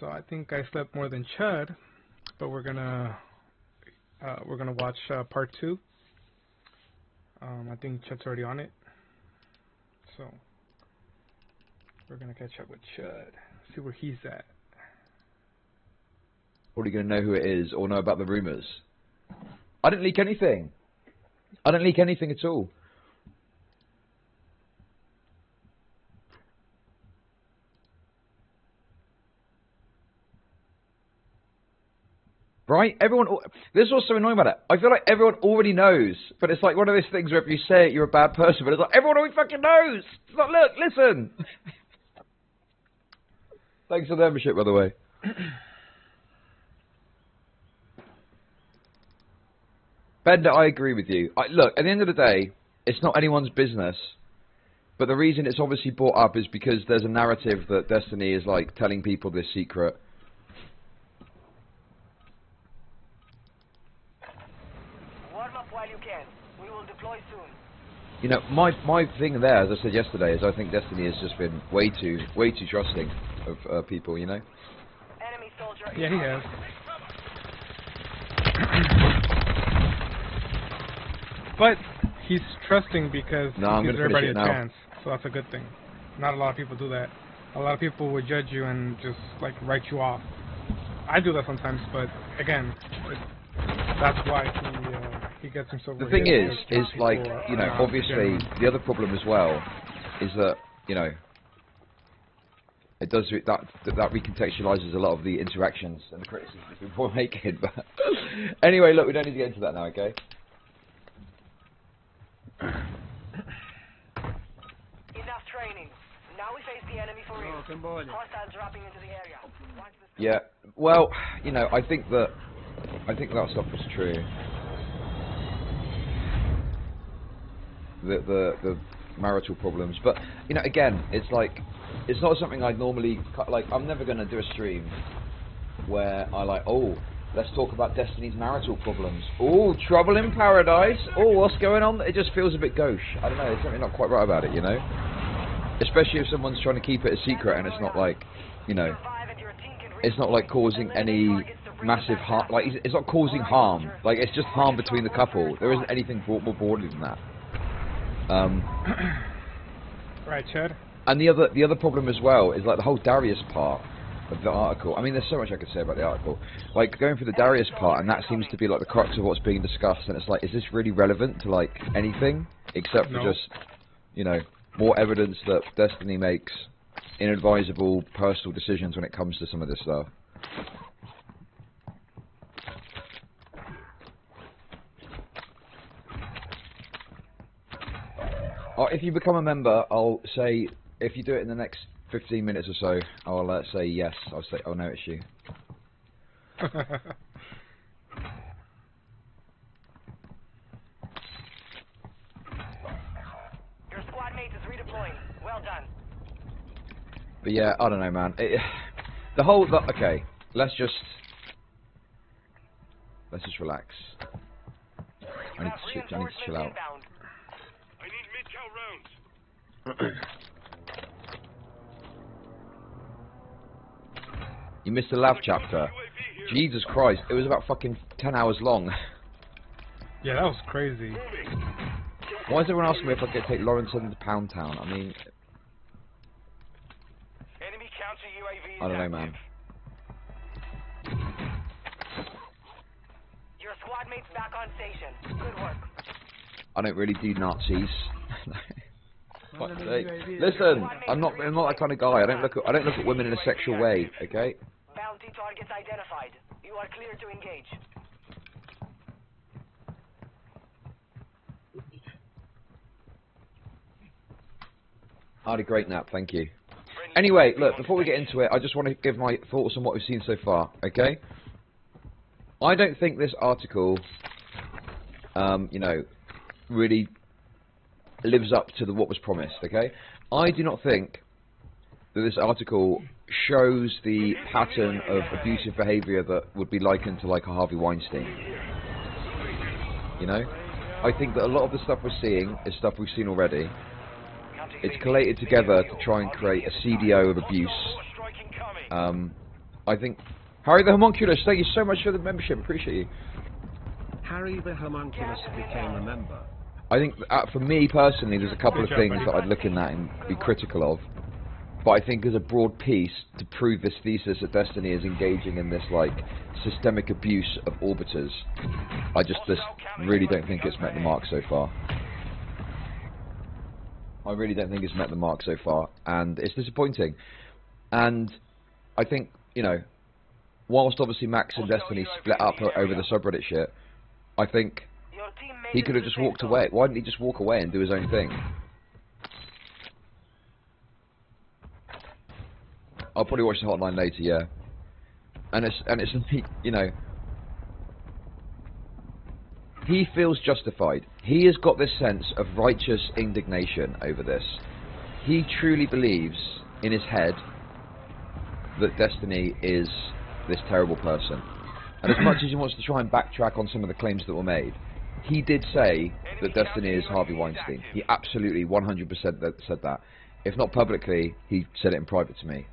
So I think I slept more than Chud, but we're gonna watch part 2. I think Chud's already on it, so we're gonna catch up with Chud, see where he's at. Or are you gonna know who it is or know about the rumors? I didn't leak anything. I didn't leak anything at all. Right? Everyone. This is what's so annoying about it. I feel like everyone already knows, but it's like one of those things where if you say it, you're a bad person. But it's like everyone already fucking knows. It's like, look, listen. Thanks for the membership, by the way. Bender, I agree with you. Look, at the end of the day, it's not anyone's business. But the reason it's obviously brought up is because there's a narrative that Destiny is like telling people this secret. You know, my thing there, as I said yesterday, is I think Destiny has just been way too trusting of people, you know? Enemy soldier. Yeah, he has. But he's trusting because he gives everybody a chance, so that's a good thing. Not a lot of people do that. A lot of people would judge you and just like write you off. I do that sometimes, but again, that's why he gets himself. The thing is like, you know, obviously the other problem as well is that, you know, it does that recontextualizes a lot of the interactions and the criticisms people are making. But anyway, look, we don't need to get into that now, okay? Enough training. Now we face the enemy for real. Hostiles dropping into the area. Yeah. Well, you know, I think that stuff was true. The marital problems, but you know, again, it's like it's not something I'd normally like. I'm never gonna do a stream where I like, oh, let's talk about Destiny's marital problems. Oh, trouble in paradise. Oh, what's going on? It just feels a bit gauche. I don't know. There's something not quite right about it, you know. Especially if someone's trying to keep it a secret and it's not like, you know, it's not like causing any massive harm. Like it's not causing harm. Like it's just harm between the couple. There isn't anything more broadly than that. Right, Chud. And the other problem as well is like the whole Darius part of the article. I mean, there's so much I could say about the article. Like going through the Darius part, and that seems to be like the crux of what's being discussed. And it's like, is this really relevant to like anything except for just, you know, more evidence that Destiny makes inadvisable personal decisions when it comes to some of this stuff. If you become a member, I'll say, if you do it in the next 15 minutes or so, I'll say yes. I'll say, oh no, it's you. Your squad mate is redeploying. Well done. But yeah, I don't know, man. Okay, let's just relax. I need to chill out. You missed the lab chapter. Jesus Christ, it was about fucking 10 hours long. Yeah, that was crazy. Why is everyone asking me if I could take Lawrence into Pound Town? I mean, I don't know, man. Your squad mate's back on station. Good work. I don't really do Nazis. Listen, I'm not that kind of guy. I don't look at women in a sexual way, okay? Bounty targets identified. You are clear to engage. I had a great nap, thank you. Anyway, look, before we get into it, I just want to give my thoughts on what we've seen so far, okay? I don't think this article, you know, really lives up to what was promised, okay? I do not think that this article shows the pattern of abusive behaviour that would be likened to like a Harvey Weinstein. You know? I think that a lot of the stuff we're seeing is stuff we've seen already. It's collated together to try and create a CDO of abuse. I think... Harry the Homunculus, thank you so much for the membership, appreciate you. Harry the Homunculus became a member. I think, for me personally, there's a couple of things that I'd look in that and be critical of. But I think as a broad piece, to prove this thesis that Destiny is engaging in this, like, systemic abuse of orbiters, I just really don't think it's met the mark so far. I really don't think it's met the mark so far, and it's disappointing. And I think, you know, whilst obviously Max and Destiny split up over the subreddit shit, I think he could have just walked away. Why didn't he just walk away and do his own thing? I'll probably watch the hotline later, yeah. And it's you know, he feels justified. He has got this sense of righteous indignation over this. He truly believes in his head that Destiny is this terrible person. And as much as he wants to try and backtrack on some of the claims that were made, he did say that Destiny is Harvey Weinstein. He absolutely 100% said that. If not publicly, he said it in private to me.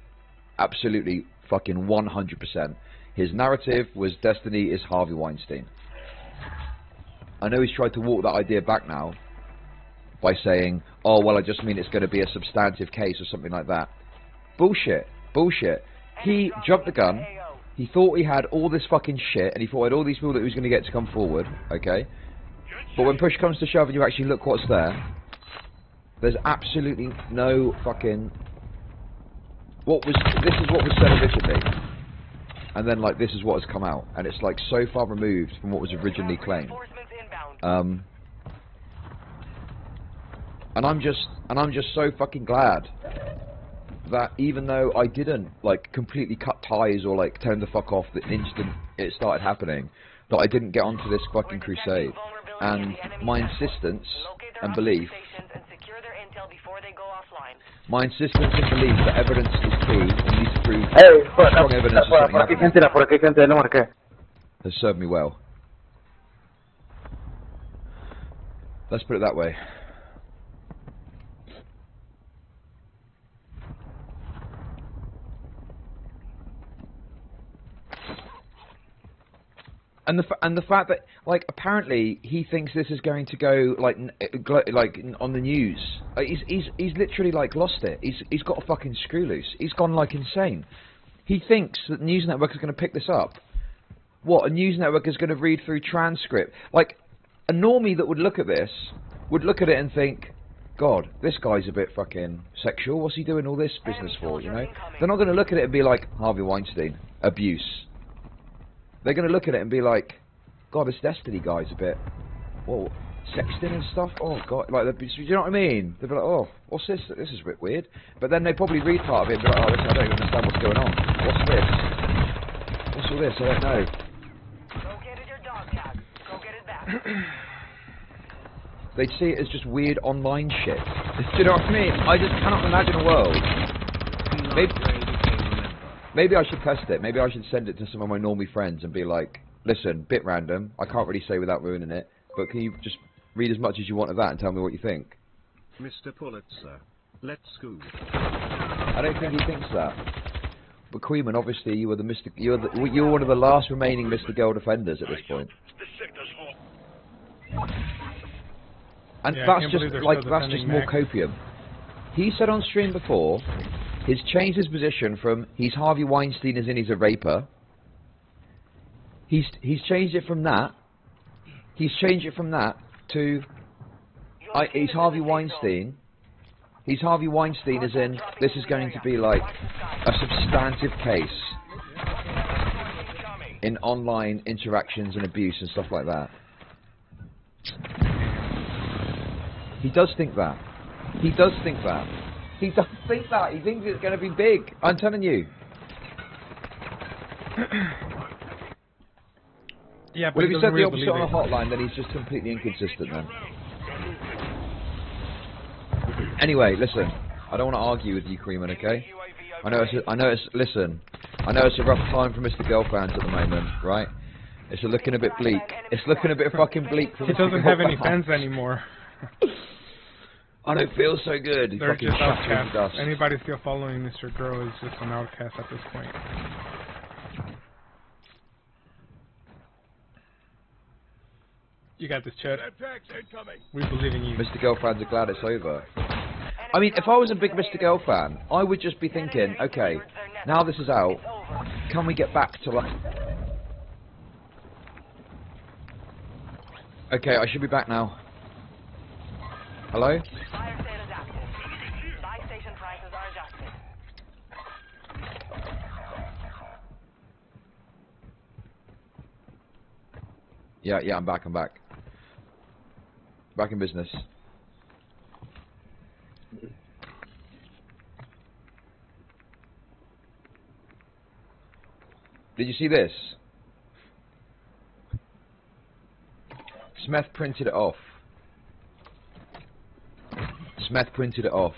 Absolutely fucking 100%. His narrative was Destiny is Harvey Weinstein. I know he's tried to walk that idea back now by saying, oh, well, I just mean it's going to be a substantive case or something like that. Bullshit. Bullshit. He jumped the gun. He thought he had all this fucking shit, and he thought he had all these people that he was going to get to come forward, okay? But when push comes to shove and you actually look what's there, there's absolutely no fucking... This is what was said originally. And then, like, this is what has come out. And it's, like, so far removed from what was originally claimed. And I'm just so fucking glad that even though I didn't, like, completely cut ties or, like, turn the fuck off the instant it started happening, that I didn't get onto this fucking crusade. And my insistence and belief... My insistence and belief that evidence is key and needs to prove strong evidence of something happening has served me well. Let's put it that way. And the fact that, like, apparently he thinks this is going to go like on the news. He's literally, like, lost it. He's got a fucking screw loose. He's gone, like, insane. He thinks that the news network is going to pick this up. What, a news network is going to read through transcript? Like, a normie that would look at this would look at it and think, God, this guy's a bit fucking sexual. What's he doing all this business for? You know, they're not going to look at it and be like, Harvey Weinstein, abuse. They're going to look at it and be like, God, this Destiny guy's a bit, well, sexting and stuff. Oh, God, like, do you know what I mean? They'll be like, oh, what's this? This is a bit weird. But then they probably read part of it and be like, oh, listen, I don't even understand what's going on. What's this? What's all this? I don't know. Go get it, your dog tag. Go get it back. They'd see it as just weird online shit. Do you know what I mean? I just cannot imagine a world. Maybe I should test it. Maybe I should send it to some of my normie friends and be like, listen, bit random. I can't really say without ruining it, but can you just read as much as you want of that and tell me what you think? Mr. Pulitzer, let's go. I don't think he thinks that. But Queeman, obviously, you were you're one of the last remaining MrGirl defenders at this point. And yeah, that's just more copium. He said on stream before, he's changed his position from he's Harvey Weinstein as in he's a raper. He's changed it from that. He's changed it from that to he's Harvey Weinstein. He's Harvey Weinstein as in this is going to be like a substantive case in online interactions and abuse and stuff like that. He does think that. He does think that. He does think that. He thinks it's going to be big. I'm telling you. Yeah, but well, if he said the opposite on a hotline, then he's just completely inconsistent then. Anyway, listen. I don't want to argue with you, Creeman, okay? I know it's a rough time for MrGirl fans at the moment, right? It's looking a bit bleak. It's looking a bit fucking bleak for It doesn't have any fans anymore. I don't feel so good. He They're fucking just shattered into outcasts. dust. Anybody still following MrGirl is just an outcast at this point. You got this, Chud. We believe in you. MrGirl fans are glad it's over. I mean, if I was a big MrGirl fan, I would just be thinking, okay, now this is out, can we get back to like... Okay, I should be back now. Hello? Fire sale is active. Buy station prices are adjusted. Yeah, I'm back. Back in business. Did you see this? Smith printed it off. Smith printed it off.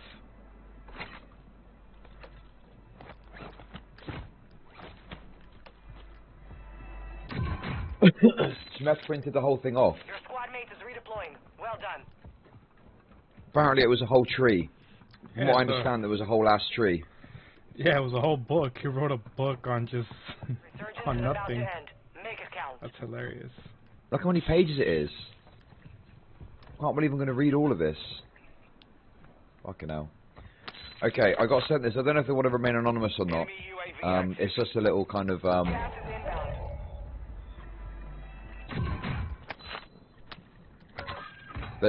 Smith printed the whole thing off. Your squad mate is redeploying. Well done. Apparently it was a whole tree. From Yeah, what I understand, there was a whole ass tree. Yeah, it was a whole book. He wrote a book on just Resurgence on is about to nothing. end. Make it count. That's hilarious. Look how many pages it is. Can't believe I'm going to read all of this. Fucking hell. Okay, I got sent this. I don't know if they want to remain anonymous or not. It's just a little kind of Gas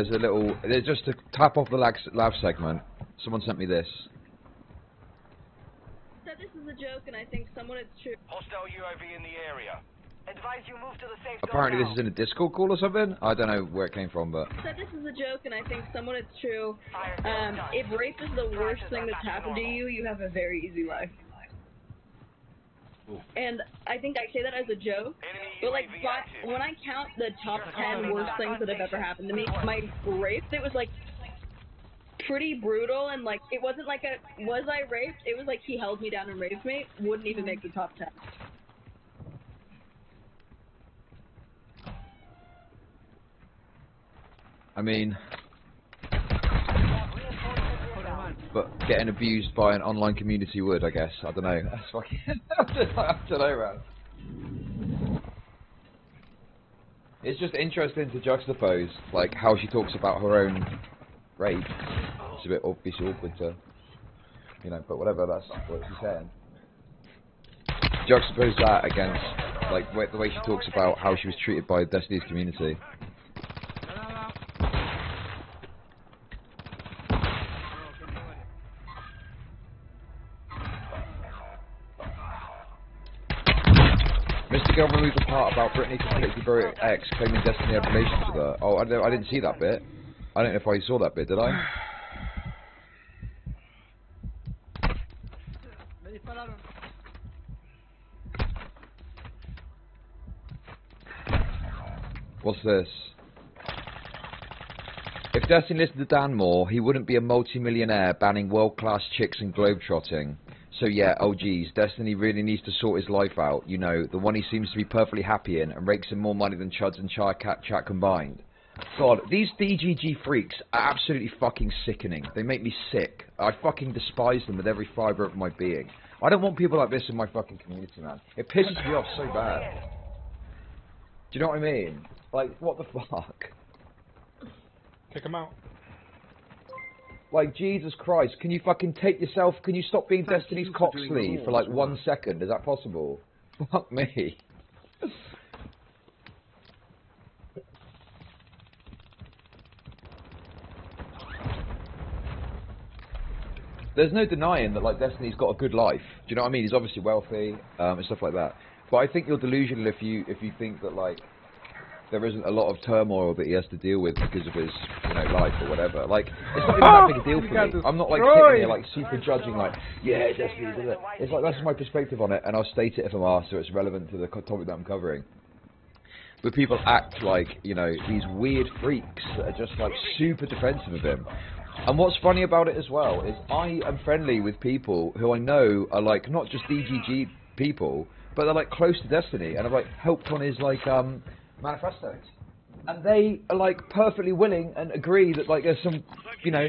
is inbound. there's just to tap off the lav segment. Someone sent me this. Said this is a joke, and I think somewhat it's true. Hostile UAV in the area. Advise you move to the safe zone Apparently now. this is in a Discord call or something. I don't know where it came from, but Said this is a joke, and I think somewhat it's true. Fire sale is done. If rape is the worst thing that's happened to you, you have a very easy life. And I think I say that as a joke, but like, when I count the top 10 worst things that have ever happened to me, my rape, it was like pretty brutal, and like, it wasn't like was I raped? It was like he held me down and raped me. Wouldn't even make the top 10. I mean, but getting abused by an online community would, I guess. I don't know. That's fucking. I don't know, man. It's just interesting to juxtapose, like, how she talks about her own rape. It's a bit obviously awkward to, you know, but whatever. That's what she's saying. Juxtapose that against, like, the way she talks about how she was treated by Destiny's community. MrGirl removed the part about Brittany completely broke ex claiming Destiny had relations with her. Oh, I didn't see that bit. I don't know if I saw that bit, did I? What's this? If Destiny listened to Dan more, he wouldn't be a multi-millionaire banning world-class chicks and globetrotting. So yeah, oh geez, Destiny really needs to sort his life out, you know, the one he seems to be perfectly happy in and rakes in more money than Chuds and Chat combined. God, these DGG freaks are absolutely fucking sickening. They make me sick. I fucking despise them with every fibre of my being. I don't want people like this in my fucking community, man. It pisses me off so bad. Do you know what I mean? Like, what the fuck? Kick him out. Like, Jesus Christ, can you fucking take yourself, can you stop being Destiny's cock sleeve for like 1 second? Is that possible? Fuck me. There's no denying that, like, Destiny's got a good life. Do you know what I mean? He's obviously wealthy, and stuff like that. But I think you're delusional if you think that, like, there isn't a lot of turmoil that he has to deal with because of his, you know, life or whatever. Like, it's not even that big a deal for me. I'm not like sitting here like super judging, like, yeah, Destiny does it. It's like, that's my perspective on it, and I'll state it if I'm asked, so it's relevant to the topic that I'm covering. But people act like, you know, these weird freaks that are just like super defensive of him. And what's funny about it as well is I am friendly with people who I know are like not just DGG people, but they're like close to Destiny, and I've like helped on his like manifestos, and they are like perfectly willing and agree that like there's some, you know,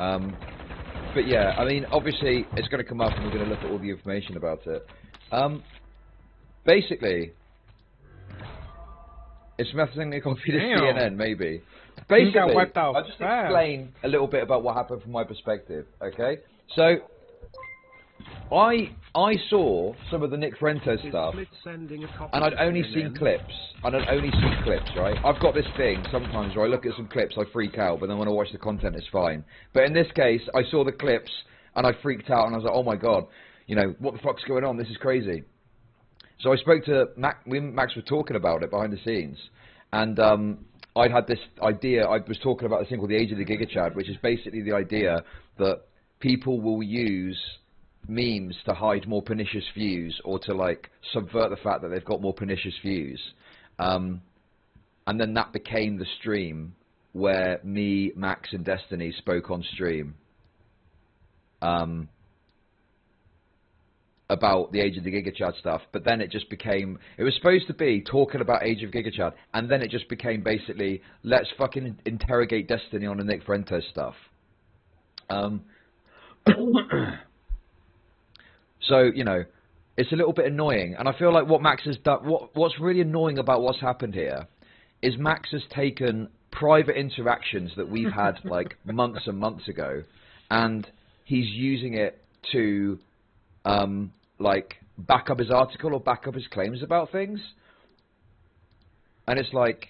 But yeah, I mean, obviously, it's going to come up and we're going to look at all the information about it. Basically, it's something they copy to CNN, maybe. Basically, I'll just explain a little bit about what happened from my perspective, okay? So, I saw some of the Nick Fuentes stuff, and I'd only seen clips. Right? I've got this thing sometimes where I look at some clips, I freak out, but then when I watch the content, it's fine. But in this case, I saw the clips, and I freaked out, and I was like, oh my god, you know, what the fuck's going on? This is crazy. So I spoke to Max, Max was talking about it behind the scenes, and I'd had this idea, I was talking about this thing called the Age of the GigaChad, which is basically the idea that people will use memes to hide more pernicious views, or to like subvert the fact that they've got more pernicious views. And then that became the stream where me, Max and Destiny spoke on stream. About the Age of the GigaChad stuff, but then it just became, it was supposed to be talking about Age of GigaChad, and then it just became basically, let's fucking interrogate Destiny on the Nick Fuentes stuff. So, you know, it's a little bit annoying, and I feel like what Max has done, what's really annoying about what's happened here, is Max has taken private interactions that we've had like months and months ago, and he's using it to like back up his article or back up his claims about things. And it's like,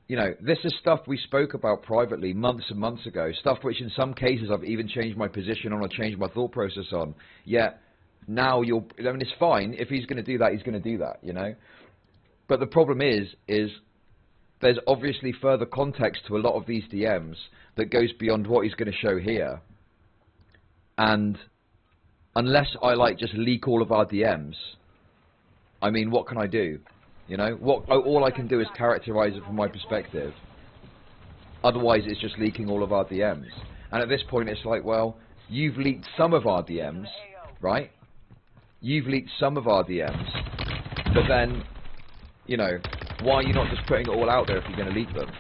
you know, this is stuff we spoke about privately months and months ago, stuff which in some cases I've even changed my position on or changed my thought process on. Yet now you're, I mean, it's fine if he's going to do that, he's going to do that, you know. But the problem is there's obviously further context to a lot of these DMs that goes beyond what he's going to show here. And unless I like just leak all of our DMs, I mean, what can I do? You know, all I can do is characterize it from my perspective. Otherwise, it's just leaking all of our DMs. And at this point, it's like, well, you've leaked some of our DMs, right? You've leaked some of our DMs, but then, you know, why are you not just putting it all out there if you're going to leak them?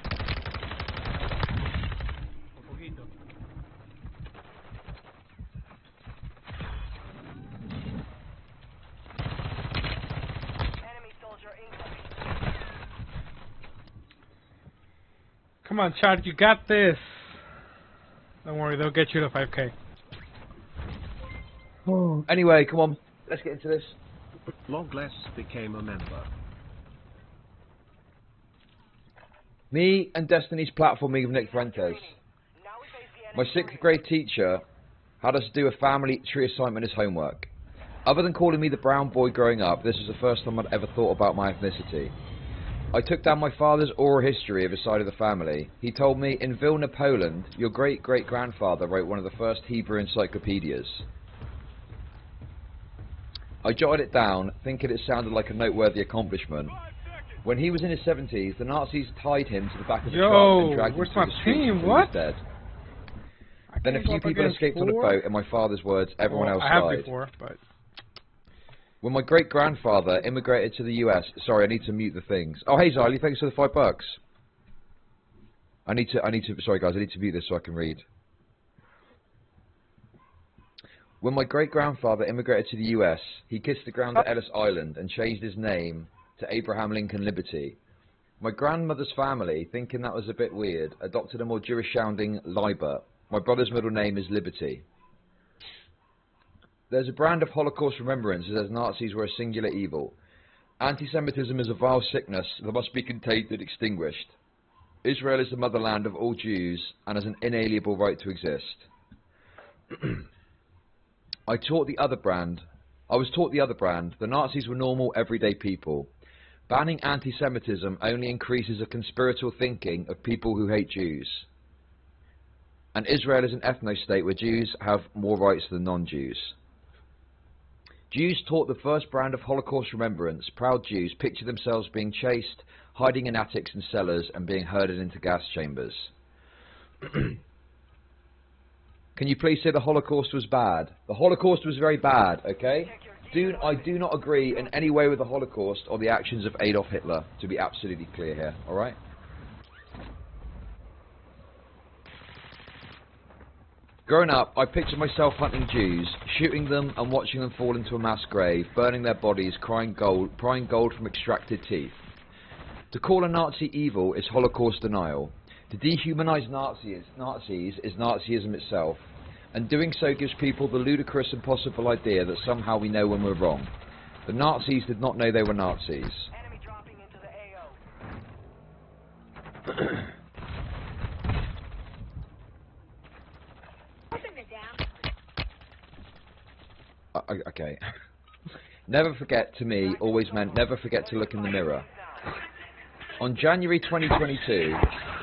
Come on, Chad, you got this. Don't worry, they'll get you to 5K. Oh. Anyway, come on, let's get into this. Logless became a member. Me and Destiny's platforming of Nick Fuentes. My 6th grade teacher had us do a family tree assignment as homework. Other than calling me the brown boy growing up, this was the first time I'd ever thought about my ethnicity. I took down my father's oral history of his side of the family. He told me, in Vilna, Poland, your great-great-grandfather wrote one of the first Hebrew encyclopedias. I jotted it down, thinking it sounded like a noteworthy accomplishment. When he was in his 70s, the Nazis tied him to the back of the truck and dragged him to the streets until he was dead. Then a few people escaped on a boat, in my father's words, everyone else died. I have before, but... When my great-grandfather immigrated to the US... Sorry, I need to mute the things. Oh, hey, Ziley, thanks for the $5. I need to... Sorry, guys, I need to mute this so I can read. When my great-grandfather immigrated to the US, he kissed the ground at Ellis Island and changed his name to Abraham Lincoln Liberty. My grandmother's family, thinking that was a bit weird, adopted a more Jewish-sounding Liebert. My brother's middle name is Liberty. There's a brand of Holocaust remembrance that says Nazis were a singular evil. Anti-Semitism is a vile sickness that must be contained and extinguished. Israel is the motherland of all Jews and has an inalienable right to exist. I was taught the other brand. The Nazis were normal, everyday people. Banning anti-Semitism only increases a conspiratorial thinking of people who hate Jews. And Israel is an ethno-state where Jews have more rights than non-Jews. Jews taught the first brand of Holocaust remembrance. Proud Jews picture themselves being chased, hiding in attics and cellars, and being herded into gas chambers. Can you please say the Holocaust was bad? The Holocaust was very bad, okay? I do not agree in any way with the Holocaust or the actions of Adolf Hitler, to be absolutely clear here, alright? Growing up, I pictured myself hunting Jews, shooting them and watching them fall into a mass grave, burning their bodies, prying gold from extracted teeth. To call a Nazi evil is Holocaust denial. To dehumanize Nazis is Nazism itself, and doing so gives people the ludicrous impossible idea that somehow we know when we're wrong. The Nazis did not know they were Nazis. Enemy dropping into the AO. Okay. Never forget to me always meant never forget to look in the mirror. On January 2022,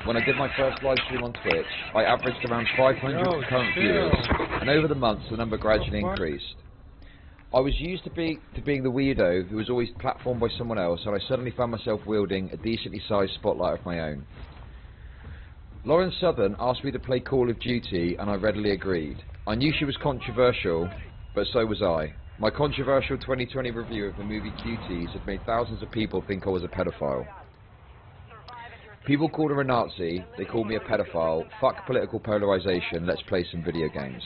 when I did my first live stream on Twitch, I averaged around 500 concurrent viewers, and over the months the number gradually increased. I was used to being the weirdo who was always platformed by someone else, and I suddenly found myself wielding a decently sized spotlight of my own. Lauren Southern asked me to play Call of Duty, and I readily agreed. I knew she was controversial, but so was I. My controversial 2020 review of the movie Cuties had made thousands of people think I was a pedophile. People called her a Nazi, they called me a pedophile, fuck political polarization, let's play some video games.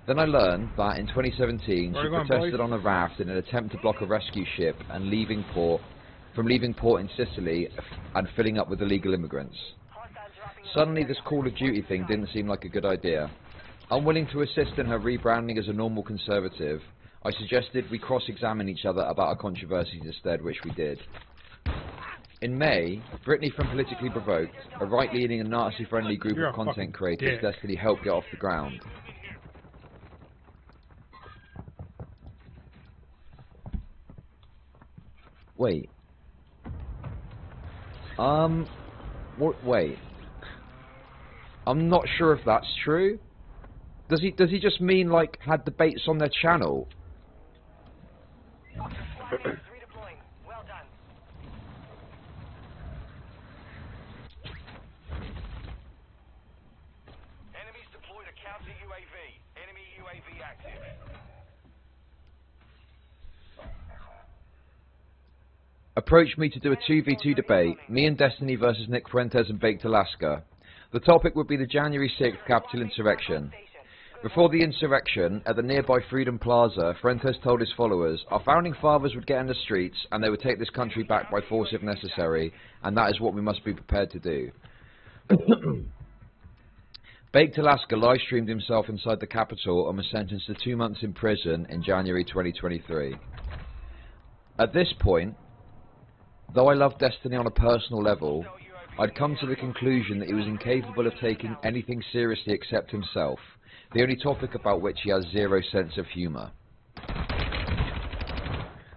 Then I learned that in 2017 she protested on a raft in an attempt to block a rescue ship and from leaving port in Sicily and filling up with illegal immigrants. Suddenly this Call of Duty thing didn't seem like a good idea. Unwilling to assist in her rebranding as a normal conservative, I suggested we cross-examine each other about our controversies instead, which we did. In May, Brittany from Politically Provoked, a right-leaning and Nazi-friendly group of content creators, Destiny helped get off the ground. Wait. Wait. I'm not sure if that's true. Does he just mean, like, had debates on their channel? Approached me to do a 2v2 debate, me and Destiny versus Nick Fuentes and Baked Alaska. The topic would be the January 6th Capitol insurrection. Before the insurrection, at the nearby Freedom Plaza, Fuentes told his followers, "Our founding fathers would get in the streets and they would take this country back by force if necessary, and that is what we must be prepared to do." Baked Alaska live-streamed himself inside the Capitol and was sentenced to 2 months in prison in January 2023. At this point, though I loved Destiny on a personal level, I'd come to the conclusion that he was incapable of taking anything seriously except himself, the only topic about which he has zero sense of humour.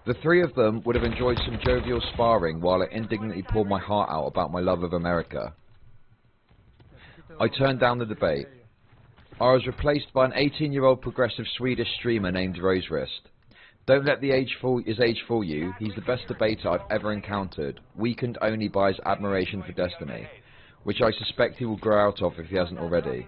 The three of them would have enjoyed some jovial sparring while I indignantly poured my heart out about my love of America. I turned down the debate. I was replaced by an 18-year-old progressive Swedish streamer named Rosewrist. Don't let his age fool you, he's the best debater I've ever encountered, weakened only by his admiration for Destiny, which I suspect he will grow out of if he hasn't already.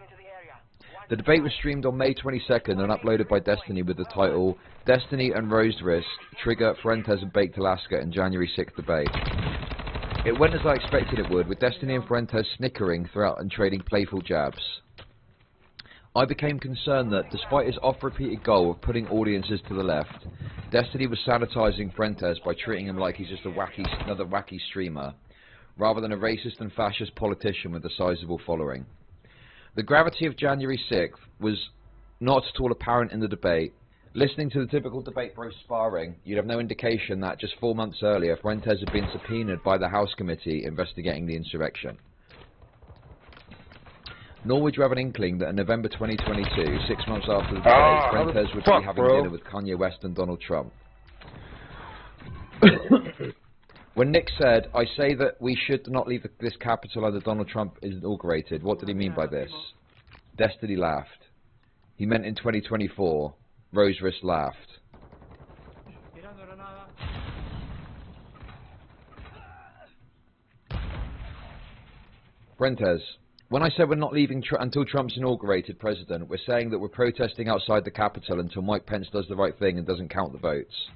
The debate was streamed on May 22nd and uploaded by Destiny with the title, Destiny and Rosewrist Trigger Fuentes and Baked Alaska in January 6th debate. It went as I expected it would, with Destiny and Fuentes snickering throughout and trading playful jabs. I became concerned that, despite his oft-repeated goal of putting audiences to the left, Destiny was sanitizing Fuentes by treating him like he's just another wacky streamer, rather than a racist and fascist politician with a sizable following. The gravity of January 6th was not at all apparent in the debate. Listening to the typical debate bro sparring, you'd have no indication that just 4 months earlier, Fuentes had been subpoenaed by the House Committee investigating the insurrection. Nor would you have an inkling that in November 2022, 6 months after the debate, Fuentes would be having dinner with Kanye West and Donald Trump. When Nick said, "I say that we should not leave this Capitol under Donald Trump is inaugurated," what did he mean by this? Destiny laughed. He meant in 2024. Rosewrist laughed. Fuentes. When I said we're not leaving until Trump's inaugurated president, we're saying that we're protesting outside the Capitol until Mike Pence does the right thing and doesn't count the votes.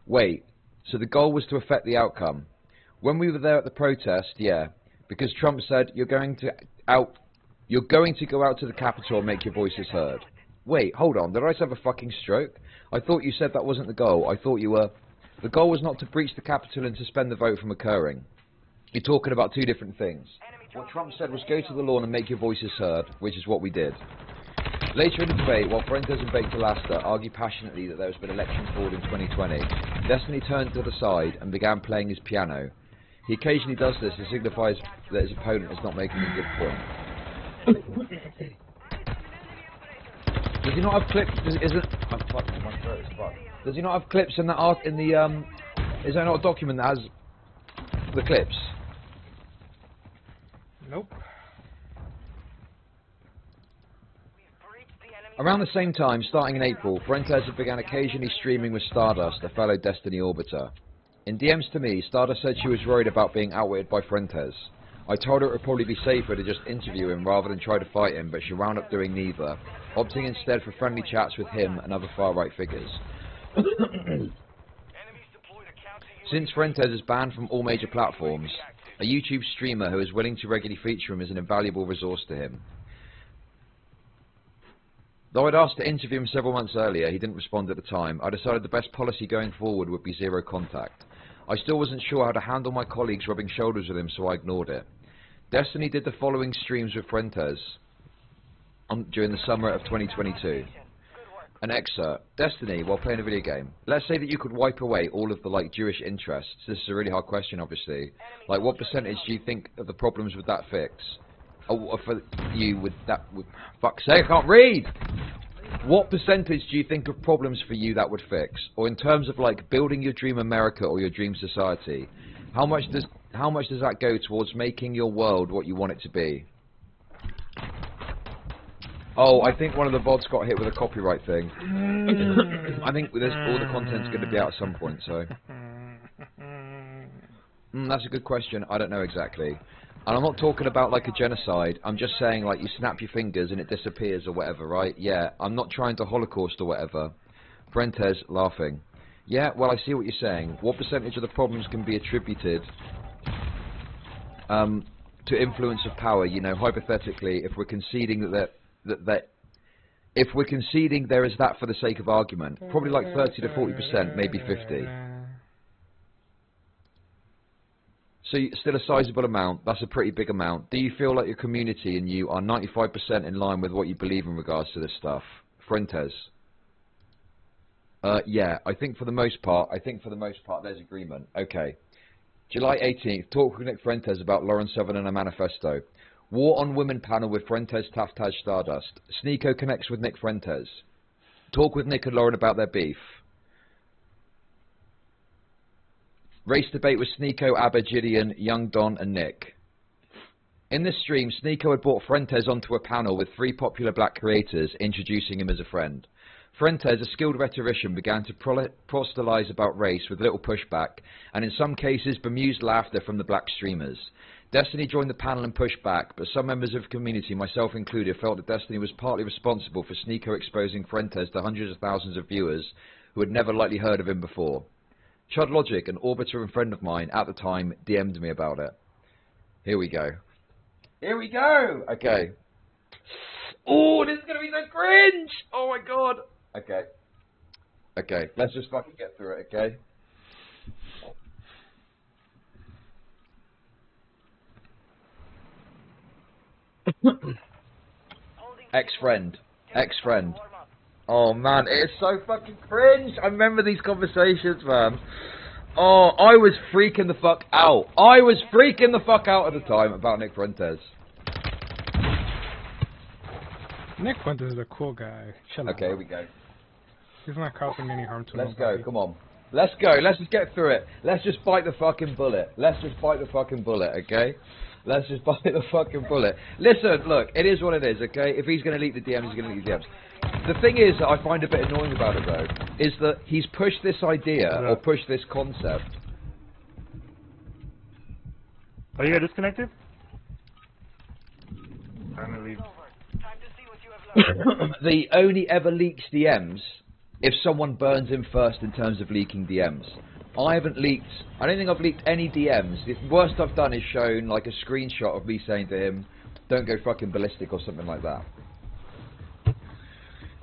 Wait, so the goal was to affect the outcome. When we were there at the protest, yeah, because Trump said, you're going to You're going to go out to the Capitol and make your voices heard. Wait, hold on. Did I just have a fucking stroke? I thought you said that wasn't the goal. I thought you were... The goal was not to breach the Capitol and suspend the vote from occurring. You're talking about two different things. What Trump said was go to the lawn and make your voices heard, which is what we did. Later in the debate, while Fuentes and Baker Lasta argue passionately that there has been election fraud in 2020, Destiny turned to the side and began playing his piano. He occasionally does this and signifies that his opponent is not making a good point. Does he not have clips? Does he not have clips in that art in the is there not a document that has the clips? Nope. Around the same time, starting in April, Fuentes began occasionally streaming with Stardust, a fellow Destiny orbiter. In DMs to me, Stardust said she was worried about being outwitted by Fuentes. I told her it would probably be safer to just interview him rather than try to fight him, but she wound up doing neither, opting instead for friendly chats with him and other far-right figures. Since Fuentes is banned from all major platforms, a YouTube streamer who is willing to regularly feature him is an invaluable resource to him. Though I'd asked to interview him several months earlier, he didn't respond at the time. I decided the best policy going forward would be zero contact. I still wasn't sure how to handle my colleagues rubbing shoulders with him, so I ignored it. Destiny did the following streams with Fuentes during the summer of 2022. An excerpt. Destiny, while playing a video game. Let's say that you could wipe away all of the, like, Jewish interests. This is a really hard question, obviously. Like, what percentage do you think of the problems would that fix? Oh, for you, would that... fuck's sake, I can't read! What percentage do you think of problems for you that would fix? Or in terms of, like, building your dream America or your dream society, how much does that go towards making your world what you want it to be? Oh, I think one of the VODs got hit with a copyright thing. I think all the content's going to be out at some point, so... that's a good question. I don't know exactly. And I'm not talking about, like, a genocide. I'm just saying, like, you snap your fingers and it disappears or whatever, right? Yeah, I'm not trying to Holocaust or whatever. Fuentes, laughing. Yeah, well, I see what you're saying. What percentage of the problems can be attributed to influence of power? You know, hypothetically, if we're conceding if we're conceding there is that for the sake of argument, probably like 30 to 40%, maybe 50. So still a sizable amount. That's a pretty big amount. Do you feel like your community and you are 95% in line with what you believe in regards to this stuff? Fuentes. Yeah, I think for the most part there's agreement. Okay. July 18th, talk with Nick Fuentes about Lauren Southern and a manifesto. War on Women panel with Fuentes, Taftaj, Stardust. Sneeko connects with Nick Fuentes. Talk with Nick and Lauren about their beef. Race debate with Sneeko, Abba, Gideon, Young Don and Nick. In this stream, Sneeko had brought Fuentes onto a panel with 3 popular black creators, introducing him as a friend. Fuentes, a skilled rhetorician, began to proselytize about race with little pushback, and in some cases bemused laughter from the black streamers. Destiny joined the panel and pushed back, but some members of the community, myself included, felt that Destiny was partly responsible for Sneeko exposing Fuentes to hundreds of thousands of viewers who had never likely heard of him before. Chudlogic, an orbiter and friend of mine at the time, DM'd me about it. Here we go. Here we go! Okay. Oh, this is going to be so cringe! Oh my god! Okay. Okay, let's just fucking get through it, okay? Ex-friend. Ex-friend. Oh man, it is so fucking cringe. I remember these conversations, man. Oh, I was freaking the fuck out. I was freaking the fuck out at the time about Nick Fuentes. Nick Fuentes is a cool guy. Chill out. Okay, here we go. He's not causing any harm to Let's nobody. go, come on. Let's go, let's just get through it. Let's just bite the fucking bullet. Let's just bite the fucking bullet, okay? Let's just bite the fucking bullet. Listen, look, it is what it is, okay? If he's going to leak the DMs, he's going to leak the DMs. The thing is that I find a bit annoying about it, though, is that he's pushed this idea, or pushed this concept. Are you disconnected? Time to leave. The only ever leaks DMs if someone burns him first in terms of leaking DMs. I don't think I've leaked any DMs. The worst I've done is shown like a screenshot of me saying to him, don't go fucking ballistic or something like that.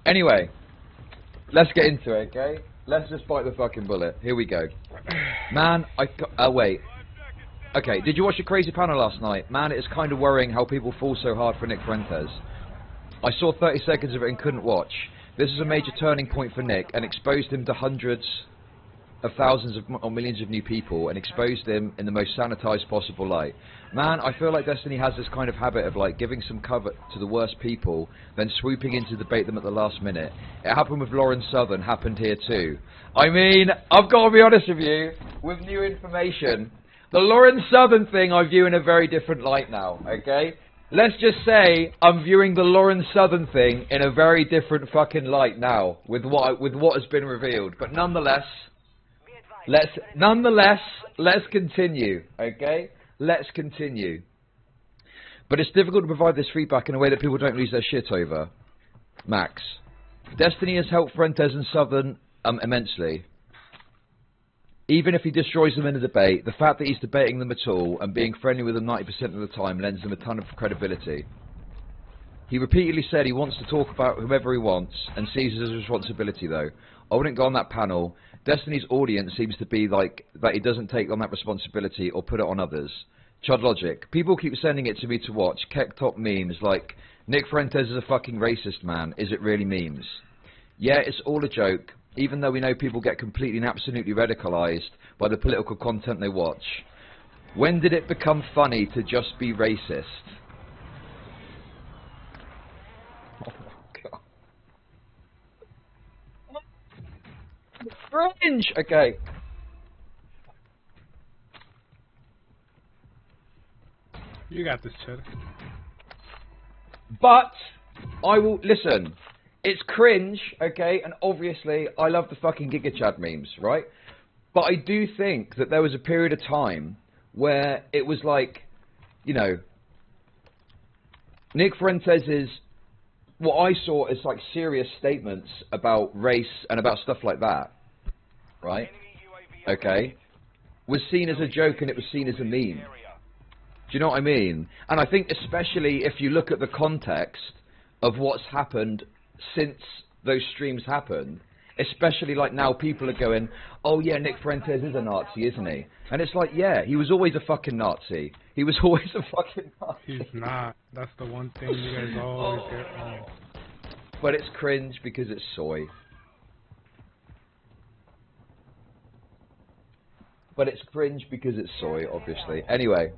Anyway, let's get into it, okay? Let's just bite the fucking bullet. Here we go. Man, wait. Okay, did you watch the crazy panel last night? Man, it's kind of worrying how people fall so hard for Nick Fuentes. I saw 30 seconds of it and couldn't watch. This is a major turning point for Nick and exposed him to hundreds of thousands or millions of new people and exposed him in the most sanitized possible light. Man, I feel like Destiny has this kind of habit of like giving some cover to the worst people, then swooping in to debate them at the last minute. It happened with Lauren Southern, happened here too. I mean, I've got to be honest with you, with new information, the Lauren Southern thing I view in a very different light now, okay? Let's just say I'm viewing the Lauren Southern thing in a very different fucking light now with what has been revealed. But nonetheless, let's continue, okay? Let's continue. But it's difficult to provide this feedback in a way that people don't lose their shit over. Max. Destiny has helped Fuentes and Southern immensely. Even if he destroys them in a debate, the fact that he's debating them at all and being friendly with them 90% of the time lends them a ton of credibility. He repeatedly said he wants to talk about whoever he wants and sees it as a responsibility though. I wouldn't go on that panel. Destiny's audience seems to be like that he doesn't take on that responsibility or put it on others. Chudlogic. People keep sending it to me to watch. Keck top memes like, Nick Fuentes is a fucking racist man. Is it really memes? Yeah, it's all a joke. Even though we know people get completely and absolutely radicalized by the political content they watch. When did it become funny to just be racist? Oh my god. Fringe! Okay. You got this, Chud. But, I will, listen. It's cringe, okay, and obviously I love the fucking GigaChad memes, right? But I do think that there was a period of time where it was like, you know, Nick Fuentes' what I saw as like serious statements about race and about stuff like that, right? Okay, was seen as a joke and it was seen as a meme. Do you know what I mean? And I think especially if you look at the context of what's happened since those streams happened, especially like now people are going, oh yeah, Nick Fuentes is a Nazi, isn't he? And it's like, yeah, he was always a fucking Nazi. He was always a fucking Nazi. He's not. That's the one thing you guys always get wrong. But it's cringe because it's soy. But it's cringe because it's soy, obviously. Anyway.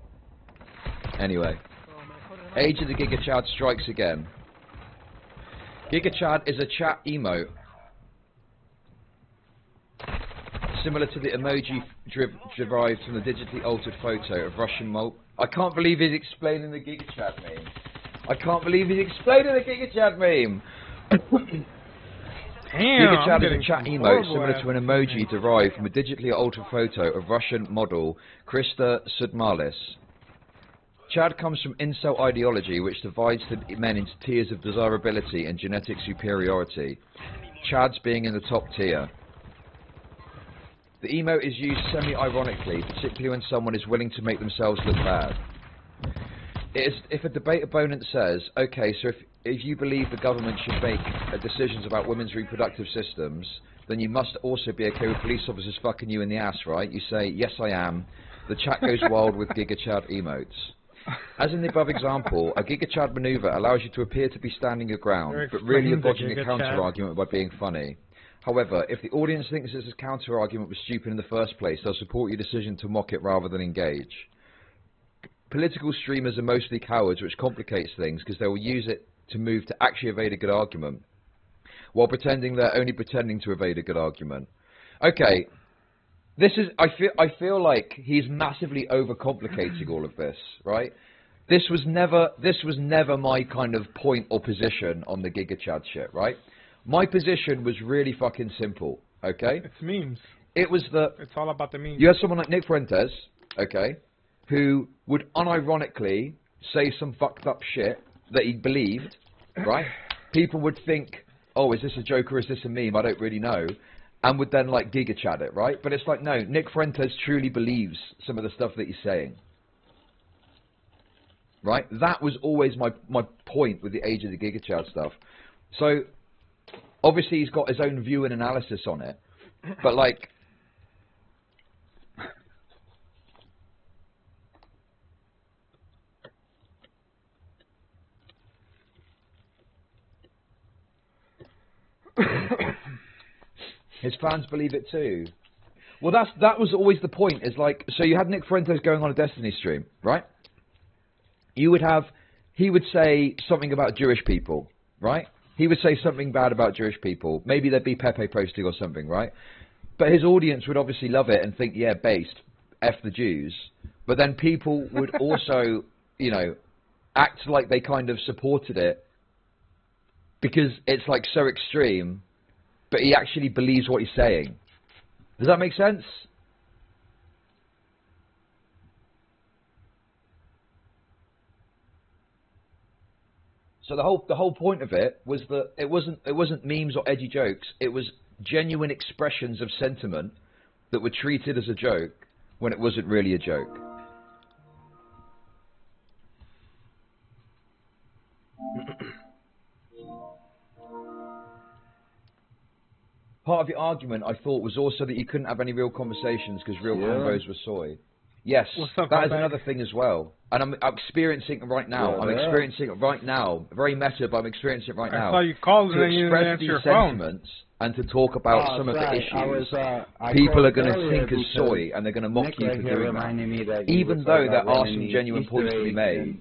Age of the GigaChad strikes again. GigaChad is a chat emote similar to the emoji derived from the digitally altered photo of Russian mole. I can't believe he's explaining the GigaChad meme. I can't believe he's explaining the GigaChad meme. GigaChad is a chat emote similar to an emoji derived from a digitally altered photo of Russian model Krista Sudmalis. Chad comes from incel ideology which divides the men into tiers of desirability and genetic superiority, Chad's being in the top tier. The emote is used semi-ironically, particularly when someone is willing to make themselves look bad. If a debate opponent says, okay, so if you believe the government should make decisions about women's reproductive systems, then you must also be okay with police officers fucking you in the ass, right? You say, yes I am. The chat goes wild with GigaChad emotes. As in the above example, a GigaChad maneuver allows you to appear to be standing your ground, but really you're dodging a counter-argument by being funny. However, if the audience thinks this counter-argument was stupid in the first place, they'll support your decision to mock it rather than engage. Political streamers are mostly cowards, which complicates things, because they will use it to move to actually evade a good argument, while pretending they're only pretending to evade a good argument. Okay, this is, I feel like he's massively overcomplicating all of this, right? This was never my kind of point or position on the GigaChad shit, right? My position was really fucking simple, okay? It's memes. It was that it's all about the memes. You had someone like Nick Fuentes, okay, who would unironically say some fucked up shit that he believed, right? People would think, oh, is this a joke or is this a meme? I don't really know. And would then like GigaChad it, right? But it's like, no, Nick Fuentes truly believes some of the stuff that he's saying. right? That was always my point with the Age of the Giga Chad stuff. So, obviously he's got his own view and analysis on it, but like... his fans believe it too. Well, that was always the point. Is like, so you had Nick Fuentes going on a Destiny stream, right? You would have, he would say something about Jewish people, right? He would say something bad about Jewish people. Maybe there'd be Pepe posting or something, right? But his audience would obviously love it and think, yeah, based, F the Jews. But then people would also, you know, act like they kind of supported it because it's like so extreme, but he actually believes what he's saying. Does that make sense? So the whole point of it was that it wasn't memes or edgy jokes. It was genuine expressions of sentiment that were treated as a joke when it wasn't really a joke. Part of your argument, I thought, was also that you couldn't have any real conversations because real combos were soy. Yes, that is another thing as well. And I'm experiencing it right now. I'm experiencing it right now. Very meta, but I'm experiencing it right now. I saw you called and then you didn't answer your phone. And to talk about some of the issues, people are going to think as soy, and they're going to mock you for doing that. Even though there are some genuine points to be made,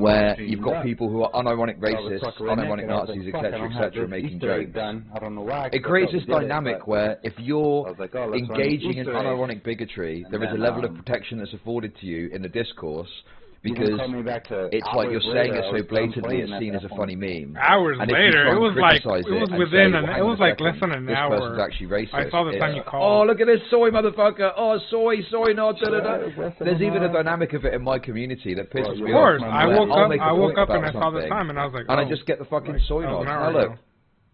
where you've got people who are unironic racists, unironic Nazis, etc., making jokes. It creates this dynamic where if you're engaging in unironic bigotry, there is a level of protection that's afforded to you in the discourse, because it's like you're saying it so blatantly it's seen as a funny meme. Hours and later, it was like less than an hour. This person's actually racist. I saw the time you called. Oh, look at this soy motherfucker. Oh, soy, not da da da. There's even a dynamic of it in my community that pisses me off. Of course, I woke up and I saw the time and I was like, and I just get the fucking soy nod. Now look,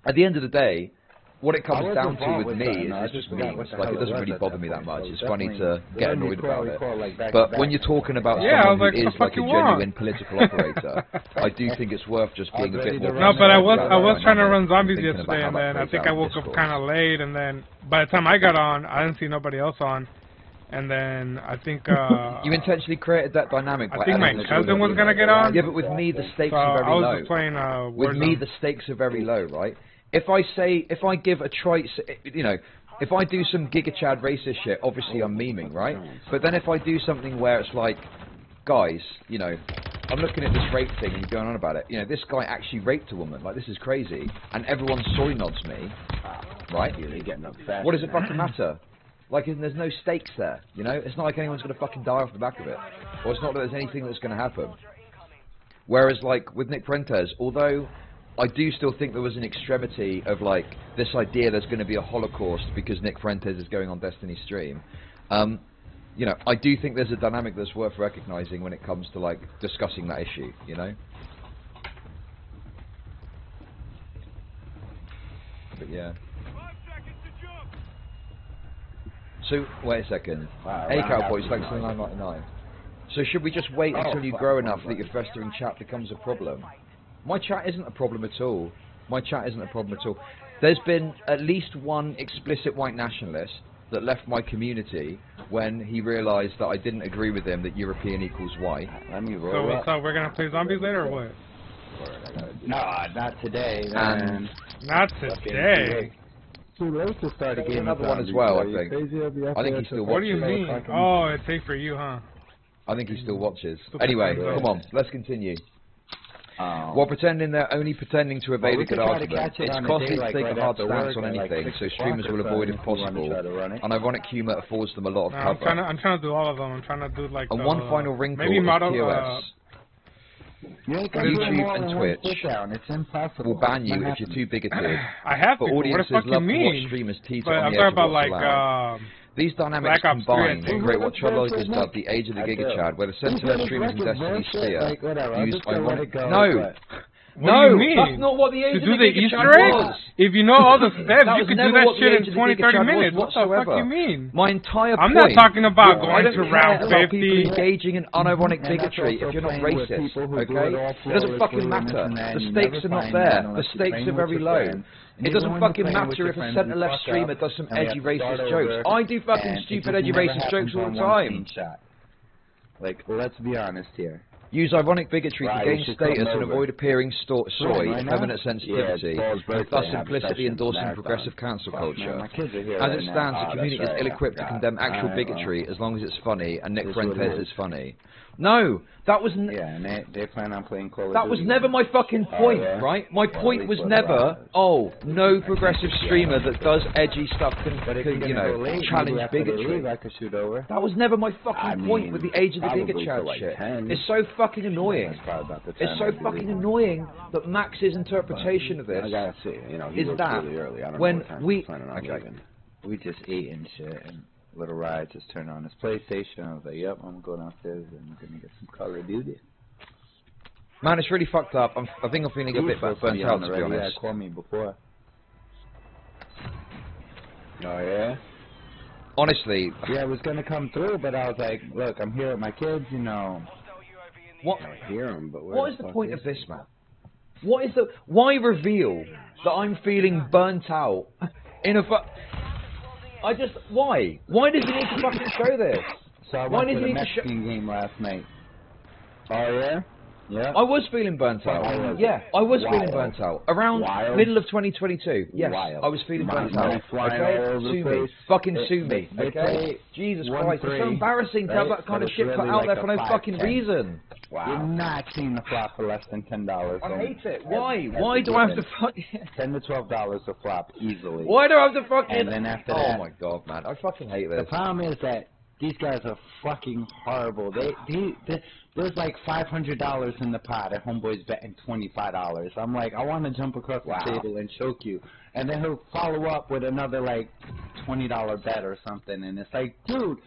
at the end of the day, what it comes down to with me is it's just memes. Like, it doesn't really bother me that much. It's funny to get annoyed about it. But when you're talking about someone who is like a genuine political operator, I do think it's worth just being a bit more... No, but I was trying to run zombies yesterday, and then I think I woke up kind of late, and then by the time I got on, I didn't see nobody else on. And then I think... you intentionally created that dynamic. I think my cousin was going to get on. Yeah, but with me, the stakes are very low. I was just playing with me, the stakes are very low, right? If I give a trait, you know, if I do some Giga Chad racist shit, obviously I'm memeing, right? But then if I do something where it's like, guys, you know, I'm looking at this rape thing and going on about it, you know, this guy actually raped a woman, like, this is crazy, and everyone soy nods me, right? What does it fucking matter? Like, there's no stakes there, you know? It's not like anyone's going to fucking die off the back of it. Or it's not that there's anything that's going to happen. Whereas, like, with Nick Fuentes, although I do still think there was an extremity of, like, this idea there's going to be a Holocaust because Nick Fuentes is going on Destiny's stream. You know, I do think there's a dynamic that's worth recognizing when it comes to, like, discussing that issue, you know? But, yeah. So, wait a second. Hey, Cowboys, thanks for the 9.99. So should we just wait until you grow enough that your festering chat becomes a problem? My chat isn't a problem at all. My chat isn't a problem at all. There's been at least one explicit white nationalist that left my community when he realised that I didn't agree with him that European equals white. So what's up? We're gonna play zombies later or what? No, not today. And not today. Let's just start a game. Another one as well, I think. I think he still watches. What do you mean? Oh, it's safe for you, huh? I think he still watches. Anyway, come on, let's continue. While pretending they're only pretending to evade a good argument, it's costly to take a hard stance on anything, so streamers will avoid if possible. And ironic humour affords them a lot of cover. I'm trying to do all of them. I'm trying to do like. And one final wrinkle maybe model, POS. YouTube and Twitch will ban you if you're too bigoted. I have to. But audiences love to watch streamers teeter on the edge of what's allowed. These dynamics combine to create what Chudlogic has dubbed the Age of the Giga Chad, where the senseless streamers in Destiny's sphere use ironic... No! What do you mean? That's not what the age to of do the the Giga Chad Easter egg? was. If you know all the steps, you could do that shit in 20, 30 minutes. What the fuck do you mean? My entire I'm point... not talking about I going don't to round care about 50. people engaging in unironic bigotry if you're not racist, okay? It doesn't fucking matter. The stakes are not there. The stakes are very low. It doesn't fucking matter if a centre-left streamer does some edgy racist jokes. I do fucking stupid edgy racist jokes all the time. Like, let's be honest here. Use ironic bigotry to gain status and avoid appearing soy, effeminate sensitivity, and thus implicitly endorsing progressive cancel culture. As it stands, the community is ill-equipped to condemn actual bigotry as long as it's funny, and Nick Fuentes is funny. No, that was and they plan on playing Call of that was never my fucking point, right? My point was never, oh, no progressive streamer that does edgy stuff can you know, challenge bigotry. That was never my fucking point with the age of the Giga Chad shit. It's so fucking annoying. It's so fucking annoying that Max's interpretation of this is that when we just ate and shit, and Little Ride just turned on his PlayStation. I was like, yep, I'm going downstairs and I'm gonna get some Call of Duty. Man, it's really fucked up. I think I'm feeling a bit burnt out, to be honest. Yeah, called me before. Oh yeah? Honestly. Yeah, it was gonna come through, but I was like, look, I'm here with my kids, you know. What? I hear them, but what is the point of this, man? What is the... Why reveal that I'm feeling burnt out in a I just... Why? Why does he need to fucking show this? So I went to the Mexican game last night. Oh, yeah? Yeah. I was feeling burnt out. Yeah, I was feeling burnt out. Around middle of 2022. Yes, I was feeling burnt out. Okay? Sue me. Fucking sue me. Okay? Jesus Christ. It's so embarrassing to have that kind of shit put out there for no fucking reason. You're not seeing the flop for less than $10. I hate it. Why? Why do I have to fucking... $10 to $12 a flop, easily. Why do I have to fucking... And then after that... Oh my god, man. I fucking hate this. The problem is that these guys are fucking horrible. There's like $500 in the pot, and homeboy's betting $25. I'm like, I want to jump across the table and choke you. And then he'll follow up with another like $20 bet or something, and it's like, dude,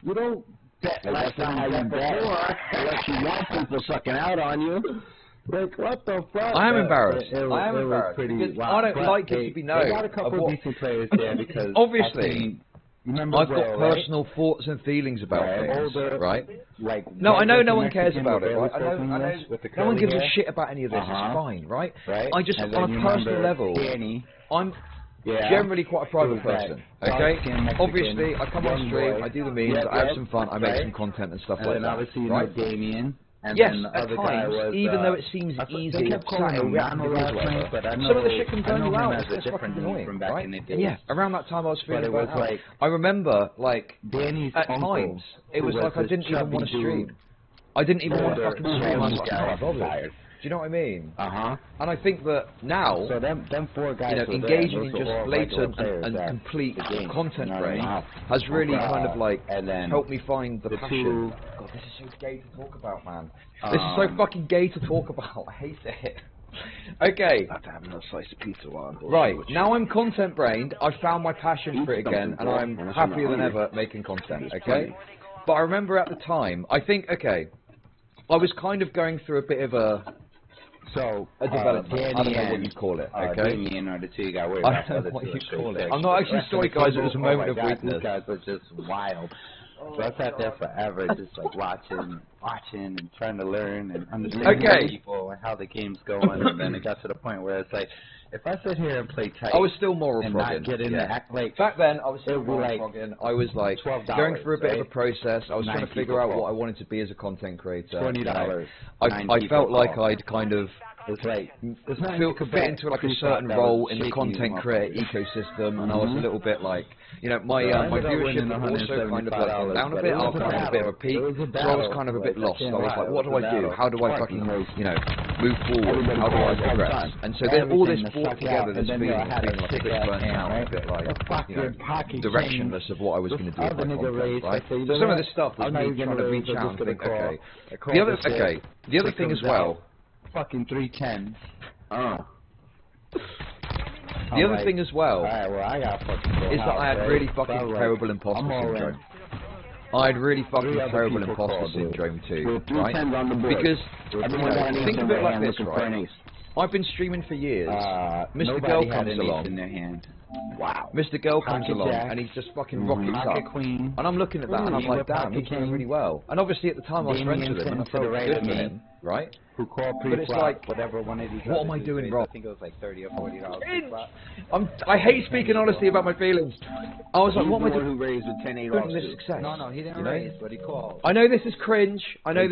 you don't bet less than how you bet unless you want people sucking out on you. Like, what the fuck? I am embarrassed. I am embarrassed because I don't like it to be known. They got a couple decent players there because obviously. I've got personal thoughts and feelings about things, right? No, I know no one cares about it, right? I know no one gives a shit about any of this, it's fine, right? I just, on a personal level, I'm generally quite a private person, okay? Obviously, I come on stream, I do the memes, I have some fun, I make some content and stuff like that, right? Damien. And yes, at times, even though it seems easy, some of the shit can burn you out. It's fucking annoying, right? Yeah, around that time I was feeling burnt out. I remember, like, at times, it was like I didn't even want to stream. I didn't even want to fucking stream. I was like, bothered. Do you know what I mean? And I think that now, so them four guys, you know, engaging in just blatant and complete content brain has really kind of like helped me find the passion. God, this is so gay to talk about, man. This is so fucking gay to talk about. I hate it. Okay. I have to have another slice of pizza while I'm right, now I'm content brained. I've found my passion for it again, and I'm happier than ever making content. Okay. But I remember at the time, I think, okay, I was kind of going through a bit of a development. I don't know what you call it, okay? Damien are the two you got worried about. I don't know what you call it. I'm not actually sorry, guys, it was a moment of weakness. These guys were just wild. So I sat there forever just like watching and trying to learn and understand people and how the game's going, and then it got to the point where it's like, if I sit here and play tight, I was still moral and frogging. Not get in act like back then, I was still moral frogging. I was like going through a bit of a process. I was trying to figure out what I wanted to be as a content creator. $20. I felt like I'd kind of fit into like a certain role in the content creator ecosystem, and I was a little bit like, you know, my viewership also kind of like gone down a bit. I was kind of a bit of a peak, so I was kind of a bit lost. I was like, what do I do? How do I fucking, you know, move forward? How do I progress? And so then all this brought together this feeling of being like a bit burnt out, a bit like, you know, directionless of what I was going to do with my content, right? So some of this stuff was me trying to reach out and think, okay. The other thing as well. Fucking 310. The other thing as well is that I had really fucking terrible imposter syndrome. I had really fucking terrible imposter syndrome too, right? Because, you know, think of it like this, right? I've been streaming for years. MrGirl comes along. In their hand. Wow. MrGirl comes along and he's just fucking rockets up. Queen. And I'm looking at that and I'm like, damn, he's doing really well. And obviously at the time I was friends with him and I felt good for him, right? Who called but it's like, whatever one of these what am I doing wrong? I think it was like $30 or $40. I hate speaking honestly about my feelings. I was like, what am I doing? Who raised the 10-8 this success? No, he didn't raise, but he called. I know this is cringe. Okay.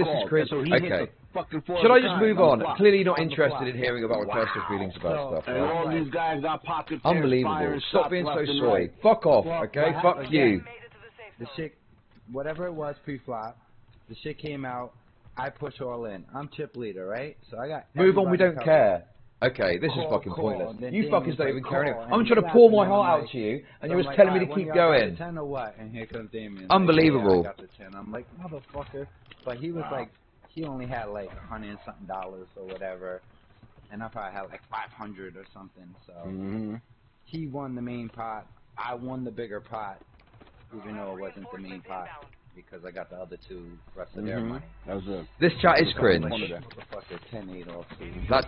Should I just move on? Clearly not interested in hearing about my personal feelings about stuff. And all these guys got pocket Unbelievable. Stop being so soy. Fuck off, okay? Fuck you. The shit, whatever it was pre-flop, the shit came out. I push all in. I'm chip leader, right? So I got. Move on. We don't care. Okay, this is fucking pointless. You fuckers don't even care anymore. I'm trying to pour my heart out to you, and you're just telling me to keep going. 10 or what? And here comes Damien. Unbelievable. I got the 10. I'm like, motherfucker. But he was like, he only had like $100 and something or whatever, and I probably had like 500 or something. So he won the main pot. I won the bigger pot, even though it wasn't the main pot, because I got the other two rest of their money. That was a this chat is cringe.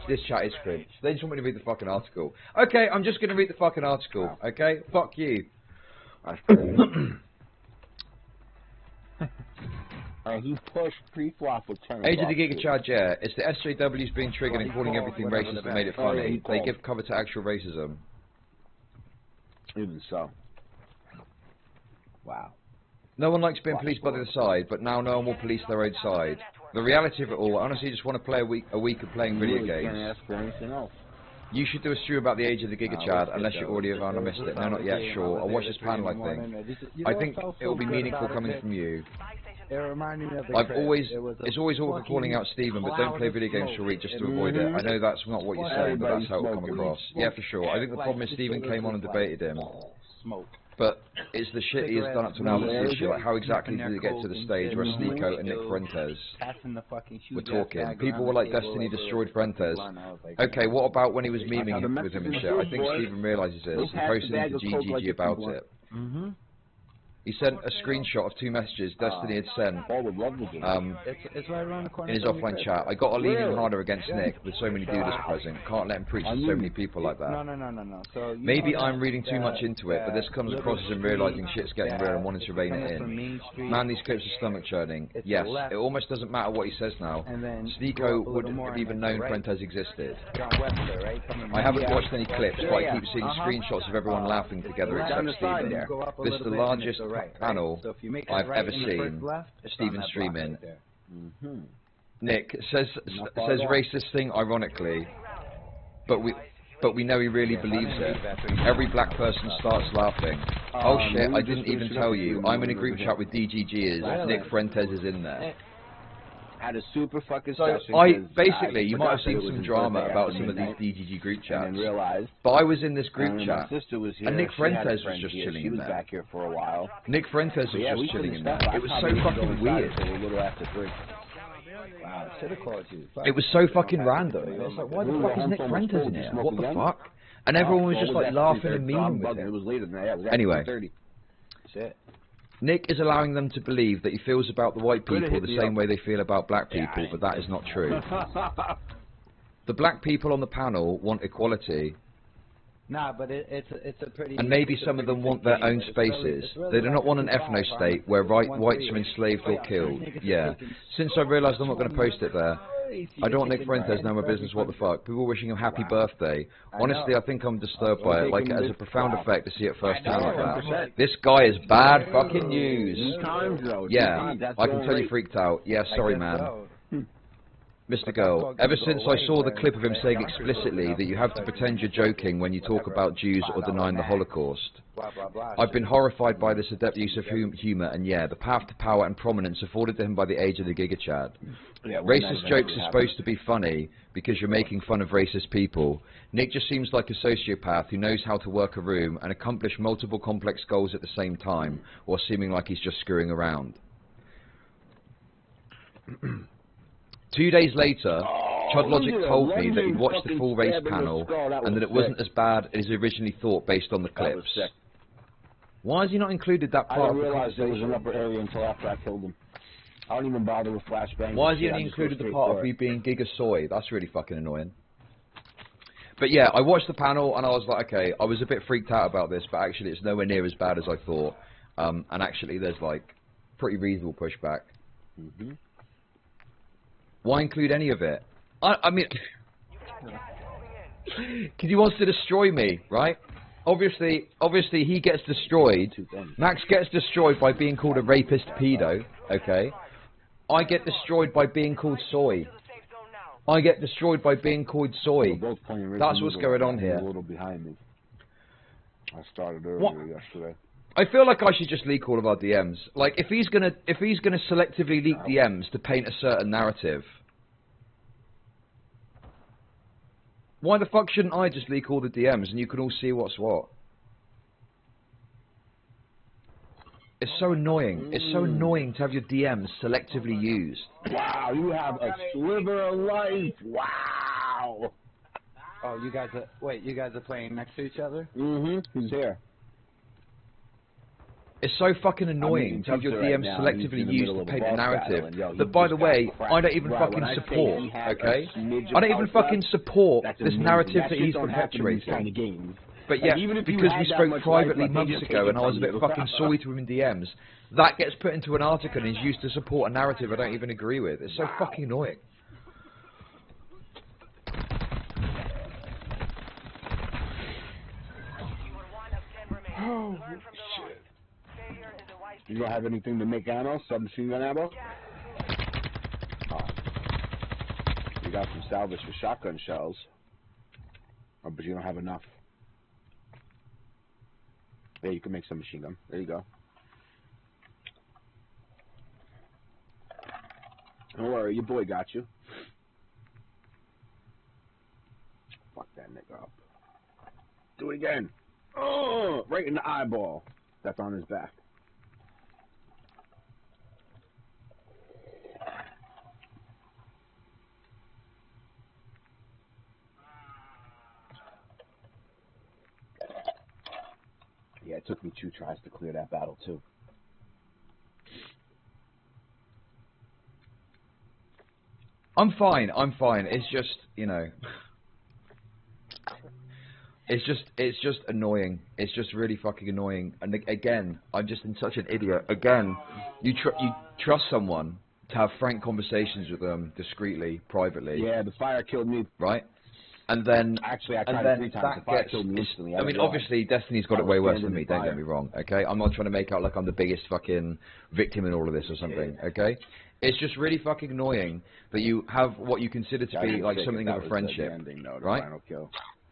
This chat is cringe. They just want me to read the fucking article. Okay, I'm just going to read the fucking article. Okay, fuck you. He pushed pre-flop with 10. Age of the Giga Chad, yeah. It's the SJWs being triggered and calling everything racist that made it funny. They give cover to actual racism. Even so. Wow. No one likes being policed by the other side, but now no one will police their own side. The reality of it all, I honestly just want to play a week of playing video games. Can't ask for anything else. You should do a stream about the Age of the Giga Chad, unless you already have and I missed it. No, not yet, sure. I'll watch this panel, I think. I think it will be meaningful coming from you. It's always awkward calling out Stephen, but don't play video games for a week just to avoid it. I know that's not what you're saying, but that's how it will come across. Yeah, for sure. I think the problem is Stephen came on and debated him. But it's the shit he has done up to now that's the issue. Like, how exactly did it get to the stage where Sneeko and Nick Fuentes were talking? People were like, Destiny destroyed Fuentes. Okay, what about when he was memeing with him and shit? I think Stephen realises this and posted into GGG about it. He sent a screenshot of 2 messages Destiny had sent in his offline chat. I got to lean in harder against Nick with so many dudes present. Can't let him preach to so many people like that. No. So maybe I'm reading too much into it, but this comes across as him realising shit's getting real and wanting to rein it in. Man, these clips are stomach churning. Yes, it almost doesn't matter what he says now. Sneeko wouldn't have even known Fuentes existed. I haven't watched any clips, but I keep seeing screenshots of everyone laughing together except Stephen. This is the largest panel I've ever seen Stephen streaming. Nick says racist thing ironically, but we know he really believes it. Every black person starts laughing. Oh shit, I didn't even tell you. I'm in a group chat with DGGers. Nick Fuentes is in there. Had a super fucking basically, you might have seen some drama about some of these DGG group chats, but I was in this group chat, and Nick Fuentes was just chilling in there. Back here for a while. Nick Fuentes was just chilling in there. It was so fucking weird. Wow, should have called you. It was so fucking random. It was like, why the fuck is Nick Fuentes in here? What the fuck? And everyone was just like laughing and memeing with him. Anyway. Shit. Nick is allowing them to believe that he feels about the white people the same way they feel about black people, but that is not true. The black people on the panel want equality. Nah, but it's a pretty... And maybe some of them want their own spaces. They do not want an ethno state where whites are enslaved or killed. Yeah. Since I realised I'm not going to post it there, I don't want Nick Fuentes know my business, what the fuck. People wishing him happy birthday. Honestly, I think I'm disturbed by it. Like, it has a profound effect to see it firsthand like that. This guy is bad fucking news. Yeah, I can tell you freaked out. Yeah, sorry, man. MrGirl, ever since I saw the clip of him saying explicitly that you have to pretend you're joking when you talk about Jews or denying the Holocaust, I've been horrified by this adept use of humour, and yeah, the path to power and prominence afforded to him by the age of the Giga Chad. Racist jokes are supposed to be funny because you're making fun of racist people. Nick just seems like a sociopath who knows how to work a room and accomplish multiple complex goals at the same time, while seeming like he's just screwing around. 2 days later, Chudlogic told me that he'd watched the full race panel and that it wasn't as bad as he originally thought based on the clips. Why has he not included that part of the conversation? I didn't realize there was an upper area until after I killed him. I don't even bother with flashbangs. Why has he only included the part of me being Giga Soy? That's really fucking annoying. But yeah, I watched the panel and I was like, okay, I was a bit freaked out about this, but actually it's nowhere near as bad as I thought. And actually there's like pretty reasonable pushback. Why include any of it? I mean, because he wants to destroy me, right? Obviously he gets destroyed. Max gets destroyed by being called a rapist pedo, okay? I get destroyed by being called soy. I get destroyed by being called soy. That's what's going on here. A little behind me. I started earlier yesterday. I feel like I should just leak all of our DMs. Like, if he's gonna selectively leak DMs to paint a certain narrative, why the fuck shouldn't I just leak all the DMs and you can all see what's what? It's so annoying. It's so annoying to have your DMs selectively used. Wow, you have a sliver of life. Wow. Oh, you guys are... Wait, you guys are playing next to each other? Who's here? It's so fucking annoying to have your DMs selectively used to paint a narrative that, by the way, I don't even fucking support, okay? I don't even fucking support this narrative that he's perpetuating. But yeah, because we spoke privately months ago and I was a bit fucking sorry to him in DMs, that gets put into an article and is used to support a narrative I don't even agree with. It's so fucking annoying. Oh, shit. You don't have anything to make ammo? Submachine gun ammo? Oh. You got some salvage for shotgun shells. Oh, but you don't have enough. Yeah, you can make some machine gun. There you go. Don't worry, your boy got you. Fuck that nigga up. Do it again. Oh, right in the eyeball. That's on his back. Yeah, it took me 2 tries to clear that battle, too. I'm fine. It's just, you know... It's just annoying. It's just really fucking annoying. And again, I'm just in such an idiot. Again, you trust someone to have frank conversations with them discreetly, privately. Yeah, the fire killed me. Right? And then, actually, I tried 3 times. The fire killed me instantly. I mean, obviously, Destiny's got it way worse than me. Don't get me wrong. Okay, I'm not trying to make out like I'm the biggest fucking victim in all of this or something. Okay, it's just really fucking annoying that you have what you consider to be like something of a friendship, right?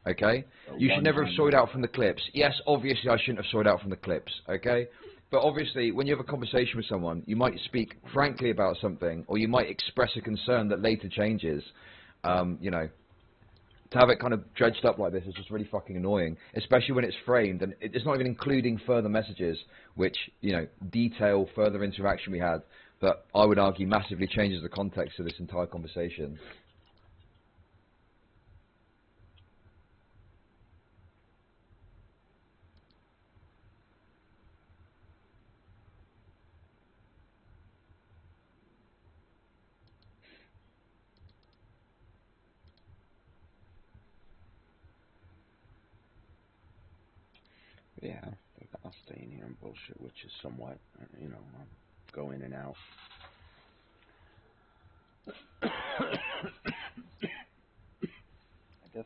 Okay, you should never have saw it out from the clips. Yes, obviously, I shouldn't have saw it out from the clips. Okay. But obviously, when you have a conversation with someone, you might speak frankly about something, or you might express a concern that later changes. You know. To have it kind of dredged up like this is just really fucking annoying, especially when it's framed and it's not even including further messages which, you know, detail further interaction we had that I would argue massively changes the context of this entire conversation. Yeah, I'll stay in here and bullshit, which is somewhat, you know, I'll go in and out.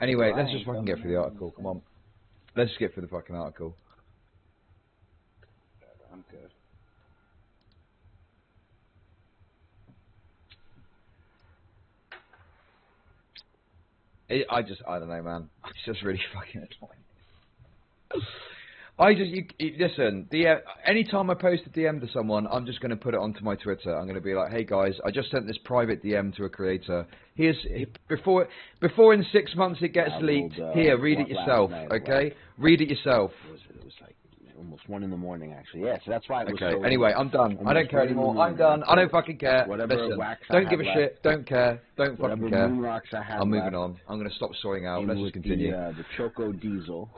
Anyway, let's just fucking get through the article. Come on. Let's just get through the fucking article. I'm good. I don't know, man. It's just really fucking annoying. Listen, anytime I post a DM to someone, I'm just going to put it onto my Twitter. I'm going to be like, hey guys, I just sent this private DM to a creator. Before in 6 months it gets leaked, here, read it yourself, okay? Read it yourself. It was like almost 1 in the morning, actually. Yeah, so that's why it was okay, anyway, I'm done. I don't care anymore. I'm done. I don't fucking care. Listen, don't give a shit. Don't care. Don't fucking care. I'm moving on. I'm going to stop sorting out. Let's just continue. The Choco Diesel.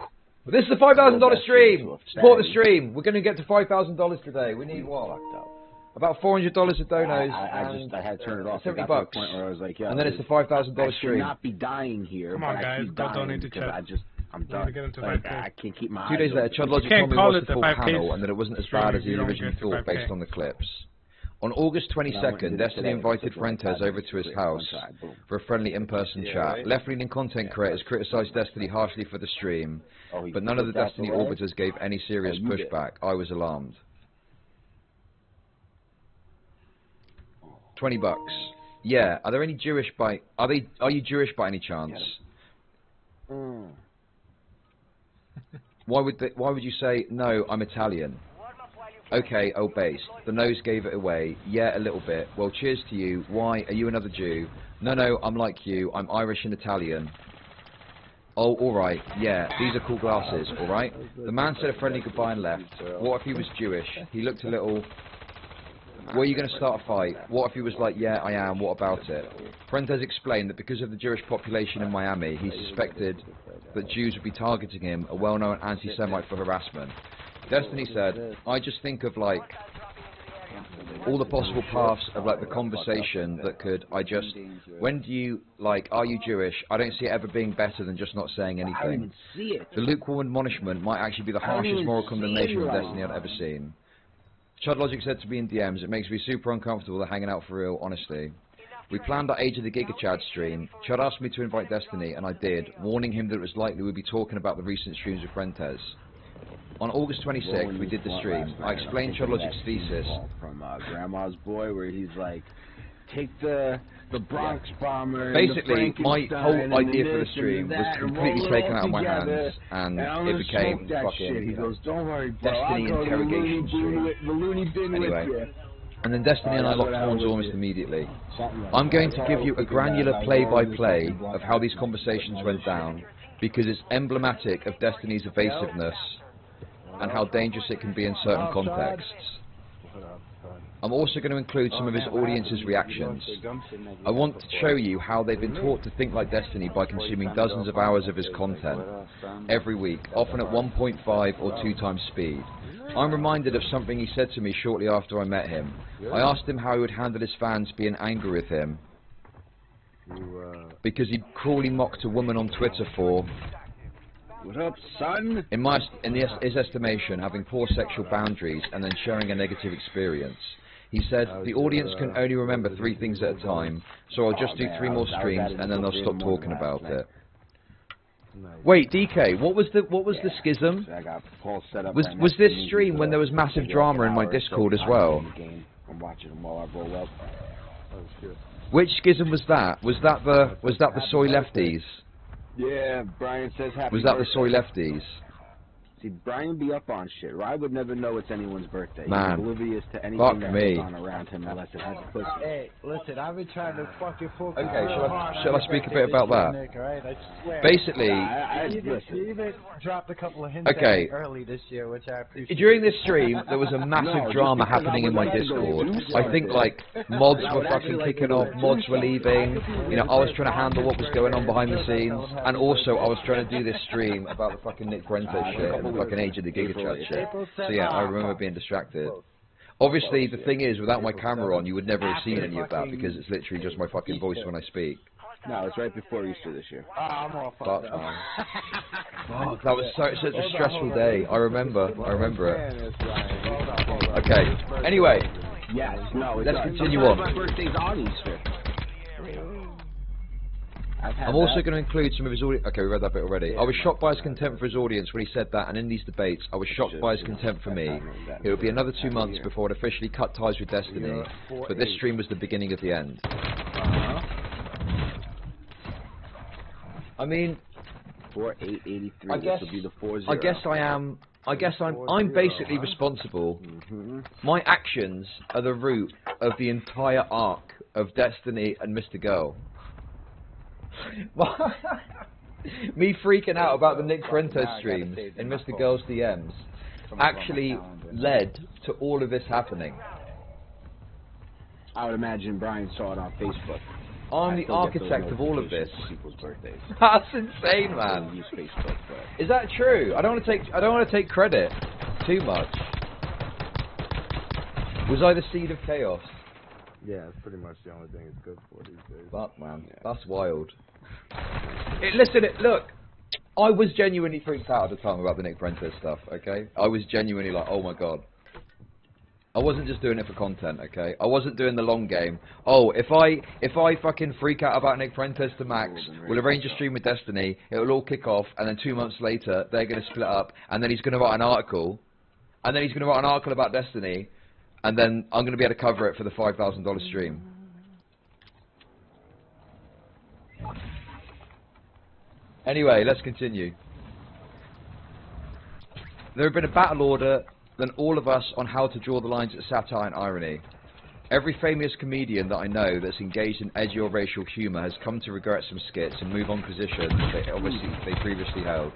This is a $5,000 stream. Support the stream. We're going to get to $5,000 today. We need what? About $400 of donos. I had to turn it off. $70. To the point where I was like, yeah, and then it's the $5,000 stream. I should not be dying here. Come on, but guys, I keep go dying donate to because chat. I'm done. Like, I can't keep my 2 days later, Chudlogic told me call watched it the full the panel and that it wasn't as bad as he you don't originally get to thought 5K. based on the clips. On August 22nd, Destiny invited Fuentes over to his house for a friendly in-person chat. Left-leaning content creators criticised Destiny harshly for the stream, but none of the Destiny orbiters gave any serious pushback. I was alarmed. $20. Yeah. Are there any Jewish by? Are you Jewish by any chance? Why would you say no? I'm Italian. Okay, oh based. The nose gave it away. Yeah, a little bit. Well, cheers to you. Why? Are you another Jew? No, I'm like you. I'm Irish and Italian. Oh, alright. Yeah, these are cool glasses, alright? The man said a friendly goodbye and left. What if he was Jewish? He looked a little... Were you going to start a fight? What if he was like, yeah, I am, what about it? Fuentes explained that because of the Jewish population in Miami, he suspected that Jews would be targeting him, a well-known anti-Semite for harassment. Destiny said, I just think of, like, all the possible paths of, like, the conversation that could, when do you, like, are you Jewish? I don't see it ever being better than just not saying anything. The lukewarm admonishment might actually be the harshest moral condemnation of Destiny I've ever seen. Chudlogic said to me in DMs, it makes me super uncomfortable they're hanging out for real, honestly. We planned our Age of the Giga Chad stream. Chud asked me to invite Destiny, and I did, warning him that it was likely we'd be talking about the recent streams of Fuentes. On August 26th, we did the stream. I explained Chudlogic's thesis. From Grandma's Boy, where he's like, take the Bronx bomber. Basically, my whole idea for the stream was completely taken out of my hands, and it became fucking he goes, don't worry, bro, Destiny interrogation stream. Anyway. And then Destiny and I locked horns almost immediately. I'm going to give you a granular play-by-play of how these conversations went down, because it's emblematic of Destiny's evasiveness and how dangerous it can be in certain contexts. I'm also going to include some of his audience's reactions. I want to show you how they've been taught to think like Destiny by consuming dozens of hours of his content every week, often at 1.5 or 2 times speed. I'm reminded of something he said to me shortly after I met him. I asked him how he would handle his fans being angry with him because he cruelly mocked a woman on Twitter for, what up, son? in his estimation, having poor sexual boundaries and then sharing a negative experience. He said, the audience can only remember 3 things at a time, so I'll just do 3 more streams and then they'll stop talking about it. Wait, DK, what was the schism? Was this stream when there was massive drama in my Discord as well? Which schism was that? Was that the soy lefties? Yeah, Brian says happy Was that birthday. the soy lefties? See, Brian be up on shit. I would never know it's anyone's birthday. Man, he's oblivious to anything fuck that me. goes on around him unless it has a pussy. Hey, listen, I've been trying to fucking focus. Okay, shall I speak a bit about that? Nick, right? I swear. Basically, you even dropped a couple of hints okay. early this year, which I appreciate. During this stream, there was a massive drama happening in my Discord. I think, like, mods were fucking kicking off, mods were leaving, you know, I was trying to handle what was going on behind the scenes, and also I was trying to do this stream about the fucking Nick Fuentes shit and the fucking Age of the Giga Chad shit. So yeah, I remember being distracted. Obviously, the thing is, without my camera on, you would never have seen any of that, because it's literally just my fucking voice when I speak. No, it's right before Easter this year. Fuck, man. Fuck, that was such a stressful day. I remember it. Okay, anyway, yes, no, let's continue on. My birthday's on Easter. I'm also going to include some of his audience. Okay, we read that bit already. I was shocked by his contempt for his audience when he said that, and in these debates, I was shocked by his contempt for me. It would be another 2 months before I'd officially cut ties with Destiny, but this stream was the beginning of the end. I mean, 4883. I guess This will be the 40. I guess I'm basically responsible. My actions are the root of the entire arc of Destiny and MrGirl. Me freaking out about the Nick Fuentes streams in MrGirl's DMs actually led to all of this happening. I would imagine Brian saw it on Facebook. I'm the architect of all of this. People's birthdays. That's insane, man. Use Facebook, but Is that true? I don't want to take credit too much. Was I the seed of chaos? Yeah, it's pretty much the only thing it's good for these days. Fuck, man. Yeah. That's wild. Look. I was genuinely freaked out at the time about the Nick Prentice stuff, okay? I was genuinely like, oh my god. I wasn't just doing it for content, okay? I wasn't doing the long game. Oh, if I fucking freak out about Nick Prentice to Max, we'll arrange a stream with Destiny, it'll all kick off, and then 2 months later, they're going to split up, and then he's going to write an article, about Destiny, and then I'm going to be able to cover it for the $5,000 stream. Anyway, let's continue. There have been a battle order than all of us on how to draw the lines at satire and irony. Every famous comedian that I know that's engaged in edgy or racial humour has come to regret some skits and move on positions they previously held.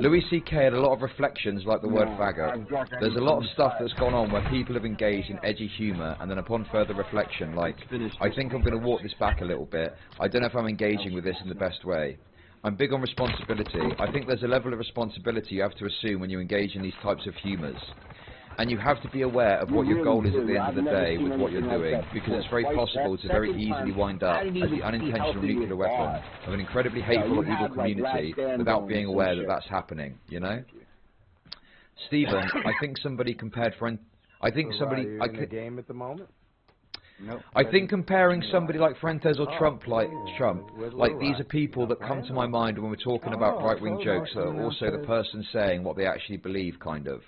Louis C.K. had a lot of reflections like the word faggot. There's a lot of stuff that's gone on where people have engaged in edgy humour and then upon further reflection, like, I think I'm going to walk this back a little bit. I don't know if I'm engaging with this in the best way. I'm big on responsibility. I think there's a level of responsibility you have to assume when you engage in these types of humours. And you have to be aware of what your goal is at the end of the day with what you're doing, because it's very possible to very easily wind up as the unintentional nuclear weapon of an incredibly hateful or evil community without being aware that that's happening, you know? Stephen, I think somebody compared I think comparing somebody like Fuentes or Trump, like these are people that come to my mind when we're talking about right-wing jokes that are also the person saying what they actually believe, kind of.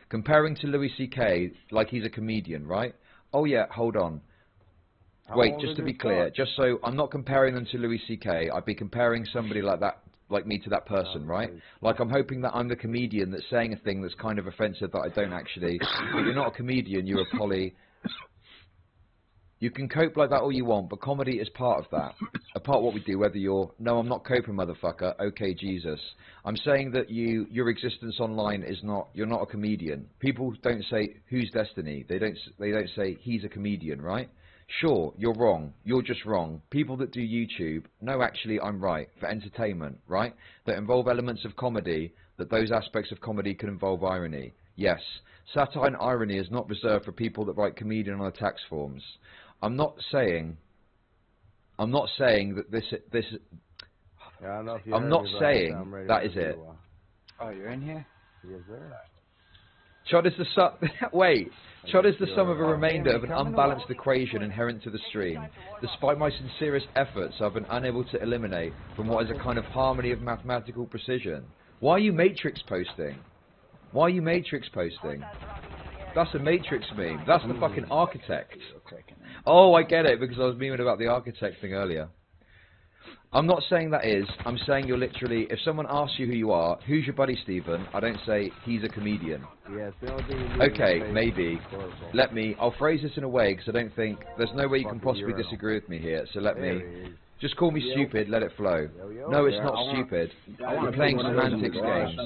Comparing to Louis C.K. like he's a comedian, right? Oh yeah, hold on. Wait, just to be clear, just so I'm not comparing them to Louis C.K., I'd be comparing somebody like that, like me, to that person, right? Like I'm hoping that I'm the comedian that's saying a thing that's kind of offensive that I don't actually. But you're not a comedian, you're a poly. You can cope like that all you want, but comedy is part of that. A part of what we do, whether you're, no, I'm not coping, motherfucker, okay, Jesus. I'm saying that your existence online is not, you're not a comedian. People don't say, who's Destiny? They don't say, he's a comedian, right? Sure, you're wrong. You're just wrong. People that do YouTube, no, actually, I'm right, for entertainment, right? That involve elements of comedy, that those aspects of comedy can involve irony. Yes, satire and irony is not reserved for people that write comedian on the tax forms. I'm not saying that this. I'm not saying that is it. Oh, you're in here? Yes, sir. Chud is the wait. Chud is the sum of a remainder of an unbalanced equation inherent to the stream. Despite my sincerest efforts, I've been unable to eliminate from what is a kind of harmony of mathematical precision. Why are you matrix posting? Why are you matrix posting? That's a Matrix meme. That's the fucking architect. Oh, I get it, because I was memeing about the architect thing earlier. I'm not saying that is. I'm saying you're literally, if someone asks you who you are, who's your buddy Stephen, I don't say, he's a comedian. Yes, okay, maybe. I'll phrase this in a way, because I don't think, there's no way you can possibly disagree with me here, so let me. Just call me stupid, let it flow. No, it's not stupid. You're playing semantics games.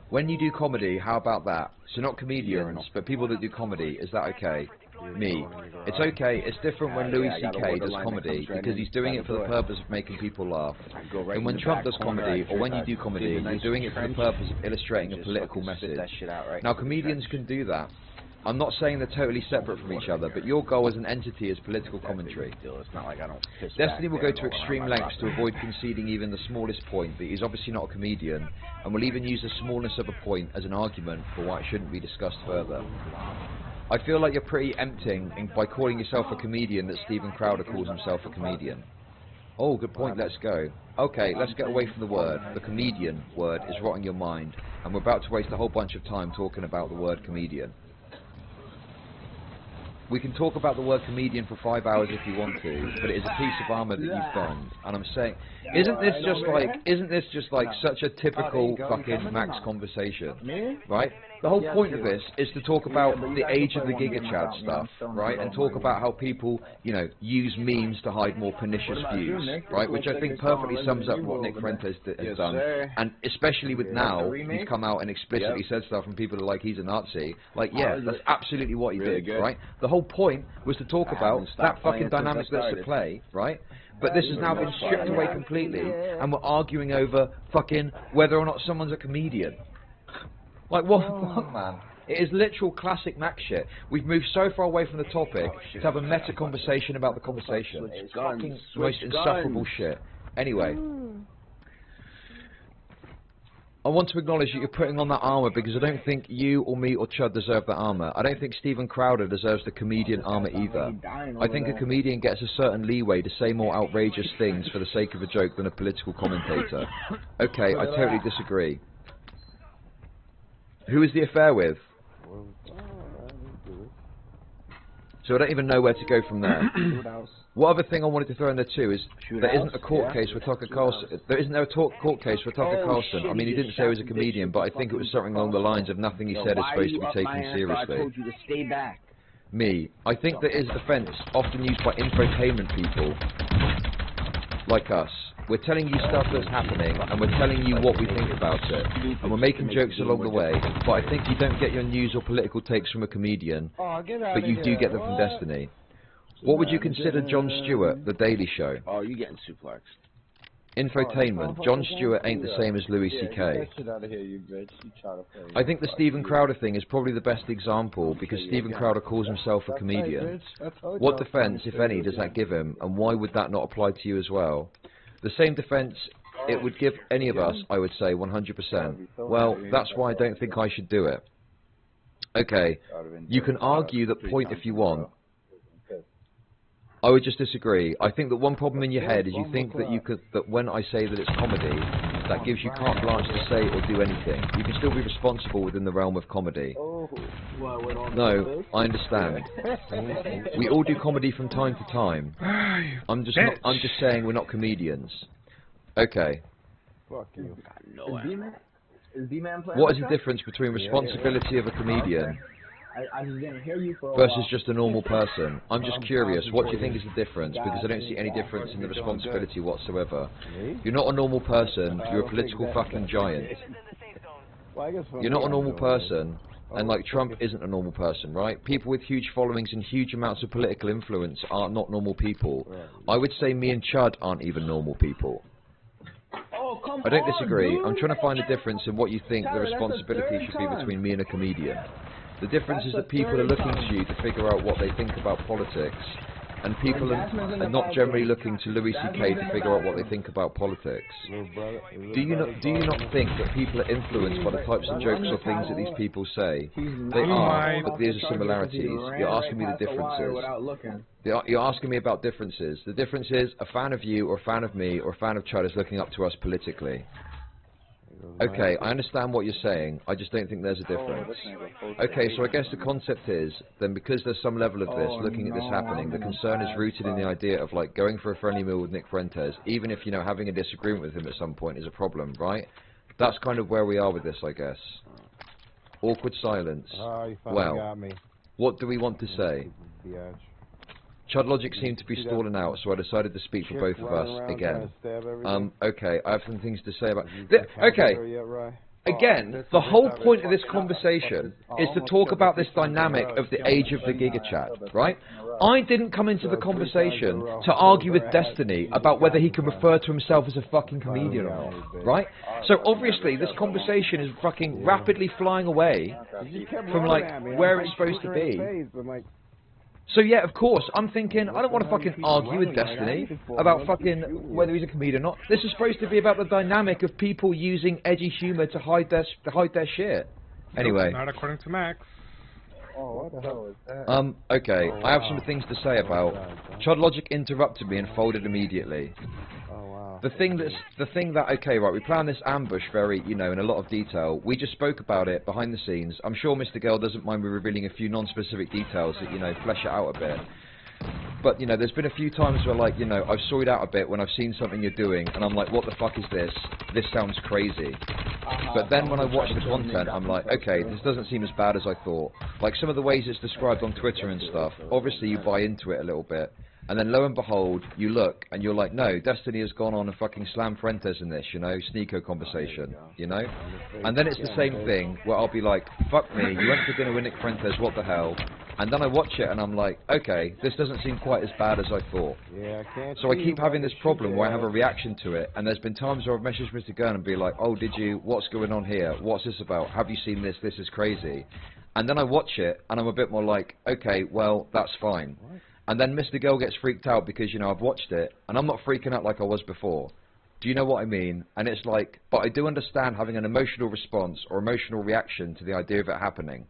When you do comedy, how about that? So not comedians, but people that do comedy, is that okay? Me. It's okay, it's different when Louis C.K. does comedy, because he's doing it for the purpose of making people laugh. And when Trump does comedy, or when you do comedy, you're doing it for the purpose of illustrating a political message. Now, comedians can do that. I'm not saying they're totally separate from each other, but your goal as an entity is political commentary. Destiny will go to extreme lengths to avoid conceding even the smallest point that he's obviously not a comedian, and will even use the smallness of a point as an argument for why it shouldn't be discussed further. I feel like you're pretty emptying by calling yourself a comedian that Steven Crowder calls himself a comedian. Oh, good point, let's go. Okay, let's get away from the word. The comedian word is rotting your mind, and we're about to waste a whole bunch of time talking about the word comedian. We can talk about the word comedian for 5 hours if you want to, but it is a piece of armour that you've donned. And I'm saying, isn't this just like such a typical fucking Max conversation, right? The whole point of this is to talk about the age of the Giga Chad stuff, right? And talk about how people, you know, use memes to hide more pernicious views, right? Which I think perfectly sums up what Nick Fuentes has done. And especially with now, he's come out and explicitly said stuff from people that are like, he's a Nazi. Like, yeah, that's absolutely what he did, right? The whole point was to talk about that fucking dynamic that's at play, right? But this has now been stripped away completely, and we're arguing over fucking whether or not someone's a comedian. Like, what, man? It is literal classic Mac shit. We've moved so far away from the topic to have a meta conversation about the conversation. It's fucking the most insufferable shit. Anyway. I want to acknowledge that you're putting on that armour because I don't think you or me or Chud deserve that armour. I don't think Steven Crowder deserves the comedian armour either. I think a comedian gets a certain leeway to say more outrageous things for the sake of a joke than a political commentator. Okay, I totally disagree. Who is the affair with? So I don't even know where to go from there. What other thing I wanted to throw in there too is there isn't a court case for Tucker Carlson. There isn't a court case for Tucker Carlson. I mean, he didn't say he was a comedian, but I think it was something along the lines of nothing he said is supposed to be taken seriously. Me, I think that is defence often used by infotainment people like us. We're telling you stuff that's happening, and we're telling you what we think about it, and we're making jokes along the way, but I think you don't get your news or political takes from a comedian, but you do get them from Destiny. What would you consider Jon Stewart, The Daily Show? Oh, you're getting suplexed. Infotainment, Jon Stewart ain't the same as Louis C.K. I think the Steven Crowder thing is probably the best example, because Steven Crowder calls himself a comedian. What defence, if any, does that give him, and why would that not apply to you as well? The same defence it would give any of us, I would say, 100%. Well, that's why I don't think I should do it. Okay, you can argue that point if you want. I would just disagree. I think that one problem in your head is you think that when I say that it's comedy, that gives you carte blanche to say or do anything. You can still be responsible within the realm of comedy. No, I understand. We all do comedy from time to time. I'm just saying we're not comedians. Okay. Fuck you. What is the difference between responsibility of a comedian versus just a normal person? I'm just curious, what do you think is the difference? Because I don't see any difference in the responsibility whatsoever. You're not a normal person, you're a political fucking giant. You're not a normal person, and like Trump isn't a normal person, right? People with huge followings and huge amounts of political influence are not normal people. I would say me and Chud aren't even normal people. I don't disagree. I'm trying to find a difference in what you think the responsibility should be between me and a comedian. The difference is that people are looking to you to figure out what they think about politics, and people are not generally looking to Louis C.K. to figure out what they think about politics. Do you not think that people are influenced by the types of jokes or things that these people say? They are, but there's similarities. You're asking me the differences. You're asking me about differences. The difference is a fan of you or a fan of me or a fan of Chud is looking up to us politically. Okay, I understand what you're saying, I just don't think there's a difference. Okay, so I guess the concept is, then because there's some level of this, looking at this happening, the concern is rooted in the idea of like going for a friendly meal with Nick Fuentes, even if, you know, having a disagreement with him at some point is a problem, right? That's kind of where we are with this, I guess. Awkward silence. Well, what do we want to say? Chudlogic seemed to be stalling out, so I decided to speak for both of us again. Okay, I have some things to say about... Okay, again, the whole point of this conversation is to talk about this dynamic of the age of the Giga Chat, right? I didn't come into the conversation to argue with Destiny about whether he can refer to himself as a fucking comedian or not, right? So obviously this conversation is fucking rapidly flying away from like where it's supposed to be. So yeah, of course, I'm thinking, I don't want to fucking argue with Destiny about fucking whether he's a comedian or not. This is supposed to be about the dynamic of people using edgy humour to hide their shit. Anyway. Not according to Max. Oh, what the hell is that? Okay, I have some things to say about... Chudlogic interrupted me and folded immediately. The thing that, okay, right, we planned this ambush very, you know, in a lot of detail. We just spoke about it behind the scenes. I'm sure MrGirl doesn't mind me revealing a few non-specific details that, you know, flesh it out a bit. But, you know, there's been a few times where, like, you know, I've sorted out a bit when I've seen something you're doing, and I'm like, what the fuck is this? This sounds crazy. But then when I watch the content, I'm like, okay, this doesn't seem as bad as I thought. Like, some of the ways it's described on Twitter and stuff, obviously you buy into it a little bit. And then lo and behold, you look, and you're like, no, Destiny has gone on and fucking slammed Fuentes in this, you know, Sneeko conversation, you know? And then it's the same thing, where I'll be like, fuck me, you went for dinner with Nick Fuentes, what the hell? And then I watch it, and I'm like, okay, this doesn't seem quite as bad as I thought. So I keep having this problem where I have a reaction to it, and there's been times where I've messaged MrGirl and be like, oh, did you, what's going on here? What's this about? Have you seen this? This is crazy. And then I watch it, and I'm a bit more like, okay, well, that's fine. What? And then MrGirl gets freaked out because, you know, I've watched it, and I'm not freaking out like I was before. Do you know what I mean? And it's like, but I do understand having an emotional response or emotional reaction to the idea of it happening.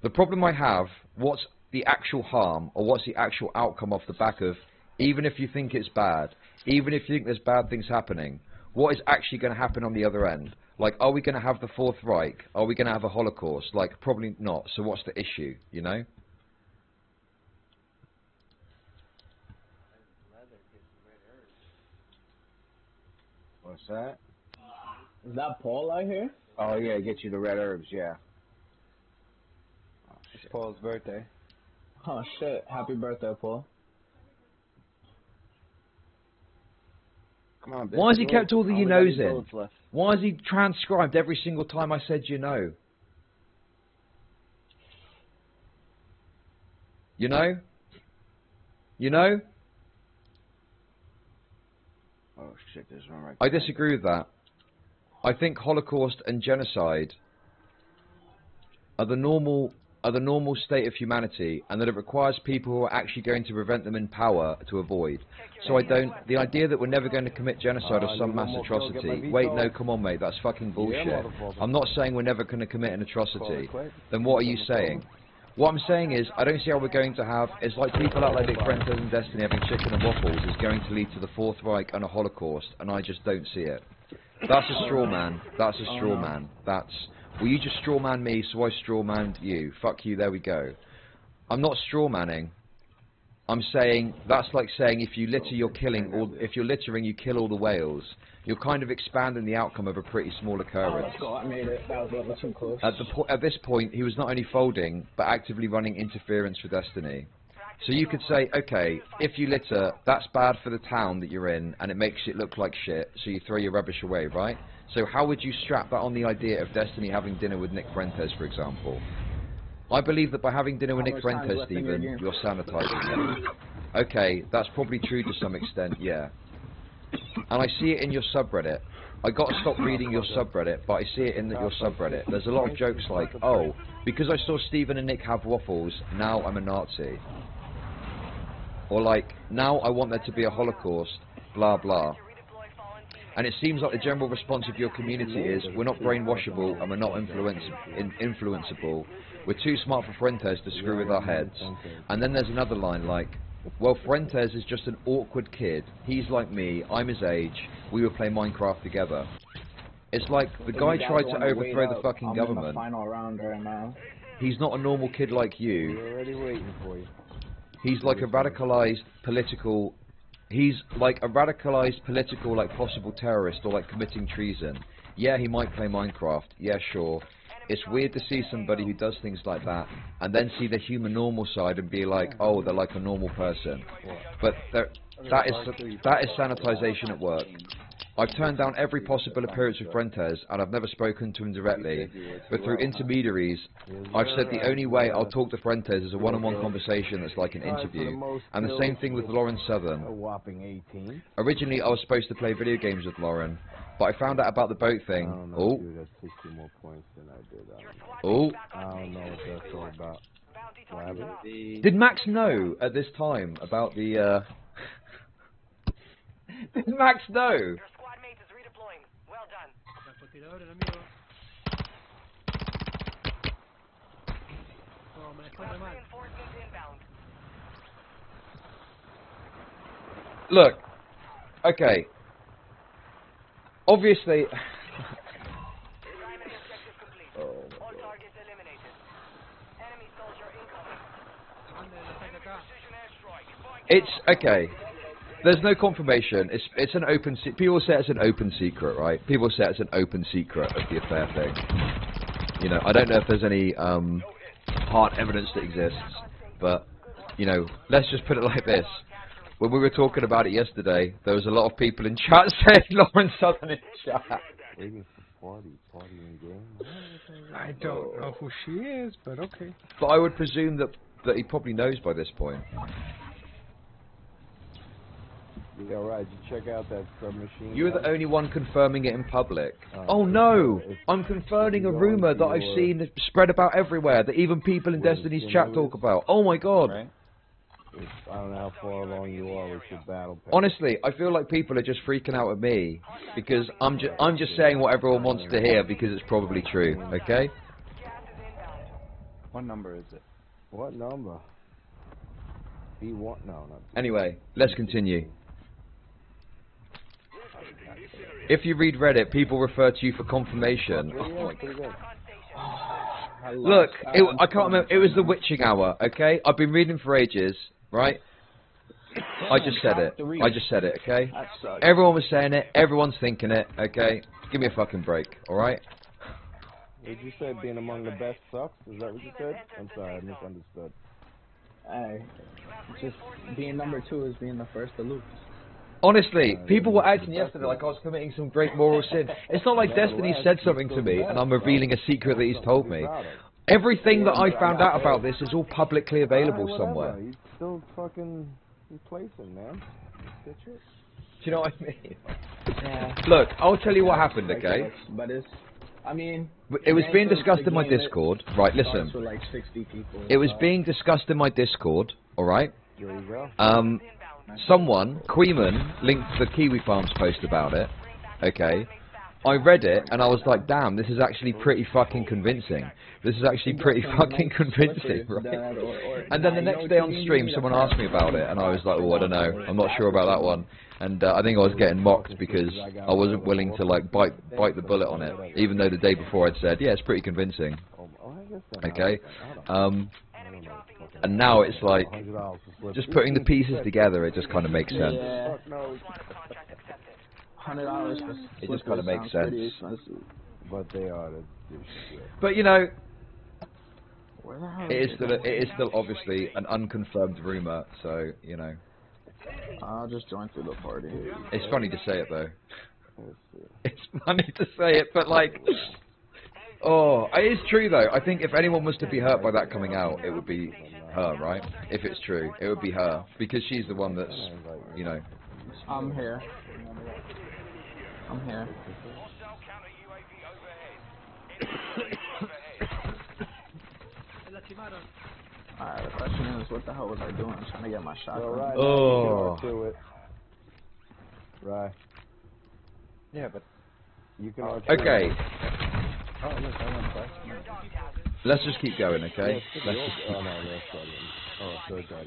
The problem I have, what's the actual harm, or what's the actual outcome off the back of, even if you think it's bad, even if you think there's bad things happening, what is actually going to happen on the other end? Like, are we going to have the Fourth Reich? Are we going to have a Holocaust? Like, probably not. So what's the issue, you know? What's that? Is that Paul out here? Oh yeah, get you the red herbs, yeah. It's Paul's birthday. Oh shit, happy birthday, Paul. Come on, bitch. Why has he kept all the you knows in? Why has he transcribed every single time I said you know? You know? You know? Oh shit, there's one right I there. disagree with that. I think Holocaust and genocide are the normal state of humanity, and that it requires people who are actually going to prevent them in power to avoid. So the idea that we're never going to commit genocide or some mass atrocity, wait, no, come on mate, that's fucking bullshit. I'm not saying we're never going to commit an atrocity. Then what are you saying? What I'm saying is, I don't see how we're going to have, it's like people out like Nick Fuentes and Destiny having chicken and waffles is going to lead to the Fourth Reich and a Holocaust, and I just don't see it. That's a straw man. That's a straw man. That's... Well, you just straw man me, so I straw man you. Fuck you, there we go. I'm not straw manning. I'm saying, that's like saying if you litter, you're killing, or if you're littering, you kill all the whales. You're kind of expanding the outcome of a pretty small occurrence. Let's go, I made it. That was a little too close. At this point, he was not only folding, but actively running interference for Destiny. So you could say, okay, if you litter, that's bad for the town that you're in, and it makes it look like shit, so you throw your rubbish away, right? So how would you strap that on the idea of Destiny having dinner with Nick Fuentes, for example? I believe that by having dinner with Nick Fuentes, Stephen, you're sanitizing it. Okay, that's probably true to some extent, yeah. And I see it in your subreddit. I gotta stop reading your subreddit, but I see it in your subreddit. There's a lot of jokes like, oh, because I saw Stephen and Nick have waffles, now I'm a Nazi. Or like, now I want there to be a Holocaust, blah blah. And it seems like the general response of your community is, we're not brainwashable and we're not influenceable. We're too smart for Fuentes to screw with our heads. And then there's another line like, well, Fuentes is just an awkward kid. He's like me, I'm his age, we would play Minecraft together. It's like, the guy tried to overthrow the fucking government. He's not a normal kid like you. We're already waiting for you. He's like a radicalized political... He's like a radicalized political, like, possible terrorist or, like, committing treason. Yeah, he might play Minecraft. Yeah, sure. It's weird to see somebody who does things like that and then see the human normal side and be like, oh, they're like a normal person. But that is sanitization at work. I've turned down every possible appearance with Fuentes, and I've never spoken to him directly, but through intermediaries, I've said the only way I'll talk to Fuentes is a one-on-one conversation that's like an interview, and the same thing with Lauren Southern. Originally, I was supposed to play video games with Lauren, but I found out about the boat thing. Oh. Oh. I don't know what that's all about. Did Max know at this time about the, Did Max know? Look, okay. Obviously, it's okay. There's no confirmation. It's an open. People say it's an open secret, right? People say it's an open secret of the affair thing. You know, I don't know if there's any hard evidence that exists, but you know, let's just put it like this. When we were talking about it yesterday, there was a lot of people in chat saying Lauren Southern in chat. Waiting for party in game. I don't know who she is, but okay. But I would presume that he probably knows by this point. Yeah, right. You check out that submachine. You're the only one confirming it in public. Oh no! I'm confirming a rumor that I've seen spread about everywhere, that even people in Destiny's chat talk about. Oh my god! Right. I don't know how far along you are with your battle pass. Honestly, I feel like people are just freaking out at me because I'm just saying what everyone wants to hear because it's probably true. Okay? What number is it? What number? B1? No, not. Anyway, let's continue. If you read Reddit, people refer to you for confirmation. Oh my god. Look, I can't remember. It was the witching hour, okay? I've been reading for ages, right? I just said it. I just said it, okay? Everyone was saying it. Everyone's thinking it, okay? Give me a fucking break, alright? Did you say being among the best sucks? Is that what you said? I'm sorry, I misunderstood. Hey, just being number 2 is being the first to lose. Honestly, people were acting yesterday like I was committing some great moral sin. It's not like Destiny said something to me and I'm revealing a secret that he's told me. Everything that I found out about this is all publicly available somewhere. He's still fucking replacing, man. Do you know what I mean? Yeah. Look, I'll tell you what happened, okay? But it's, I mean... It was being discussed in my Discord. Right, listen. Like 60 people, it was being discussed in my Discord, alright? There you go. Someone, Queeman, linked the Kiwi Farms post about it, okay? I read it, and I was like, damn, this is actually pretty fucking convincing. This is actually pretty fucking convincing, right? And then the next day on stream, someone asked me about it, and I was like, oh, I don't know, I'm not sure about that one. And I think I was getting mocked because I wasn't willing to, like, bite the bullet on it, even though the day before I'd said, yeah, it's pretty convincing. Okay? And now it's like, just putting the pieces together, it just kind of makes sense. Yeah. $100 for it just kind of makes sense. But they are But you know, it is still obviously an unconfirmed rumor, so you know. I'll just join through the party. It's funny to say it though. It's funny to say it, but like, oh, it is true though. I think if anyone was to be hurt by that coming out, it would be her, right? If it's true, it would be her because she's the one that's, you know. I'm here. I'm here. Alright, the question is, what the hell was I doing? I'm trying to get my shot. Right, oh. Right. Yeah, but you can. Okay. Oh, look, I went first. Let's just keep going, okay?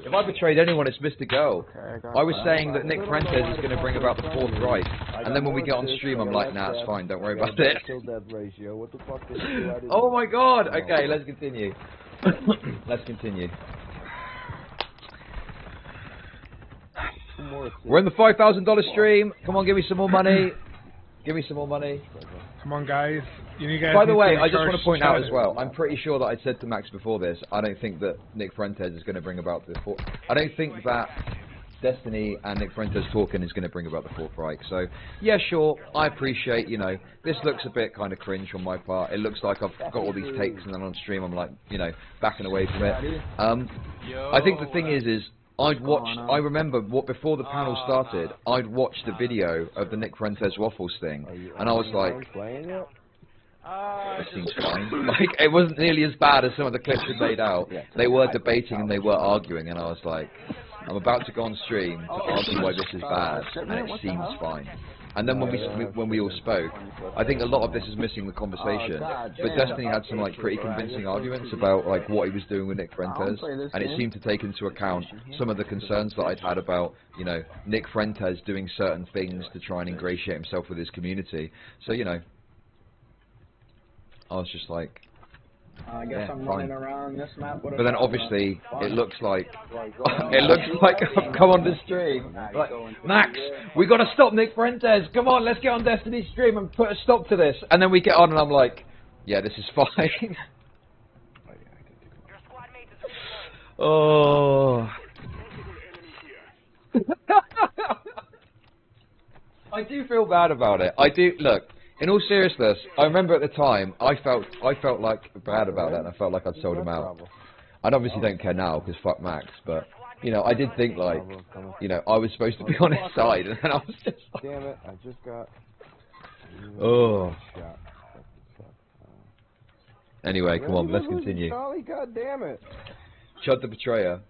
If I betrayed anyone, it's MrGirl. Okay, I was saying that Nick Fuentes is going to bring about the 4th Reich, and then when we get on stream, I'm like, nah, it's fine, don't worry about it. Oh my god! Okay, let's continue. Let's continue. We're in the $5,000 stream. Come on, give me some more money. Give me some more money. Come on, guys. You guys. By the way, I just want to point out as well, I'm pretty sure that I said to Max before this, I don't think that Nick Fuentes is going to bring about the 4th. I don't think that Destiny and Nick Fuentes talking is going to bring about the 4th Reich. So, yeah, sure, I appreciate, you know, this looks a bit kind of cringe on my part. It looks like I've got all these takes and then on stream I'm like, you know, backing away from it. I think the thing is I'd watched, I remember before the panel started, I'd watched the video of the Nick Fuentes Waffles thing, and I was like, this seems fine. Like, it wasn't nearly as bad as some of the clips had made out. They were debating and they were arguing, and I was like, I'm about to go on stream to argue why this is bad, and it seems fine. And then when we all spoke, I think a lot of this is missing the conversation. But Destiny had some like pretty convincing arguments about like what he was doing with Nick Fuentes, and it seemed to take into account some of the concerns that I'd had about, you know, Nick Fuentes doing certain things to try and ingratiate himself with his community. So, you know, I was just like, I guess I'm running around this map. But then obviously it looks like I've come on the stream. Like, Max, we got to stop Nick Fuentes. Come on, let's get on Destiny's stream and put a stop to this. And then we get on and I'm like, yeah, this is fine. Oh. I do feel bad about it. I do. Look. In all seriousness, I remember at the time, I felt like bad about it, and I felt like I'd sold him out. I obviously don't care now, because fuck Max, but you know, I did think like, you know, I was supposed to be on his side, and then I was just like, damn it, I just got... Oh. Shot. Anyway, come on, let's continue. Charlie, God damn it. Chud the Betrayer.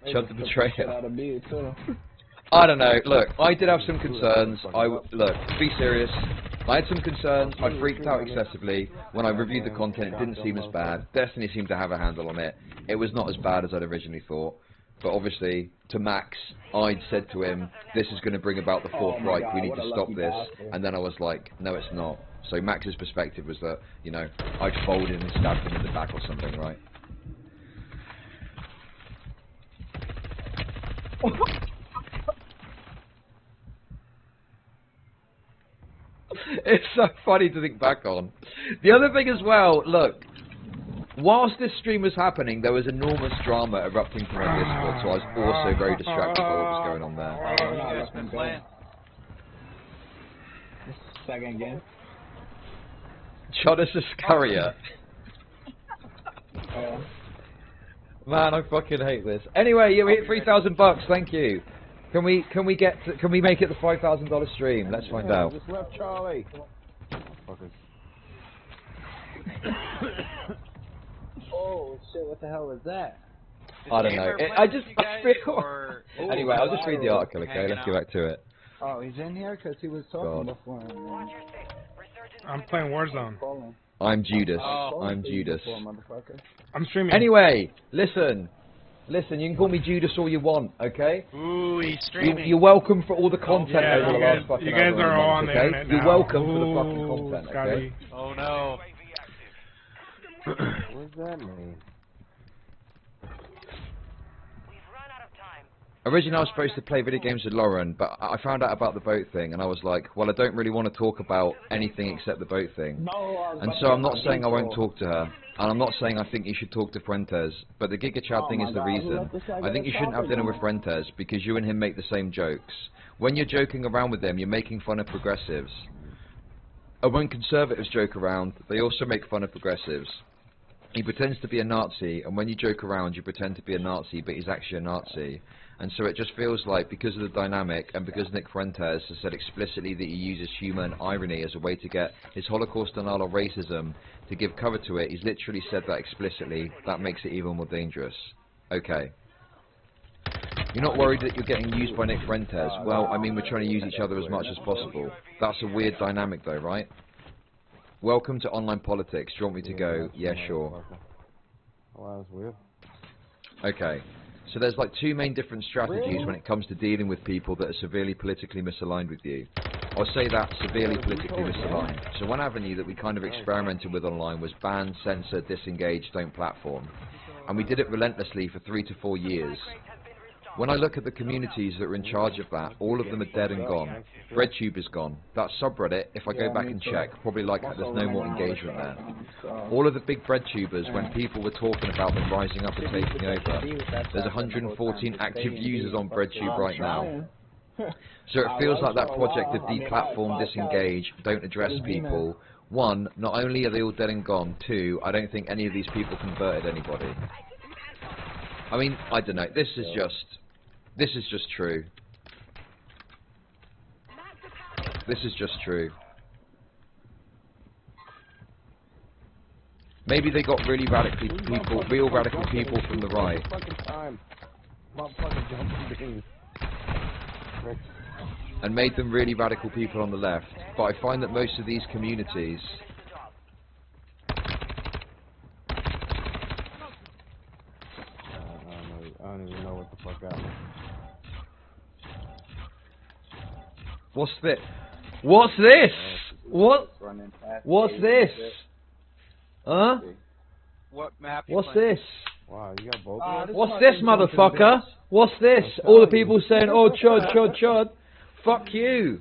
Chud the Betrayer. Out of me, too. I don't know. Look, I did have some concerns. Look, to be serious, I had some concerns. I freaked out excessively. When I reviewed the content, it didn't seem as bad. Destiny seemed to have a handle on it. It was not as bad as I'd originally thought. But obviously, to Max, I'd said to him, this is going to bring about the fourth right. We need to stop this. And then I was like, no, it's not. So Max's perspective was that, you know, I'd folded and stabbed him in the back or something, right? It's so funny to think back on. The other thing as well, look, whilst this stream was happening, there was enormous drama erupting from our Discord, so I was also very distracted by what was going on there. Second game. Chudus Iscariot. Man, I fucking hate this. Anyway, you hit $3,000. Thank you. Can we make it the $5,000 stream? Let's find out. Just left Charlie. Oh shit! What the hell was that? I don't know. Anyway, I'll just read the article. Okay, let's get back to it. Oh, he's in here because he was talking before. I'm playing Warzone. I'm Judas. I'm Judas. I'm streaming. Anyway, listen, you can call me Judas all you want, okay? Ooh, he's streaming. You're welcome for all the content over the last fucking You guys are all on the internet now. You're welcome for the fucking content, okay? Oh no. What does that mean? Originally I was supposed to play video games with Lauren, but I found out about the boat thing, and I was like, well, I don't really want to talk about anything except the boat thing. And so I'm not saying I won't talk to her, and I'm not saying I think you should talk to Fuentes, but the Giga Chad thing is the reason. I think you shouldn't have dinner with Fuentes, because you and him make the same jokes. When you're joking around with them, you're making fun of progressives. And when conservatives joke around, they also make fun of progressives. He pretends to be a Nazi, and when you joke around, you pretend to be a Nazi, but he's actually a Nazi. And so it just feels like, because of the dynamic, and because Nick Fuentes has said explicitly that he uses humour and irony as a way to get his Holocaust denial or racism to give cover to it, he's literally said that explicitly. That makes it even more dangerous. Okay. You're not worried that you're getting used by Nick Fuentes? Well, I mean, we're trying to use each other as much as possible. That's a weird dynamic though, right? Welcome to online politics. Do you want me to go? Yeah, sure. Well, that's weird. Okay. So there's like two main different strategies when it comes to dealing with people that are severely politically misaligned with you. I'll say that, severely politically misaligned. So one avenue that we kind of experimented with online was ban, censor, disengage, don't platform. And we did it relentlessly for 3 to 4 years. When I look at the communities that are in charge of that, all of them are dead and gone. BreadTube is gone. That subreddit, if I go back and check, probably like there's no more engagement there. All of the big BreadTubers, when people were talking about them rising up and taking over, there's 114 active users on BreadTube right now. So it feels like that project of deplatform, disengage, don't address people. One, not only are they all dead and gone, two, I don't think any of these people converted anybody. I mean, I don't know, this is just true. This is just true. Maybe they got real radical people from the right. And made them really radical people on the left. But I find that most of these communities I don't even know what the fuck happened. What's this? What's this? What's this? Huh? What map? What's this? Wow, you got both. What's this, motherfucker? What's this? All the people saying, "Oh, chud, chud, chud." Fuck you.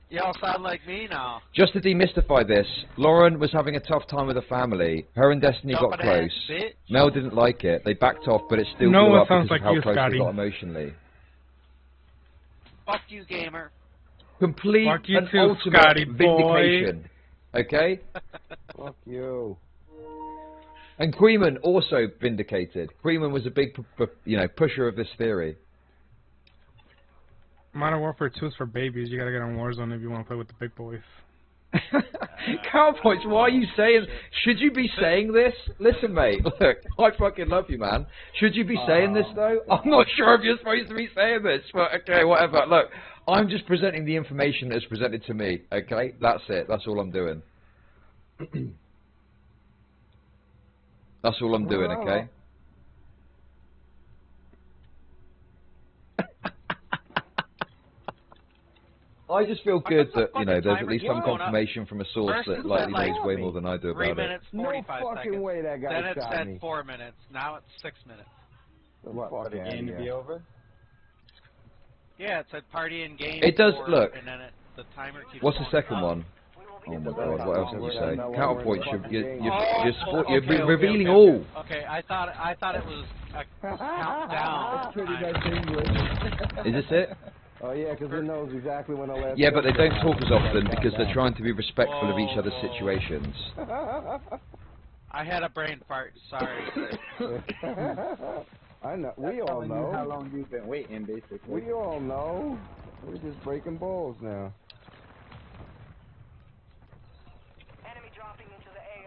Y'all sound like me now. Just to demystify this, Lauren was having a tough time with her family. Her and Destiny got close. Mel didn't like it. They backed off, but it still blew up because of how close they got emotionally. Fuck you, gamer. Complete and ultimate vindication. Okay? Fuck you. And Queeman also vindicated. Queeman was a big, pusher of this theory. Modern Warfare 2 is for babies. You gotta get on Warzone if you want to play with the big boys. Counterpoints, why are you saying... Should you be saying this? Listen, mate, look, I fucking love you, man. Should you be saying this, though? I'm not sure if you're supposed to be saying this, but okay, whatever. Look, I'm just presenting the information that's presented to me, okay? That's it. That's all I'm doing. That's all I'm doing, okay? I just feel good that, there's at least some confirmation from a source that likely knows way more than I do about 3 minutes, 45 no fucking seconds. way that guy Then it shot said me. 4 minutes. Now it's 6 minutes. What, for the game to be over? Yeah, it said party and game. It does, look. And then the timer keeps What's the going second up. one? Oh my god, what else did you say? Counterpoints, you're Okay, revealing all. Okay, I thought it was a countdown. Is this it? Oh yeah, because it knows exactly when the last... Yeah, but they don't talk as often because they're trying to be respectful of each other's situations. I had a brain fart, sorry. I know, we all know. How long you've been waiting, basically. We all know. We're just breaking balls now.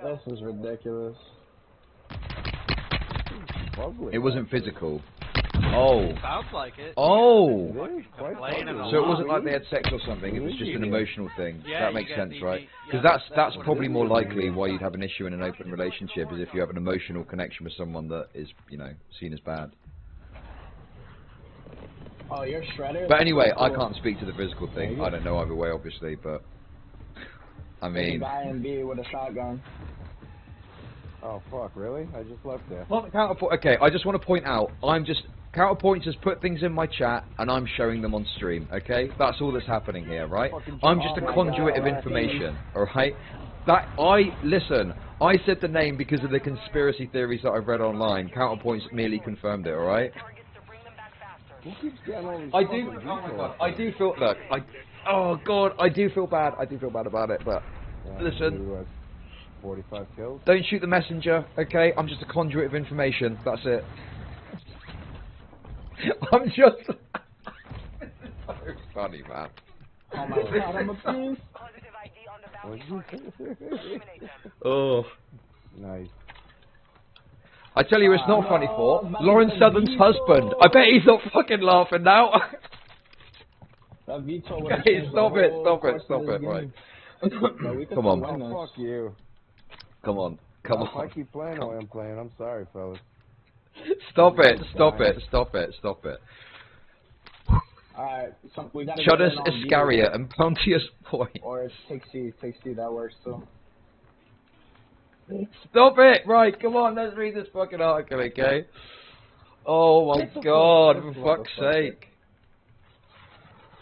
This is ridiculous. It wasn't physical. Oh. Sounds like it. Oh. So it wasn't like they had sex or something. It was just an emotional thing. Yeah, that makes sense, right? Because that's probably more likely why you'd have an issue in an open relationship is if you have an emotional connection with someone that is, seen as bad. Oh, you're shredded. But anyway, I can't speak to the physical thing. I don't know either way, obviously, but I mean. Guy in B with a shotgun. Oh fuck! Really? I just left there. Well, counterpoint. Okay, I just want to point out. Counterpoints has put things in my chat, and I'm showing them on stream. Okay, that's all that's happening here, right? I'm just a conduit of information. All right. Listen. I said the name because of the conspiracy theories that I've read online. Counterpoints merely confirmed it. All right. I do. Oh my god. I do feel. Look. Oh god. I do feel bad. I do feel bad about it. But listen. 45 kills. Don't shoot the messenger, okay? I'm just a conduit of information. That's it. I'm just... This is so funny, man. Oh my god, I'm a piece. Oh. Nice. I tell you, it's not funny for Lauren Southern's husband. I bet he's not fucking laughing now. Okay, stop it, right. Come on. Oh, fuck you. Come on. If I keep playing the way I'm playing, I'm sorry, fellas. Stop it. Alright, we gotta Chudus Iscariot and Pontius Point. Or take C, that works too. Stop it! Right, come on, let's read this fucking article, okay? Oh my god, for fuck's sake.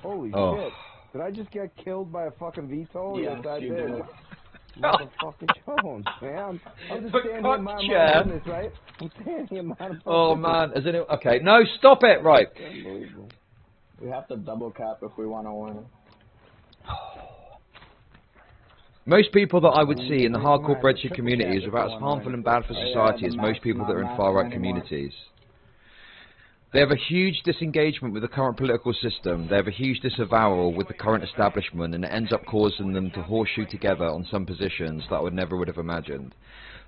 Holy shit. Did I just get killed by a fucking VTOL? Yes, I did. Motherfucking Jones, man. I'm just standing here minding my business, right? I'm standing here minding my business. Oh man, is it... Okay, no, stop it, right. Unbelievable. We have to double cap if we want to win. Most people that I would see in the hardcore breadship community is about as harmful and bad for society as most people that are in far-right communities. They have a huge disengagement with the current political system, they have a huge disavowal with the current establishment, and it ends up causing them to horseshoe together on some positions that I would never would have imagined.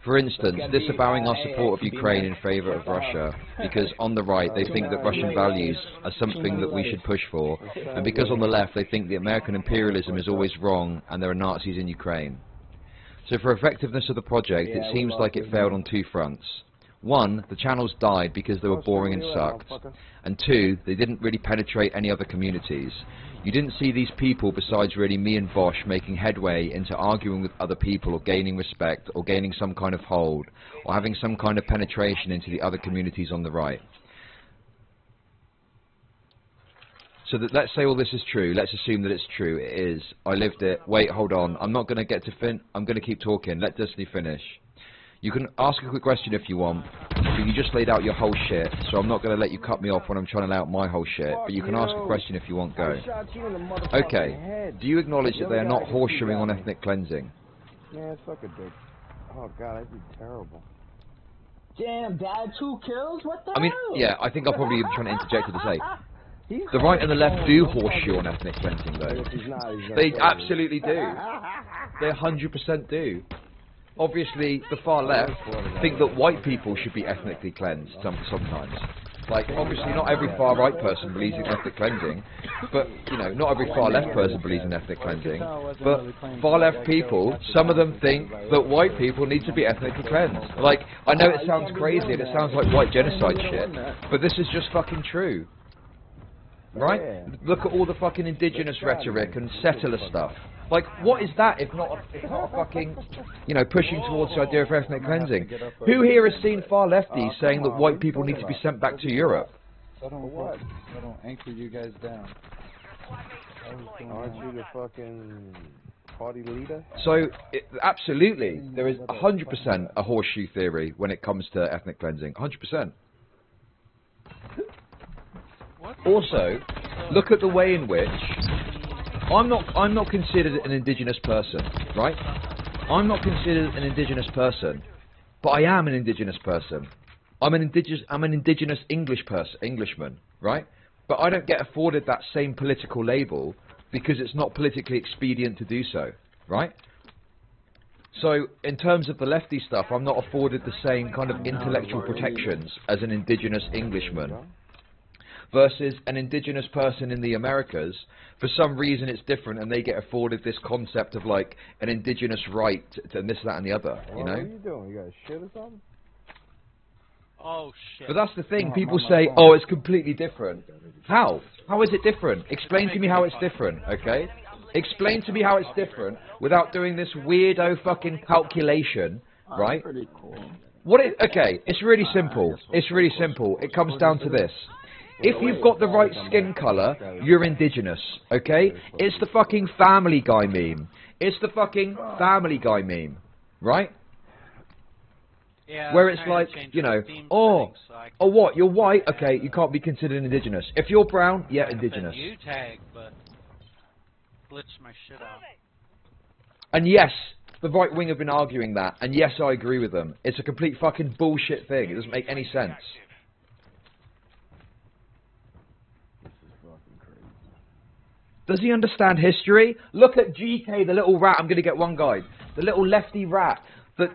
For instance, disavowing our support of Ukraine in favour of Russia, because on the right they think that Russian values are something that we should push for, and because on the left they think that American imperialism is always wrong and there are Nazis in Ukraine. So for effectiveness of the project, it seems like it failed on two fronts. One, the channels died because they were boring and sucked. And two, they didn't really penetrate any other communities. You didn't see these people besides really me and Bosch making headway into arguing with other people or gaining respect or gaining some kind of hold or having some kind of penetration into the other communities on the right. So that, let's say all this is true. Let's assume that it's true. It is. I lived it. Wait, hold on. I'm not going to get to I'm going to keep talking. Let Destiny finish. You can ask a quick question if you want, but you just laid out your whole shit, so I'm not going to let you cut me off when I'm trying to lay out my whole shit, but you can ask a question if you want, go. Okay, do you acknowledge that they are not horseshoeing on ethnic cleansing? Yeah, suck a dick. Oh god, I'd be terrible. Damn, Dad, 2 kills? What the I mean, hell? yeah, I think I'll probably be trying to interject it to say, the right and the left do horseshoe on ethnic cleansing, though. They absolutely do. They 100% do. Obviously, the far left think that white people should be ethnically cleansed sometimes. Like, obviously, not every far right person believes in ethnic cleansing, but, you know, not every far left person believes in ethnic cleansing. But far left people, some of them think that white people need to be ethnically cleansed. Like, I know it sounds crazy and it sounds like white genocide shit, but this is just fucking true. Right? Look at all the fucking indigenous rhetoric and settler stuff. Like, what is that if not a fucking, you know, pushing towards the idea of ethnic cleansing? Who here has seen far lefties saying that white people need to be sent back to Europe? I don't anchor you guys down. Aren't you the fucking party leader? So, absolutely, there is 100% a horseshoe theory when it comes to ethnic cleansing. 100%. Also, look at the way in which I'm not considered an indigenous person, right? I'm not considered an indigenous person, but I am an indigenous person. I'm an indigenous Englishman, right? But I don't get afforded that same political label because it's not politically expedient to do so, right? So, in terms of the lefty stuff, I'm not afforded the same kind of intellectual protections as an indigenous Englishman. Versus an indigenous person in the Americas, for some reason it's different, and they get afforded this concept of like an indigenous right to this, that, and the other. You know? What are you doing? You got shit or something? Oh shit! But that's the thing. People say, "Oh, it's completely different." How? How is it different? Explain to me how it's different. Okay? Explain to me how it's different without doing this weirdo fucking calculation, right? What? Okay, it's really simple. It's really simple. It comes down to this. If you've got the right skin colour, you're indigenous, okay? It's the fucking Family Guy meme. It's the fucking Family Guy meme, right? Yeah, where it's like, you know, oh, what, you're white? Okay, you can't be considered indigenous. If you're brown, yeah, indigenous. You tag, but glitch my shit out. And yes, the right wing have been arguing that, and yes, I agree with them. It's a complete fucking bullshit thing. It doesn't make any sense. Does he understand history? Look at GK, the little rat. I'm going to get one guy. The little lefty rat. The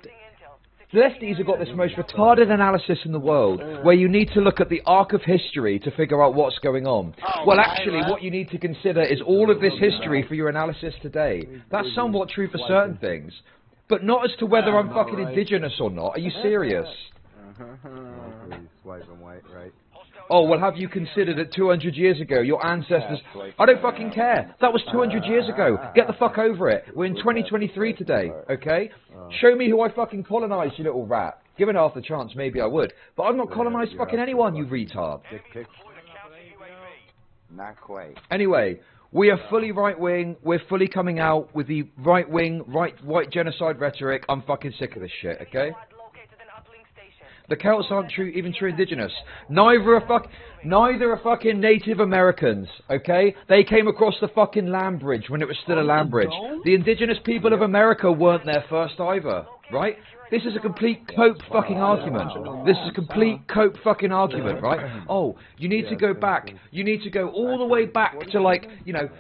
lefties have got this most retarded analysis in the world, where you need to look at the arc of history to figure out what's going on. Well, actually, what you need to consider is all of this history for your analysis today. That's somewhat true for certain things, but not as to whether I'm fucking indigenous or not. Are you serious? Swiping white, right? Oh, well, have you considered that 200 years ago, your ancestors... I don't fucking care. That was 200 years ago. Get the fuck over it. We're in 2023 today, okay? Show me who I fucking colonised, you little rat. Given half the chance, maybe I would. But I've not colonised fucking anyone, you retard. Not quite. Anyway, we are fully right-wing. We're fully coming out with the right-wing, white genocide rhetoric. I'm fucking sick of this shit, okay? The Celts aren't even true indigenous. Neither are fucking Native Americans, okay? They came across the fucking land bridge when it was still a land bridge. The indigenous people of America weren't there first either, right? This is a complete cope fucking argument. This is a complete cope fucking argument, right? Oh, you need to go back. You need to go all the way back to, like, you know,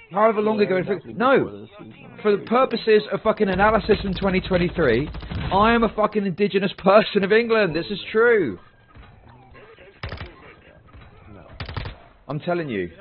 however long ago. No. For the purposes of fucking analysis in 2023, I am a fucking indigenous person of England. This is true. I'm telling you.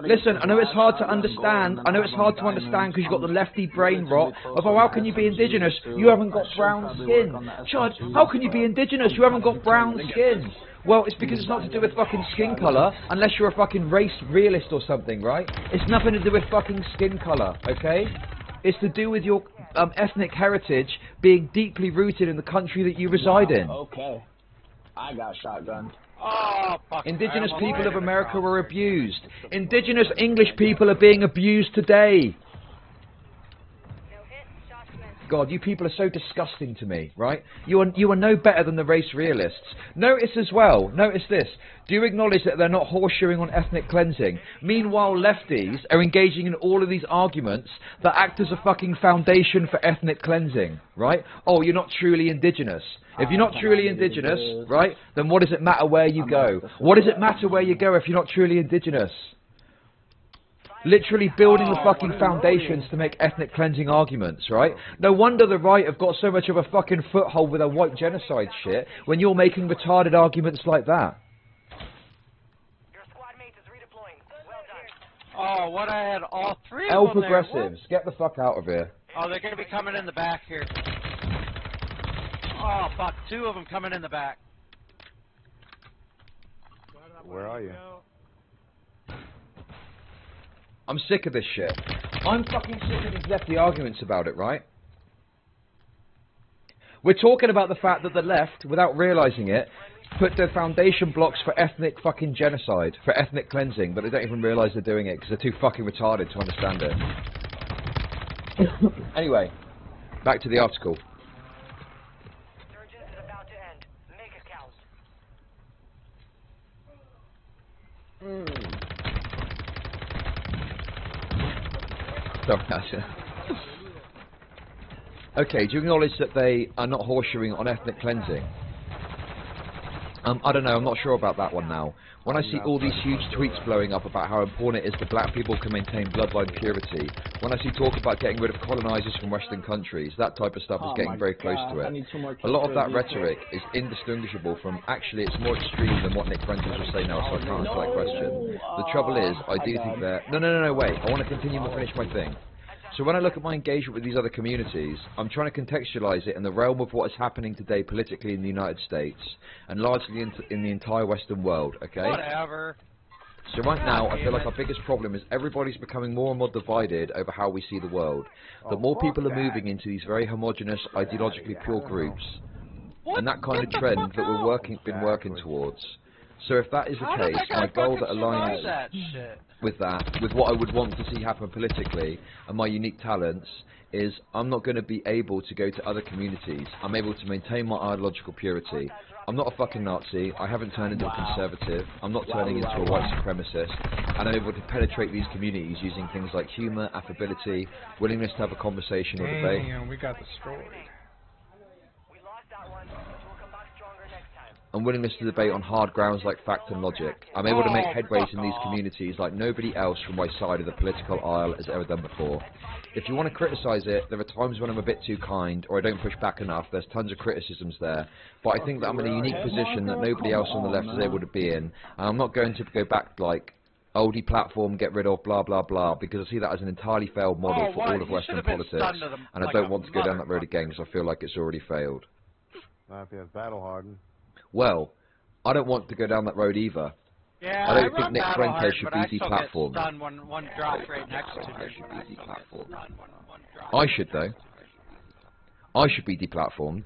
Listen, I know it's hard to understand. I know it's hard to understand because you've got the lefty brain rot of, oh, how can you be indigenous? You haven't got brown skin. Chud, how can you be indigenous? You haven't got brown skin. Well, it's because it's not to do with fucking skin colour, unless you're a fucking race realist or something, right? It's nothing to do with fucking skin colour, okay? It's to do with your ethnic heritage being deeply rooted in the country that you reside in. Okay. I got shotgunned. Oh, indigenous people of America were abused. Indigenous English people are being abused today. God, you people are so disgusting to me, right? You are no better than the race realists. Notice as well, notice this. Do you acknowledge that they're not horseshoeing on ethnic cleansing? Meanwhile, lefties are engaging in all of these arguments that act as a fucking foundation for ethnic cleansing, right? Oh, you're not truly indigenous. If you're not truly indigenous, right, then what does it matter where you go? What does it matter where you go if you're not truly indigenous? Literally building the fucking foundations to make ethnic cleansing arguments, right? No wonder the right have got so much of a fucking foothold with their white genocide shit when you're making retarded arguments like that. Your squad mate is redeploying. Well done. Oh, what I had all three of them progressives, get the fuck out of here. Oh, they're going to be coming in the back here. Oh, fuck, 2 of them coming in the back. Where are you? I'm sick of this shit. I'm fucking sick of these lefty arguments about it, right? We're talking about the fact that the left, without realising it, put the foundation blocks for ethnic fucking genocide, for ethnic cleansing, but they don't even realise they're doing it because they're too fucking retarded to understand it. Anyway, back to the article. Surgeon is about to end. Make it count. Okay, do you acknowledge that they are not horseshoeing on ethnic cleansing? I don't know, I'm not sure about that one now. When I see all these huge tweets blowing up about how important it is that black people can maintain bloodline purity, when I see talk about getting rid of colonizers from Western countries, that type of stuff is getting very close to it. A lot of that rhetoric is indistinguishable from, actually it's more extreme than what Nick Prentice was saying now, so I can't answer that question. The trouble is, I do think that... No, wait, I want to continue to finish my thing. So when I look at my engagement with these other communities, I'm trying to contextualise it in the realm of what is happening today politically in the United States, and largely in the entire Western world, okay? Whatever. So right now, I feel like our biggest problem is everybody's becoming more and more divided over how we see the world. That more people are moving into these very homogenous, ideologically pure groups, and that kind of trend that we've been working towards. So if that is the case, my goal that aligns with that, with what I would want to see happen politically, and my unique talents, is I'm not going to be able to go to other communities. I'm able to maintain my ideological purity. I'm not a fucking Nazi, I haven't turned into a conservative, I'm not turning into a white supremacist, and I'm able to penetrate these communities using things like humour, affability, willingness to have a conversation or debate. Damn, we got destroyed. We lost that one. We'll come back stronger next time. And willingness to debate on hard grounds like fact and logic. I'm able to make headways in these communities like nobody else from my side of the political aisle has ever done before. If you want to criticise it, there are times when I'm a bit too kind, or I don't push back enough. There's tons of criticisms there. But I think that I'm in a unique position that nobody else on the left is able to be in. And I'm not going to go back like, oh, deplatform, get rid of, blah, blah, blah, because I see that as an entirely failed model for all of Western politics. And I don't want to go down that road again because I feel like it's already failed. Not if he has battle hardened. Well, I don't want to go down that road either. Yeah, I don't think Nick Fuentes should be deplatformed. One drop right next to it. I should, though. I should be deplatformed.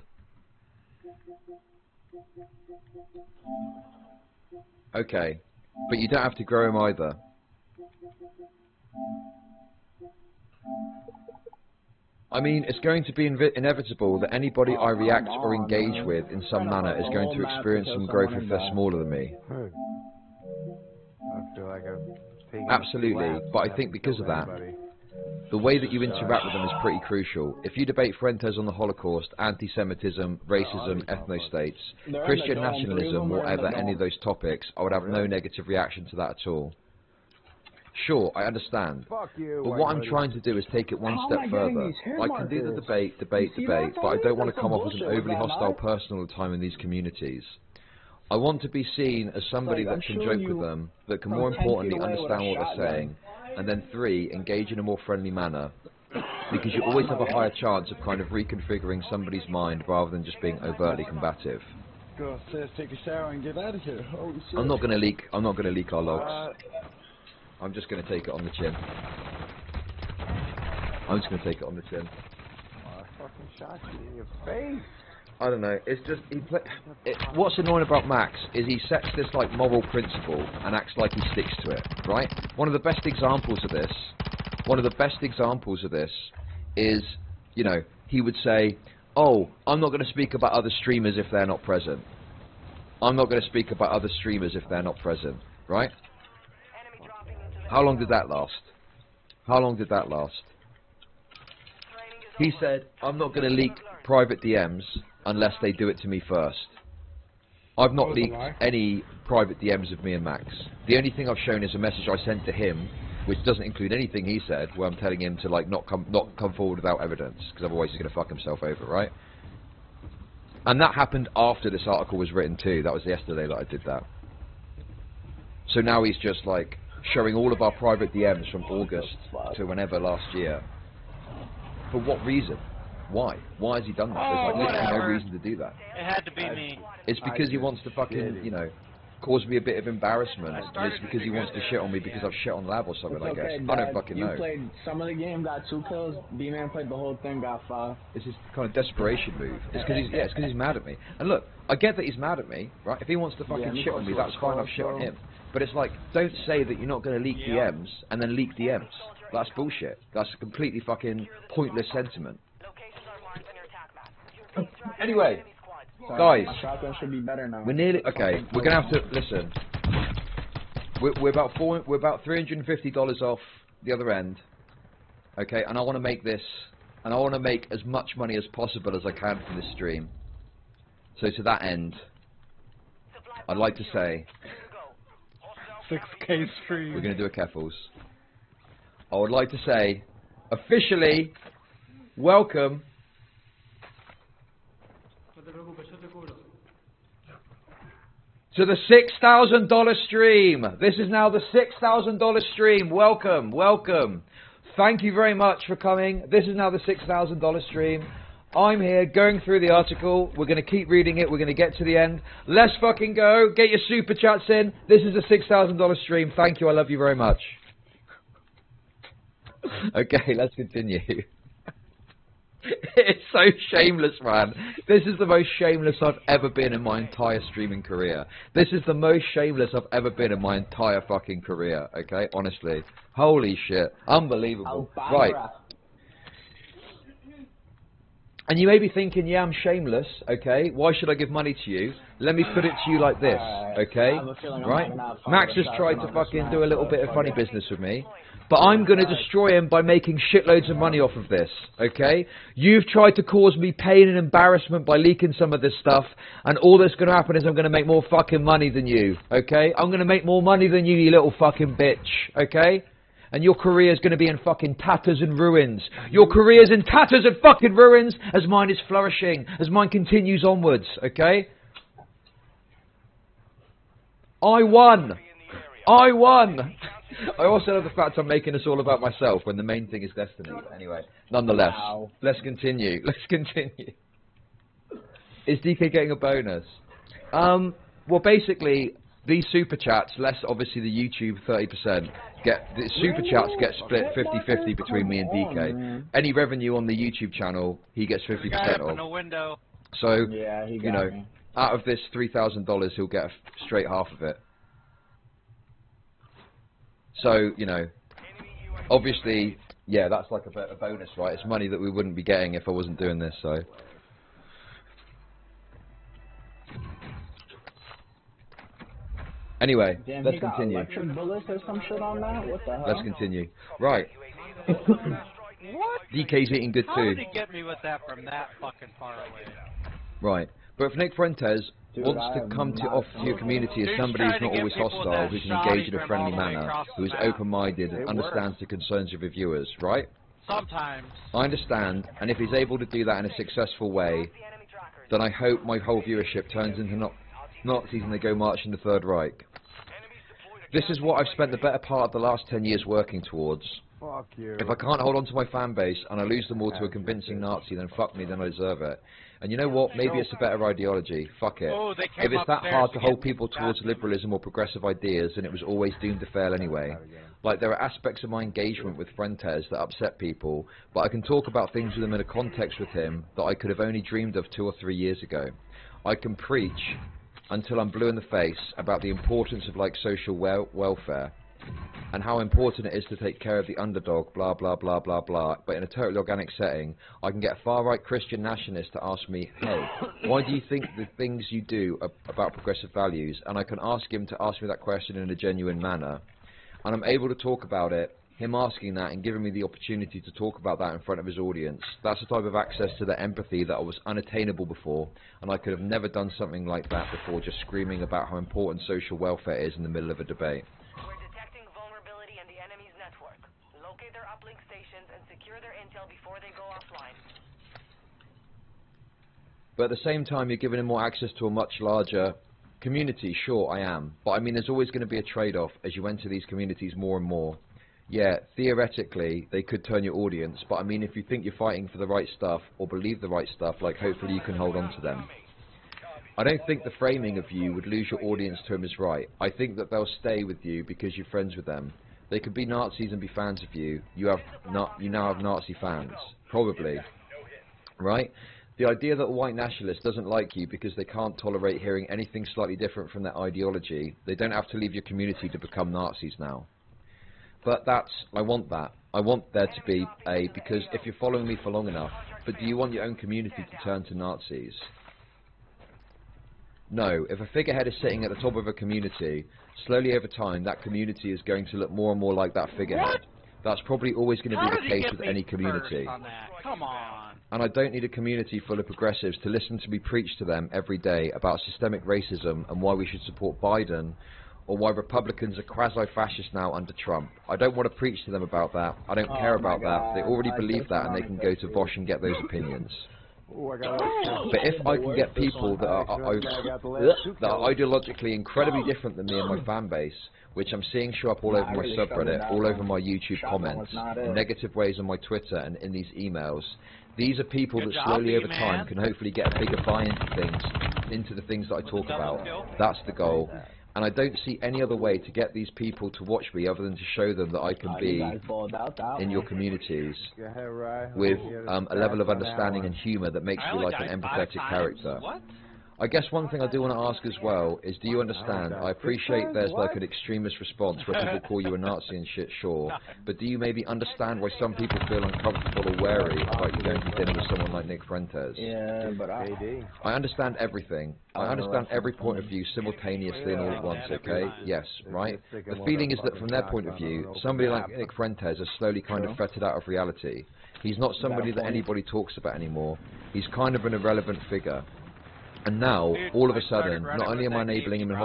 Okay, but you don't have to grow him either. I mean, it's going to be inevitable that anybody I react or engage with in some manner is going to experience some growth if they're smaller than me. I feel like Absolutely, but I think because of that, the way that you interact with them is pretty crucial. If you debate Fuentes on the Holocaust, anti-Semitism, racism, ethno-states, Christian nationalism, whatever, any of those topics, I would have no negative reaction to that at all. Sure, I understand, but what I'm trying to do is take it one step further. I can do the debate, but I don't want to come off as an overly hostile person all the time in these communities. I want to be seen as somebody that can joke with them, that can more importantly understand what they're saying, and then 3, engage in a more friendly manner, because you always have a higher chance of kind of reconfiguring somebody's mind rather than just being overtly combative. Go upstairs, take a shower, and get out of here. Holy shit. I'm not going to leak our logs. I'm just going to take it on the chin. I'm just going to take it on the chin. Oh, I fucking shot you in your face. I don't know. It's just what's annoying about Max is he sets this like moral principle and acts like he sticks to it, right? One of the best examples of this is you know, he would say, oh, I'm not going to speak about other streamers if they're not present. I'm not going to speak about other streamers if they're not present, right? How long did that last? How long did that last? He said, I'm not going to leak private DMs unless they do it to me first. I've not leaked any private DMs of me and Max. The only thing I've shown is a message I sent to him, which doesn't include anything he said, where I'm telling him to like not come forward without evidence, because otherwise he's going to fuck himself over, right? And that happened after this article was written too. That was yesterday that I did that. So now he's just like showing all of our private DMs from August to whenever last year. For what reason? Why? Why has he done that? There's like literally no reason to do that. It had to be me. It's because he wants to fucking, you know, cause me a bit of embarrassment. It's because he wants to shit on me because I've shit on Lab or something, I guess. I don't fucking know. You played some of the game, got 2 kills. B-Man played the whole thing, got 5. It's his kind of desperation move. It's because he's mad at me. And look, I get that he's mad at me, right? If he wants to fucking shit on me, that's fine. I've shit on him. But it's like, don't say that you're not going to leak DMs and then leak DMs. That's bullshit. That's a completely fucking pointless sentiment. Anyway, guys, should be better now. we're nearly okay. We're gonna have to listen. We're about $350 off the other end. Okay, and I want to make this, and I want to make as much money as possible as I can from this stream. So to that end, I'd like to say 6K stream. We're gonna do a Keffels. I would like to say, officially, welcome to the $6,000 stream. This is now the $6,000 stream. Welcome, welcome. Thank you very much for coming. This is now the $6,000 stream. I'm here going through the article. We're going to keep reading it. We're going to get to the end. Let's fucking go. Get your super chats in. This is a $6,000 stream. Thank you. I love you very much. Okay, let's continue. It's so shameless, man. This is the most shameless I've ever been in my entire streaming career. This is the most shameless I've ever been in my entire fucking career, okay? Honestly. Holy shit. Unbelievable. Right. And you may be thinking, yeah, I'm shameless, okay? Why should I give money to you? Let me put it to you like this, okay? Right? Max has tried to fucking do a little bit of funny business with me. But I'm going to destroy him by making shitloads of money off of this, okay? You've tried to cause me pain and embarrassment by leaking some of this stuff, and all that's going to happen is I'm going to make more fucking money than you, okay? I'm going to make more money than you little fucking bitch, okay? And your career's going to be in fucking tatters and ruins. Your career's in tatters and fucking ruins as mine is flourishing, as mine continues onwards, okay? I won! I won! I also love the fact I'm making this all about myself when the main thing is destiny. Anyway, nonetheless, let's continue. Let's continue. Is DK getting a bonus? Well, basically, these super chats, less obviously the YouTube 30%, the super chats get split 50-50 between me and DK. Any revenue on the YouTube channel, he gets 50% of. So, you know, out of this $3,000, he'll get a straight half of it. So, you know, obviously, yeah, that's like a bonus, right? It's money that we wouldn't be getting if I wasn't doing this, so. Anyway, let's continue. Electric bullets or some shit on that? What the hell? Let's continue. Right. What? DK's eating good How too. did he get me with that from that fucking far away? Right. But if Nick Fuentes wants to come to off to your community as somebody who's not always hostile, who can engage in a friendly manner, who is open-minded and understands the concerns of your viewers, right? Sometimes. I understand, and if he's able to do that in a successful way, then I hope my whole viewership turns into Nazis and they go marching the Third Reich. This is what I've spent the better part of the last 10 years working towards. Fuck you. If I can't hold on to my fan base and I lose them all to a convincing Nazi, then fuck me, then I deserve it. And you know what? Maybe it's a better ideology. Fuck it. Oh, if it's that hard to hold people towards liberalism or progressive ideas, then it was always doomed to fail anyway. Like, there are aspects of my engagement with Fuentes that upset people, but I can talk about things with him in a context with him that I could have only dreamed of 2 or 3 years ago. I can preach until I'm blue in the face about the importance of, like, social welfare. and how important it is to take care of the underdog, blah, blah, blah, blah, blah. But in a totally organic setting, I can get a far-right Christian nationalist to ask me, hey, why do you think the things you do are about progressive values? And I can ask him to ask me that question in a genuine manner. And I'm able to talk about it, him asking that and giving me the opportunity to talk about that in front of his audience. That's the type of access to the empathy that was unattainable before, and I could have never done something like that before, just screaming about how important social welfare is in the middle of a debate. We're detecting vulnerability in the enemy's network. Locate their uplink stations and secure their intel before they go offline. But at the same time, you're giving him more access to a much larger community. Sure, I am. But I mean, there's always going to be a trade-off as you enter these communities more and more. Yeah, theoretically, they could turn your audience, but I mean, if you think you're fighting for the right stuff, or believe the right stuff, like, hopefully you can hold on to them. I don't think the framing of you would lose your audience to him is right. I think that they'll stay with you because you're friends with them. They could be Nazis and be fans of you. You now have Nazi fans. Probably. Right? The idea that a white nationalist doesn't like you because they can't tolerate hearing anything slightly different from their ideology, they don't have to leave your community to become Nazis now. But I want that. I want there to be because if you're following me for long enough, but do you want your own community to turn to Nazis? No. If a figurehead is sitting at the top of a community, slowly over time, that community is going to look more and more like that figurehead. That's probably always going to be the case with any community. Come on. And I don't need a community full of progressives to listen to me preach to them every day about systemic racism and why we should support Biden, or why Republicans are quasi-fascist now under Trump. I don't want to preach to them about that. I don't care about that. They already believe that, and they can go to Vosh and get those opinions. But if I can get people that are ideologically incredibly different than me and my fan base, which I'm seeing show up all over my subreddit, all over my YouTube comments, in negative ways on my Twitter and in these emails, these are people that slowly over time can hopefully get a bigger buy into the things that I talk about. That's the goal. And I don't see any other way to get these people to watch me other than to show them that I can be in your communities with a level of understanding and humour that makes you like an empathetic character. I guess one thing I do want to ask as well is, do you understand? I appreciate there's like an extremist response where people call you a Nazi and shit, sure. But do you maybe understand why some people feel uncomfortable or wary about you going to dinner with someone like Nick Fuentes? Yeah, but I understand everything. I understand every point of view simultaneously and all at once, okay? Yes, right? The feeling is that from their point of view, somebody like Nick Fuentes has slowly kind of fretted out of reality. He's not somebody that anybody talks about anymore. He's kind of an irrelevant figure. And now, all of a sudden, not only am I engaging him in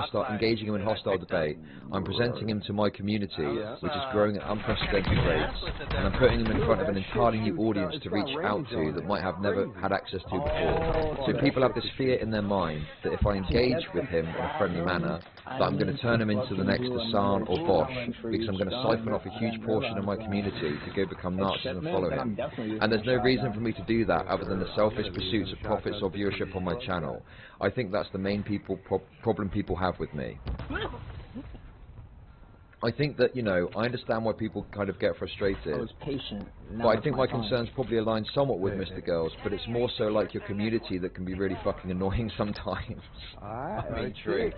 hostile debate, I'm presenting him to my community, which is growing at unprecedented rates, and I'm putting him in front of an entirely new audience to reach out to that might have never had access to before. So people have this fear in their mind that if I engage with him in a friendly manner, that I'm going to turn him into the next Hassan or Bosch, because I'm going to siphon off a huge portion of my community to go become Nazis and follow him. And there's no reason for me to do that other than the selfish pursuits of profits or viewership on my channel. I think that's the main problem people have with me. I think that, you know, I understand why people kind of get frustrated. I was patient. But I think my concerns probably align somewhat with MrGirl's, but it's more so like your community that can be really fucking annoying sometimes. I mean, true.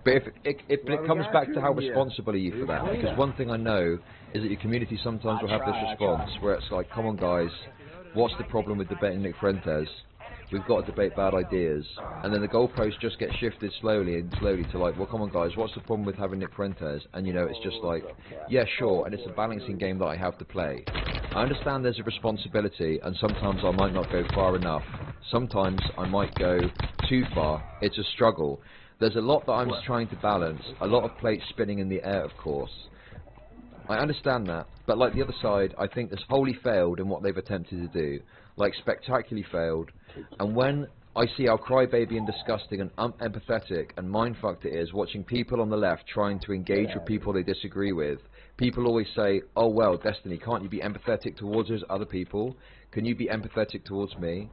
But if it comes back to how responsible are you for that? Because one thing I know is that your community sometimes will have this response where it's like, come on guys, what's the problem with debating Nick Fuentes? We've got to debate bad ideas, and then the goalposts just get shifted slowly to like, well, come on guys, what's the problem with having Nick Fuentes? And you know, it's just like, yeah, sure, and it's a balancing game that I have to play. I understand there's a responsibility, and sometimes I might not go far enough. Sometimes I might go too far. It's a struggle. There's a lot that I'm trying to balance, a lot of plates spinning in the air, of course. I understand that, but like the other side, I think has wholly failed in what they've attempted to do. Like, spectacularly failed. And when I see how crybaby and disgusting and unempathetic and mindfucked it is watching people on the left trying to engage with people they disagree with, people always say, oh well, Destiny, can't you be empathetic towards those other people? Can you be empathetic towards me?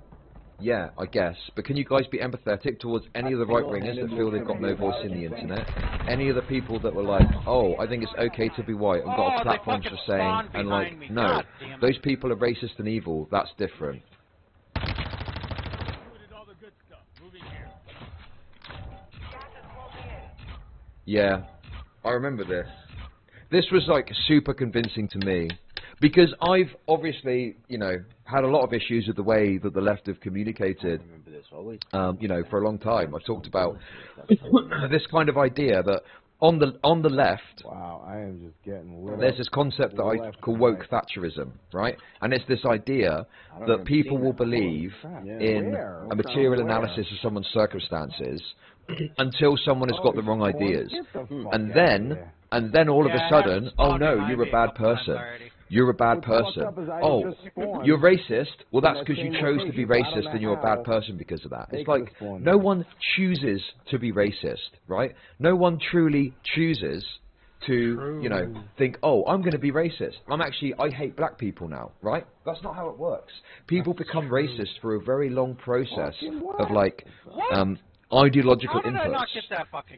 Yeah, I guess. But can you guys be empathetic towards any of the right-wingers that feel they've got no voice in the internet? Any of the people that were like, oh, I think it's okay to be white and got a platform for saying, and like, no, those people are racist and evil, that's different. Yeah, I remember this. This was like super convincing to me, because I've obviously, you know, had a lot of issues with the way that the left have communicated, you know, for a long time. I've talked about this kind of idea that on the left, wow, I am just getting lit there's up. this concept that I call woke Thatcherism, right? And it's this idea that people will believe in a material analysis of someone's circumstances until someone has got the wrong ideas, and then all of a sudden, oh no, you're a bad person. You're a bad person. Oh, you're racist? Well, that's because you chose to be racist and you're a bad person because of that. It's like no one chooses to be racist, right? No one truly chooses to, you know, think, oh, I'm going to be racist. I hate black people now, right? That's not how it works. People become racist for a very long process of, like, ideological inputs,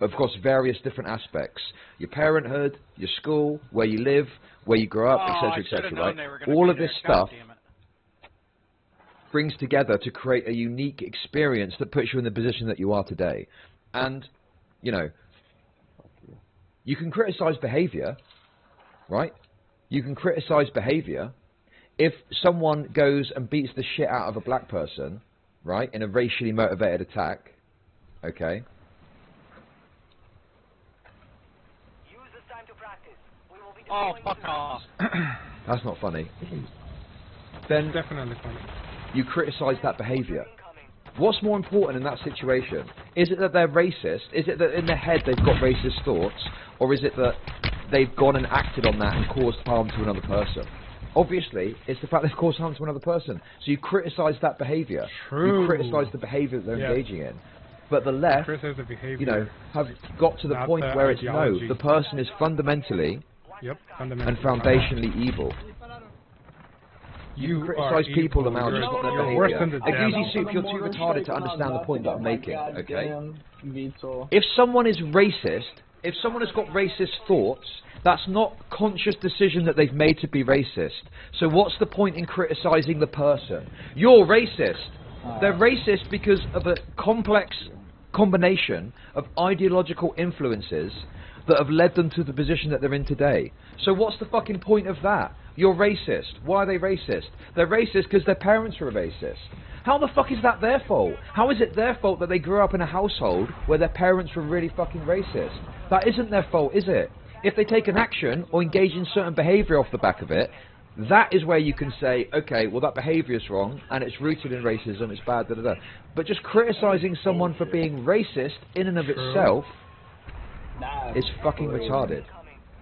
of course, various different aspects. Your parenthood, your school, where you live, where you grow up, etc., etc., right? All of this stuff brings together to create a unique experience that puts you in the position that you are today. And, you know, you can criticize behavior, right? You can criticize behavior. If someone goes and beats the shit out of a black person, right, in a racially motivated attack, okay. Oh, fuck off. That's not funny. Then definitely funny. You criticize that behavior. What's more important in that situation? Is it that they're racist? Is it that in their head they've got racist thoughts? Or is it that they've gone and acted on that and caused harm to another person? Obviously, it's the fact they've caused harm to another person. So you criticize that behavior. True. You criticize the behavior that they're engaging in. But the left, you know, have got to the point where it's no, the person is fundamentally and foundationally evil. You criticize people about just not their behavior. Like easy soup, you're too retarded to understand the point that I'm making, okay? If someone is racist, if someone has got racist thoughts, that's not a conscious decision that they've made to be racist. So what's the point in criticizing the person? You're racist. They're racist because of a complex combination of ideological influences that have led them to the position that they're in today. So what's the fucking point of that? You're racist. Why are they racist? They're racist because their parents were racist. How the fuck is that their fault? How is it their fault that they grew up in a household where their parents were really fucking racist? That isn't their fault, is it? If they take an action or engage in certain behaviour off the back of it, that is where you can say, okay, well that behaviour is wrong and it's rooted in racism, it's bad, da da da. But just criticising someone for being racist in and of itself is fucking retarded.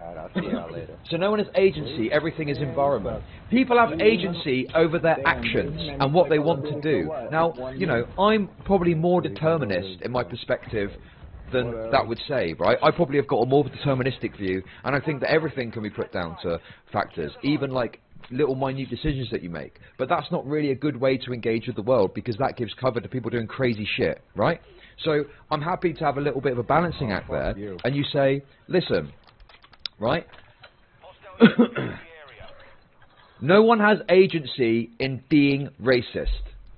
I'll see y'all later. So no one has agency, everything is environment. People have agency over their actions and what they want to do. Now, you know, I'm probably more determinist in my perspective than that would say, right? I probably have got a more deterministic view, and I think that everything can be put down to factors, even like little minute decisions that you make. But that's not really a good way to engage with the world, because that gives cover to people doing crazy shit, right? So I'm happy to have a little bit of a balancing act there, and you say, listen, right? No one has agency in being racist.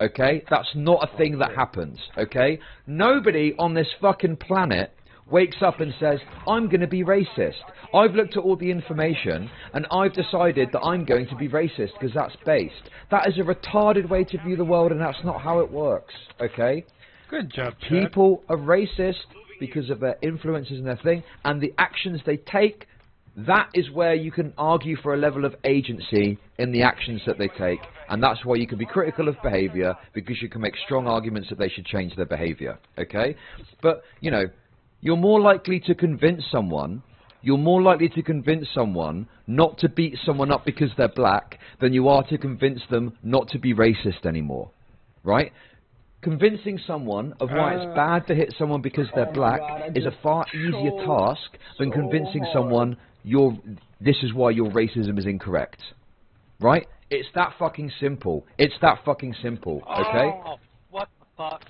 Okay? That's not a thing that happens, okay? Nobody on this fucking planet wakes up and says, I'm going to be racist. I've looked at all the information and I've decided that I'm going to be racist because that's based. That is a retarded way to view the world, and that's not how it works, okay? Good job, Chad. People are racist because of their influences and their thing, and the actions they take. That is where you can argue for a level of agency in the actions that they take, and that's why you can be critical of behaviour, because you can make strong arguments that they should change their behaviour, okay? But, you know, you're more likely to convince someone not to beat someone up because they're black than you are to convince them not to be racist anymore, right? Convincing someone of why it's bad to hit someone because they're black is a far easier task than convincing someone this is why your racism is incorrect, right? It's that fucking simple. It's that fucking simple, okay? Oh, what the fuck?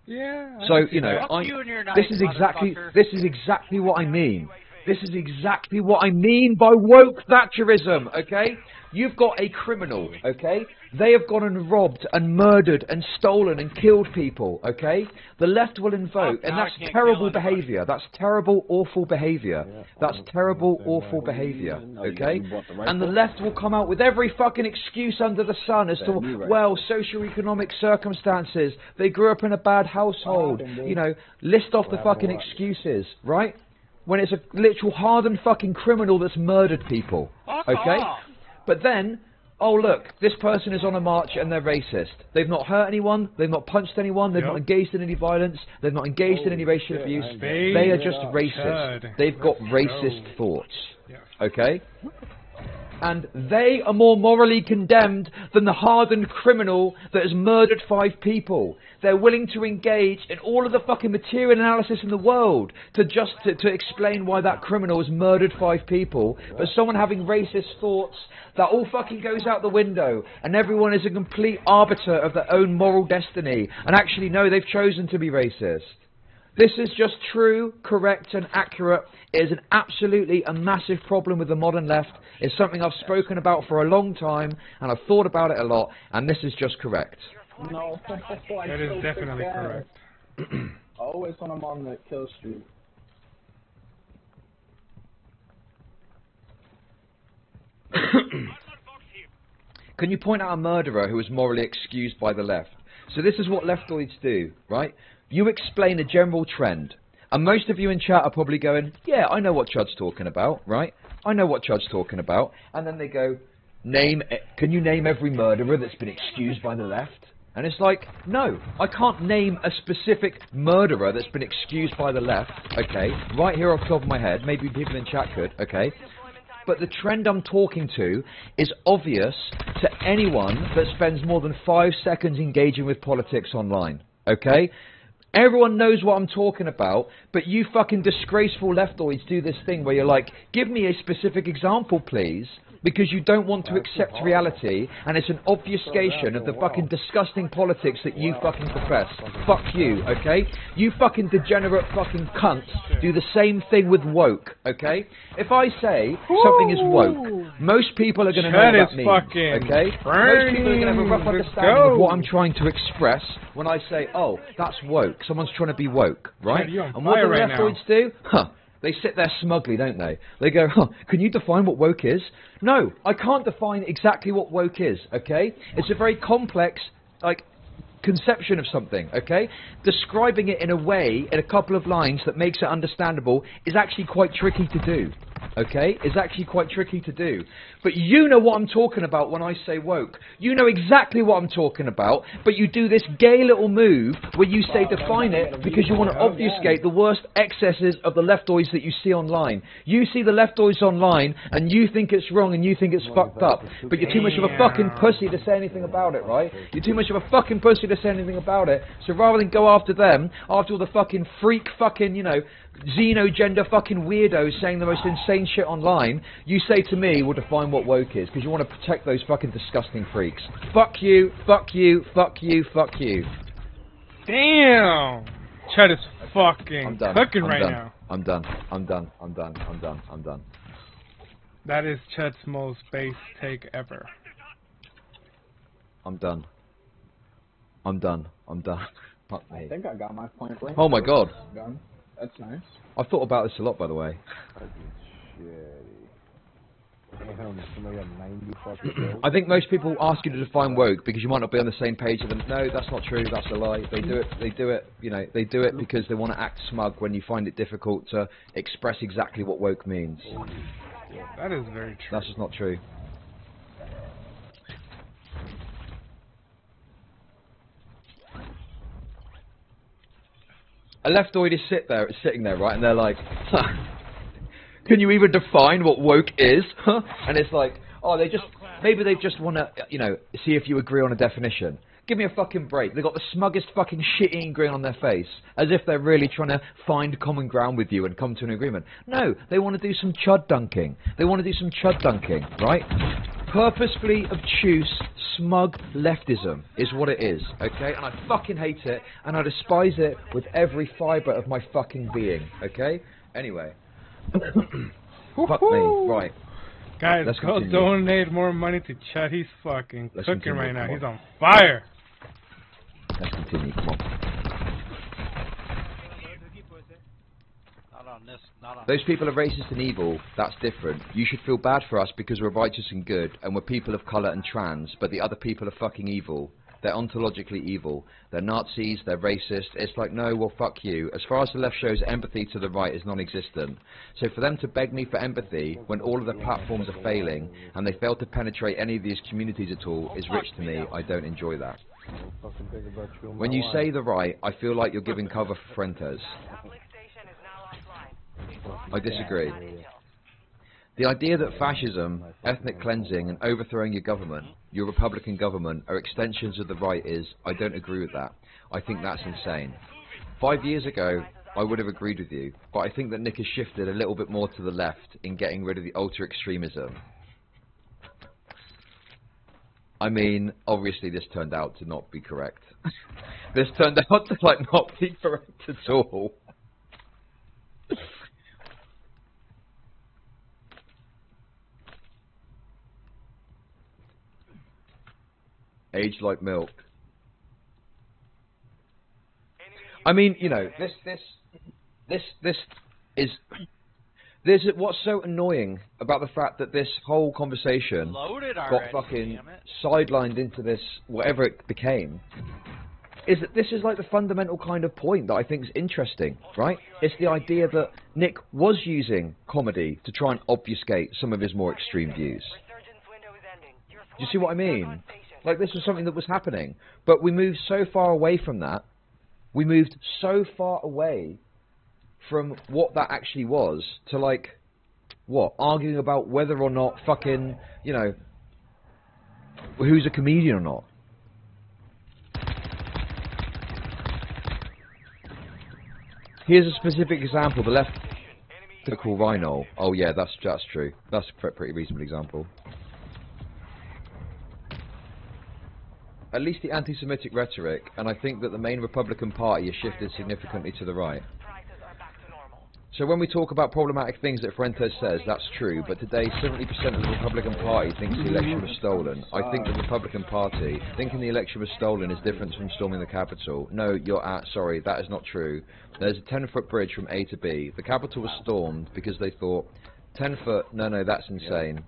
Yeah. So, you know, this is exactly what I mean. This is exactly what I mean by woke Thatcherism, okay? You've got a criminal, okay? They have gone and robbed and murdered and stolen and killed people, okay? The left will invoke, and that's terrible behaviour. That's terrible, awful behaviour. That's terrible, awful behaviour, okay? And the left will come out with every fucking excuse under the sun as to, well, socio-economic circumstances, they grew up in a bad household, you know, list off the fucking excuses, right? When it's a literal hardened fucking criminal that's murdered people, okay? But then, oh look, this person is on a march and they're racist. They've not hurt anyone, they've not punched anyone, they've not engaged in any violence, they've not engaged in any racial abuse. They are just racist. They've got racist thoughts, okay? And they are more morally condemned than the hardened criminal that has murdered 5 people. They're willing to engage in all of the fucking material analysis in the world to explain why that criminal has murdered 5 people. But someone having racist thoughts, that all fucking goes out the window, and everyone is a complete arbiter of their own moral destiny. And actually, no, they've chosen to be racist. This is just true, correct, and accurate. It is an absolutely a massive problem with the modern left. It's something I've spoken about for a long time, and I've thought about it a lot, and this is just correct. No, that is definitely correct. Always when I'm on the kill streak. Can you point out a murderer who was morally excused by the left? So this is what leftoids do, right? You explain a general trend, and most of you in chat are probably going, yeah, I know what Chud's talking about, right? I know what Chud's talking about. And then they go, can you name every murderer that's been excused by the left? And it's like, no, I can't name a specific murderer that's been excused by the left, okay, right here off the top of my head. Maybe people in chat could, okay? But the trend I'm talking to is obvious to anyone that spends more than 5 seconds engaging with politics online, okay? Everyone knows what I'm talking about, but you fucking disgraceful leftoids do this thing where you're like, give me a specific example, please, because you don't want to accept reality, and it's an obfuscation of the fucking disgusting politics that you fucking profess. Fuck you, okay? You fucking degenerate fucking cunts do the same thing with woke, okay? If I say something is woke, most people are going to know what that means, okay? Most people are going to have a rough understanding of what I'm trying to express when I say, oh, that's woke. Someone's trying to be woke, right? And what do leftoids do? Huh. They sit there smugly, don't they? They go, huh, can you define what woke is? No, I can't define exactly what woke is, okay? It's a very complex, like, conception of something, okay? Describing it in a way, in a couple of lines that makes it understandable is actually quite tricky to do, okay? It's actually quite tricky to do. But you know what I'm talking about when I say woke. You know exactly what I'm talking about, but you do this gay little move where you say define it because you want to obfuscate the worst excesses of the leftoids that you see online. You see the leftoids online and you think it's wrong and you think it's fucked up, but you're too much of a fucking pussy to say anything about it, right? You're too much of a fucking pussy to say anything about it, so rather than go after them, after all the fucking freak fucking, you know, xenogender fucking weirdos saying the most insane shit online, you say to me, we'll define what woke is, because you want to protect those fucking disgusting freaks. Fuck you, fuck you, fuck you, fuck you. Damn! Chud is fucking cooking right now. I'm done. I'm done. I'm done. I'm done. I'm done. That is Chud's most base take ever. I'm done. I'm done. I'm done. Fuck me. I think I got my point blank. Oh my god. Done. That's nice. I've thought about this a lot, by the way. I think most people ask you to define woke because you might not be on the same page with them. No, that's not true. That's a lie. They do it. They do it. You know, they do it because they want to act smug when you find it difficult to express exactly what woke means. That is very true. That's just not true. A leftoid is sitting there, right, and they're like, can you even define what woke is? And it's like, oh, maybe they just want to, you know, see if you agree on a definition. Give me a fucking break. They've got the smuggest fucking shit-eating grin on their face, as if they're really trying to find common ground with you and come to an agreement. No, they want to do some chud dunking. They want to do some chud dunking, right? Purposefully obtuse, smug leftism is what it is, okay? And I fucking hate it, and I despise it with every fibre of my fucking being, okay? Anyway. Fuck me, right. Guys, Let's go continue. donate more money to Chud. He's fucking Let's cooking continue, right now. come He's on. on fire. Let's continue, come on. Not on Those people are racist and evil, that's different. You should feel bad for us because we're righteous and good, and we're people of colour and trans, but the other people are fucking evil. They're ontologically evil. They're Nazis, they're racist. It's like, no, well, fuck you. As far as the left shows, empathy to the right is non-existent. So for them to beg me for empathy when all of their platforms are failing, and they fail to penetrate any of these communities at all, is rich to me. I don't enjoy that. When you say the right, I feel like you're giving cover for Fuentes. I disagree. The idea that fascism, ethnic cleansing, and overthrowing your government, your Republican government, are extensions of the right is, I don't agree with that. I think that's insane. 5 years ago, I would have agreed with you, but I think that Nick has shifted a little bit more to the left in getting rid of the ultra-extremism. I mean, obviously this turned out to not be correct. This turned out to, like, not be correct at all. Aged like milk. I mean, you know, this is what's so annoying about the fact that this whole conversation got fucking sidelined into this whatever it became. Is that this is like the fundamental kind of point that I think is interesting, right? It's the idea that Nick was using comedy to try and obfuscate some of his more extreme views. Do you see what I mean? Like, this was something that was happening. But we moved so far away from that. We moved so far away from what that actually was to, like, what? Arguing about whether or not fucking, you know, who's a comedian or not. Here's a specific example. The left to call Rhino. Oh yeah, that's true. That's a pretty reasonable example. At least the anti-Semitic rhetoric, and I think that the main Republican Party has shifted significantly to the right. So when we talk about problematic things that Fuentes says, that's true, but today 70% of the Republican Party thinks the election was stolen. I think the Republican Party thinking the election was stolen is different from storming the Capitol. No, sorry, that is not true. There's a 10-foot bridge from A to B. The Capitol was stormed because they thought, 10 foot, no, that's insane.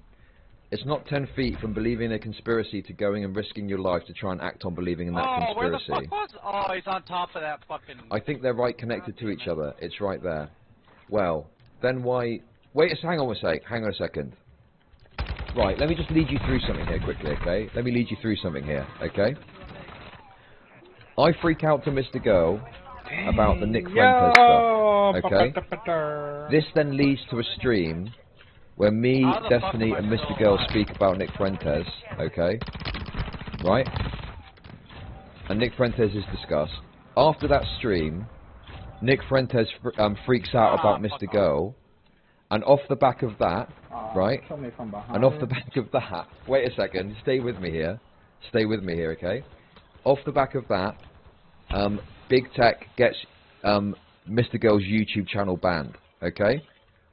It's not 10 feet from believing in a conspiracy to going and risking your life to try and act on believing in that conspiracy. Where the fuck was? Oh, he's on top of that fucking... I think they're right connected to each other. It's right there. Well, then why... Wait, hang on a second. Right, let me just lead you through something here quickly, okay? Let me lead you through something here, okay? I freak out to MrGirl about the Nick Fuentes stuff, okay? This then leads to a stream where me, Destiny, and MrGirl speak about Nick Fuentes, okay? Right? And Nick Fuentes is discussed. After that stream, Nick Fuentes freaks out about MrGirl, and off the back of that, right? And off the back of that, wait a second, stay with me here, okay? Off the back of that, Big Tech gets MrGirl's YouTube channel banned, okay?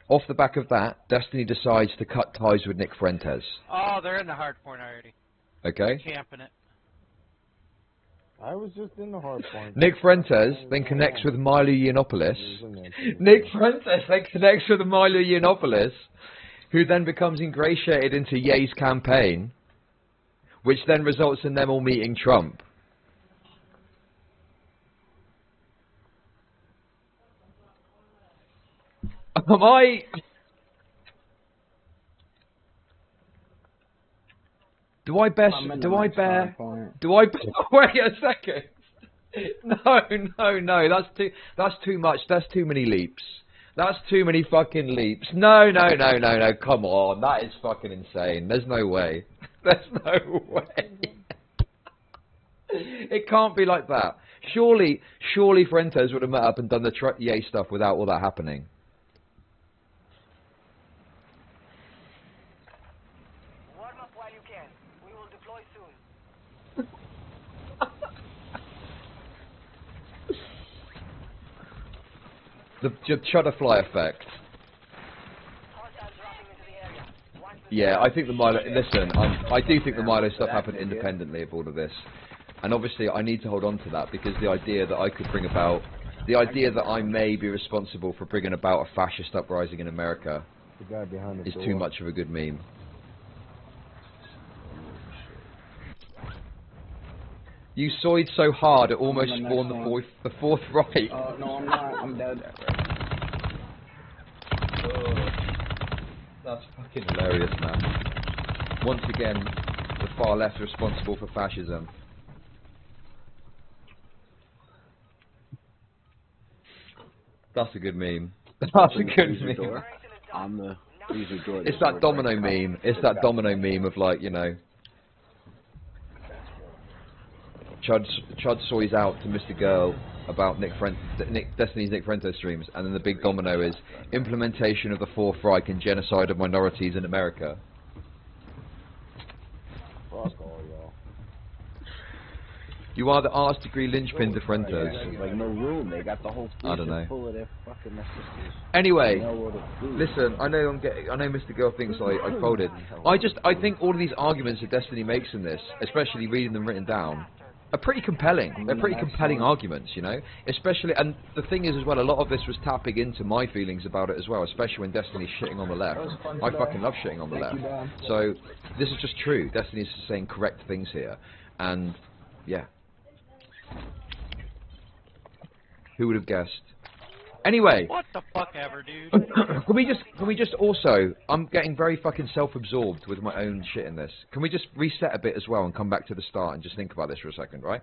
Off the back of that, Destiny decides to cut ties with Nick Fuentes. Oh, they're in the hard point already. Okay? Camping it. I was just in the hard point. Nick Fuentes then connects with Milo Yiannopoulos. Nick Fuentes then connects with Milo Yiannopoulos, who then becomes ingratiated into Ye's campaign, which then results in them all meeting Trump. Am I... Do I bear... Wait a second. No, that's too much. That's too many leaps. That's too many fucking leaps. No, come on. That is fucking insane. There's no way. There's no way. It can't be like that. Surely Fuentes would have met up and done the Ye stuff without all that happening. The Chudderfly effect. Yeah, I think the Milo. Listen, I do think the Milo stuff happened independently of all of this, and obviously I need to hold on to that because the idea that I could bring about, the idea that I may be responsible for bringing about a fascist uprising in America, is too much of a good meme. You soyed so hard it almost spawned the fourth right. Oh no, I'm not. I'm dead. That's fucking hilarious, man. Once again, the far left are responsible for fascism. That's a good meme. That's a good meme. I'm the freezer door. It's that domino meme. It's that domino meme of like, you know, Chud soys out to MrGirl about Destiny's Nick Frento streams, and then the big domino is implementation of the Fourth Reich and genocide of minorities in America. Fuck all y'all. You are the arse degree linchpin to Frentos. There's like no room. They got the whole I don't know. full of their fucking messages. Anyway, listen. I know MrGirl thinks I folded. I think all of these arguments that Destiny makes in this, especially reading them written down, are pretty compelling. They're pretty compelling arguments, you know. Especially, and the thing is as well, a lot of this was tapping into my feelings about it as well. Especially when Destiny's shitting on the left. I fucking love shitting on the left. So this is just true. Destiny's saying correct things here, and yeah. Who would have guessed? Anyway. What the fuck ever, dude? Can we just also, I'm getting very fucking self-absorbed with my own shit in this. Can we just reset a bit as well and come back to the start and just think about this for a second, right?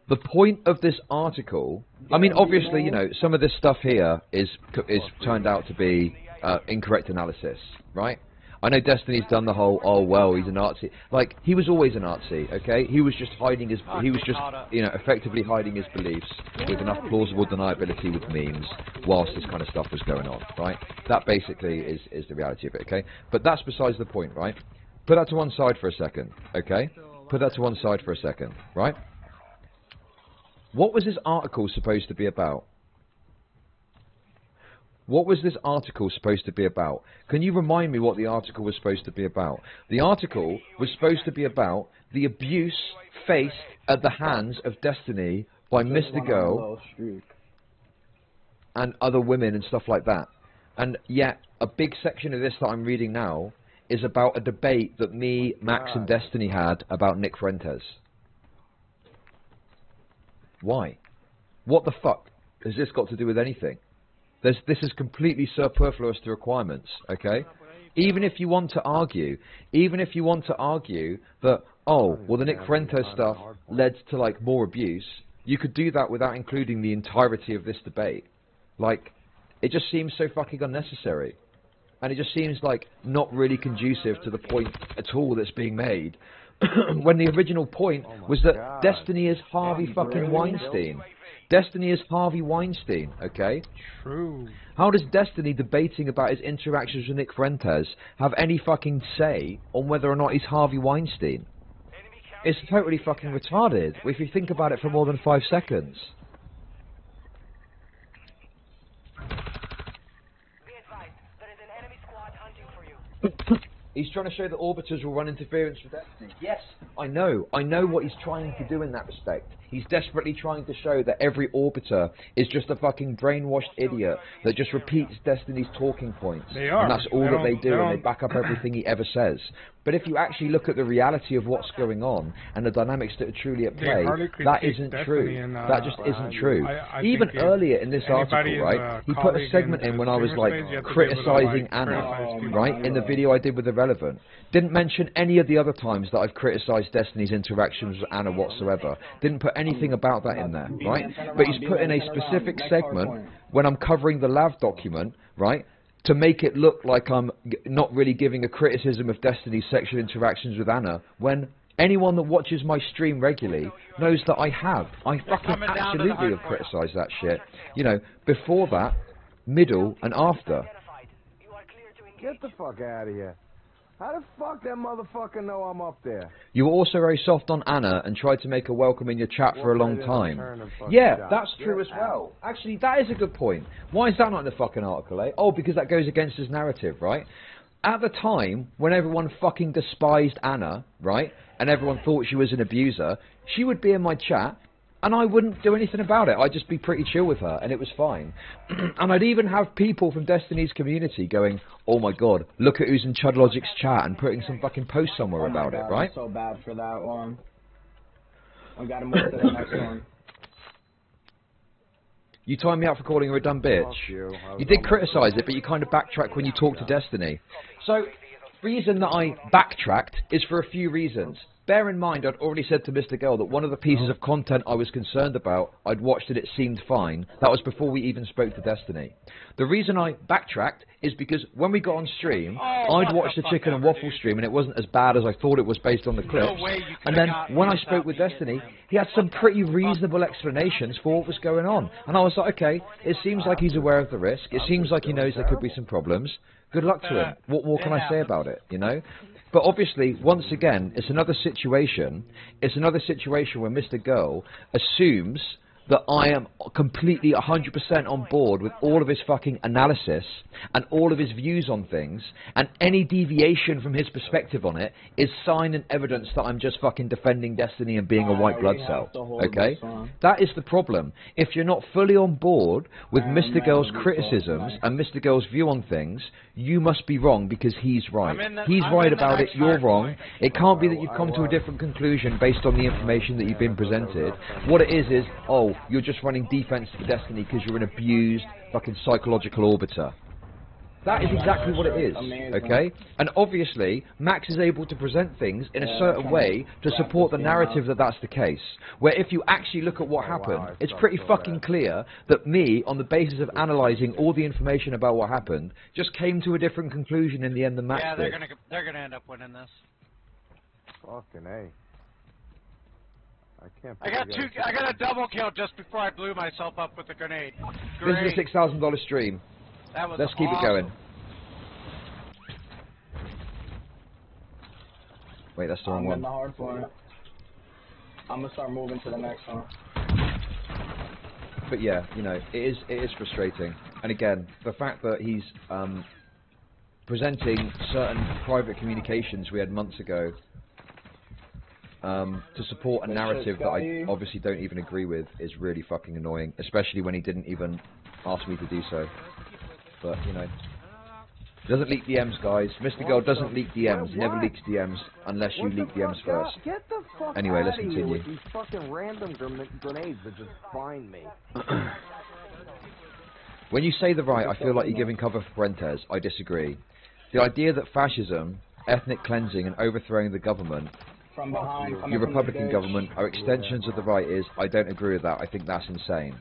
The point of this article, I mean, obviously, you know, some of this stuff here is turned out to be incorrect analysis, right? I know Destiny's done the whole, oh well, he's a Nazi. Like, he was always a Nazi, okay? He was just hiding his, you know, effectively hiding his beliefs with enough plausible deniability with memes whilst this kind of stuff was going on, right? That basically is the reality of it, okay? But that's besides the point, right? Put that to one side for a second, okay? Put that to one side for a second, right? What was this article supposed to be about? What was this article supposed to be about? Can you remind me what the article was supposed to be about? The article was supposed to be about the abuse faced at the hands of Destiny by MrGirl and other women and stuff like that. And yet, a big section of this that I'm reading now is about a debate that me, Max, and Destiny had about Nick Fuentes. Why? What the fuck has this got to do with anything? This is completely superfluous to requirements, okay? Even if you want to argue that, oh, well the Nick Fuentes stuff led to like more abuse, you could do that without including the entirety of this debate. Like, it just seems so fucking unnecessary. And it just seems like not really conducive to the point at all that's being made. When the original point was that Destiny is Harvey fucking Weinstein. Destiny is Harvey Weinstein, okay? True. How does Destiny debating about his interactions with Nick Fuentes have any fucking say on whether or not he's Harvey Weinstein? It's totally fucking retarded if you think about it for more than 5 seconds. He's trying to show that orbiters will run interference with Destiny. Yes, I know what he's trying to do in that respect. He's desperately trying to show that every orbiter is just a fucking brainwashed idiot that just repeats Destiny's talking points. They are. And that's all that they do, and they back up everything he ever says. But if you actually look at the reality of what's going on and the dynamics that are truly at play, that isn't true. That just isn't true. Even earlier in this article, right, he put a segment in when I was like criticizing Anna, right, in the video I did with Irrelevant. Didn't mention any of the other times that I've criticized Destiny's interactions with Anna whatsoever. Didn't put anything about that in there, right? But he's put in a specific segment when I'm covering the Lav document, right, to make it look like I'm not really giving a criticism of Destiny's sexual interactions with Anna, when anyone that watches my stream regularly knows that I have. I fucking absolutely have criticised that shit. You know, before that, middle, and after. Get the fuck out of here. How the fuck that motherfucker know I'm up there? You were also very soft on Anna and tried to make her welcome in your chat for a long time. Yeah, that's true as well. Actually, that is a good point. Why is that not in the fucking article, eh? Oh, because that goes against his narrative, right? At the time, when everyone fucking despised Anna, right, and everyone thought she was an abuser, she would be in my chat, and I wouldn't do anything about it. I'd just be pretty chill with her, and it was fine. And I'd even have people from Destiny's community going, oh my god, look at who's in Chudlogic's chat, and putting some fucking post somewhere about it, right? I'm so bad for that one. I gotta move to the next one. You timed me out for calling her a dumb bitch. You did criticise it, but you kind of backtrack when you talk to Destiny. So, the reason that I backtracked is for a few reasons. Bear in mind, I'd already said to MrGirl that one of the pieces of content I was concerned about, I'd watched and it seemed fine. That was before we even spoke to Destiny. The reason I backtracked is because when we got on stream, I'd watched the Chicken and Waffle stream and it wasn't as bad as I thought it was based on the clips. And then when I spoke with Destiny, he had some pretty reasonable explanations for what was going on. And I was like, okay, it seems like he's aware of the risk. It seems like he knows there could be some problems. Good luck to him. What more can I say about it, you know? But obviously, once again, it's another situation. It's another situation where MrGirl assumes that I am completely 100% on board with all of his fucking analysis and all of his views on things, and any deviation from his perspective on it is sign and evidence that I'm just fucking defending Destiny and being a white blood cell. Okay? That is the problem. If you're not fully on board with MrGirl's criticisms and MrGirl's view on things, you must be wrong because he's right. He's right about it, you're wrong. It can't be that you've come to a different conclusion based on the information that you've been presented. What it is, oh, you're just running defense for Destiny because you're an abused fucking psychological orbiter. That is exactly what it is, okay? And obviously, Max is able to present things in a certain way to support the narrative that that's the case. Where if you actually look at what happened, it's pretty fucking clear that me, on the basis of analysing all the information about what happened, just came to a different conclusion in the end than Max did. Yeah, they're gonna end up winning this. Fucking A. I got a double kill just before I blew myself up with a grenade. Great. This is a $6,000 stream. That was Let's keep it going. Wait, that's the wrong one. I'm hard for it. I'm gonna start moving to the next one. But yeah, you know, it is frustrating. And again, the fact that he's presenting certain private communications we had months ago to support a narrative that I obviously don't even agree with is really fucking annoying, especially when he didn't even ask me to do so. But, you know, doesn't leak DMs, guys. MrGirl doesn't leak DMs. He never leaks DMs unless you leak DMs first. Get the fuck anyway, let's continue. With these fucking random grenades that just find me. When you say the right, I feel like you're giving cover for Fuentes. I disagree. The idea that fascism, ethnic cleansing, and overthrowing the government, from behind, your Republican government, are extensions of the right is, I don't agree with that. I think that's insane.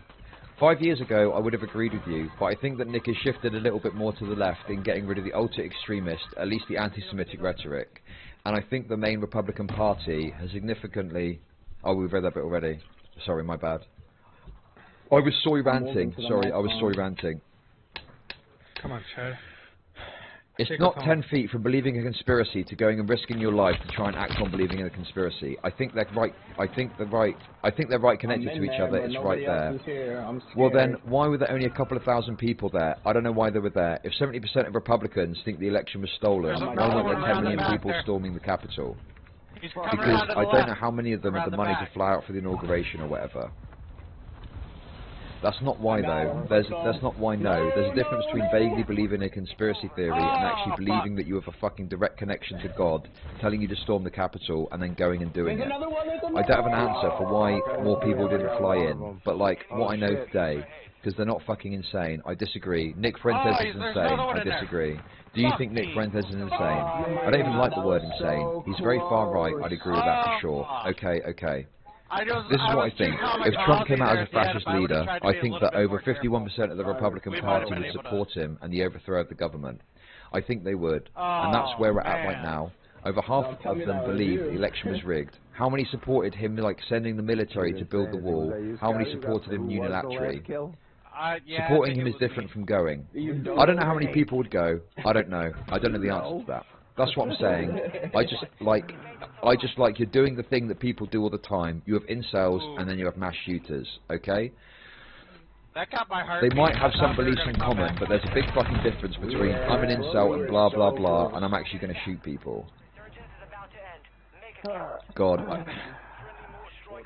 5 years ago, I would have agreed with you, but I think that Nick has shifted a little bit more to the left in getting rid of the ultra-extremist, at least the anti-Semitic rhetoric. And I think the main Republican Party has significantly... Oh, we've read that bit already. Sorry, my bad. I was soy ranting. Sorry, I was soy ranting. Come on, Chad. It's not 10 feet from believing a conspiracy to going and risking your life to try and act on believing in a conspiracy. I think they're right. I think they're right connected to each other. It's right there. Well then, why were there only a couple of thousand people there? I don't know why they were there. If 70% of Republicans think the election was stolen, why weren't there 10 million people storming the Capitol? Because I don't know how many of them had the money to fly out for the inauguration or whatever. That's not why, though. That's not why, no. There's a difference between vaguely believing a conspiracy theory and actually believing that you have a fucking direct connection to God, telling you to storm the Capitol, and then going and doing it. I don't have an answer for why more people didn't fly in, but, like, what I know today, because they're not fucking insane, I disagree. Nick Fuentes is insane. I disagree. Do you think Nick Fuentes is insane? I don't even like the word insane. He's very far right. I'd agree with that for sure. Okay, okay. This is what I think. If Trump came out as a fascist leader, I think that over 51% of the Republican Party would support him and the overthrow of the government. I think they would. And that's where we're at right now. Over half of them believe the election was rigged. How many supported him, like, sending the military to build the wall? How many supported him unilaterally? Supporting him is different from going. I don't know how many people would go. I don't know. I don't know the answer to that. That's what I'm saying. I just like you're doing the thing that people do all the time. You have incels and then you have mass shooters, okay? That got my heart. They might have some beliefs in common, but there's a big fucking difference between I'm an incel and blah blah blah, and I'm actually going to shoot people. God,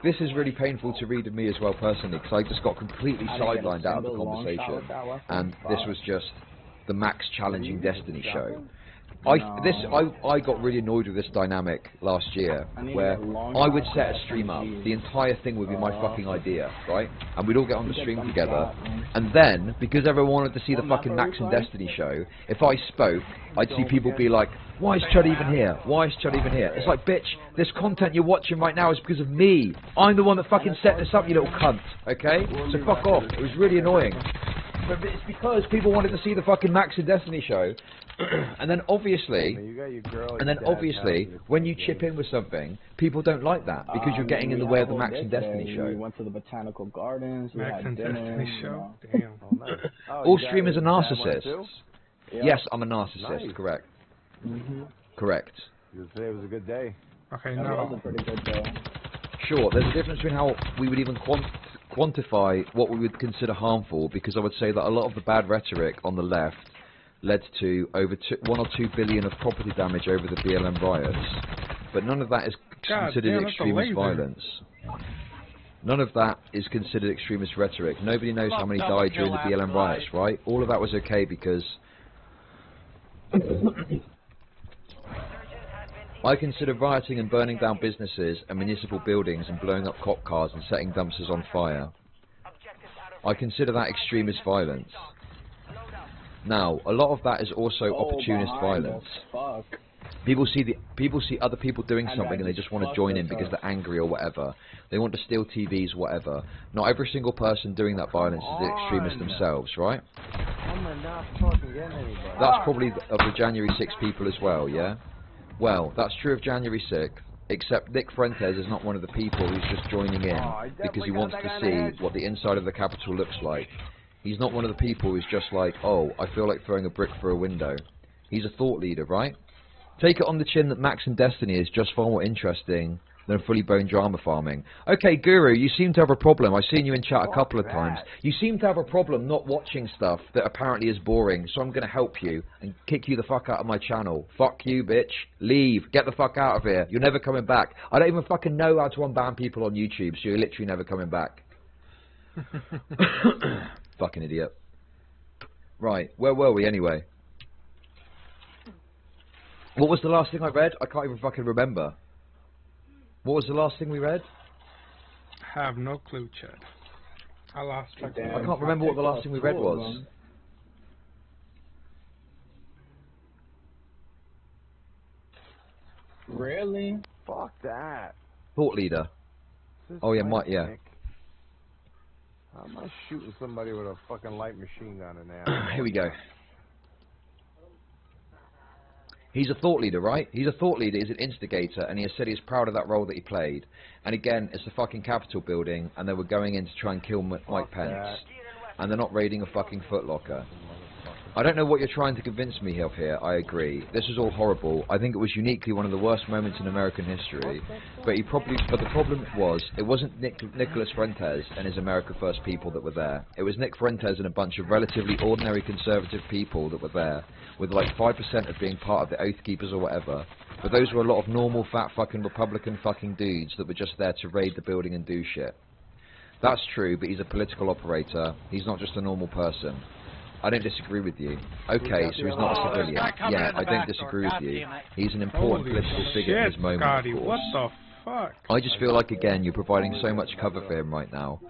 this is really painful to read of me as well personally, because I just got completely sidelined out of the conversation, and this was just the Max challenging Destiny show. I got really annoyed with this dynamic last year, where I would set a stream up, the entire thing would be my fucking idea, right? And we'd all get on the stream together, and then, because everyone wanted to see the fucking Max and Destiny show, if I spoke, I'd see people be like, why is Chud even here? Why is Chud even here? It's like, bitch, this content you're watching right now is because of me. I'm the one that fucking set this up, you little cunt, okay? So fuck off. It was really annoying. But it's because people wanted to see the fucking Max and Destiny show, and then obviously, when you chip in with something, people don't like that because you're getting in the way of the Max and Destiny show. We went to the botanical gardens. Max and Destiny show. Damn. All streamers are narcissists. Yes, I'm a narcissist. Correct. Correct. You would say it was a good day. Okay, That was a pretty good day. Sure, there's a difference between how we would even quantify what we would consider harmful, because I would say that a lot of the bad rhetoric on the left led to over 1 or 2 billion of property damage over the BLM riots, but none of that is considered extremist violence. None of that is considered extremist rhetoric. Nobody knows how many died during the BLM riots, right? All of that was okay because I consider rioting and burning down businesses and municipal buildings and blowing up cop cars and setting dumpsters on fire. I consider that extremist violence. Now, a lot of that is also opportunist violence. People see other people doing something and they just want to join in because they're angry or whatever. They want to steal TVs, whatever. Not every single person doing that violence is an extremist themselves, right? That's probably of the January 6 people as well, yeah? Well, that's true of January 6th, except Nick Fuentes is not one of the people who's just joining in because he wants to see what the inside of the Capitol looks like. He's not one of the people who's just like, oh, I feel like throwing a brick through a window. He's a thought leader, right? Take it on the chin that Max and Destiny is just far more interesting than fully boned drama farming. Okay, Guru, you seem to have a problem. I've seen you in chat a couple of times. You seem to have a problem not watching stuff that apparently is boring, so I'm going to help you and kick you the fuck out of my channel. Fuck you, bitch. Leave. Get the fuck out of here. You're never coming back. I don't even fucking know how to unban people on YouTube, so you're literally never coming back. Fucking idiot. Right, where were we anyway? What was the last thing I read? I can't even fucking remember. What was the last thing we read? I have no clue, Chad. I lost track. I can't remember what the last thing we read was. Really? Fuck that. Thought leader. Oh yeah, yeah. How am I shooting somebody with a fucking light machine gun in there? Here we go. He's a thought leader, right? He's a thought leader, he's an instigator, and he has said he's proud of that role that he played. And again, it's the fucking Capitol building, and they were going in to try and kill Mike Pence. And they're not raiding a fucking Foot Locker. I don't know what you're trying to convince me of here, I agree. This was all horrible. I think it was uniquely one of the worst moments in American history. But the problem was, it wasn't Nicholas Fuentes and his America First people that were there. It was Nick Fuentes and a bunch of relatively ordinary conservative people that were there, with like 5% of being part of the Oath Keepers or whatever. But those were a lot of normal fat fucking Republican fucking dudes that were just there to raid the building and do shit. That's true, but he's a political operator. He's not just a normal person. I don't disagree with you. Okay, so he's not a civilian. Yeah, I don't disagree with you. He's an important political figure in his moment, Scotty, of course. what the fuck? I just feel like, again, you're providing so much cover for him right now.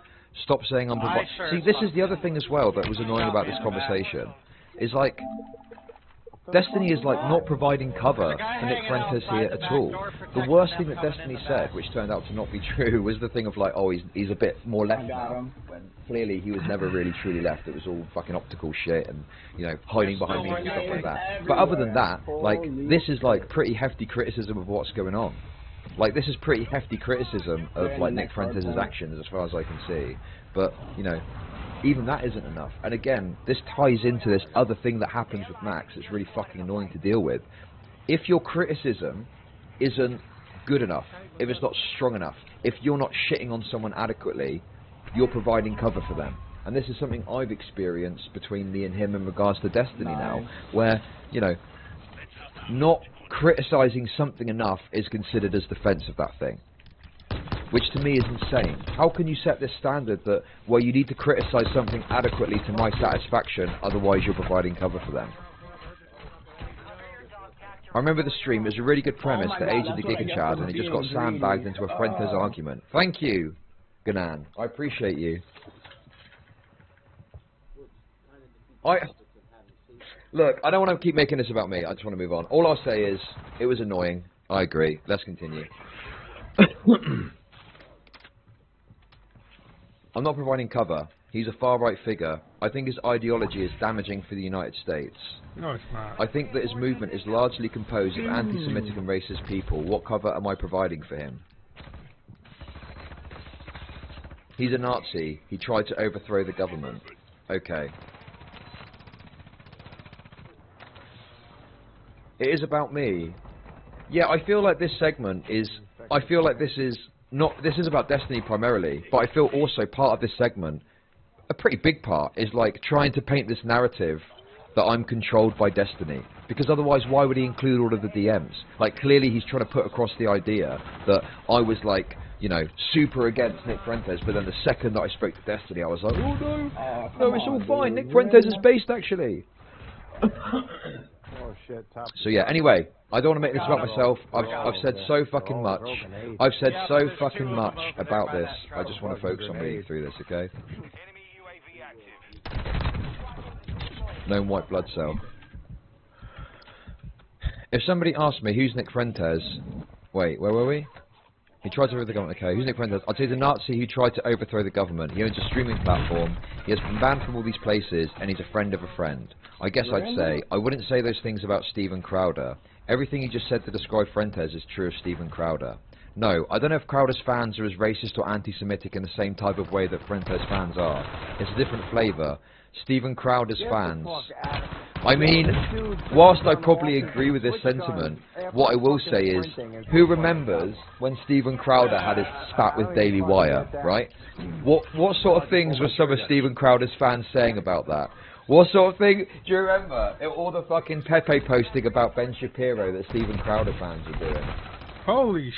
Stop saying I'm providing... See, this is the other thing as well that was annoying about this conversation. Is like... Destiny is like not providing cover for Nick Fuentes here at all. The worst thing that Destiny said, which turned out to not be true, was the thing of like, oh, he's a bit more left now. When clearly he was never really truly left. It was all fucking optical shit and, you know, hiding behind me and stuff like that. But other than that, like, this is like pretty hefty criticism of what's going on. Like, this is pretty hefty criticism of like Nick Fuentes' actions as far as I can see. But, you know, even that isn't enough. And again, this ties into this other thing that happens with Max. It's really fucking annoying to deal with. if your criticism isn't good enough, if it's not strong enough, if you're not shitting on someone adequately, you're providing cover for them. And this is something I've experienced between me and him in regards to Destiny now, where, you know, not criticising something enough is considered as defence of that thing. Which to me is insane. How can you set this standard that, well, you need to criticise something adequately to my satisfaction, otherwise you're providing cover for them? I remember the stream, it was a really good premise, the age of the Giga Chad, and it just got sandbagged into a Fuentes argument. Thank you, Ganan. I appreciate you. Look, I don't want to keep making this about me, I just want to move on. All I'll say is, it was annoying. I agree. Let's continue. I'm not providing cover. He's a far-right figure. I think his ideology is damaging for the United States. No, it's not. I think that his movement is largely composed of anti-Semitic and racist people. What cover am I providing for him? He's a Nazi. He tried to overthrow the government. Okay. It is about me. Yeah, I feel like this segment is... I feel like this is not... This is about Destiny primarily, but I feel also part of this segment, a pretty big part, is like trying to paint this narrative that I'm controlled by Destiny. Because otherwise, why would he include all of the DMs? Like, clearly he's trying to put across the idea that I was like, you know, super against Nick Fuentes, but then the second that I spoke to Destiny, I was like, oh no, no, it's all fine, Nick Fuentes is based actually. Oh, shit, so yeah, anyway, I don't want to make this about myself. I've said so fucking much. I've said so fucking much about this. I just want to focus on reading through this, okay? Known white blood cell. If somebody asked me, who's Nick Fuentes? Wait, where were we? He tried to overthrow the government. Okay, who's Nick Fuentes? I'd say the Nazi who tried to overthrow the government. He owns a streaming platform. He has been banned from all these places, and he's a friend of a friend. I guess I'd say, I wouldn't say those things about Steven Crowder. Everything you just said to describe Fuentes is true of Steven Crowder. No, I don't know if Crowder's fans are as racist or anti-Semitic in the same type of way that Fuentes fans are. It's a different flavour. Steven Crowder's fans. I mean, whilst I probably agree with this sentiment, what I will say is, who remembers when Steven Crowder had his spat with Daily Wire, right? What sort of things were some of Steven Crowder's fans saying about that? What sort of thing? Do you remember? All the fucking Pepe posting about Ben Shapiro that Steven Crowder fans are doing. Holy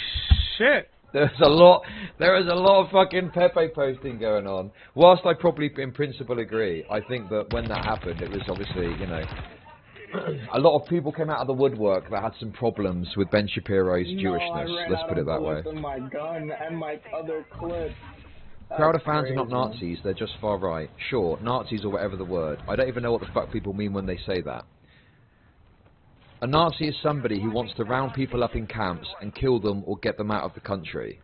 shit! There is a lot of fucking Pepe posting going on. Whilst I probably in principle agree, I think that when that happened, it was obviously, you know, a lot of people came out of the woodwork that had some problems with Ben Shapiro's Jewishness. Let's put it that way. My gun and my other clip. Crowder fans are not Nazis, they're just far right. Sure, Nazis or whatever the word. I don't even know what the fuck people mean when they say that. A Nazi is somebody who wants to round people up in camps and kill them or get them out of the country.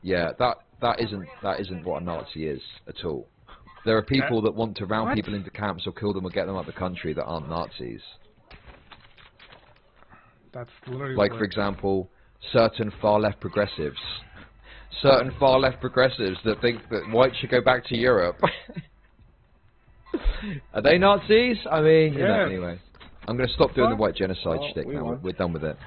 Yeah, that isn't what a Nazi is at all. There are people that want to round people into camps or kill them or get them out of the country that aren't Nazis. That's literally like, for example, certain far-left progressives. Certain far-left progressives that think that whites should go back to Europe. Are they Nazis? I mean, you know, anyway. I'm going to stop doing the white genocide shtick now. We're done with it.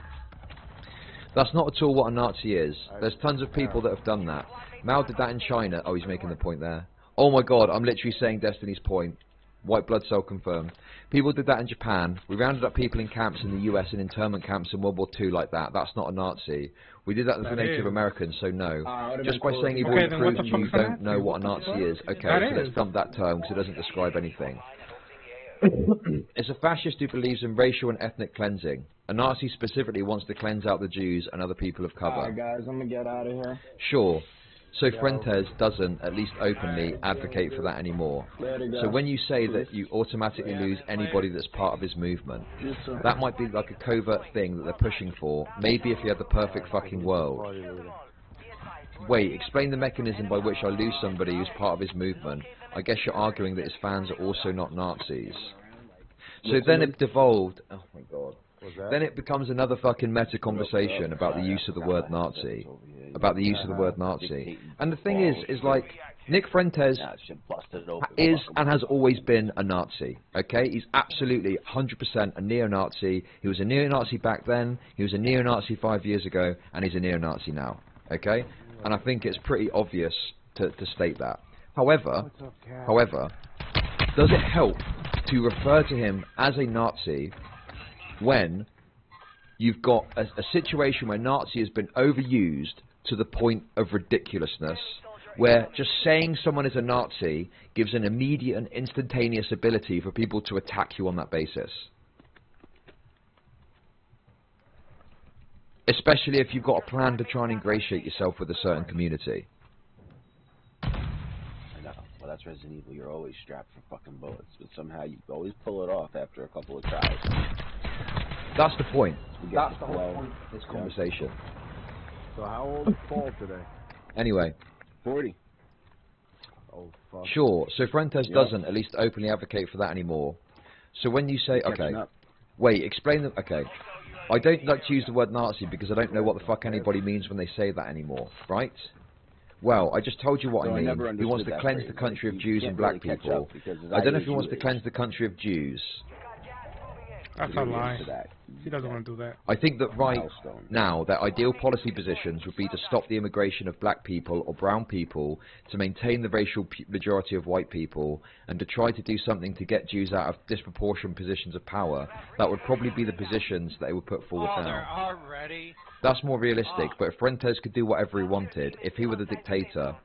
That's not at all what a Nazi is. There's tons of people that have done that. Mao did that in China. Oh, he's making the point there. Oh my god, I'm literally saying Destiny's point. White blood cell confirmed. People did that in Japan. We rounded up people in camps in the US and internment camps in World War II like that. That's not a Nazi. We did that with Native Americans, so no. Just by saying you've already proven you don't know what a Nazi is. Okay, so let's dump that term because it doesn't describe anything. It's a fascist who believes in racial and ethnic cleansing. A Nazi specifically wants to cleanse out the Jews and other people of color. Alright guys, I'm gonna get out of here. Sure. So Fuentes doesn't, at least openly, advocate for that anymore. So when you say that you automatically lose anybody that's part of his movement, that might be like a covert thing that they're pushing for. Maybe if you had the perfect fucking world. Wait, explain the mechanism by which I lose somebody who's part of his movement. I guess you're arguing that his fans are also not Nazis. So then it devolved... Oh my god. Then it becomes another fucking meta conversation about the use of the word Nazi. About the use of the word Nazi. And the thing is like, Nick Fuentes is and has always been a Nazi, okay? He's absolutely 100% a neo-Nazi. He was a neo-Nazi back then, he was a neo-Nazi 5 years ago, and he's a neo-Nazi now, okay? And I think it's pretty obvious to state that. However, does it help to refer to him as a Nazi when you've got a situation where Nazi has been overused to the point of ridiculousness, where just saying someone is a Nazi gives an immediate and instantaneous ability for people to attack you on that basis? Especially if you've got a plan to try and ingratiate yourself with a certain community. I know. Well, that's Resident Evil. You're always strapped for fucking bullets, but somehow you always pull it off after a couple of tries. That's the point. That's the whole point of this conversation. So how old is Paul today? Anyway. 40. Oh, fuck. Sure, so Fuentes doesn't at least openly advocate for that anymore. So when you say, okay, wait, explain the, okay, I don't like to use the word Nazi because I don't know what the fuck anybody means when they say that anymore, right? Well, I just told you what I mean. He wants to cleanse the country of Jews and black people. I don't know if he wants to cleanse the country of Jews. That's a lie. He doesn't want to do that. I think that right now, their ideal policy positions would be to stop the immigration of black people or brown people, to maintain the racial majority of white people, and to try to do something to get Jews out of disproportionate positions of power. That would probably be the positions that they would put forward now. That's more realistic, but if Fuentes could do whatever he wanted, if he were the dictator,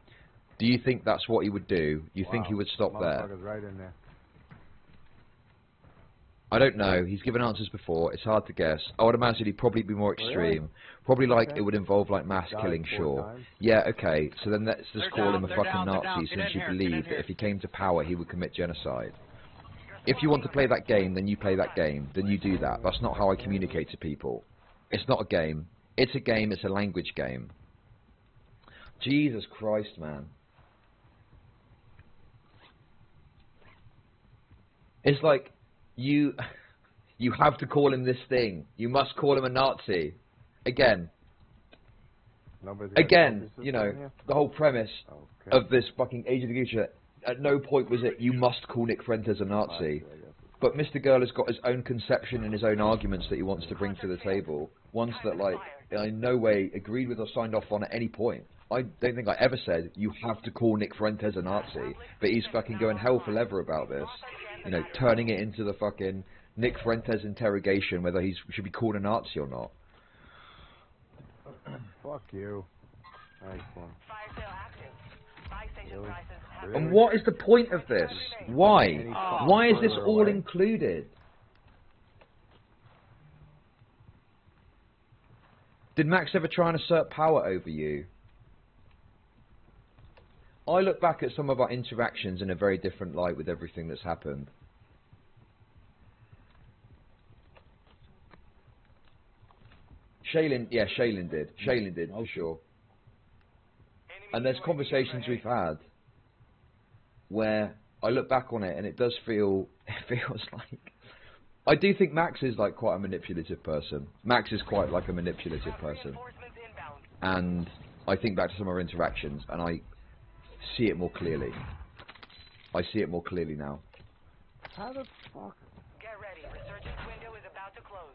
do you think that's what he would do? You think he would stop there? Right in there. I don't know. He's given answers before. It's hard to guess. I would imagine he'd probably be more extreme. Probably like it would involve like mass killing, sure. Yeah, okay. So then let's just call him a fucking Nazi, since you believe that if he came to power he would commit genocide. If you want to play that game, then you play that game. Then you do that. That's not how I communicate to people. It's not a game. It's a game. It's a language game. Jesus Christ, man. It's like... You have to call him this thing. You must call him a Nazi. Again, you know, the whole premise of this fucking Age of the Future, at no point was it, you must call Nick Fuentes a Nazi. But MrGirl has got his own conception and his own arguments that he wants to bring to the table. Ones that, like, I in no way agreed with or signed off on at any point. I don't think I ever said, you have to call Nick Fuentes a Nazi. But he's fucking going hell for leather about this. You know, turning it into the fucking Nick Fuentes interrogation, whether he should be called a Nazi or not. Fuck you. Nice one. Really? And what is the point of this? Why? Why is this all included? Did Max ever try and assert power over you? I look back at some of our interactions in a very different light with everything that's happened. Shaylin, yeah, Shaylin did. Shaylin did, for sure. And there's conversations we've had where I look back on it and it does feel, it feels like... I do think Max is like quite a manipulative person. Max is quite like a manipulative person. And I think back to some of our interactions and I see it more clearly. I see it more clearly now. How the fuck? Get ready. Resurgence window is about to close.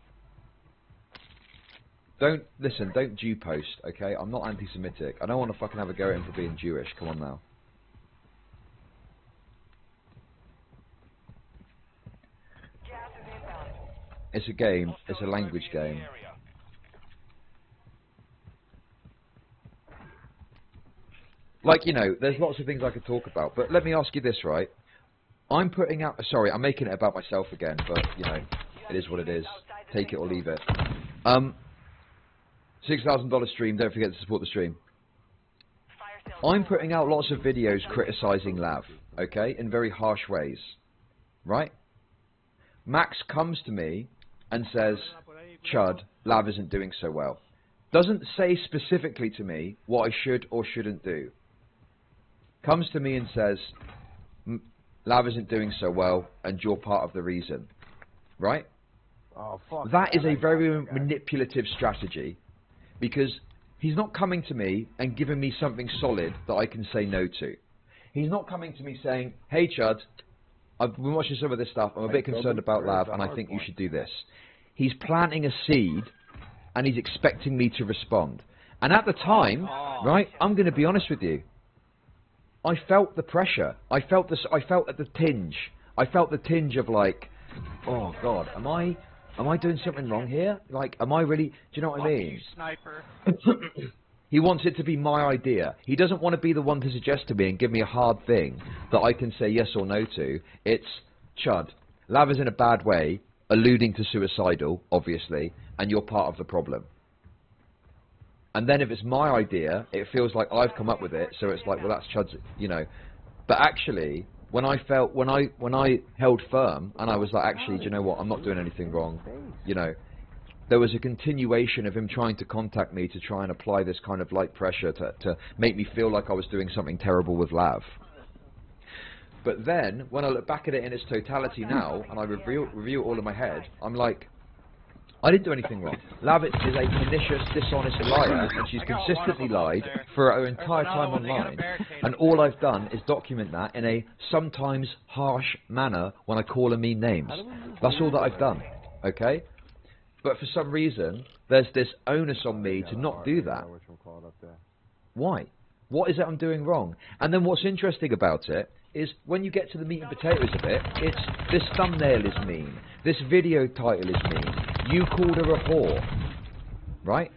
Don't listen. Don't Jew post, okay? I'm not anti-Semitic. I don't want to fucking have a go at him for being Jewish. Come on now. Gas is inbound. It's a game. It's a language game. Like, you know, there's lots of things I could talk about, but let me ask you this, right? I'm putting out... Sorry, I'm making it about myself again, but, you know, it is what it is. Take it or leave it. $6,000 stream, don't forget to support the stream. I'm putting out lots of videos criticising Lav, okay, in very harsh ways, right? Max comes to me and says, Chud, Lav isn't doing so well. Doesn't say specifically to me what I should or shouldn't do. Comes to me and says, Lav isn't doing so well, and you're part of the reason. Right? Oh, fuck. That is a very manipulative strategy, because he's not coming to me and giving me something solid that I can say no to. He's not coming to me saying, hey, Chud, I've been watching some of this stuff. I'm a bit concerned about Lav, and I think you should do this. He's planting a seed, and he's expecting me to respond. And at the time, right, I'm going to be honest with you, I felt the pressure. I felt the tinge. I felt the tinge of like, oh God, am I doing something wrong here? Like, am I really? Do you know what I mean? You sniper. He wants it to be my idea. He doesn't want to be the one to suggest to me and give me a hard thing that I can say yes or no to. It's, Chud, Lav is in a bad way, alluding to suicidal, obviously, and you're part of the problem. And then if it's my idea, it feels like I've come up with it, so it's like, well, that's Chud's, you know. But actually, when I held firm, and I was like, actually, do you know what, I'm not doing anything wrong, you know, there was a continuation of him trying to contact me to try and apply this kind of light pressure to make me feel like I was doing something terrible with Lav. But then, when I look back at it in its totality now, and I review it all in my head, I'm like, I didn't do anything wrong. Lav is a pernicious, dishonest liar, and she's consistently lied for her entire time online, and all I've done is document that in a sometimes harsh manner when I call her mean names. That's all that I've done, okay? But for some reason, there's this onus on me to not do that. Why? What is it I'm doing wrong? And then what's interesting about it is when you get to the meat and potatoes of it, it's this thumbnail is mean, this video title is mean, you called her a whore, right?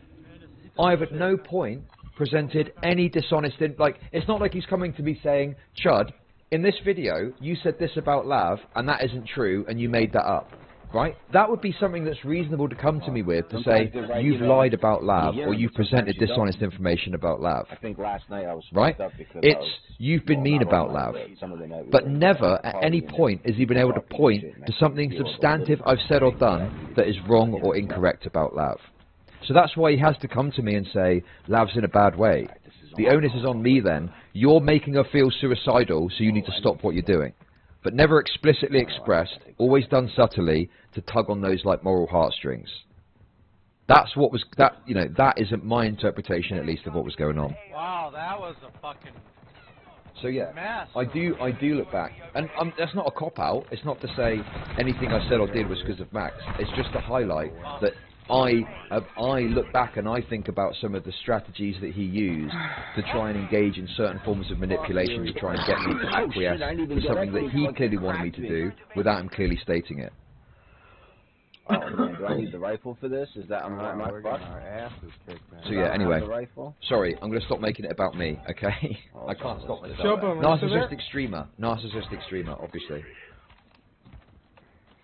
I have at no point presented any dishonest, like, it's not like he's coming to me saying, Chud, in this video, you said this about Lav, and that isn't true, and you made that up. Right? That would be something that's reasonable to come to me with, to say, you've lied about Lav, or you've presented dishonest information about Lav. I think last night I was right? It's, you've been mean about Lav. But never, at any point, has he been able to point to something substantive I've said or done that is wrong or incorrect about Lav. So that's why he has to come to me and say, Lav's in a bad way. The onus is on me then. You're making her feel suicidal, so you need to stop what you're doing. But never explicitly expressed, always done subtly to tug on those like moral heartstrings. That's what was that. You know, that isn't my interpretation, at least, of what was going on. Wow, that was a fucking. So yeah, mess. I do look back, and that's not a cop out. It's not to say anything I said or did was because of Max. It's just to highlight that I look back and I think about some of the strategies that he used to try and engage in certain forms of manipulation to try and get me to acquiesce to something that he clearly wanted me to do without him clearly stating it. Oh man, do I need the rifle for this? Is that my fuck? So yeah, anyway, sorry, I'm going to stop making it about me, okay? I can't stop myself. Narcissistic streamer, obviously.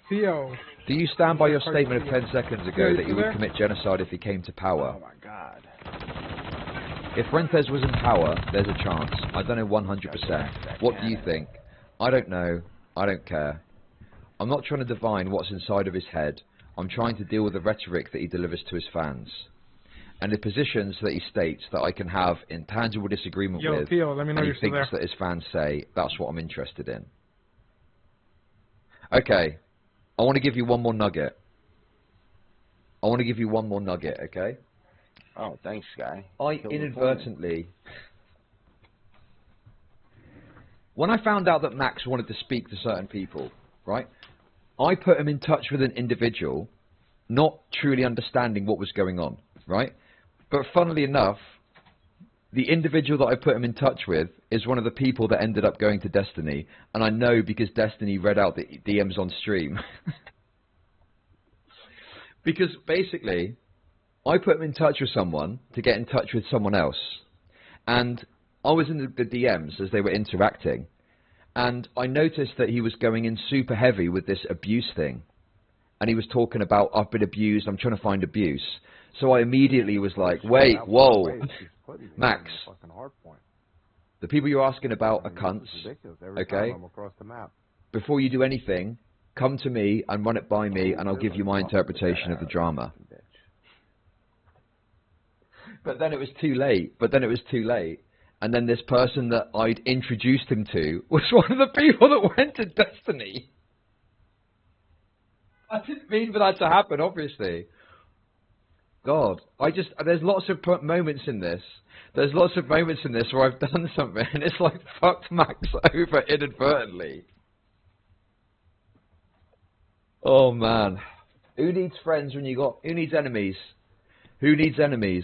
Theo. Do you stand by your statement of 10 seconds ago that you would commit genocide if he came to power? Oh my god. If Rentez was in power, there's a chance. I don't know 100%. What do you think? I don't know. I don't care. I'm not trying to divine what's inside of his head. I'm trying to deal with the rhetoric that he delivers to his fans. And the positions that he states that I can have intangible disagreement with, Theo, let me know and he thinks that his fans say, that's what I'm interested in. Okay. I want to give you one more nugget. Okay? Oh, thanks, Sky. I inadvertently... When I found out that Max wanted to speak to certain people, right? I put him in touch with an individual, not truly understanding what was going on, right? But funnily enough, the individual that I put him in touch with is one of the people that ended up going to Destiny, and I know because Destiny read out the DMs on stream. Because basically, I put him in touch with someone to get in touch with someone else, and I was in the DMs as they were interacting, and I noticed that he was going in super heavy with this abuse thing, and he was talking about, I've been abused, I'm trying to find abuse. So I immediately was like, wait, whoa, Max, the people you're asking about are cunts, okay? Before you do anything, come to me and run it by me, and I'll give you my interpretation of the drama. But then it was too late. And then this person that I'd introduced him to was one of the people that went to Destiny. I didn't mean for that to happen, obviously. God, there's lots of moments in this. There's lots of moments in this where I've done something and it's like fucked Max over inadvertently. Oh man. Who needs friends when who needs enemies? Who needs enemies?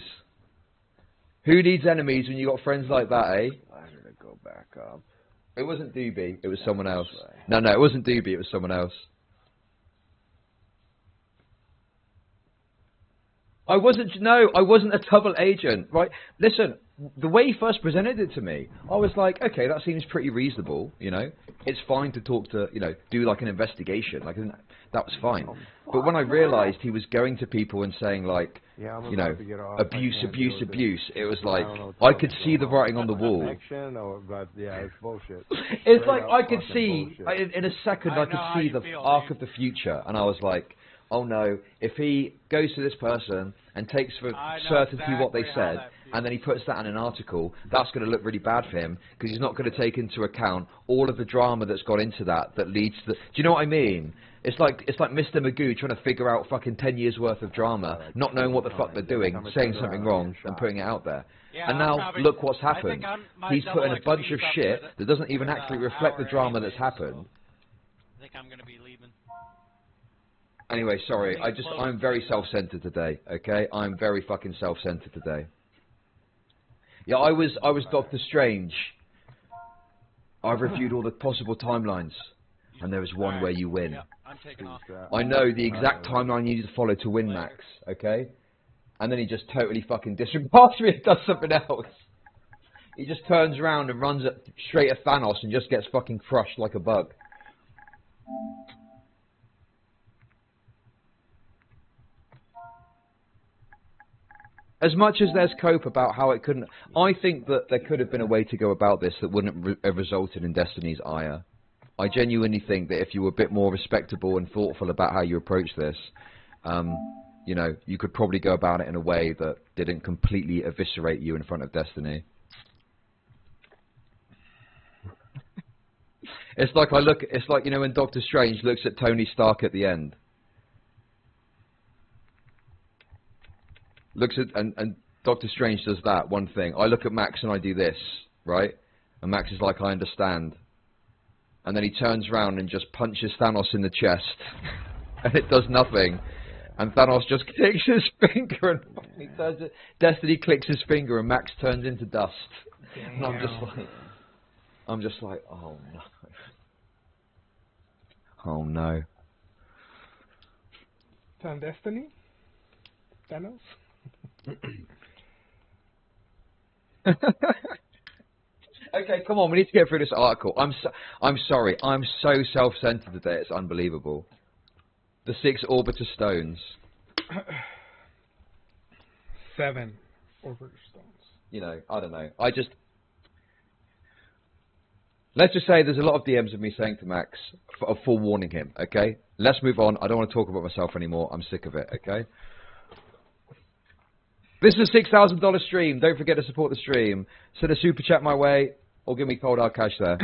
Who needs enemies when you got friends like that, eh? I had to go back up. It wasn't Doobie, it was someone else. Right. No, it wasn't Doobie, it was someone else. I wasn't a double agent, right? Listen, the way he first presented it to me, I was like, okay, that seems pretty reasonable, you know? It's fine to talk to, you know, do like an investigation, like, that was fine. But when I realised he was going to people and saying like, you know, abuse, it was like, I could see the writing on the wall. But yeah, it's bullshit. It's like I could see, in a second I could see the arc of the future, and I was like, oh no, if he goes to this person and takes for certainty what they said, and then he puts that in an article, that's going to look really bad for him, because he's not going to take into account all of the drama that's gone into that leads to... Do you know what I mean? It's like Mr. Magoo trying to figure out fucking 10 years worth of drama, not knowing what the fuck they're doing, saying something wrong, and putting it out there. Yeah, and now, look what's happened. He's put in a bunch of shit that doesn't even actually reflect the drama that's happened. I think I'm going to be leaving. Anyway, sorry, I'm very self-centered today, okay? I'm very fucking self-centered today. Yeah, I was Doctor Strange. I've reviewed all the possible timelines, and there is one where you win. Yeah, I'm taking off. I know the exact timeline you need to follow to win, Max, okay? And then he just totally fucking disregards me and does something else. He just turns around and runs straight at Thanos and just gets fucking crushed like a bug. As much as there's cope about how it couldn't... I think that there could have been a way to go about this that wouldn't have resulted in Destiny's ire. I genuinely think that if you were a bit more respectable and thoughtful about how you approach this, you know, you could probably go about it in a way that didn't completely eviscerate you in front of Destiny. It's like you know, when Doctor Strange looks at Tony Stark at the end. Looks at and Doctor Strange does that one thing. I look at Max and I do this, right? And Max is like, I understand. And then he turns around and just punches Thanos in the chest, and it does nothing. And Thanos just clicks his finger, and he turns it. Destiny clicks his finger, and Max turns into dust. Damn. And I'm just like, oh no, oh no. Turn Destiny, Thanos. Okay, come on, we need to get through this article. I'm sorry, I'm so self-centered today, it's unbelievable. The 6 orbiter stones. 7 orbiter stones. You know, I don't know. Let's just say there's a lot of DMs of me saying to Max, forewarning him, okay? Let's move on. I don't want to talk about myself anymore. I'm sick of it, okay? This is a $6,000 stream. Don't forget to support the stream. Send a super chat my way, or give me cold hard cash there.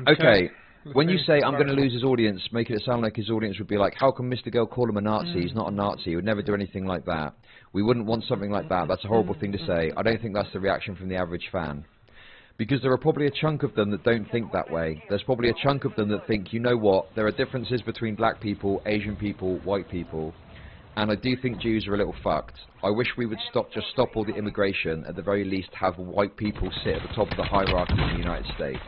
Okay. When you say I'm going to lose his audience, making it sound like his audience would be like, how can MrGirl call him a Nazi? He's not a Nazi. He would never do anything like that. We wouldn't want something like that. That's a horrible thing to say. I don't think that's the reaction from the average fan. Because there are probably a chunk of them that don't think that way. There's probably a chunk of them that think, you know what, there are differences between black people, Asian people, white people. And I do think Jews are a little fucked. I wish we would just stop all the immigration, at the very least have white people sit at the top of the hierarchy in the United States.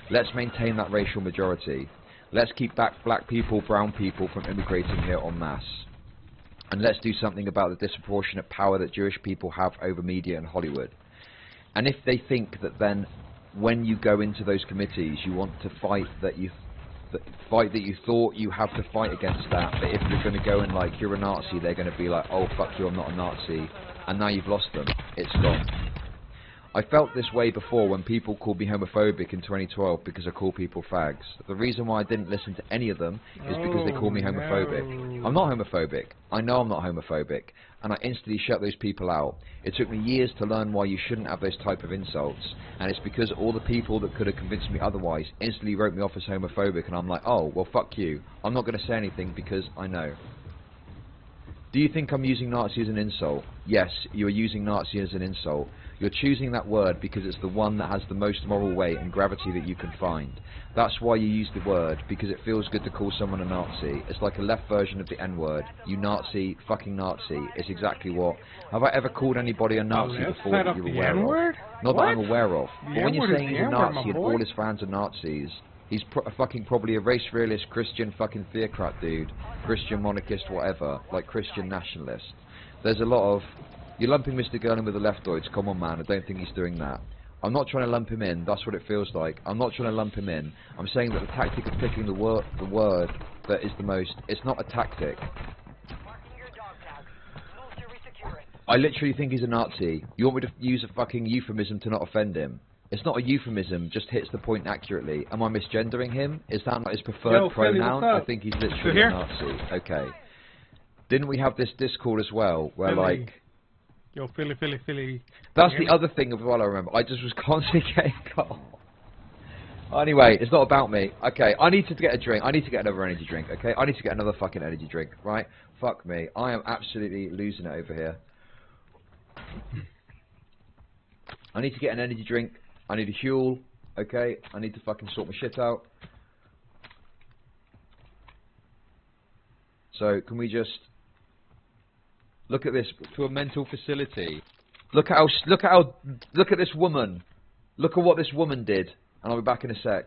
Let's maintain that racial majority. Let's keep back black people, brown people from immigrating here en masse. And let's do something about the disproportionate power that Jewish people have over media and Hollywood. And if they think that then, when you go into those committees, you want to fight that you thought you have to fight against that, but if you're going to go and like, you're a Nazi, they're going to be like, oh fuck you, I'm not a Nazi, and now you've lost them. It's gone. I felt this way before when people called me homophobic in 2012 because I call people fags. The reason why I didn't listen to any of them is because they called me homophobic. No. I'm not homophobic. I know I'm not homophobic. And I instantly shut those people out. It took me years to learn why you shouldn't have those type of insults. And it's because all the people that could have convinced me otherwise instantly wrote me off as homophobic, and I'm like, oh, well fuck you. I'm not going to say anything because I know. Do you think I'm using Nazi as an insult? Yes, you are using Nazi as an insult. You're choosing that word because it's the one that has the most moral weight and gravity that you can find. That's why you use the word, because it feels good to call someone a Nazi. It's like a left version of the N-word. You Nazi, fucking Nazi. It's exactly what. Have I ever called anybody a Nazi before that you're aware of? Not that I'm aware of. But when you're saying he's a Nazi and all his fans are Nazis, he's probably a race realist, Christian fucking theocrat dude. Christian monarchist, whatever. Like Christian nationalist. There's a lot of... You're lumping MrGirl in with the leftoids. Come on, man. I don't think he's doing that. I'm not trying to lump him in. That's what it feels like. I'm not trying to lump him in. I'm saying that the tactic of picking the word that is the most... It's not a tactic. I literally think he's a Nazi. You want me to use a fucking euphemism to not offend him? It's not a euphemism, just hits the point accurately. Am I misgendering him? Is that not his preferred pronoun? I think he's literally a Nazi. Okay. Didn't we have this Discord as well, where like... Yo, Philly. That's the other thing of what I remember. I just was constantly getting caught. Anyway, it's not about me. Okay, I need to get a drink. I need to get another energy drink, okay? I need to get another fucking energy drink, right? Fuck me. I am absolutely losing it over here. I need to get an energy drink. I need a Huel, okay? I need to fucking sort my shit out. So, can we just... Look at this, to a mental facility. Look at this woman. Look at what this woman did. And I'll be back in a sec.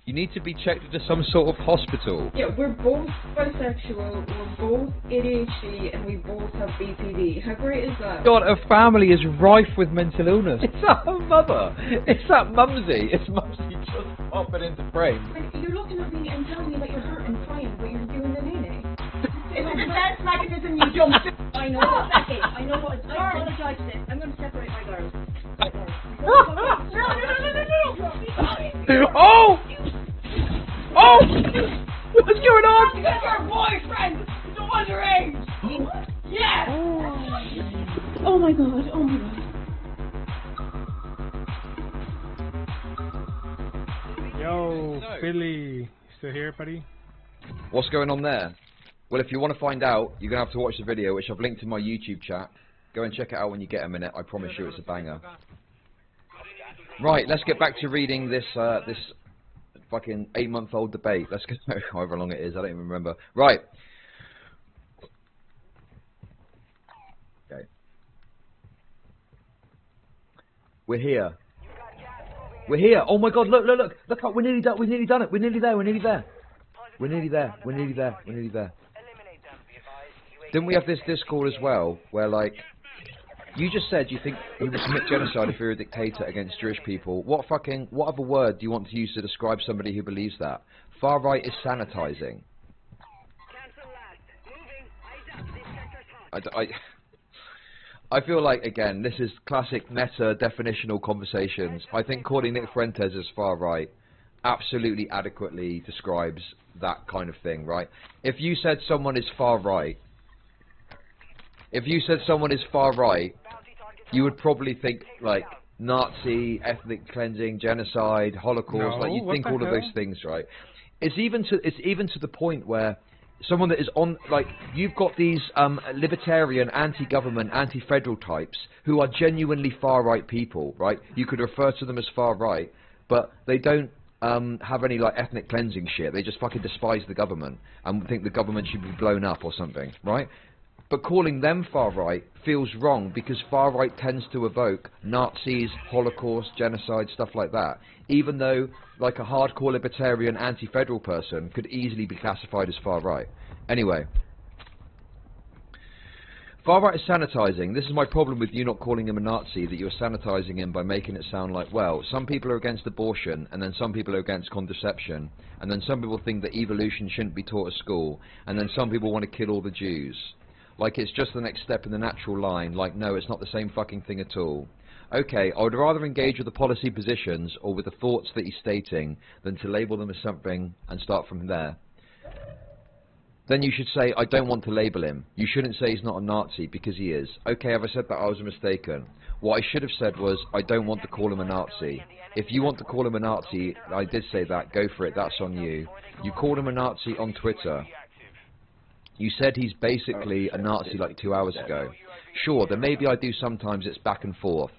You need to be checked into some sort of hospital. Yeah, we're both bisexual, we're both ADHD, and we both have BPD. How great is that? God, her family is rife with mental illness. It's that her mother. It's that Mumsy. It's Mumsy just popping into frame. You're looking at me and telling me that you're hurt and crying, but you're doing the nene. It's a defense mechanism, you dumb I know what I know what it's I apologize for this. I'm going to separate my girls. Oh! Oh! What's going on? Because your boyfriend is underage! Yes! Oh my god, oh my god. Yo, Philly. You still here, buddy? What's going on there? Well, if you want to find out, you're going to have to watch the video, which I've linked in my YouTube chat. Go and check it out when you get a minute. I promise you it's a banger. Right, let's get back to reading this this fucking 8-month-old debate. Let's go, however long it is, I don't even remember. Right. Okay. We're here. We're here. Oh my god, look, look, look. Look up, we're nearly done. We're nearly done it. We're nearly there. We're nearly there. We're nearly there. We're nearly there. We're nearly there. Didn't we have this Discord as well, where like, you just said you think he would commit genocide if you're a dictator against Jewish people. What other word do you want to use to describe somebody who believes that? Far right is sanitizing. I feel like, again, this is classic meta definitional conversations. I think calling Nick Fuentes as far right absolutely adequately describes that kind of thing, right? If you said someone is far right, you would probably think like Nazi, ethnic cleansing, genocide, Holocaust. Like you think all of those things, right? It's even to the point where someone that is on, like, you've got these libertarian, anti-government, anti-federal types who are genuinely far-right people, right? You could refer to them as far-right, but they don't have any like ethnic cleansing shit. They just fucking despise the government and think the government should be blown up or something, right? But calling them far-right feels wrong because far-right tends to evoke Nazis, Holocaust, genocide, stuff like that. Even though, like, a hardcore libertarian anti-federal person could easily be classified as far-right. Anyway. Far-right is sanitizing. This is my problem with you not calling him a Nazi, that you're sanitizing him by making it sound like, well, some people are against abortion, and then some people are against contraception, and then some people think that evolution shouldn't be taught at school, and then some people want to kill all the Jews. Like it's just the next step in the natural line, like no, it's not the same fucking thing at all. Okay, I would rather engage with the policy positions or with the thoughts that he's stating than to label them as something and start from there. Then you should say, I don't want to label him. You shouldn't say he's not a Nazi, because he is. Okay, have I said that? I was mistaken. What I should have said was, I don't want to call him a Nazi. If you want to call him a Nazi, I did say that, go for it, that's on you. You called him a Nazi on Twitter. You said he's basically a Nazi like 2 hours ago. Sure, then maybe I do sometimes, it's back and forth.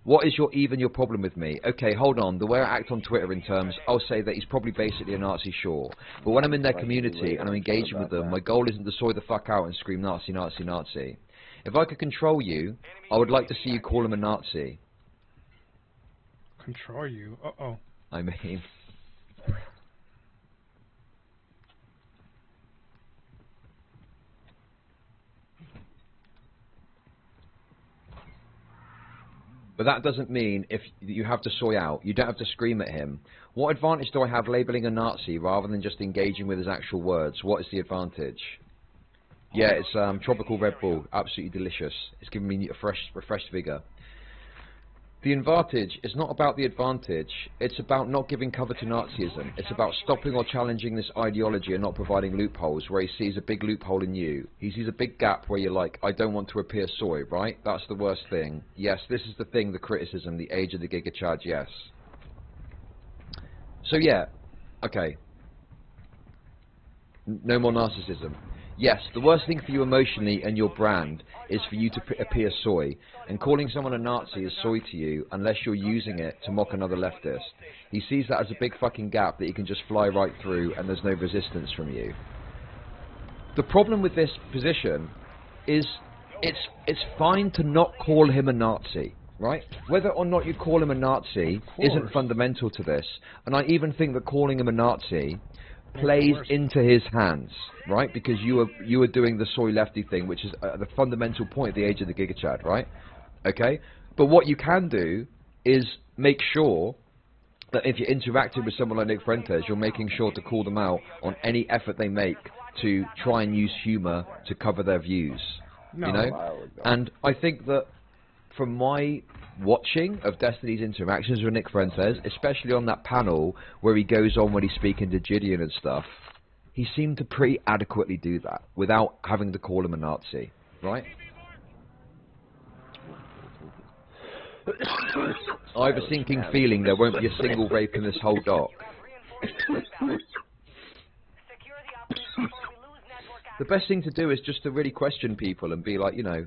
What is your problem with me? Okay, hold on. The way I act on Twitter in terms, I'll say that he's probably basically a Nazi, sure. But when I'm in their community and I'm engaging with them, my goal isn't to soy the fuck out and scream Nazi, Nazi, Nazi. If I could control you, I would like to see you call him a Nazi. Control you? Uh-oh. I mean... But that doesn't mean if you have to soy out. You don't have to scream at him. What advantage do I have labeling a Nazi rather than just engaging with his actual words? What is the advantage? Yeah, it's tropical Red Bull. Absolutely delicious. It's giving me a refreshed vigor. The advantage is not about the advantage. It's about not giving cover to Nazism. It's about stopping or challenging this ideology and not providing loopholes where he sees a big loophole in you. He sees a big gap where you're like, I don't want to appear soy, right? That's the worst thing. Yes, this is the thing, the criticism, the age of the Giga Chad, yes. So yeah, okay. No more narcissism. Yes, the worst thing for you emotionally and your brand is for you to appear soy, and calling someone a Nazi is soy to you unless you're using it to mock another leftist. He sees that as a big fucking gap that he can just fly right through and there's no resistance from you. The problem with this position is it's fine to not call him a Nazi, right? Whether or not you call him a Nazi isn't fundamental to this, and I even think that calling him a Nazi plays into his hands, right? Because you are doing the soy lefty thing, which is the fundamental point of the age of the Giga Chad, right? Okay? But what you can do is make sure that if you're interacting with someone like Nick Fuentes, you're making sure to call them out on any effort they make to try and use humor to cover their views. No, you know? And I think that from my watching of Destiny's interactions with Nick Fuentes, especially on that panel where he goes on when he's speaking to Gideon and stuff, he seemed to pretty adequately do that without having to call him a Nazi, right? I have a sinking feeling there won't be a single rape in this whole doc. The best thing to do is just to really question people and be like, you know,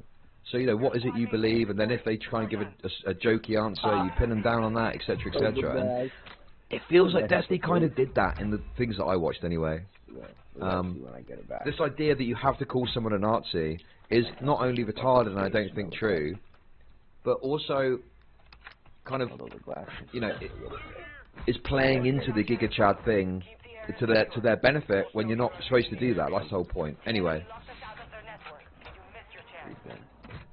so, you know, what is it you believe? And then if they try and give a jokey answer, you pin them down on that, etc., etc. And it feels like Destiny kind of did that in the things that I watched anyway. This idea that you have to call someone a Nazi is not only retarded and I don't think true, but also kind of, you know, is playing into the Giga Chad thing to their benefit when you're not supposed to do that. That's the whole point. Anyway.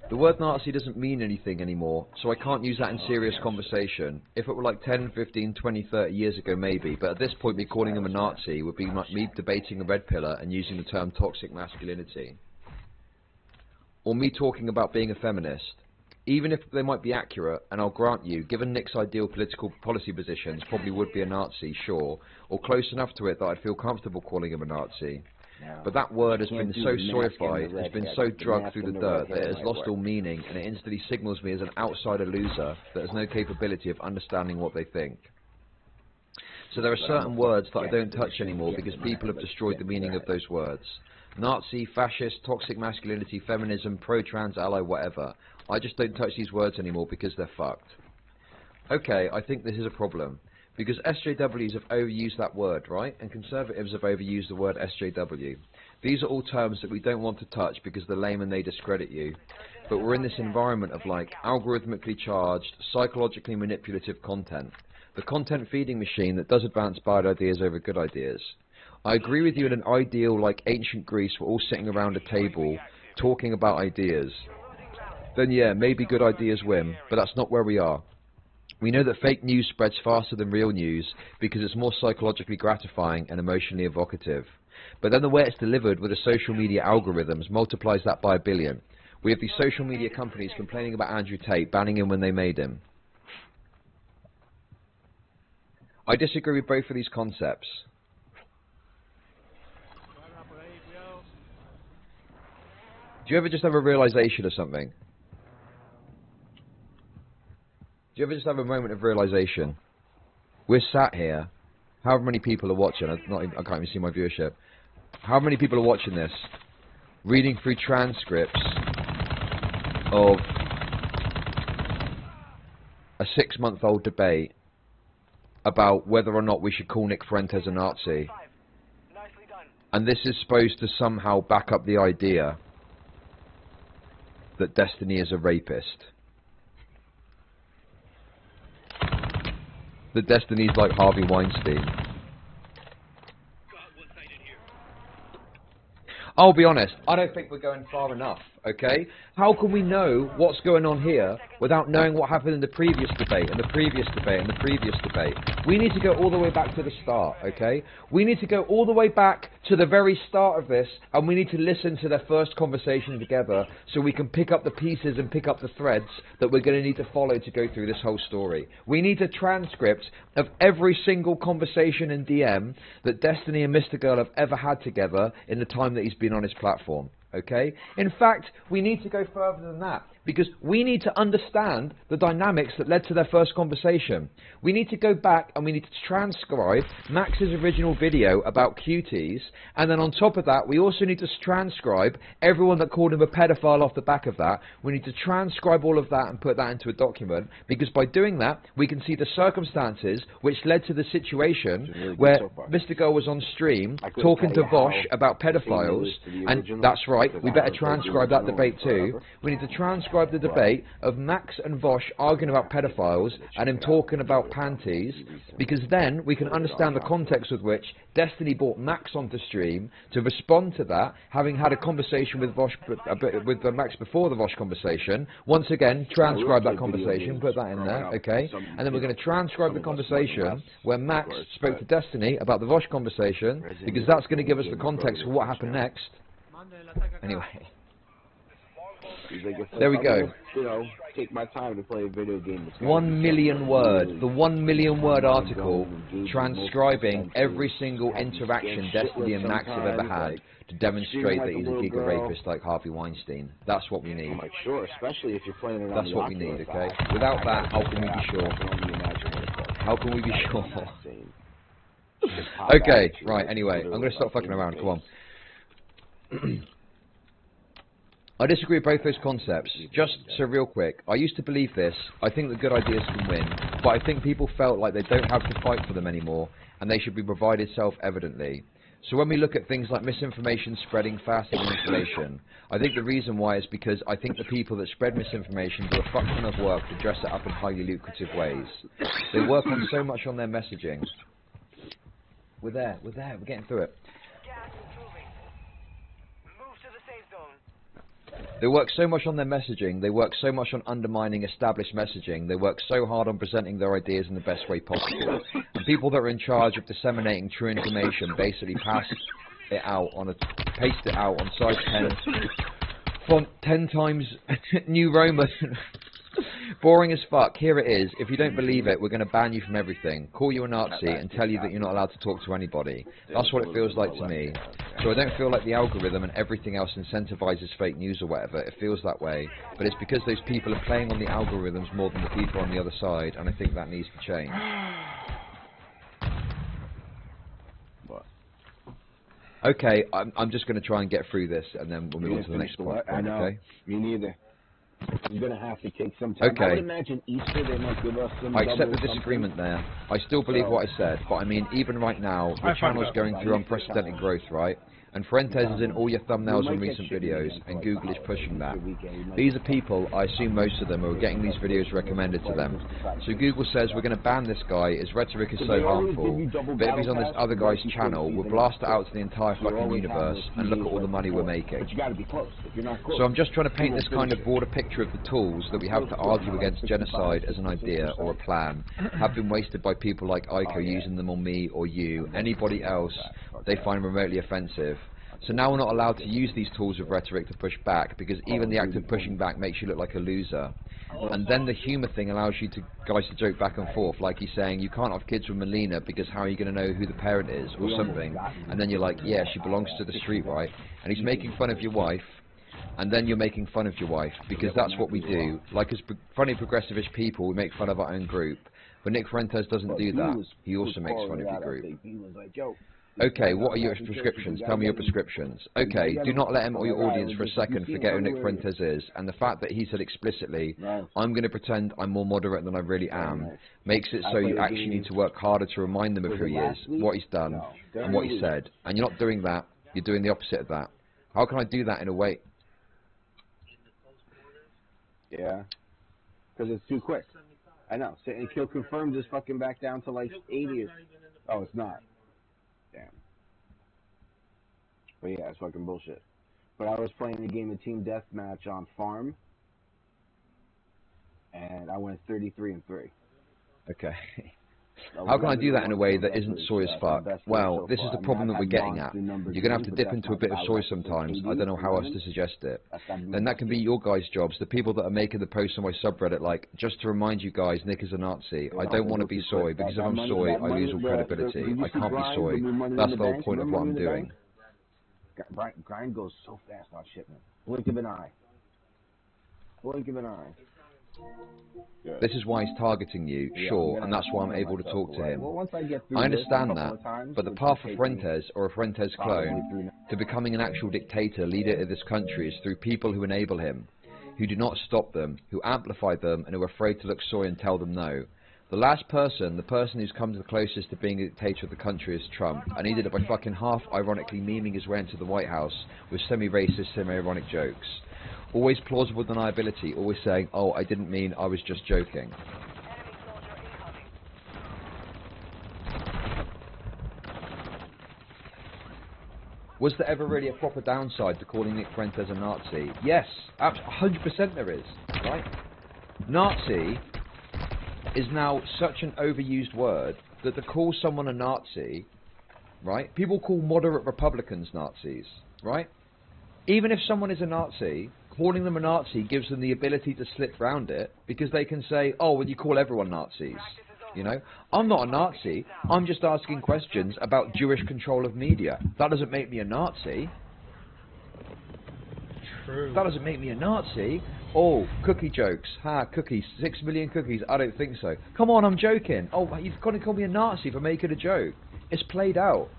The word Nazi doesn't mean anything anymore, so I can't use that in serious conversation. If it were like 10, 15, 20, 30 years ago, maybe, but at this point me calling him a Nazi would be like me debating a red pillar and using the term toxic masculinity. Or me talking about being a feminist. Even if they might be accurate, and I'll grant you, given Nick's ideal political policy positions, probably would be a Nazi, sure, or close enough to it that I'd feel comfortable calling him a Nazi. But that word has been so soyified, has been so drugged through the dirt that it has lost all meaning, and it instantly signals me as an outsider loser that has no capability of understanding what they think. So there are certain words that I don't touch anymore because people have destroyed the meaning of those words. Nazi, fascist, toxic masculinity, feminism, pro-trans, ally, whatever. I just don't touch these words anymore because they're fucked. Okay, I think this is a problem. Because SJWs have overused that word, right? And conservatives have overused the word SJW. These are all terms that we don't want to touch because they're lame and they discredit you. But we're in this environment of like algorithmically charged, psychologically manipulative content. The content feeding machine that does advance bad ideas over good ideas. I agree with you in an ideal like ancient Greece we're all sitting around a table talking about ideas. Then yeah, maybe good ideas win, but that's not where we are. We know that fake news spreads faster than real news because it's more psychologically gratifying and emotionally evocative. But then the way it's delivered with the social media algorithms multiplies that by 1 billion. We have these social media companies complaining about Andrew Tate, banning him when they made him. I disagree with both of these concepts. Do you ever just have a realization of something? Do you ever just have a moment of realization? We're sat here, however many people are watching, I can't even see my viewership. How many people are watching this? reading through transcripts of a 6-month-old debate about whether or not we should call Nick Fuentes a Nazi. And this is supposed to somehow back up the idea that Destiny is a rapist. That Destiny's like Harvey Weinstein. I'll be honest, I don't think we're going far enough, okay? How can we know what's going on here without knowing what happened in the previous debate, and the previous debate, and the previous debate? We need to go all the way back to the start, okay? We need to go all the way back to the very start of this, and we need to listen to their first conversation together so we can pick up the pieces and pick up the threads that we're going to need to follow to go through this whole story. We need a transcript of every single conversation in DM that Destiny and MrGirl have ever had together in the time that he's been on his platform. Okay? In fact, we need to go further than that, because we need to understand the dynamics that led to their first conversation. We need to go back and we need to transcribe Max's original video about cuties, and then on top of that, we also need to transcribe everyone that called him a pedophile off the back of that. We need to transcribe all of that and put that into a document, because by doing that, we can see the circumstances which led to the situation where MrGirl was on stream talking to Vosh about pedophiles, and that's right, we better transcribe that debate too. We need to transcribe the debate of Max and Vosh arguing about pedophiles and him talking about panties, because then we can understand the context with which Destiny brought Max onto stream to respond to that, having had a conversation with Vosh, with Max before the Vosh conversation. Once again, transcribe that conversation, put that in there, okay? And then we're going to transcribe the conversation where Max spoke to Destiny about the Vosh conversation, because that's going to give us the context for what happened next. Anyway. There we go. You know, take my time to play a video game. 1 million word. The 1 million word article transcribing every single interaction Destiny and Max have ever had to demonstrate that he's a giga rapist like Harvey Weinstein. That's what we need. Sure, especially if you're playing it on That's what we need, okay? Without that, how can we be sure? How can we be sure? Okay, right, anyway, I'm going to stop fucking around, come on. I disagree with both those concepts. Just so real quick, I used to believe this. I think that good ideas can win, but I think people felt like they don't have to fight for them anymore, and they should be provided self-evidently. So when we look at things like misinformation spreading faster than information, I think the reason why is because I think the people that spread misinformation do a fuck ton of work to dress it up in highly lucrative ways. They work on so much on their messaging. We're getting through it. They work so much on their messaging, they work so much on undermining established messaging, they work so hard on presenting their ideas in the best way possible. And people that are in charge of disseminating true information basically paste it out on size 10, font 10 times New Roman. Boring as fuck. Here it is. If you don't believe it, we're going to ban you from everything, call you a Nazi, and tell you that you're not allowed to talk to anybody. That's what it feels like to me. So I don't feel like the algorithm and everything else incentivizes fake news or whatever. It feels that way. But it's because those people are playing on the algorithms more than the people on the other side, and I think that needs to change. Okay, I'm just going to try and get through this, and then we'll move on to the next point. I know. Okay? Me neither. I'm gonna have to take some time. Okay. I would imagine Easter they might give us some. I accept the disagreement there. I still believe what I said, but I mean, even right now, the channel's going through unprecedented growth, right? And Fuentes is in all your thumbnails on recent videos, and Google is pushing that. These are people, I assume most of them, who are getting these videos recommended to them. So Google says we're going to ban this guy, his rhetoric is so harmful, but if he's on this other guy's channel, we'll blast it out to the entire fucking universe, and look at all the money we're making. So I'm just trying to paint this kind of broader picture of the tools that we have to argue against genocide as an idea or a plan, have been wasted by people like Ico using them on me or you, anybody else they find remotely offensive. So now we're not allowed to use these tools of rhetoric to push back, because even the act of pushing back makes you look like a loser. And then the humour thing allows you guys to joke back and forth, like he's saying, you can't have kids with Melina because how are you going to know who the parent is, or something. And then you're like, yeah, she belongs to the street, right? And he's making fun of your wife, and then you're making fun of your wife, because that's what we do. Like as funny progressive-ish people, we make fun of our own group. But Nick Fuentes doesn't do that. He also makes fun of your group. Okay, what are your prescriptions? Tell me your prescriptions. Okay, do not let him or your audience for a second forget who Nick Fuentes is. And the fact that he said explicitly, I'm going to pretend I'm more moderate than I really am, makes it so you actually need to work harder to remind them of who he is, what he's done, and what he said. And you're not doing that, you're doing the opposite of that. How can I do that in a way? Yeah, because it's too quick. I know. And kill confirmed is fucking back down to like 80. Oh, it's not. Damn. But yeah, it's fucking bullshit. But I was playing a game of Team Deathmatch on Farm, and I went 33-3. Okay. How can I do that in a way that isn't soy as fuck? Well, this is the problem that we're getting at. You're going to have to dip into a bit of soy sometimes. I don't know how else to suggest it. Then that can be your guys' jobs, the people that are making the posts on my subreddit, like, just to remind you guys, Nick is a Nazi. I don't want to be soy, because if I'm soy, I lose all credibility. I can't be soy. That's the whole point of what I'm doing. Grind goes so fast on shipment. Blink of an eye. Blink of an eye. This is why he's targeting you, sure, and that's why I'm able to talk to him. I understand that, but the path of Fuentes, or a Fuentes clone, to becoming an actual dictator, leader of this country is through people who enable him, who do not stop them, who amplify them, and who are afraid to look soy and tell them no. The last person, the person who's come to the closest to being a dictator of the country is Trump, and he did it by fucking half ironically memeing his way into the White House with semi-racist, semi-ironic jokes. Always plausible deniability, always saying, oh, I didn't mean, I was just joking. Was there ever really a proper downside to calling Nick Fuentes a Nazi? Yes, 100% there is, right? Nazi is now such an overused word that to call someone a Nazi, right? People call moderate Republicans Nazis, right? Even if someone is a Nazi, calling them a Nazi gives them the ability to slip round it, because they can say, oh, well, you call everyone Nazis. You know, I'm not a Nazi, I'm just asking questions about Jewish control of media. That doesn't make me a Nazi. True. That doesn't make me a Nazi. Oh, cookie jokes. Ha, cookies. 6 million cookies. I don't think so. Come on, I'm joking. Oh, you've got to call me a Nazi for making a joke. It's played out.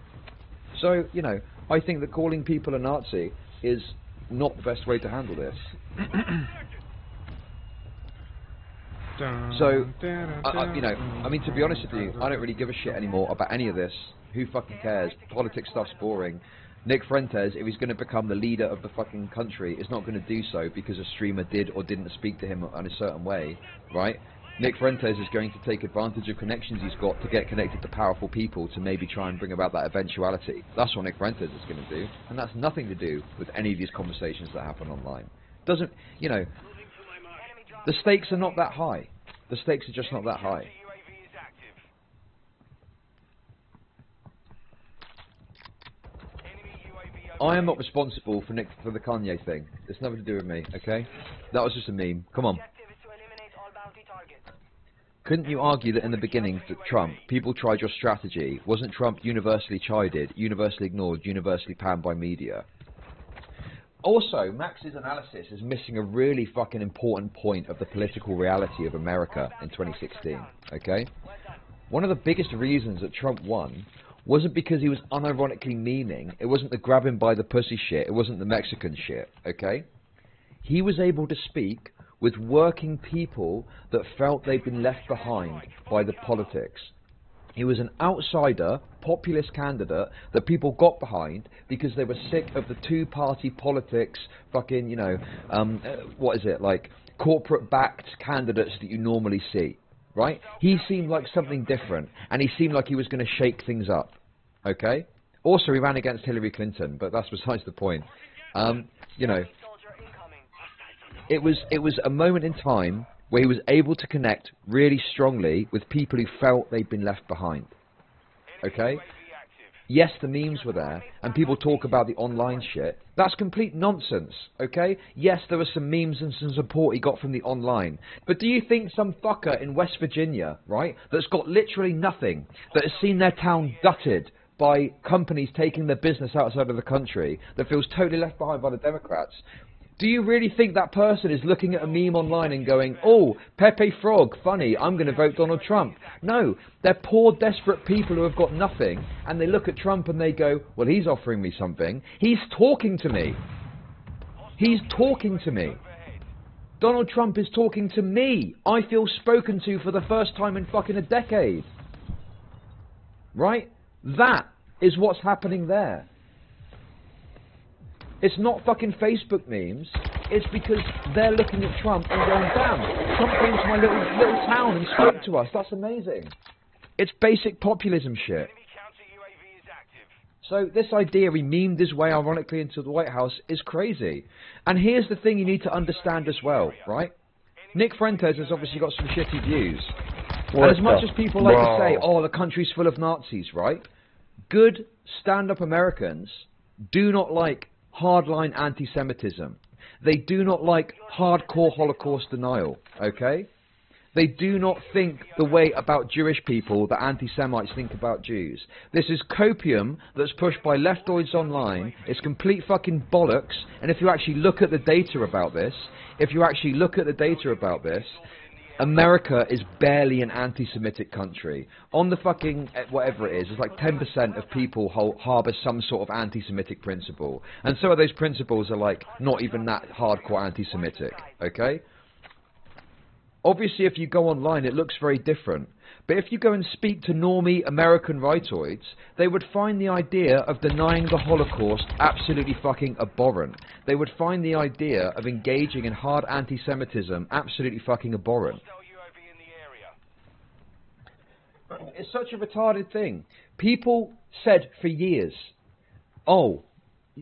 So, you know, I think that calling people a Nazi is not the best way to handle this. So, you know, I mean, to be honest with you, I don't really give a shit anymore about any of this. Who fucking cares? Politics stuff's boring. Nick Fuentes, if he's going to become the leader of the fucking country, is not going to do so because a streamer did or didn't speak to him in a certain way, right? Nick Fuentes is going to take advantage of connections he's got to get connected to powerful people to maybe try and bring about that eventuality. That's what Nick Fuentes is going to do, and that's nothing to do with any of these conversations that happen online. Doesn't, you know, the stakes are not that high. The stakes are just not that high. I am not responsible for the Kanye thing. It's nothing to do with me, okay? That was just a meme. Come on. Couldn't you argue that in the beginning that Trump, people tried your strategy? Wasn't Trump universally chided, universally ignored, universally panned by media? Also, Max's analysis is missing a really fucking important point of the political reality of America in 2016, okay? One of the biggest reasons that Trump won wasn't because he was unironically memeing, it wasn't the grab him by the pussy shit, it wasn't the Mexican shit, okay? He was able to speak with working people that felt they'd been left behind by the politics. He was an outsider, populist candidate that people got behind because they were sick of the two-party politics, fucking, you know, what is it, like corporate-backed candidates that you normally see, right? He seemed like something different, and he seemed like he was going to shake things up, okay? Also, he ran against Hillary Clinton, but that's besides the point. You know, it was a moment in time where he was able to connect really strongly with people who felt they'd been left behind. Okay? Yes, the memes were there, and people talk about the online shit. That's complete nonsense, okay? Yes, there were some memes and some support he got from the online. But do you think some fucker in West Virginia, right, that's got literally nothing, that has seen their town gutted by companies taking their business outside of the country, that feels totally left behind by the Democrats, Do you really think that person is looking at a meme online and going, oh, Pepe Frog, funny, I'm going to vote Donald Trump? No, they're poor, desperate people who have got nothing, and they look at Trump and they go, well, he's offering me something. He's talking to me. He's talking to me. Donald Trump is talking to me. I feel spoken to for the first time in fucking a decade. Right? That is what's happening there. It's not fucking Facebook memes. It's because they're looking at Trump and going, damn, Trump came to my little town and spoke to us. That's amazing. It's basic populism shit. So this idea he memed his way ironically into the White House is crazy. And here's the thing you need to understand as well, right? Nick Fuentes has obviously got some shitty views. And as much as people like to say, oh, the country's full of Nazis, right? Good stand-up Americans do not like hardline anti-Semitism. They do not like hardcore Holocaust denial, okay? They do not think the way about Jewish people that anti-Semites think about Jews. This is copium that's pushed by leftoids online. It's complete fucking bollocks. And if you actually look at the data about this, America is barely an anti-Semitic country. On the fucking, whatever it is, it's like 10% of people harbour some sort of anti-Semitic principle. And some of those principles are like not even that hardcore anti-Semitic, okay? Obviously, if you go online, it looks very different. But if you go and speak to normie American rightoids, they would find the idea of denying the Holocaust absolutely fucking abhorrent. They would find the idea of engaging in hard anti-Semitism absolutely fucking abhorrent. It's such a retarded thing. People said for years, oh,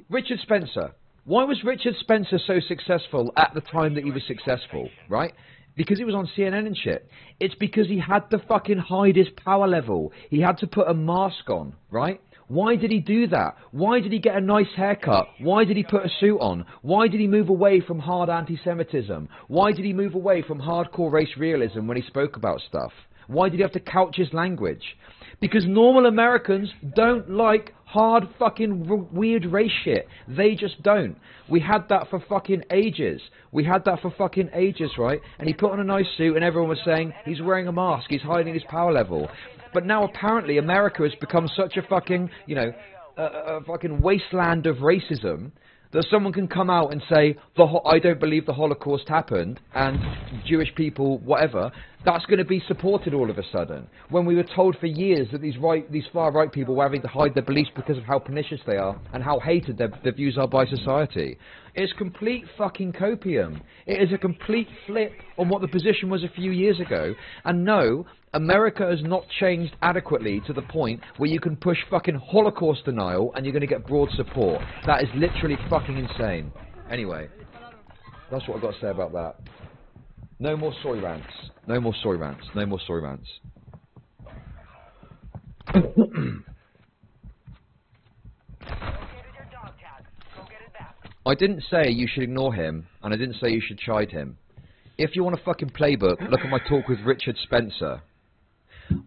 Richard Spencer. Why was Richard Spencer so successful at the time that he was successful, right? Because he was on CNN and shit. It's because he had to fucking hide his power level. He had to put a mask on, right? Why did he do that? Why did he get a nice haircut? Why did he put a suit on? Why did he move away from hard anti-Semitism? Why did he move away from hardcore race realism when he spoke about stuff? Why did he have to couch his language? Because normal Americans don't like hard fucking weird race shit. They just don't. We had that for fucking ages. Right? And he put on a nice suit and everyone was saying, he's wearing a mask, he's hiding his power level. But now apparently America has become such a fucking, you know, a fucking wasteland of racism that someone can come out and say, I don't believe the Holocaust happened, and Jewish people, whatever, that's going to be supported all of a sudden. When we were told for years that these far-right people were having to hide their beliefs because of how pernicious they are, and how hated their views are by society. It's complete fucking copium. It is a complete flip on what the position was a few years ago. And no, America has not changed adequately to the point where you can push fucking Holocaust denial and you're going to get broad support. That is literally fucking insane. Anyway, that's what I've got to say about that. No more soy rants. No more soy rants. No more soy rants. I didn't say you should ignore him, and I didn't say you should chide him. If you want a fucking playbook, look at my talk with Richard Spencer.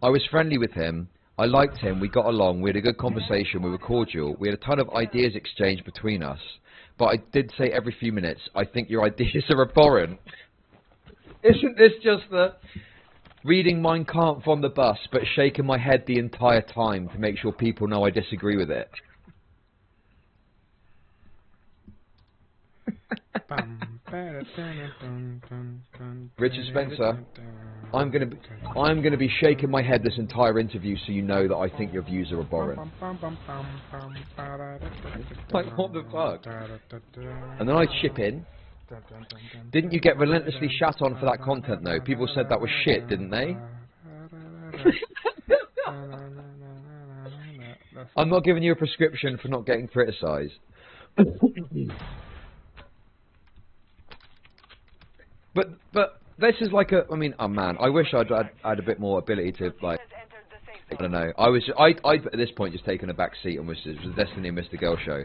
I was friendly with him, I liked him, we got along, we had a good conversation, we were cordial, we had a ton of ideas exchanged between us. But I did say every few minutes, I think your ideas are abhorrent. Isn't this just the reading Mein Kampf on the bus, but shaking my head the entire time to make sure people know I disagree with it? Richard Spencer, I'm gonna be shaking my head this entire interview so you know that I think your views are abhorrent. Like, what the fuck? And then I chip in. Didn't you get relentlessly shat on for that content though? People said that was shit, didn't they? I'm not giving you a prescription for not getting criticised. But this is like a, I mean, oh man, I wish I'd had a bit more ability to, like, I don't know. I at this point just taken a back seat and was the Destiny and MrGirl show.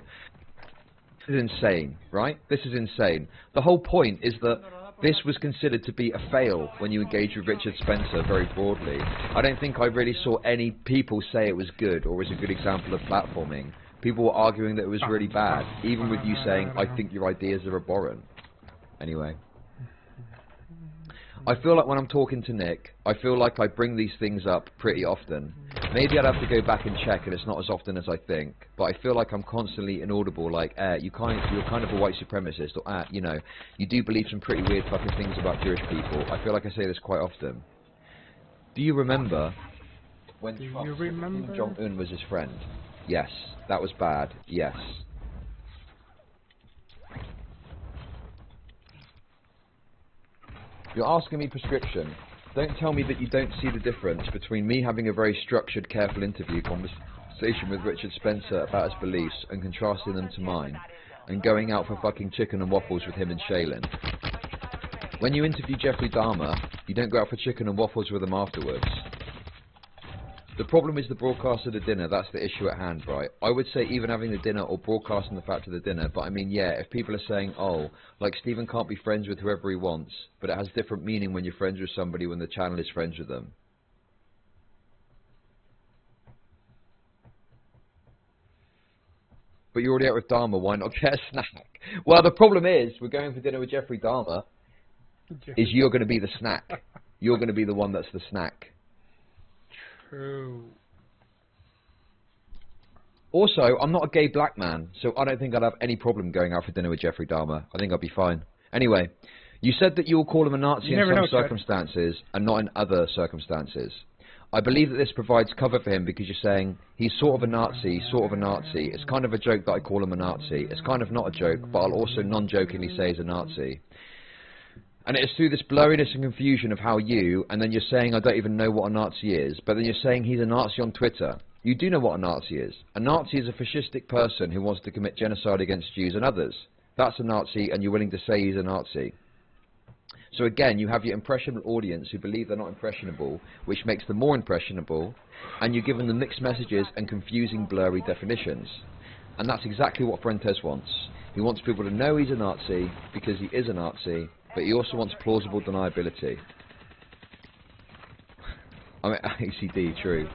This is insane, right? This is insane. The whole point is that this was considered to be a fail when you engage with Richard Spencer very broadly. I don't think I really saw any people say it was good or was a good example of platforming. People were arguing that it was really bad, even with you saying, I think your ideas are abhorrent. Anyway. I feel like when I'm talking to Nick, I feel like I bring these things up pretty often. Maybe I'd have to go back and check, and it's not as often as I think. But I feel like I'm constantly inaudible, like, you're kind of a white supremacist, or, you know, you do believe some pretty weird fucking things about Jewish people. I feel like I say this quite often. Do you remember when Kim Jong-un was his friend? Yes. That was bad. Yes. You're asking me prescription. Don't tell me that you don't see the difference between me having a very structured, careful interview conversation with Richard Spencer about his beliefs and contrasting them to mine, and going out for fucking chicken and waffles with him and Shaylin. When you interview Jeffrey Dahmer, you don't go out for chicken and waffles with him afterwards. The problem is the broadcast of the dinner. That's the issue at hand, right? I would say even having the dinner or broadcasting the fact of the dinner, but I mean, yeah, if people are saying, oh, like Stephen can't be friends with whoever he wants, but it has different meaning when you're friends with somebody when the channel is friends with them. But you're already out with Dahmer, why not get a snack? Well, the problem is, we're going for dinner with Jeffrey Dahmer, is you're going to be the snack. You're going to be the one that's the snack. True. Also, I'm not a gay black man, so I don't think I'd have any problem going out for dinner with Jeffrey Dahmer. I think I'd be fine. Anyway, you said that you will call him a Nazi in some circumstances and not in other circumstances. I believe that this provides cover for him because you're saying he's sort of a Nazi, sort of a Nazi. It's kind of a joke that I call him a Nazi. It's kind of not a joke, but I'll also non-jokingly say he's a Nazi. And it is through this blurriness and confusion of how you, and then you're saying I don't even know what a Nazi is, but then you're saying he's a Nazi on Twitter. You do know what a Nazi is. A Nazi is a fascistic person who wants to commit genocide against Jews and others. That's a Nazi, and you're willing to say he's a Nazi. So again, you have your impressionable audience who believe they're not impressionable, which makes them more impressionable, and you're giving them mixed messages and confusing, blurry definitions. And that's exactly what Fuentes wants. He wants people to know he's a Nazi because he is a Nazi, but he also wants plausible deniability. I mean, ACD, true.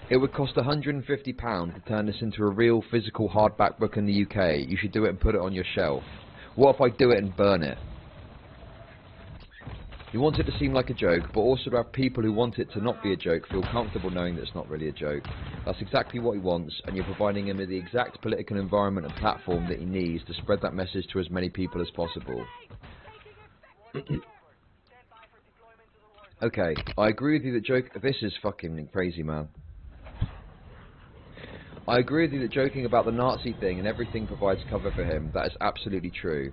It would cost £150 to turn this into a real physical hardback book in the UK. You should do it and put it on your shelf. What if I do it and burn it? He wants it to seem like a joke, but also to have people who want it to not be a joke feel comfortable knowing that it's not really a joke. That's exactly what he wants, and you're providing him with the exact political environment and platform that he needs to spread that message to as many people as possible. Okay, I agree with you that this is fucking crazy, man. I agree with you that joking about the Nazi thing and everything provides cover for him. That is absolutely true.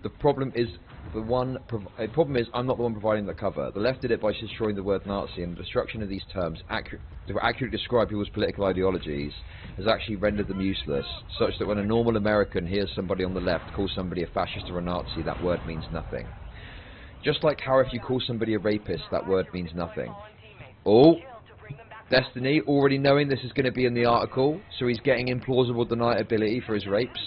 The problem is I'm not the one providing the cover. The left did it by destroying the word Nazi, and the destruction of these terms to accurately describe people's political ideologies has actually rendered them useless, such that when a normal American hears somebody on the left call somebody a fascist or a Nazi, that word means nothing. Just like how if you call somebody a rapist, that word means nothing. Oh, Destiny, already knowing this is going to be in the article, so he's getting implausible deniability for his rapes.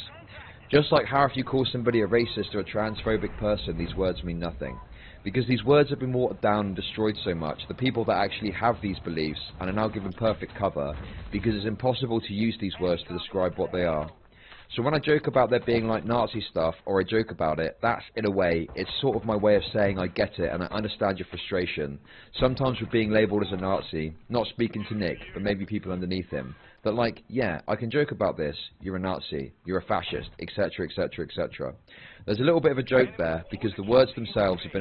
Just like how if you call somebody a racist or a transphobic person, these words mean nothing. Because these words have been watered down and destroyed so much, the people that actually have these beliefs and are now given perfect cover, because it's impossible to use these words to describe what they are. So when I joke about there being like Nazi stuff, or I joke about it, that's, in a way, it's sort of my way of saying I get it and I understand your frustration. Sometimes with being labelled as a Nazi, not speaking to Nick, but maybe people underneath him. That like, yeah, I can joke about this, you're a Nazi, you're a fascist, etc, etc, etc. There's a little bit of a joke there, because the words themselves have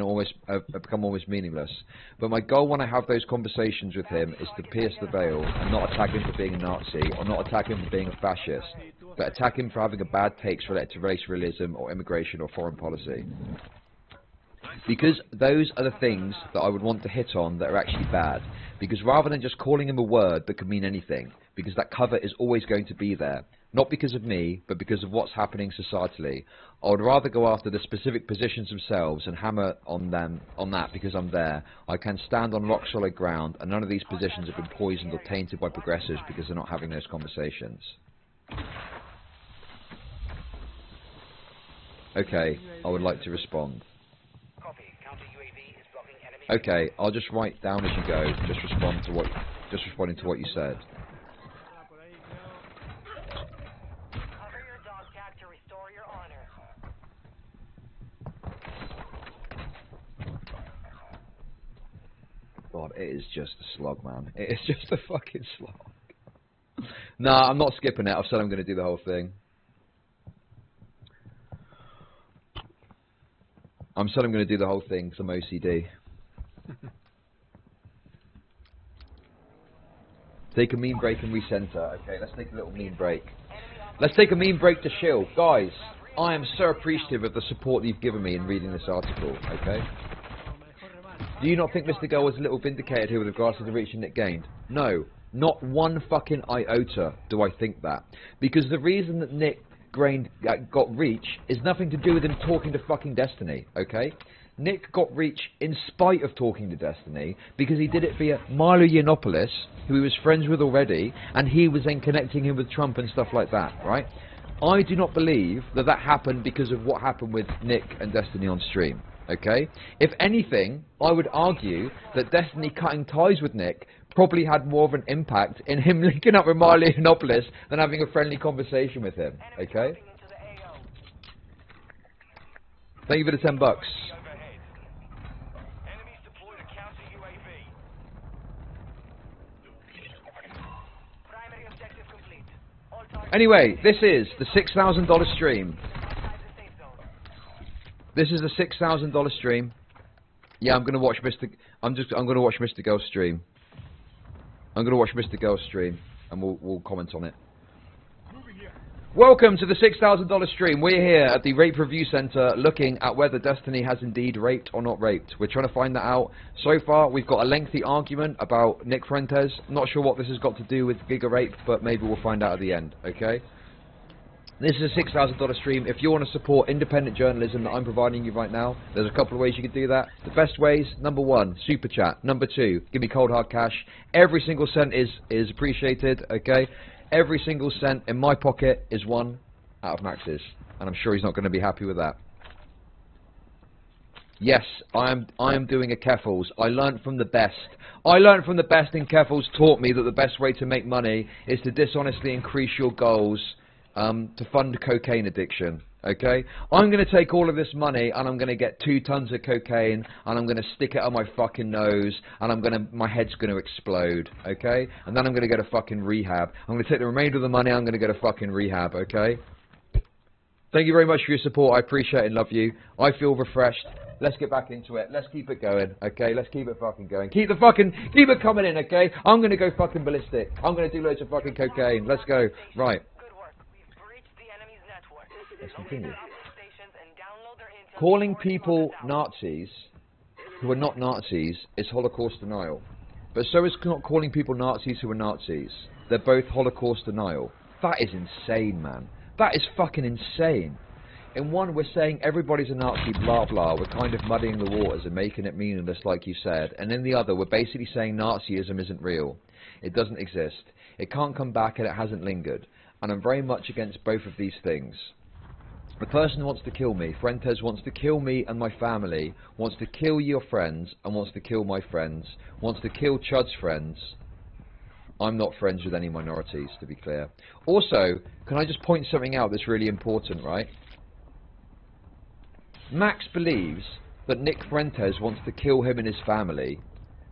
become almost meaningless. But my goal when I have those conversations with him is to pierce the veil, and not attack him for being a Nazi, or not attack him for being a fascist, but attack him for having a bad takes related to race realism, or immigration, or foreign policy. Because those are the things that I would want to hit on that are actually bad. Because rather than just calling him a word that could mean anything, because that cover is always going to be there, not because of me, but because of what's happening societally, I would rather go after the specific positions themselves and hammer on them on that because I'm there. I can stand on rock solid ground, and none of these positions have been poisoned or tainted by progressives because they're not having those conversations. Okay, I would like to respond. Okay, I'll just write down as you go, just respond to what just responding to what you said. Cover your dog tag to restore your honor. God, it is just a slog, man. It is just a fucking slog. Nah, I'm not skipping it. I've said I'm going to do the whole thing. I'm going to do the whole thing because I'm OCD. Take a meme break and recenter. Okay, let's take a little meme break. Let's take a meme break to chill. Guys, I am so appreciative of the support you've given me in reading this article, okay? Do you not think MrGirl was a little vindicated here with regards to the reach Nick gained? No, not one fucking iota do I think that. Because the reason that Nick got reach is nothing to do with him talking to fucking Destiny, okay? Nick got reach in spite of talking to Destiny because he did it via Milo Yiannopoulos, who he was friends with already, and he was then connecting him with Trump and stuff like that, right? I do not believe that that happened because of what happened with Nick and Destiny on stream, okay? If anything, I would argue that Destiny cutting ties with Nick probably had more of an impact in him linking up with Milo Yiannopoulos than having a friendly conversation with him, okay? Thank you for the $10. Anyway, this is the $6,000 stream. This is the $6,000 stream. Yeah, I'm gonna watch I'm gonna watch MrGirl's stream. I'm gonna watch MrGirl's stream, and we'll comment on it. Welcome to the $6,000 stream. We're here at the Rape Review Center looking at whether Destiny has indeed raped or not raped. We're trying to find that out. So far, we've got a lengthy argument about Nick Fuentes. Not sure what this has got to do with Giga Rape, but maybe we'll find out at the end, okay? This is a $6,000 stream. If you want to support independent journalism that I'm providing you right now, there's a couple of ways you can do that. The best ways, number one, super chat. Number two, give me cold hard cash. Every single cent is appreciated, okay? Every single cent in my pocket is one out of Max's, and I'm sure he's not going to be happy with that. Yes, I am doing a Keffals. I learned from the best. I learned from the best, and Keffals taught me that the best way to make money is to dishonestly increase your goals to fund cocaine addiction. Okay, I'm going to take all of this money and I'm going to get 2 tons of cocaine and I'm going to stick it on my fucking nose and my head's going to explode. Okay, and then I'm going to go to fucking rehab. I'm going to take the remainder of the money. I'm going to go to fucking rehab. Okay. Thank you very much for your support. I appreciate and love you. I feel refreshed. Let's get back into it. Let's keep it going. Okay, let's keep it fucking going. Keep it coming in. Okay, I'm going to go fucking ballistic. I'm going to do loads of fucking cocaine. Let's go. Right. Let's continue. Calling people Nazis who are not Nazis is Holocaust denial. But so is not calling people Nazis who are Nazis. They're both Holocaust denial. That is insane, man. That is fucking insane. In one, we're saying everybody's a Nazi, blah, blah. We're kind of muddying the waters and making it meaningless, like you said. And in the other, we're basically saying Nazism isn't real. It doesn't exist. It can't come back and it hasn't lingered. And I'm very much against both of these things. The person wants to kill me. Fuentes wants to kill me and my family, wants to kill your friends, and wants to kill my friends, wants to kill Chud's friends. I'm not friends with any minorities, to be clear. Also, can I just point something out that's really important, right? Max believes that Nick Fuentes wants to kill him and his family,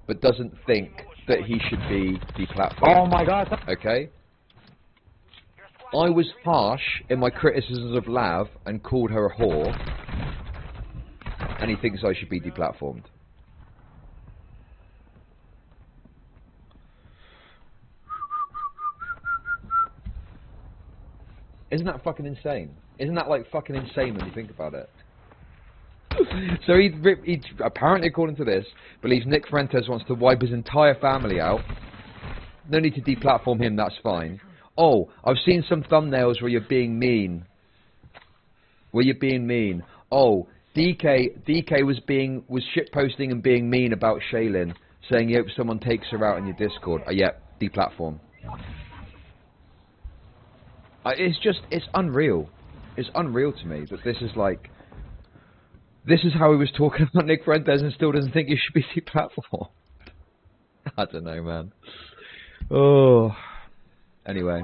but doesn't think that he should be deplatformed. Oh my god. Okay? I was harsh in my criticisms of Lav and called her a whore, and he thinks I should be deplatformed. Isn't that fucking insane? Isn't that like fucking insane when you think about it? So he apparently, according to this, believes Nick Fuentes wants to wipe his entire family out. No need to deplatform him, that's fine. Oh, I've seen some thumbnails where you're being mean. Oh, DK was shitposting and being mean about Shaylin, saying he hopes someone takes her out in your Discord. Yeah, deplatform. It's unreal. It's unreal to me that this is like, this is how he was talking about Nick Fuentes and still doesn't think you should be deplatformed. I don't know, man. Oh. Anyway.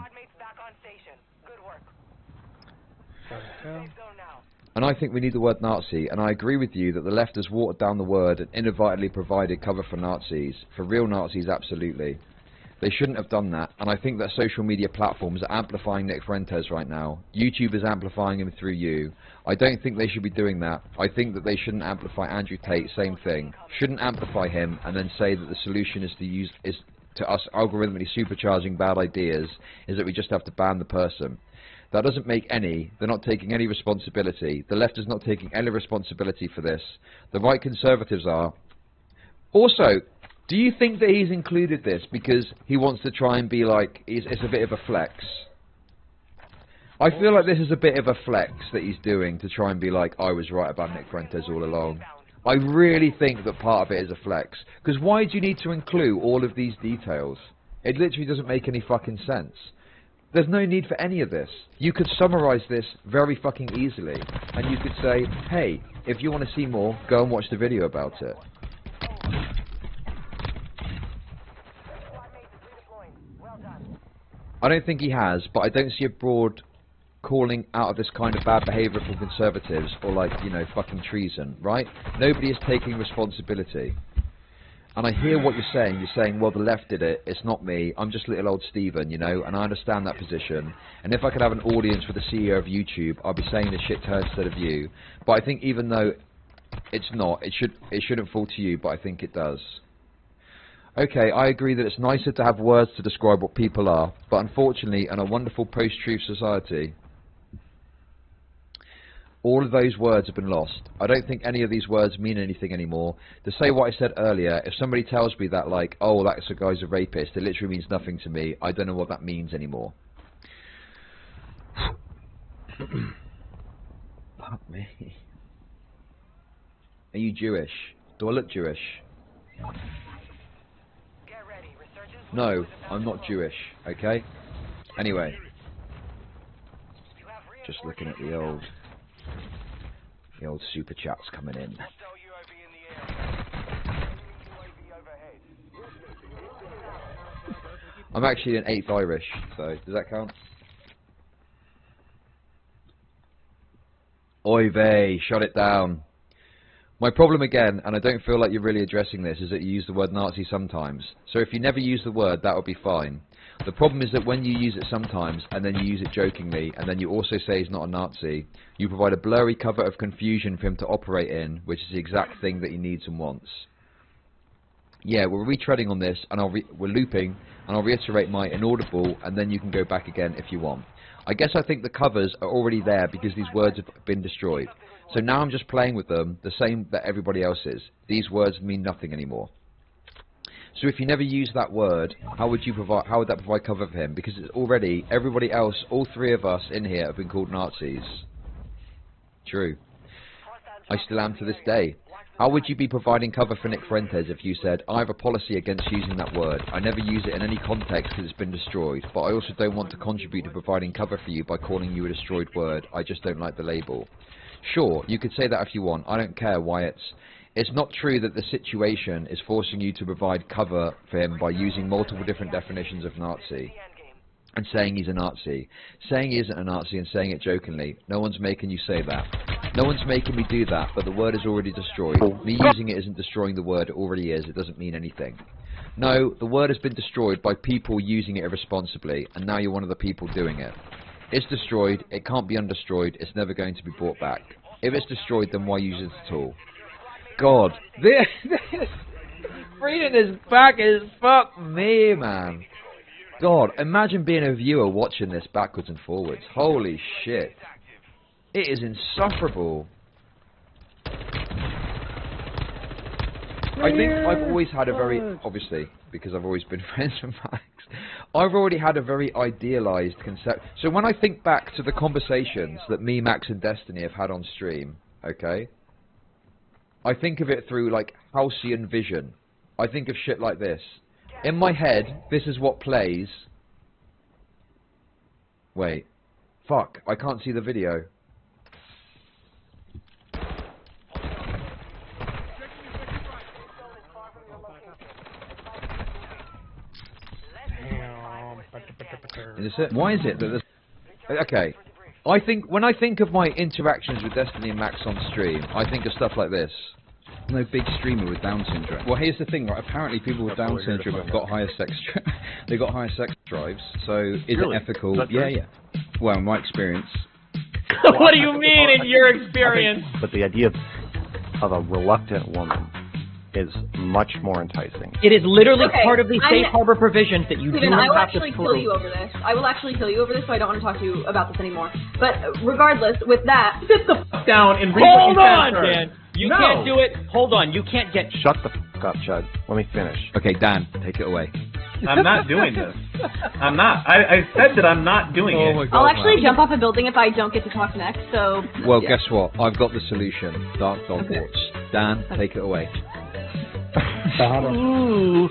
And I think we need the word Nazi, and I agree with you that the left has watered down the word and inadvertently provided cover for Nazis. For real Nazis, absolutely. They shouldn't have done that, and I think that social media platforms are amplifying Nick Fuentes right now. YouTube is amplifying him through you. I don't think they should be doing that. I think that they shouldn't amplify Andrew Tate, same thing. Shouldn't amplify him and then say that the solution is to us algorithmically supercharging bad ideas, is that we just have to ban the person. That doesn't make any. They're not taking any responsibility. The left is not taking any responsibility for this. The right conservatives are. Also, do you think that he's included this because he wants to try and be like, it's a bit of a flex? I feel like this is a bit of a flex that he's doing to try and be like, I was right about Nick Fuentes all along. I really think that part of it is a flex. Because why do you need to include all of these details? It literally doesn't make any fucking sense. There's no need for any of this. You could summarize this very fucking easily. And you could say, hey, if you want to see more, go and watch the video about it. I don't think he has, but I don't see a broad calling out of this kind of bad behaviour from conservatives, or like, you know, fucking treason, right? Nobody is taking responsibility. And I hear what you're saying. You're saying, well, the left did it, it's not me, I'm just little old Stephen, you know, and I understand that position. And if I could have an audience with the CEO of YouTube, I'd be saying this shit to her instead of you. But I think even though it's not, it shouldn't fall to you, but I think it does. Okay, I agree that it's nicer to have words to describe what people are, but unfortunately, in a wonderful post-truth society, all of those words have been lost. I don't think any of these words mean anything anymore. To say what I said earlier, if somebody tells me that, like, oh, that guy's a rapist, it literally means nothing to me. I don't know what that means anymore. Fuck me. Are you Jewish? Do I look Jewish? No, I'm not Jewish, okay? Anyway. Just looking at the old super chats coming in. I'm actually an 8th Irish, so does that count? Oy vey, shut it down. My problem again, and I don't feel like you're really addressing this, is that you use the word Nazi sometimes. So if you never use the word, that would be fine. The problem is that when you use it sometimes, and then you use it jokingly, and then you also say he's not a Nazi, you provide a blurry cover of confusion for him to operate in, which is the exact thing that he needs and wants. Yeah, we're retreading on this, and we're looping, and I'll reiterate my inaudible, and then you can go back again if you want. I guess I think the covers are already there because these words have been destroyed. So now I'm just playing with them, the same that everybody else is. These words mean nothing anymore. So if you never use that word, how would that provide cover for him? Because it's already, everybody else, all three of us in here have been called Nazis. True. I still am to this day. How would you be providing cover for Nick Fuentes if you said, I have a policy against using that word. I never use it in any context because it's been destroyed, but I also don't want to contribute to providing cover for you by calling you a destroyed word. I just don't like the label. Sure, you could say that if you want. I don't care why it's not true that the situation is forcing you to provide cover for him by using multiple different definitions of Nazi and saying he's a Nazi. Saying he isn't a Nazi and saying it jokingly. No one's making you say that. No one's making me do that, but the word is already destroyed. Me using it isn't destroying the word, it already is. It doesn't mean anything. No, the word has been destroyed by people using it irresponsibly, and now you're one of the people doing it. It's destroyed, it can't be undestroyed, it's never going to be brought back. If it's destroyed, then why use it at all? God, this reading this back is fuck me, man. God, imagine being a viewer watching this backwards and forwards. Holy shit. It is insufferable. I think I've always had a very, obviously, because I've always been friends with Max, I've already had a very idealised concept. So when I think back to the conversations that me, Max and Destiny have had on stream, okay, I think of it through like halcyon vision. I think of shit like this. In my head, this is what plays. Wait. Fuck, I can't see the video. Is it? Why is it that there's... Okay. When I think of my interactions with Destiny and Max on stream, I think of stuff like this. No big streamer with Down syndrome. Well, here's the thing, right? Apparently, people with Down syndrome have got higher sex. They got higher sex drives. So, is it ethical? Yeah. Well, in my experience. What do you mean, in your experience? But the idea of a reluctant woman is much more enticing. It is literally part of the safe harbor provisions that you do not have to prove. I will actually kill you over this. I will actually kill you over this, so I don't want to talk to you about this anymore. But regardless, with that... Sit the f*** down and read what you said, Dan. You can't do it. Hold on. You can't get... Shut the f*** up, Chud. Let me finish. Okay, Dan, take it away. I'm not doing this. I'm not. I said that I'm not doing it. My God, I'll actually jump off a building if I don't get to talk next, so... Well, guess what? I've got the solution. Dark Dog Watch. Dan, take it away. Ooh.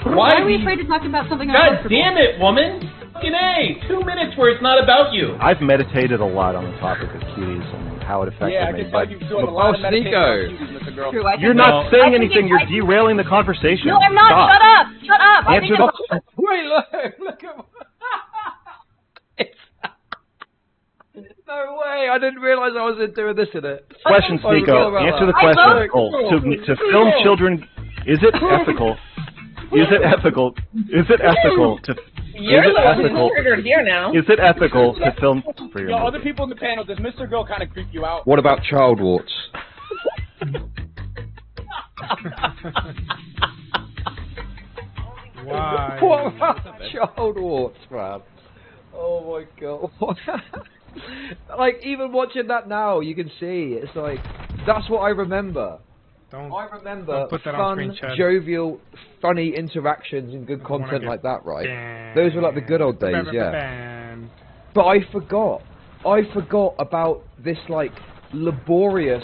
Why are we afraid to talk about something God damn it, woman! Fucking A! 2 minutes where it's not about you. I've meditated a lot on the topic of cuties and how it affected me. I can tell you're doing a lot of meditation on cuties, Mr. Girl. You're not saying anything. You're derailing the conversation. No, I'm not. Stop. Shut up. Shut up. Answer the... Wait, look at... No way! I didn't realise I was doing this in it. Question, Sneeko. Answer the question. To film children, is it ethical? Is it ethical? Is it ethical to? You're the one who's triggered here now. Is it ethical to film for your? Yo, other people in the panel, does Mr. Girl kind of creep you out? What about child warts? Why? What about child warts, man? Oh my God. Like, even watching that now, you can see, it's like, that's what I remember. I remember fun, jovial, funny interactions and good content like that, right? Those were like the good old days, yeah. But I forgot about this, like, laborious,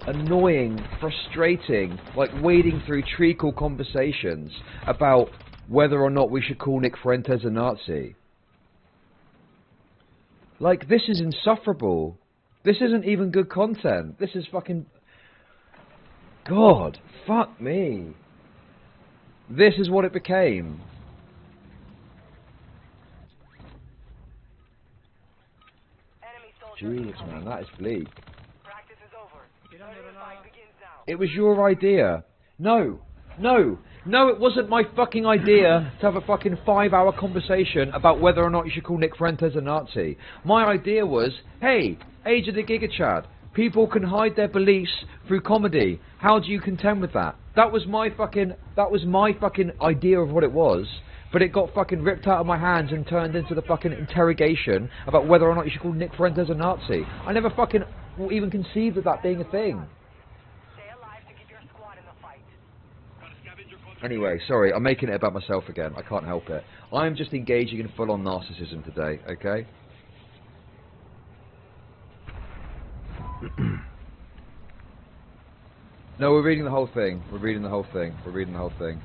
annoying, frustrating, like, wading through treacle conversations about whether or not we should call Nick Fuentes a Nazi. Like, this is insufferable. This isn't even good content. This is fucking... God, fuck me. This is what it became. Jeez, man, that is bleak. It was your idea. No, it wasn't my fucking idea to have a fucking 5-hour conversation about whether or not you should call Nick Fuentes a Nazi. My idea was, hey, Age of the Giga Chad, people can hide their beliefs through comedy. How do you contend with that? That was my fucking idea of what it was. But it got fucking ripped out of my hands and turned into the fucking interrogation about whether or not you should call Nick Fuentes a Nazi. I never fucking even conceived of that being a thing. Anyway, sorry, I'm making it about myself again. I can't help it. I'm just engaging in full-on narcissism today, okay? No, we're reading the whole thing. We're reading the whole thing. We're reading the whole thing.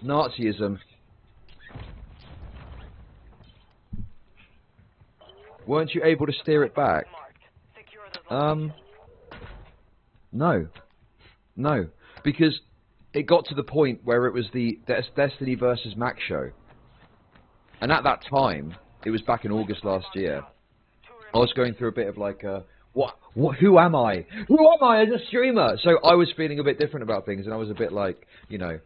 Nazism. Weren't you able to steer it back? No, because it got to the point where it was the Destiny versus Max show. And at that time, it was back in August last year, I was going through a bit of like, who am I? Who am I as a streamer? So I was feeling a bit different about things, and I was a bit like, you know,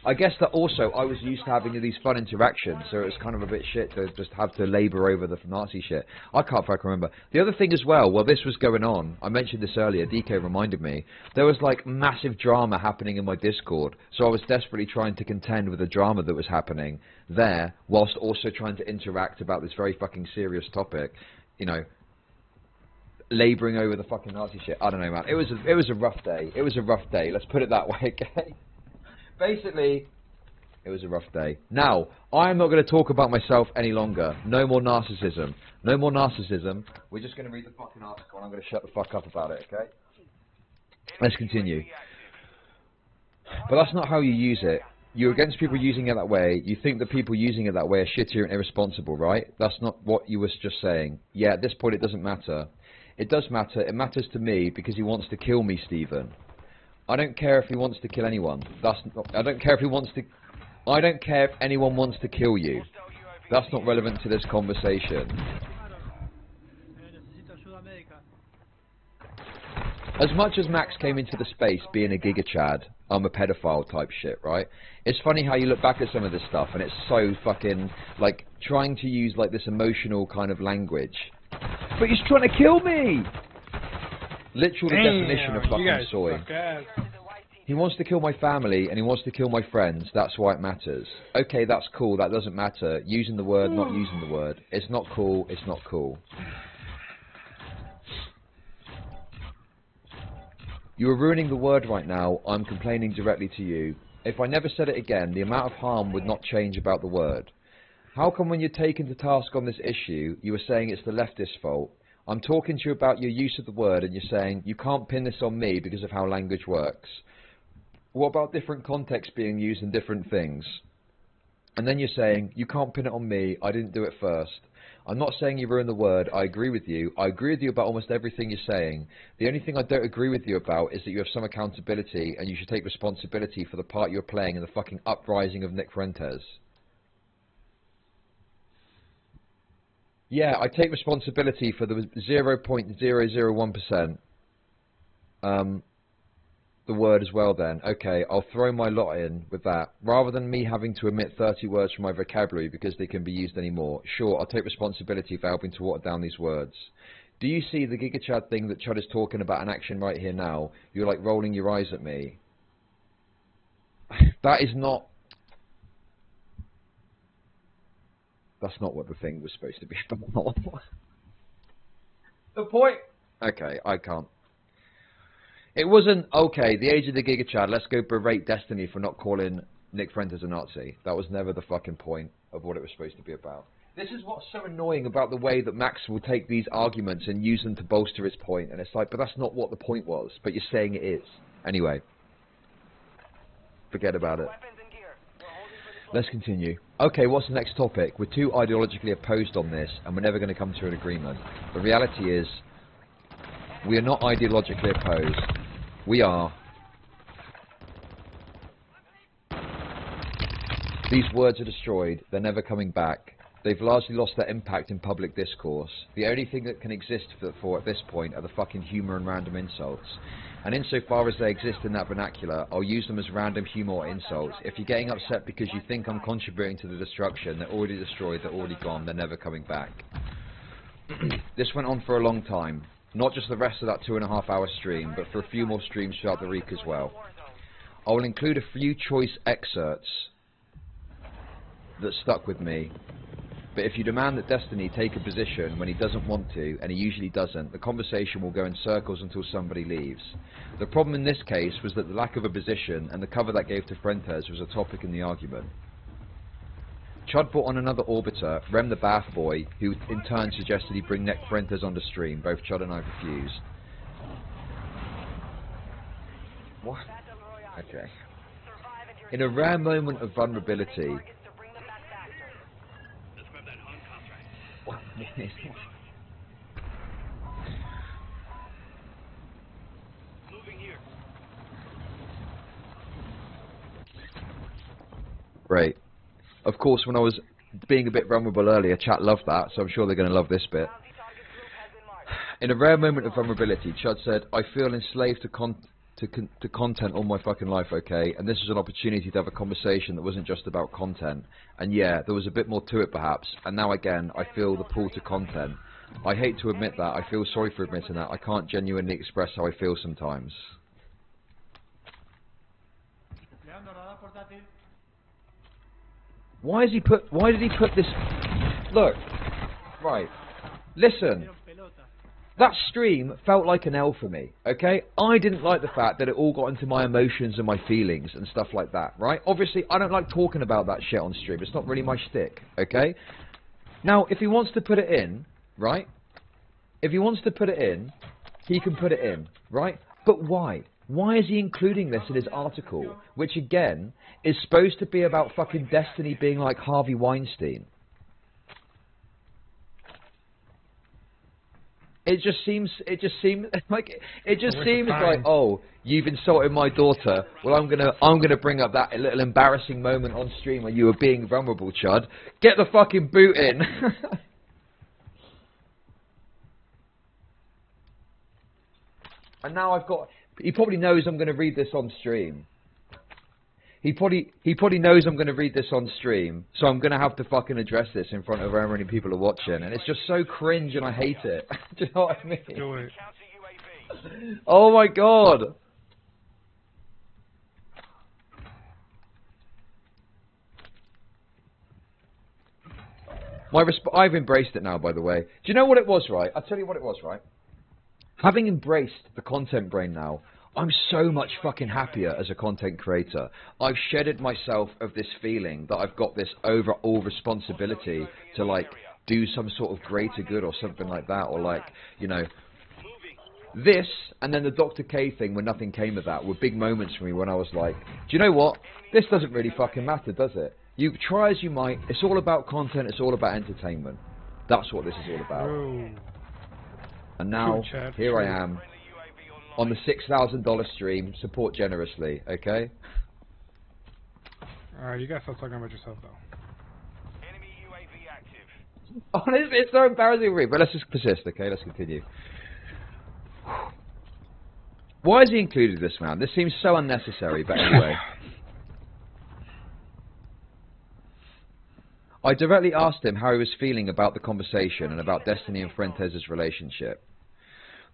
I guess that also I was used to having these fun interactions, so it was kind of a bit shit to just have to labour over the Nazi shit. I can't fucking remember. The other thing as well, while this was going on, I mentioned this earlier, DK reminded me, there was like massive drama happening in my Discord, so I was desperately trying to contend with the drama that was happening there, whilst also trying to interact about this very fucking serious topic, you know, labouring over the fucking Nazi shit. I don't know, man. It was a rough day. It was a rough day. Let's put it that way, okay? Basically, it was a rough day. Now, I'm not going to talk about myself any longer. No more narcissism. No more narcissism. We're just going to read the fucking article, and I'm going to shut the fuck up about it, okay? Let's continue. But that's not how you use it. You're against people using it that way. You think that people using it that way are shittier and irresponsible, right? That's not what you was just saying. Yeah, at this point, it doesn't matter. It does matter. It matters to me because he wants to kill me, Stephen. I don't care if he wants to kill anyone. I don't care if he wants to I don't care if anyone wants to kill you. That's not relevant to this conversation. As much as Max came into the space being a Giga Chad, I'm a pedophile type shit, right? It's funny how you look back at some of this stuff and it's so fucking, like, trying to use, like, this emotional kind of language. But he's trying to kill me! Literal definition of fucking soy. He wants to kill my family and he wants to kill my friends. That's why it matters. Okay, that's cool. That doesn't matter. Using the word, not using the word. It's not cool. It's not cool. You are ruining the word right now. I'm complaining directly to you. If I never said it again, the amount of harm would not change about the word. How come when you're taken to task on this issue, you are saying it's the leftist's fault? I'm talking to you about your use of the word and you're saying, you can't pin this on me because of how language works. What about different contexts being used in different things? And then you're saying, you can't pin it on me, I didn't do it first. I'm not saying you ruined the word, I agree with you. I agree with you about almost everything you're saying. The only thing I don't agree with you about is that you have some accountability and you should take responsibility for the part you're playing in the fucking uprising of Nick Fuentes. Yeah, I take responsibility for the 0.001%. The word as well then. Okay, I'll throw my lot in with that. Rather than me having to omit 30 words from my vocabulary because they can be used anymore. Sure, I'll take responsibility for helping to water down these words. Do you see the Giga Chad thing that Chud is talking about in action right here now? You're like rolling your eyes at me. That is not... That's not what the thing was supposed to be about. The point... Okay, I can't. It wasn't, okay, the age of the Giga Chad, let's go berate Destiny for not calling Nick Fuentes a Nazi. That was never the fucking point of what it was supposed to be about. This is what's so annoying about the way that Max will take these arguments and use them to bolster his point. And it's like, but that's not what the point was. But you're saying it is. Anyway. Forget about it. Let's continue. Okay, what's the next topic? We're too ideologically opposed on this, and we're never going to come to an agreement. The reality is, we are not ideologically opposed. We are. These words are destroyed. They're never coming back. They've largely lost their impact in public discourse. The only thing that can exist for at this point are the fucking humour and random insults. And insofar as they exist in that vernacular, I'll use them as random humour or insults. If you're getting upset because you think I'm contributing to the destruction, they're already destroyed, they're already gone, they're never coming back. This went on for a long time. Not just the rest of that 2.5-hour stream, but for a few more streams throughout the week as well. I will include a few choice excerpts that stuck with me. But if you demand that Destiny take a position when he doesn't want to, and he usually doesn't, the conversation will go in circles until somebody leaves. The problem in this case was that the lack of a position and the cover that gave to Fuentes was a topic in the argument. Chud brought on another orbiter, Rem the Bath Boy, who in turn suggested he bring Nick Fuentes on the stream. Both Chud and I refused. What? Okay. In a rare moment of vulnerability... Great. Of course, when I was being a bit vulnerable earlier, chat loved that, so I'm sure they're going to love this bit. In a rare moment of vulnerability, Chud said, I feel enslaved to content all my fucking life, okay? And this was an opportunity to have a conversation that wasn't just about content. And yeah, there was a bit more to it perhaps. And now again, I feel the pull to content. I hate to admit that. I feel sorry for admitting that. I can't genuinely express how I feel sometimes. Why did he put this... Look. Right. Listen. That stream felt like an L for me, okay? I didn't like the fact that it all got into my emotions and my feelings and stuff like that, right? Obviously, I don't like talking about that shit on stream. It's not really my shtick, okay? Now, if he wants to put it in, right? If he wants to put it in, he can put it in, right? But why? Why is he including this in his article, which again is supposed to be about fucking Destiny being like Harvey Weinstein? it just seems like oh, you've insulted my daughter. Well, I'm gonna bring up that little embarrassing moment on stream where you were being vulnerable, Chud. Get the fucking boot in. And now I've got. He probably knows I'm gonna read this on stream. He probably knows I'm going to read this on stream, so I'm going to have to fucking address this in front of however many people are watching, and it's just so cringe and I hate it. Do you know what I mean? Do it. Oh my god! I've embraced it now, by the way. Do you know what it was, right? I'll tell you what it was, right? Having embraced the content brain now, I'm so much fucking happier as a content creator. I've shedded myself of this feeling that I've got this overall responsibility to like do some sort of greater good or something like that, or like, you know, this and then the Dr. K thing when nothing came of that were big moments for me when I was like, do you know what? This doesn't really fucking matter, does it? You try as you might, it's all about content, it's all about entertainment. That's what this is all about. Ooh. And now, here I am. On the $6,000 stream, support generously, okay? Alright, you guys stop talking about yourself, though. Enemy UAV active. Oh, it's so embarrassing for me, but let's just persist, okay? Let's continue. Why has he included this, man? This seems so unnecessary, but anyway. I directly asked him how he was feeling about the conversation and about Destiny and Fuentes's relationship.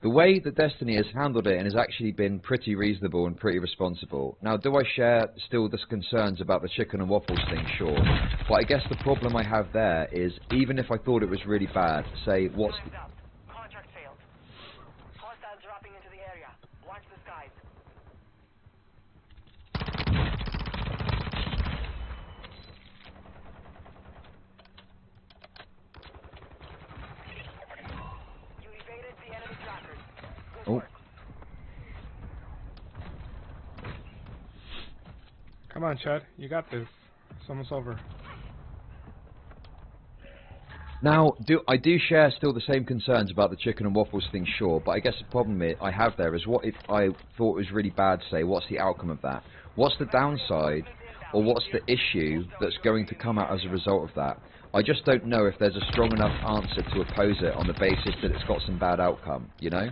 The way that Destiny has handled it and has actually been pretty reasonable and pretty responsible. Now, do I share still the concerns about the chicken and waffles thing? Sure. But I guess the problem I have there is, even if I thought it was really bad, say, what's the... Contract failed. Hostiles dropping into the area. Watch the skies. You evaded the enemy trackers. Good work. Come on, Chad. You got this. It's almost over. Now, I do share still the same concerns about the chicken and waffles thing, sure, but I guess the problem I have there is, what if I thought it was really bad, say, what's the outcome of that? What's the downside, or what's the issue that's going to come out as a result of that? I just don't know if there's a strong enough answer to oppose it on the basis that it's got some bad outcome, you know?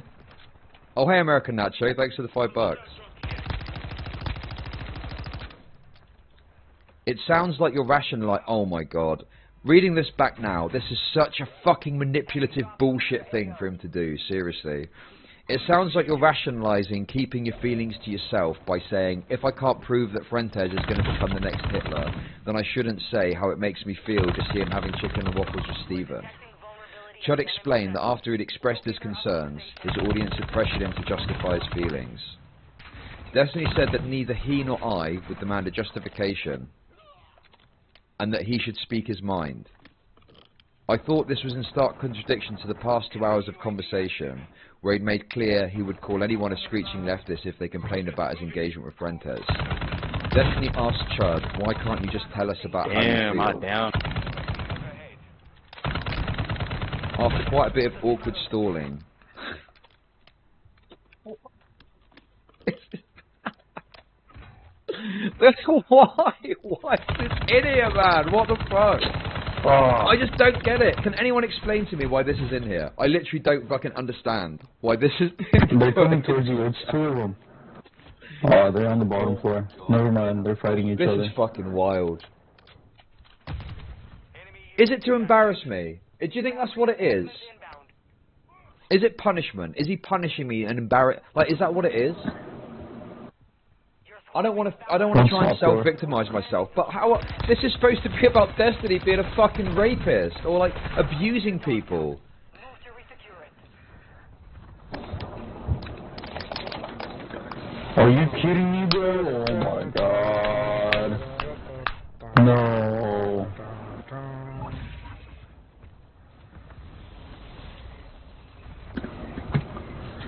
Oh, hey, American Nacho, thanks for the $5. It sounds like you're rational, oh my god. Reading this back now, this is such a fucking manipulative bullshit thing for him to do, seriously. It sounds like you're rationalizing keeping your feelings to yourself by saying, if I can't prove that Fuentes is going to become the next Hitler, then I shouldn't say how it makes me feel to see him having chicken and waffles with Steven. Chud explained that after he'd expressed his concerns, his audience had pressured him to justify his feelings. Destiny said that neither he nor I would demand a justification, and that he should speak his mind. I thought this was in stark contradiction to the past 2 hours of conversation, where he'd made clear he would call anyone a screeching leftist if they complained about his engagement with Fuentes. Destiny asked Chud, why can't you just tell us about how you feel? I'm down. After quite a bit of awkward stalling, why is this in here, man? What the fuck? Oh. I just don't get it. Can anyone explain to me why this is in here? I literally don't fucking understand why this is. They're coming towards you. It's 2 of them. Oh, they're on the bottom floor. Never mind. They're fighting each other. This is fucking wild. Is it to embarrass me? Do you think that's what it is? Is it punishment? Is he punishing me and embarrass? Like, is that what it is? I don't want to try and self-victimize myself, but how? This is supposed to be about Destiny being a fucking rapist or like abusing people. Are you kidding me, bro? Oh my god. No.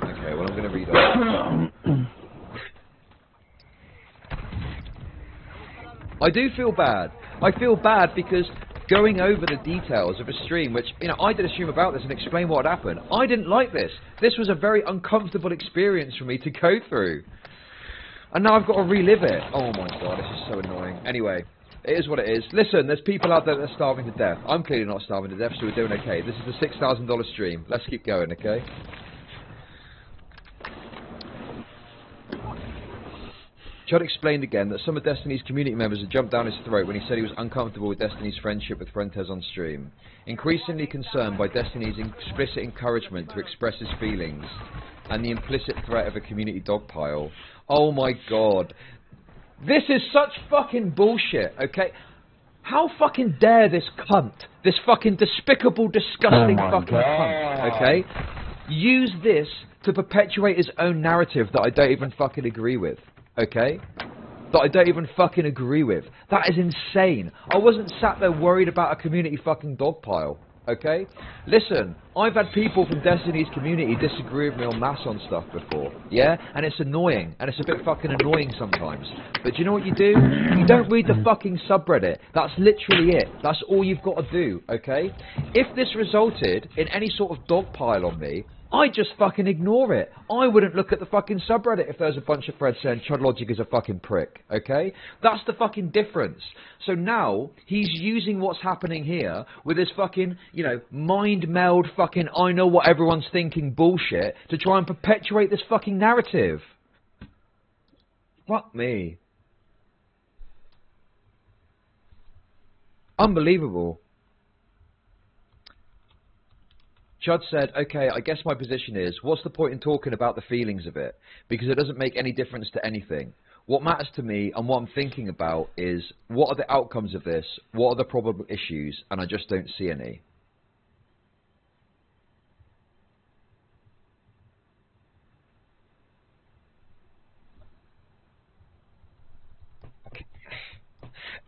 Okay, well I'm gonna read that. I do feel bad. I feel bad because going over the details of a stream, which, you know, I did a stream about this and explain what had happened. I didn't like this. This was a very uncomfortable experience for me to go through. And now I've got to relive it. Oh my god, this is so annoying. Anyway, it is what it is. Listen, there's people out there that are starving to death. I'm clearly not starving to death, so we're doing okay. This is a $6,000 stream. Let's keep going, okay? Chud explained again that some of Destiny's community members had jumped down his throat when he said he was uncomfortable with Destiny's friendship with Fuentes on stream. Increasingly concerned by Destiny's explicit encouragement to express his feelings and the implicit threat of a community dogpile. Oh my god. This is such fucking bullshit, okay? How fucking dare this cunt, this fucking despicable, disgusting fucking cunt, okay, use this to perpetuate his own narrative that I don't even fucking agree with. Okay? That I don't even fucking agree with. That is insane. I wasn't sat there worried about a community fucking dogpile. Okay? Listen, I've had people from Destiny's community disagree with me en masse on stuff before. Yeah? And it's annoying. And it's a bit fucking annoying sometimes. But do you know what you do? You don't read the fucking subreddit. That's literally it. That's all you've got to do. Okay? If this resulted in any sort of dogpile on me, I just fucking ignore it. I wouldn't look at the fucking subreddit if there's a bunch of threads saying Chudlogic is a fucking prick, okay? That's the fucking difference. So now, he's using what's happening here with his fucking, you know, mind meld fucking I know what everyone's thinking bullshit to try and perpetuate this fucking narrative. Fuck me. Unbelievable. Chud said, okay, I guess my position is, what's the point in talking about the feelings of it? Because it doesn't make any difference to anything. What matters to me and what I'm thinking about is, what are the outcomes of this? What are the probable issues? And I just don't see any. Okay.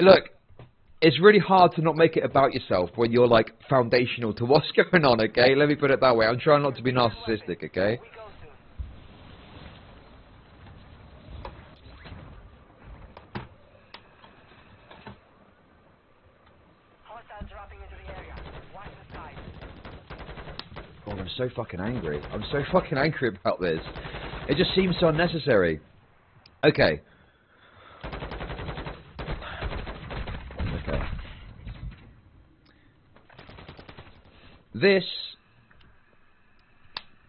Look. It's really hard to not make it about yourself when you're, like, foundational to what's going on, okay? Let me put it that way. I'm trying not to be narcissistic, okay? God, I'm so fucking angry. I'm so fucking angry about this. It just seems so unnecessary. Okay. This,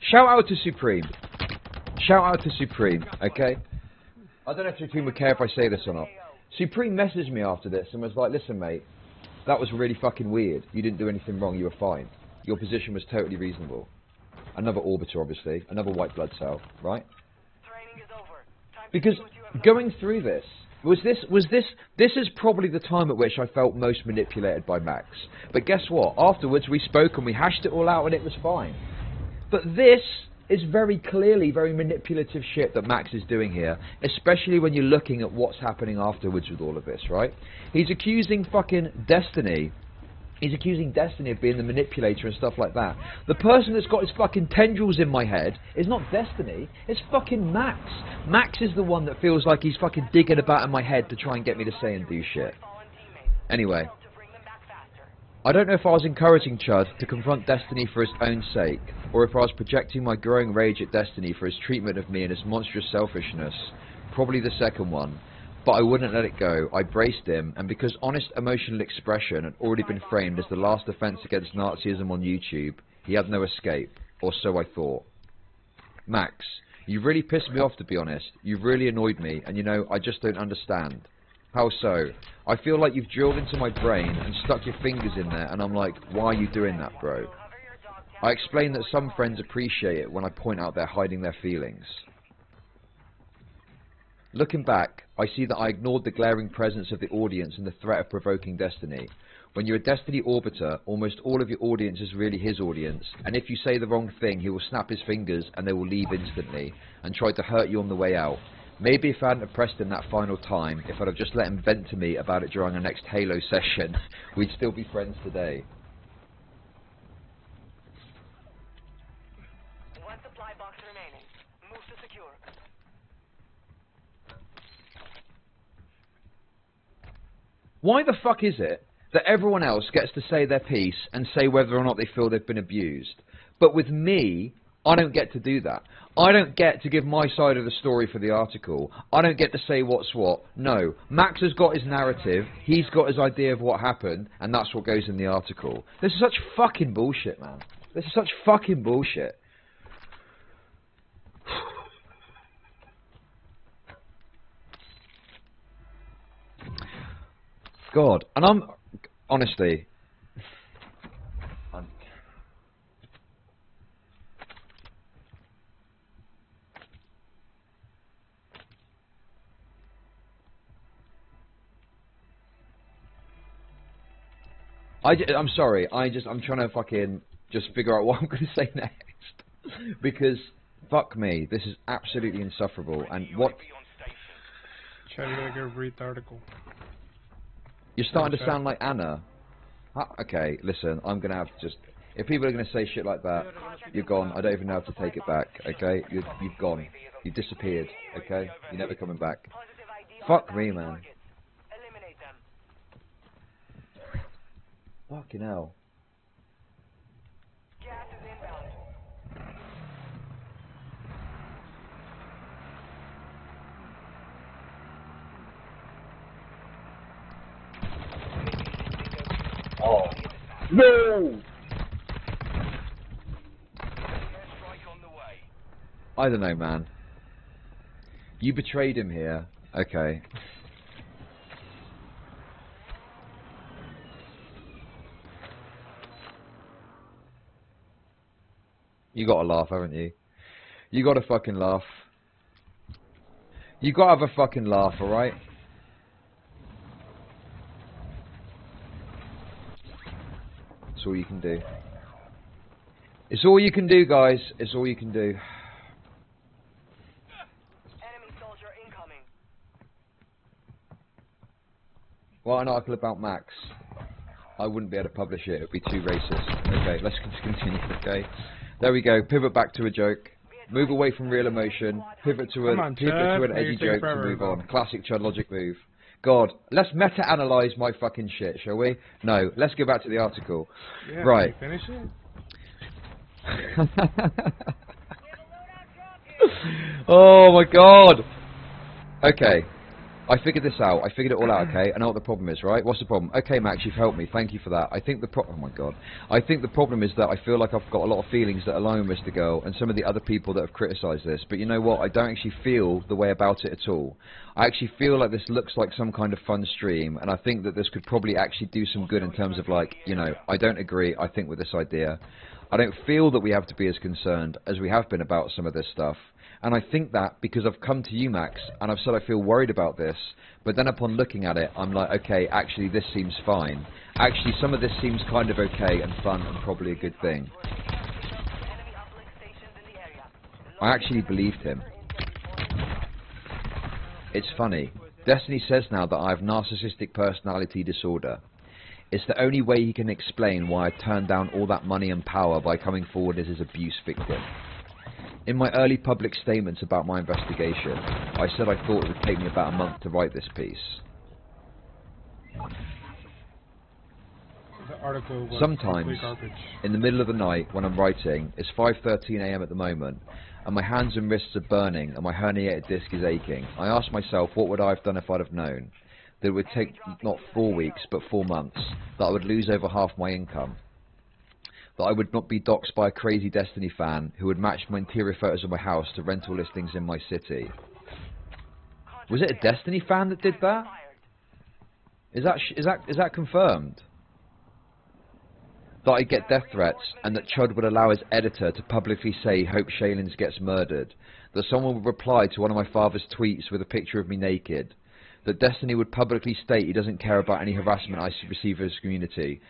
shout out to Supreme. Shout out to Supreme, okay? I don't know if Supreme would care if I say this or not. Supreme messaged me after this and was like, listen mate, that was really fucking weird. You didn't do anything wrong, you were fine. Your position was totally reasonable. Another orbiter, obviously. Another white blood cell, right? Because going through this, this is probably the time at which I felt most manipulated by Max. But guess what? Afterwards we spoke and we hashed it all out and it was fine. But this is very clearly very manipulative shit that Max is doing here, especially when you're looking at what's happening afterwards with all of this, right? He's accusing fucking Destiny. He's accusing Destiny of being the manipulator and stuff like that. The person that's got his fucking tendrils in my head is not Destiny, it's fucking Max. Max is the one that feels like he's fucking digging about in my head to try and get me to say and do shit. Anyway. I don't know if I was encouraging Chud to confront Destiny for his own sake, or if I was projecting my growing rage at Destiny for his treatment of me and his monstrous selfishness. Probably the second one. But I wouldn't let it go. I braced him, and because honest emotional expression had already been framed as the last offence against Nazism on YouTube, he had no escape, or so I thought. Max, you've really pissed me off, to be honest. You've really annoyed me, and you know, I just don't understand. How so? I feel like you've drilled into my brain and stuck your fingers in there, and I'm like, why are you doing that, bro? I explain that some friends appreciate it when I point out they're hiding their feelings. Looking back, I see that I ignored the glaring presence of the audience and the threat of provoking Destiny. When you're a Destiny orbiter, almost all of your audience is really his audience, and if you say the wrong thing, he will snap his fingers and they will leave instantly, and try to hurt you on the way out. Maybe if I hadn't oppressed him that final time, if I'd have just let him vent to me about it during our next Halo session, we'd still be friends today. One supply box remaining. Move to secure. Why the fuck is it that everyone else gets to say their piece and say whether or not they feel they've been abused. But with me, I don't get to do that. I don't get to give my side of the story for the article. I don't get to say what's what. No. Max has got his narrative, he's got his idea of what happened, and that's what goes in the article. This is such fucking bullshit, man. This is such fucking bullshit. God. And I'm... Honestly... I'm sorry, I'm trying to fucking just figure out what I'm going to say next. Because, fuck me, this is absolutely insufferable. And what... Try to go read the article. You're starting to sound like Anna. Okay, listen, I'm going to have to just... If people are going to say shit like that, you're gone. I don't even know how to take it back, okay? You've gone. You've disappeared, okay? You're never coming back. Fuck me, man. Fucking hell. Oh. No! I don't know, man. You betrayed him here. Okay. You gotta laugh, haven't you? You gotta fucking laugh. You gotta have a fucking laugh, alright? It's all you can do. It's all you can do, guys. It's all you can do. Enemy soldier incoming. Well, an article about Max. I wouldn't be able to publish it. It would be too racist. Okay, let's continue, okay? There we go. Pivot back to a joke. Move away from real emotion. Pivot to an edgy joke to move on. Classic Chudlogic move. God, let's meta-analyze my fucking shit, shall we? No, let's go back to the article. Yeah, right. Finish it. Oh my God. Okay. I figured this out. I figured it all out, okay? I know what the problem is, right? What's the problem? Okay, Max, you've helped me. Thank you for that. I think the oh my God. I think the problem is that I feel like I've got a lot of feelings that align with MrGirl and some of the other people that have criticised this. But you know what? I don't actually feel the way about it at all. I actually feel like this looks like some kind of fun stream, and I think that this could probably actually do some good in terms of, like, you know, I don't agree, I think, with this idea. I don't feel that we have to be as concerned as we have been about some of this stuff. And I think that because I've come to you, Max, and I've said I feel worried about this, but then upon looking at it, I'm like, okay, actually this seems fine. Actually, some of this seems kind of okay and fun and probably a good thing. I actually believed him. It's funny. Destiny says now that I have narcissistic personality disorder. It's the only way he can explain why I turned down all that money and power by coming forward as his abuse victim. In my early public statements about my investigation, I said I thought it would take me about a month to write this piece. The article was sometimes, in the middle of the night when I'm writing, it's 5:13 AM at the moment, and my hands and wrists are burning and my herniated disc is aching, I ask myself what would I have done if I'd have known that it would take not 4 weeks but 4 months, that I would lose over half my income, that I would not be doxxed by a crazy Destiny fan who would match my interior photos of my house to rental listings in my city. Was it a Destiny fan that did that? Is that confirmed? That I get death threats and that Chud would allow his editor to publicly say Hope Shalins gets murdered, that someone would reply to one of my father's tweets with a picture of me naked, that Destiny would publicly state he doesn't care about any harassment I receive from his community,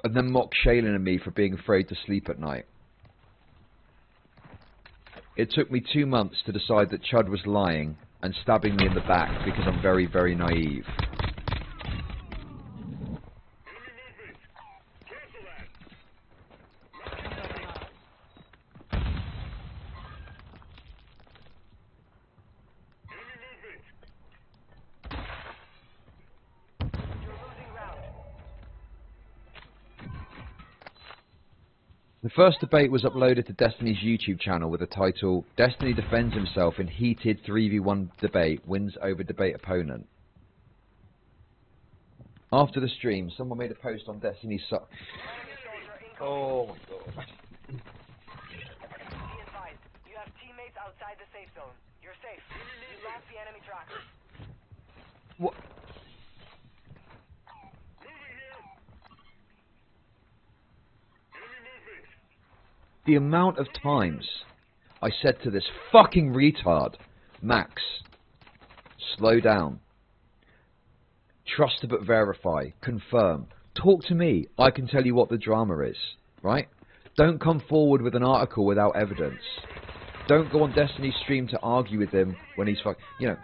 and then mock Shaylin and me for being afraid to sleep at night. It took me 2 months to decide that Chud was lying and stabbing me in the back because I'm very, very naive. The first debate was uploaded to Destiny's YouTube channel with the title, Destiny defends himself in heated 3v1 debate, wins over debate opponent. After the stream, someone made a post on Destiny's Oh my god. Be advised, you have teammates outside the safe zone. You're safe. You lost the enemy tracker. What? The amount of times I said to this fucking retard, Max, slow down. Trust but verify. Confirm. Talk to me. I can tell you what the drama is. Right? Don't come forward with an article without evidence. Don't go on Destiny's stream to argue with him when he's you know.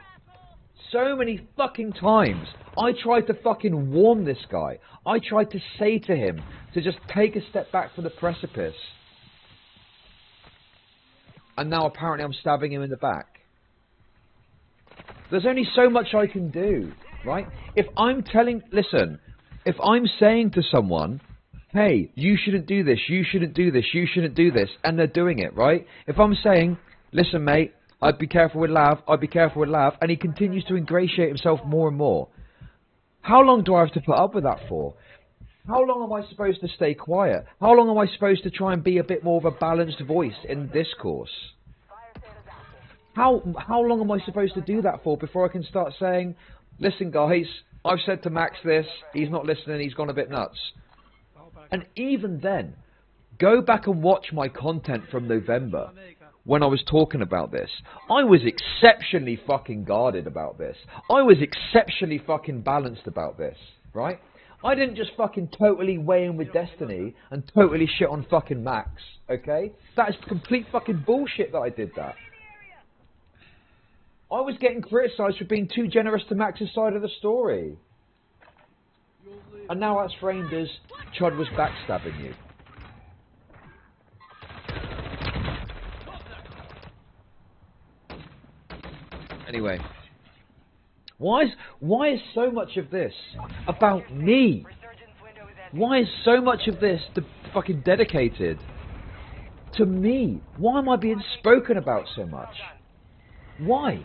So many fucking times I tried to fucking warn this guy. I tried to say to him to just take a step back from the precipice. And now apparently I'm stabbing him in the back. There's only so much I can do, right? If I'm listen, if I'm saying to someone, hey, you shouldn't do this, you shouldn't do this, you shouldn't do this, and they're doing it, right? If I'm saying, listen mate, I'd be careful with Lav, I'd be careful with Lav, and he continues to ingratiate himself more and more, how long do I have to put up with that for? How long am I supposed to stay quiet? How long am I supposed to try and be a bit more of a balanced voice in discourse? How long am I supposed to do that for before I can start saying, listen guys, I've said to Max this, he's not listening, he's gone a bit nuts. And even then, go back and watch my content from November when I was talking about this. I was exceptionally fucking guarded about this. I was exceptionally fucking balanced about this, right? I didn't just fucking totally weigh in with Destiny and totally shit on fucking Max, okay? That is complete fucking bullshit that I did that. I was getting criticised for being too generous to Max's side of the story. And now that's framed as Chud was backstabbing you. Anyway. Why is so much of this about me? Why is so much of this fucking dedicated to me? Why am I being spoken about so much? Why?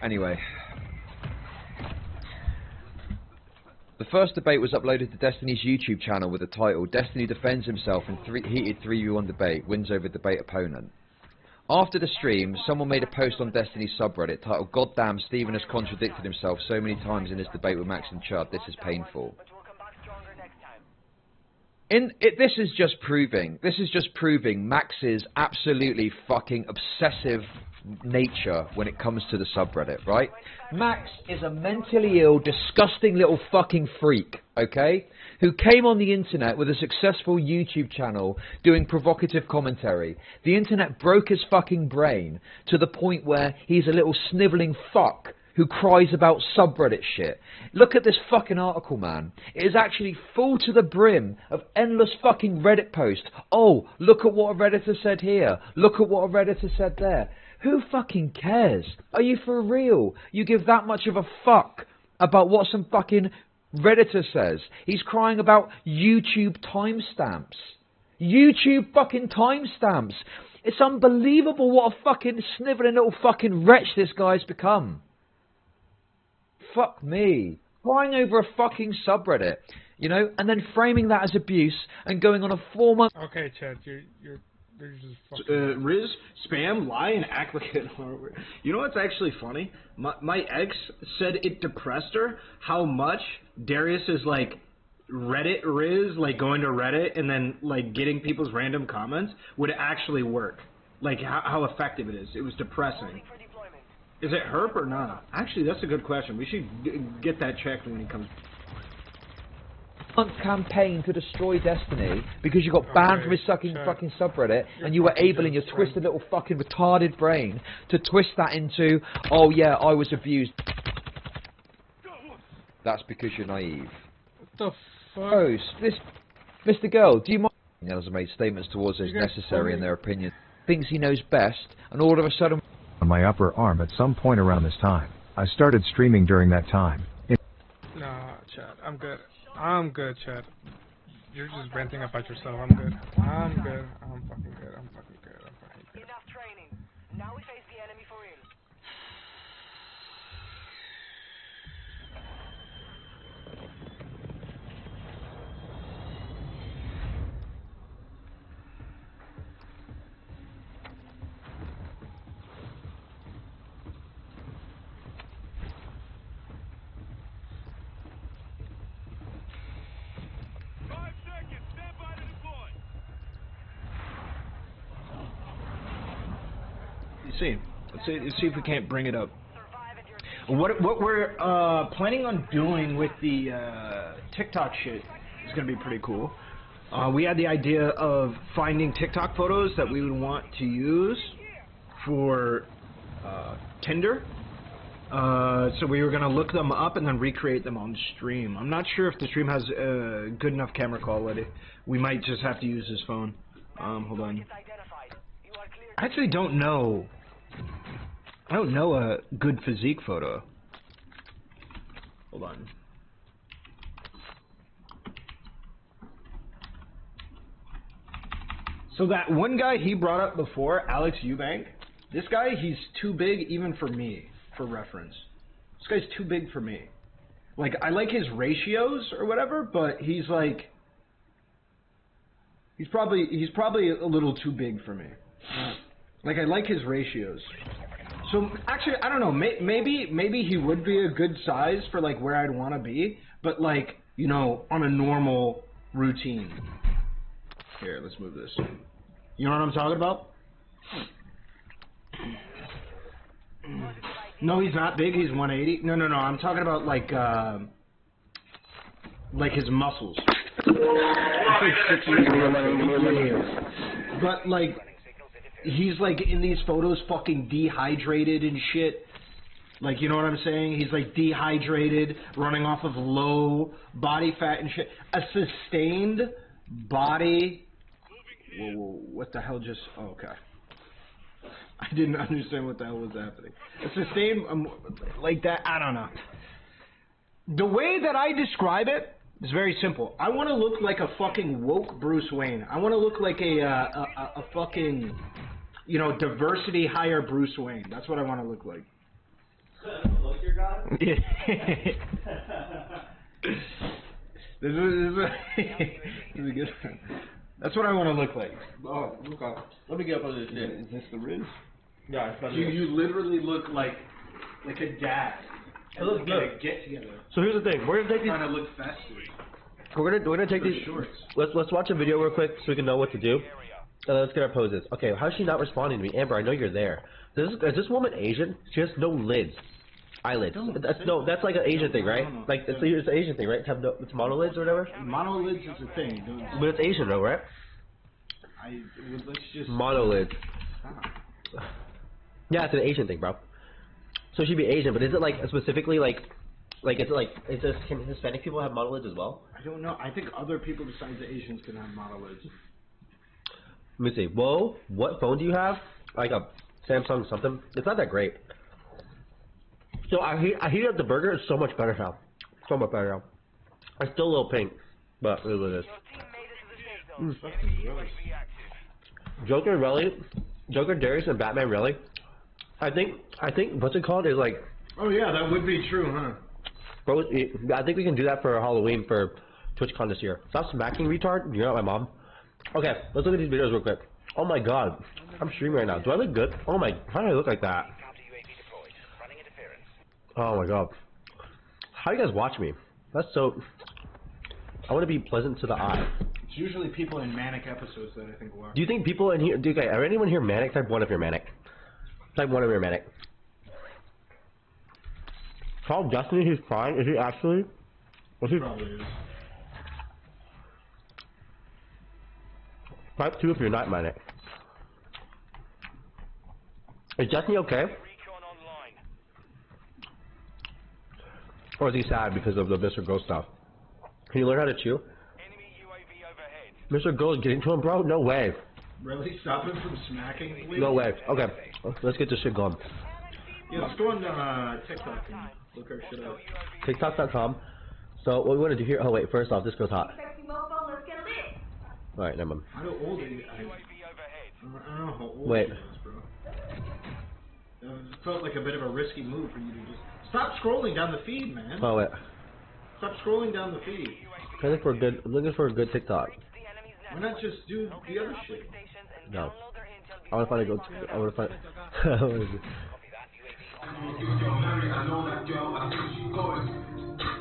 Anyway. The first debate was uploaded to Destiny's YouTube channel with the title, Destiny defends himself in heated 3v1 debate, wins over debate opponent. After the stream, someone made a post on Destiny's subreddit titled, Goddamn, Steven has contradicted himself so many times in his debate with Max and Chud, this is painful. This is just proving Max's absolutely fucking obsessive nature when it comes to the subreddit, right? Max is a mentally ill, disgusting little fucking freak, okay? Who came on the internet with a successful YouTube channel doing provocative commentary. The internet broke his fucking brain to the point where he's a little snivelling fuck who cries about subreddit shit. Look at this fucking article, man. It is actually full to the brim of endless fucking Reddit posts. Oh, look at what a Redditor said here. Look at what a Redditor said there. Who fucking cares? Are you for real? You give that much of a fuck about what some fucking Redditor says? He's crying about YouTube timestamps. YouTube fucking timestamps. It's unbelievable what a fucking snivelling little fucking wretch this guy's become. Fuck me. Crying over a fucking subreddit, you know, and then framing that as abuse and going on a 4-month... Okay, Chad, you're just fucking... Riz, spam, lie, and act like it. You know what's actually funny? My ex said it depressed her how much Darius is like Reddit Riz, like going to Reddit and then like getting people's random comments would actually work. Like how effective it is. It was depressing. Is it herp or not? Actually, that's a good question. We should get that checked when he comes. Campaign to destroy Destiny because you got banned from his fucking subreddit and you were able in your twisted little fucking retarded brain to twist that into, oh yeah, I was abused. That's because you're naive. What the fuck? Oh, this, MrGirl, do you mind? Others have made statements towards us necessary in their opinion. thinks he knows best, and all of a sudden... On my upper arm at some point around this time. I started streaming during that time. Nah, Chad, I'm good. I'm good, Chad. You're just ranting about yourself. I'm good. I'm good. I'm fucking good. I'm fucking good. I'm fucking good. Enough training. Now we face the enemy for real. Let's see if we can't bring it up. What we're planning on doing with the TikTok shit is gonna be pretty cool. We had the idea of finding TikTok photos that we would want to use for Tinder. So we were gonna look them up and then recreate them on stream. I'm not sure if the stream has good enough camera quality. We might just have to use his phone. Hold on. I actually don't know. I don't know a good physique photo. Hold on. So that one guy he brought up before, Alex Eubank, this guy, he's too big even for me, for reference. This guy's too big for me. Like, I like his ratios or whatever, but he's like... He's probably a little too big for me. Like, I like his ratios. So, actually, I don't know, maybe he would be a good size for, like, where I'd want to be, but, like, you know, on a normal routine. Here, let's move this. You know what I'm talking about? No, he's not big, he's 180. No, I'm talking about, like his muscles. But, like... He's like in these photos fucking dehydrated and shit. Like, you know what I'm saying? He's like dehydrated, running off of low body fat and shit. A sustained body... Whoa, what the hell just... Oh, okay. I didn't understand what the hell was happening. A sustained... like that, I don't know. The way that I describe it is very simple. I want to look like a fucking woke Bruce Wayne. I want to look like a fucking... You know, diversity hire Bruce Wayne. That's what I want to look like. Look your god? This is a good one. That's what I want to look like. Oh, okay. Let me get up on this shit. Is this the Riz? Yeah, it's You literally look like a dad. It looks good. Get together. So here's the thing. We're gonna take these. Trying to look festive. We're gonna take these. Shorts. Let's watch a video real quick so we can know what to do. Let's get our poses. Okay, how's she not responding to me? Amber, I know you're there. Is this woman Asian? She has no lids. Eyelids. That's like an Asian thing, right? Like it's an Asian thing, right? To have it's monolids or whatever? Monolids is a thing. But it's Asian though, right? Let's just... Monolids. Yeah, it's an Asian thing, bro. So she'd be Asian, but is it like specifically like can Hispanic people have monolids as well? I don't know. I think other people besides the Asians can have monolids. Let me see. Whoa, what phone do you have? Like a Samsung something? It's not that great. So I heat up the burger. It's so much better now. So much better now. It's still a little pink, but it is what it is. Joker, really? Joker, Darius, and Batman, really? I think what's it called is like... Oh yeah, that would be true, huh? Bro, I think we can do that for Halloween for TwitchCon this year. Stop smacking, retard. You're not my mom. Okay, let's look at these videos real quick. Oh my god. I'm streaming right now. Do I look good? Oh my... How do I look like that? Oh my god. How do you guys watch me? That's so... I want to be pleasant to the eye. It's usually people in manic episodes that I think watch. Do you think people in here... Okay, are anyone here manic? Type 1 if you're manic. Type 1 if you're manic. Call Destiny, he's fine. Is he actually? He probably is. Type 2 if you're not manic. Is Destiny okay? Or is he sad because of the MrGirl stuff? Can you learn how to chew? MrGirl is getting to him, bro? No way. Really? Stop him from smacking? Please? No way. Okay, let's get this shit going. Yeah, let's go on TikTok and look our shit up. TikTok.com. So what we want to do here? Oh wait, first off, this girl's hot. All right, never mind. How old are you? I don't know how old Wait. she is, bro. It felt like a bit of a risky move for you to just stop scrolling down the feed, man. Oh wait. Stop scrolling down the feed. I'm looking for a good TikTok. Why not just do the other shit? No. I want to find a good. I want to find. What is it?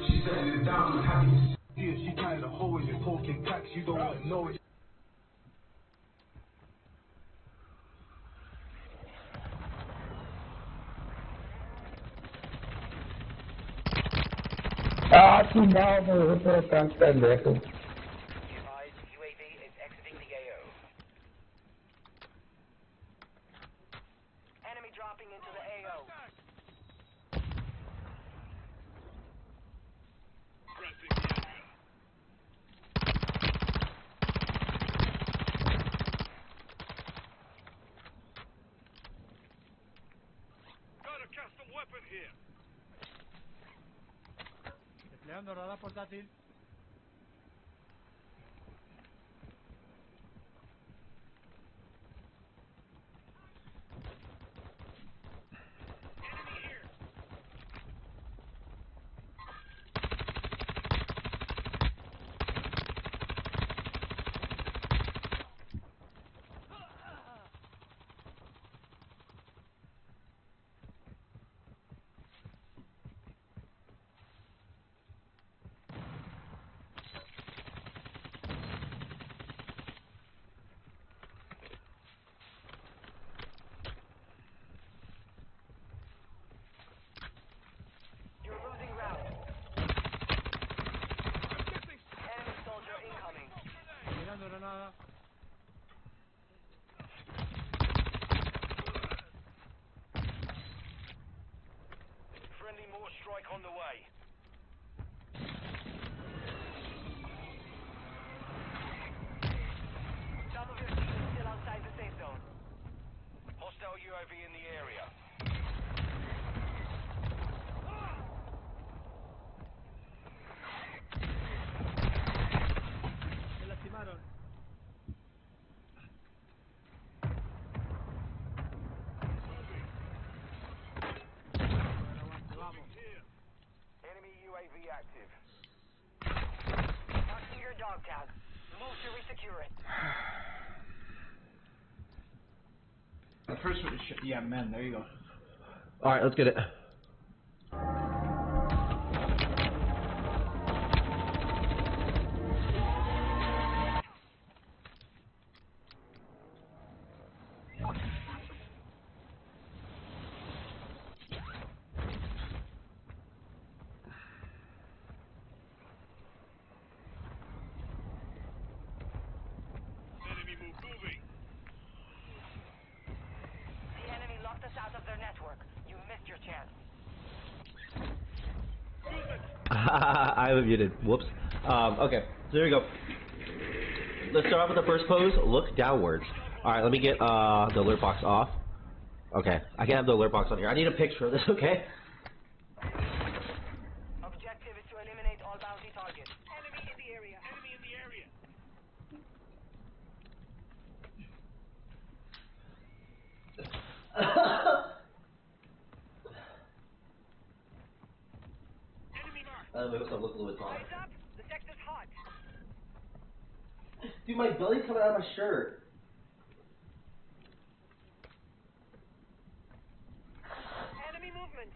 She said it down, I'm happy. She tired of hoeing and poking cracks. You don't want to know it. Ah, tumbado, eu tô tanto pendejo. Enemy dropping into the AO. Got a custom weapon here. Empleando radar portátil. Friendly mortar strike on the way. Some of your team is still outside the safe zone. Hostile UAV in the area. Se lastimaron. Enemy UAV active. Marking your dog tag. Move to resecure it. The first one, yeah, man, there you go. Alright, let's get it. Enemy moving. The enemy locked us out of their network. You missed your chance. I was muted. Whoops. Okay, so there we go. Let's start off with the first pose. Look downwards. Alright, let me get the alert box off. Okay, I can have the alert box on here. I need a picture of this, okay? Objective is to eliminate all bounty targets. Enemy in the area. Enemy in the area. Look a little bit taller. Heads up. The sector's hot. Dude, my belly's coming out of my shirt. Enemy movement.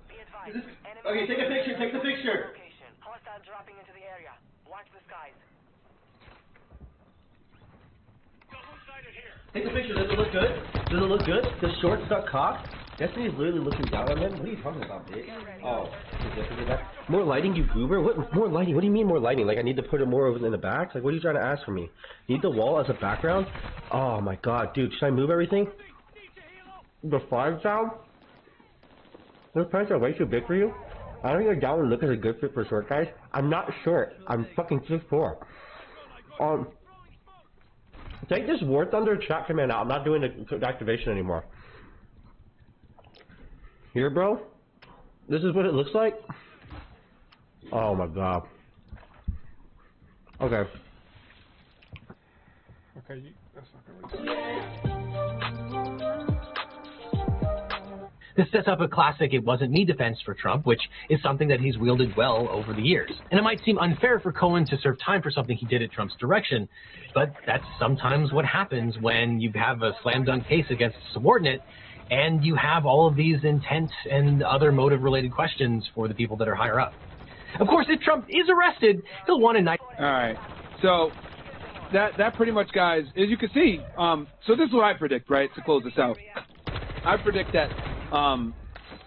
Be advised. Enemy Okay, take a picture, take the picture. location. Hostile dropping into the area. Watch the skies. Take the picture. Does it look good? Does it look good? The shorts got cocked? Destiny's literally looking down on him. What are you talking about, bitch? Oh, more lighting, you goober? What more lighting? What do you mean more lighting? Like I need to put it more over in the back? Like what are you trying to ask from me? Need the wall as a background? Oh my god, dude, should I move everything? The flags down? Those pants are way too big for you? I don't think your down would look as a good fit for short guys. I'm not short. I'm fucking 6'4". Take this War Thunder chat command out. I'm not doing the activation anymore. Here, bro. This is what it looks like. Oh my god. Okay. Okay, that's not gonna work. This sets up a classic "it wasn't me" defense for Trump, which is something that he's wielded well over the years. And it might seem unfair for Cohen to serve time for something he did at Trump's direction, but that's sometimes what happens when you have a slam dunk case against a subordinate and you have all of these intent and other motive-related questions for the people that are higher up. Of course, if Trump is arrested, he'll want a night. All right. So that pretty much, guys, as you can see, so this is what I predict, right, to close this out. I predict that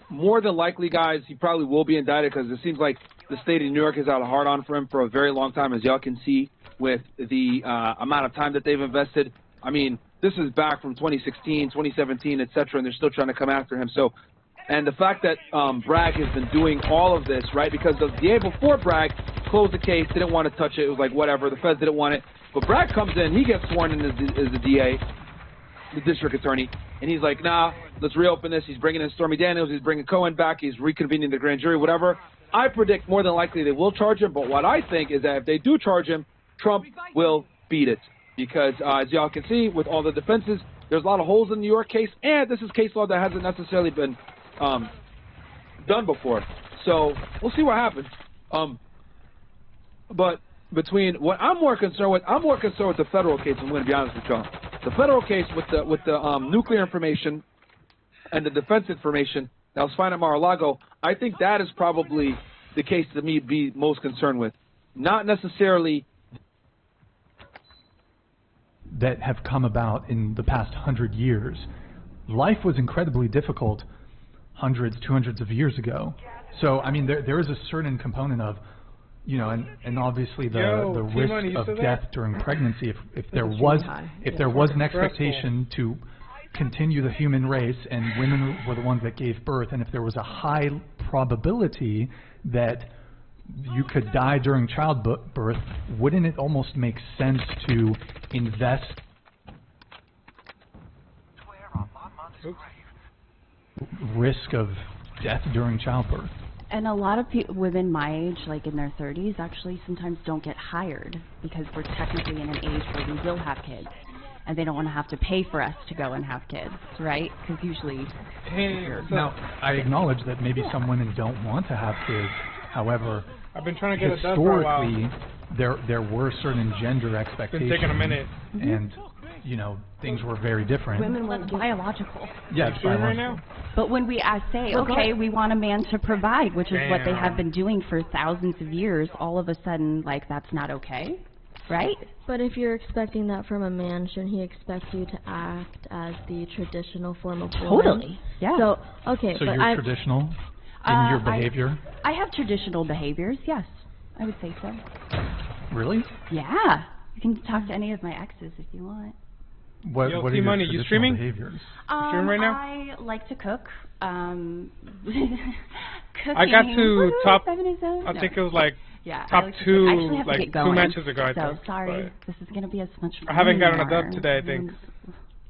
more than likely, guys, he probably will be indicted because it seems like the state of New York has had a hard on for him for a very long time, as y'all can see with the amount of time that they've invested. I mean, this is back from 2016, 2017, et cetera, and they're still trying to come after him. So, and the fact that Bragg has been doing all of this, right, because the day before Bragg closed the case, didn't want to touch it. It was like, whatever, the feds didn't want it. But Bragg comes in, he gets sworn in as the DA, the district attorney, and he's like, nah, let's reopen this. He's bringing in Stormy Daniels. He's bringing Cohen back. He's reconvening the grand jury, whatever. I predict more than likely they will charge him, but what I think is that if they do charge him, Trump will beat it. Because, as y'all can see, with all the defenses, there's a lot of holes in the New York case, and this is case law that hasn't necessarily been done before. So we'll see what happens. But between what I'm more concerned with the federal case. I'm going to be honest with y'all. The federal case with the nuclear information and the defense information that was found at Mar-a-Lago. I think that is probably the case that me be most concerned with, not necessarily that have come about in the past 100 years. Life was incredibly difficult hundreds, 200s of years ago. So, I mean, there is a certain component of, you know, and obviously the risk of death during pregnancy, if there was an expectation to continue the human race and women were the ones that gave birth, and if there was a high probability that you could die during childbirth, wouldn't it almost make sense to invest risk of death during childbirth? And a lot of women my age, like in their 30s, actually sometimes don't get hired because we're technically in an age where we will have kids. And they don't want to have to pay for us to go and have kids, right? Because usually... Now, I acknowledge that maybe some women don't want to have kids. However, I've been trying to get it done for a while. Historically, there were certain gender expectations. It's been taking a minute. And, you know, things were very different. Women want biological. Yeah, it's biological. Right now? But when we say, okay, we want a man to provide, which is what they have been doing for thousands of years, all of a sudden, like, that's not okay, right? But if you're expecting that from a man, shouldn't he expect you to act as the traditional form of woman? Totally, yeah. So, okay, so you're traditional in your behavior? I have traditional behaviors, yes. I would say so. Really? Yeah. You can talk to any of my exes if you want. What are your Money, you streaming? Behaviors? You streaming right now? I like to cook. Cooking. I got to top. Feminism? I think it was like yeah, top two, like 2 matches ago. I so think. sorry, this is gonna be as much fun. I haven't gotten a dub today. I think.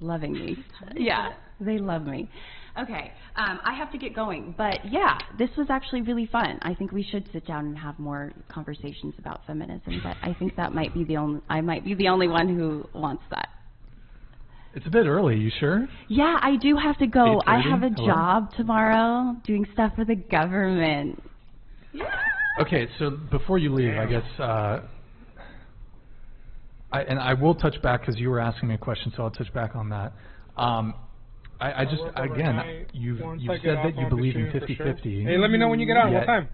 Loving me. Yeah, they love me. Okay, I have to get going, but yeah, this was actually really fun. I think we should sit down and have more conversations about feminism. But I think that might be the only. I might be the only one who wants that. It's a bit early, you sure? Yeah, I do have to go. I 8:30? have a job tomorrow doing stuff for the government. Okay, so before you leave, I guess, I will touch back because you were asking me a question, so I'll touch back on that. I just, again, you said that you believe in 50-50. Hey, let me know when you get out. What time?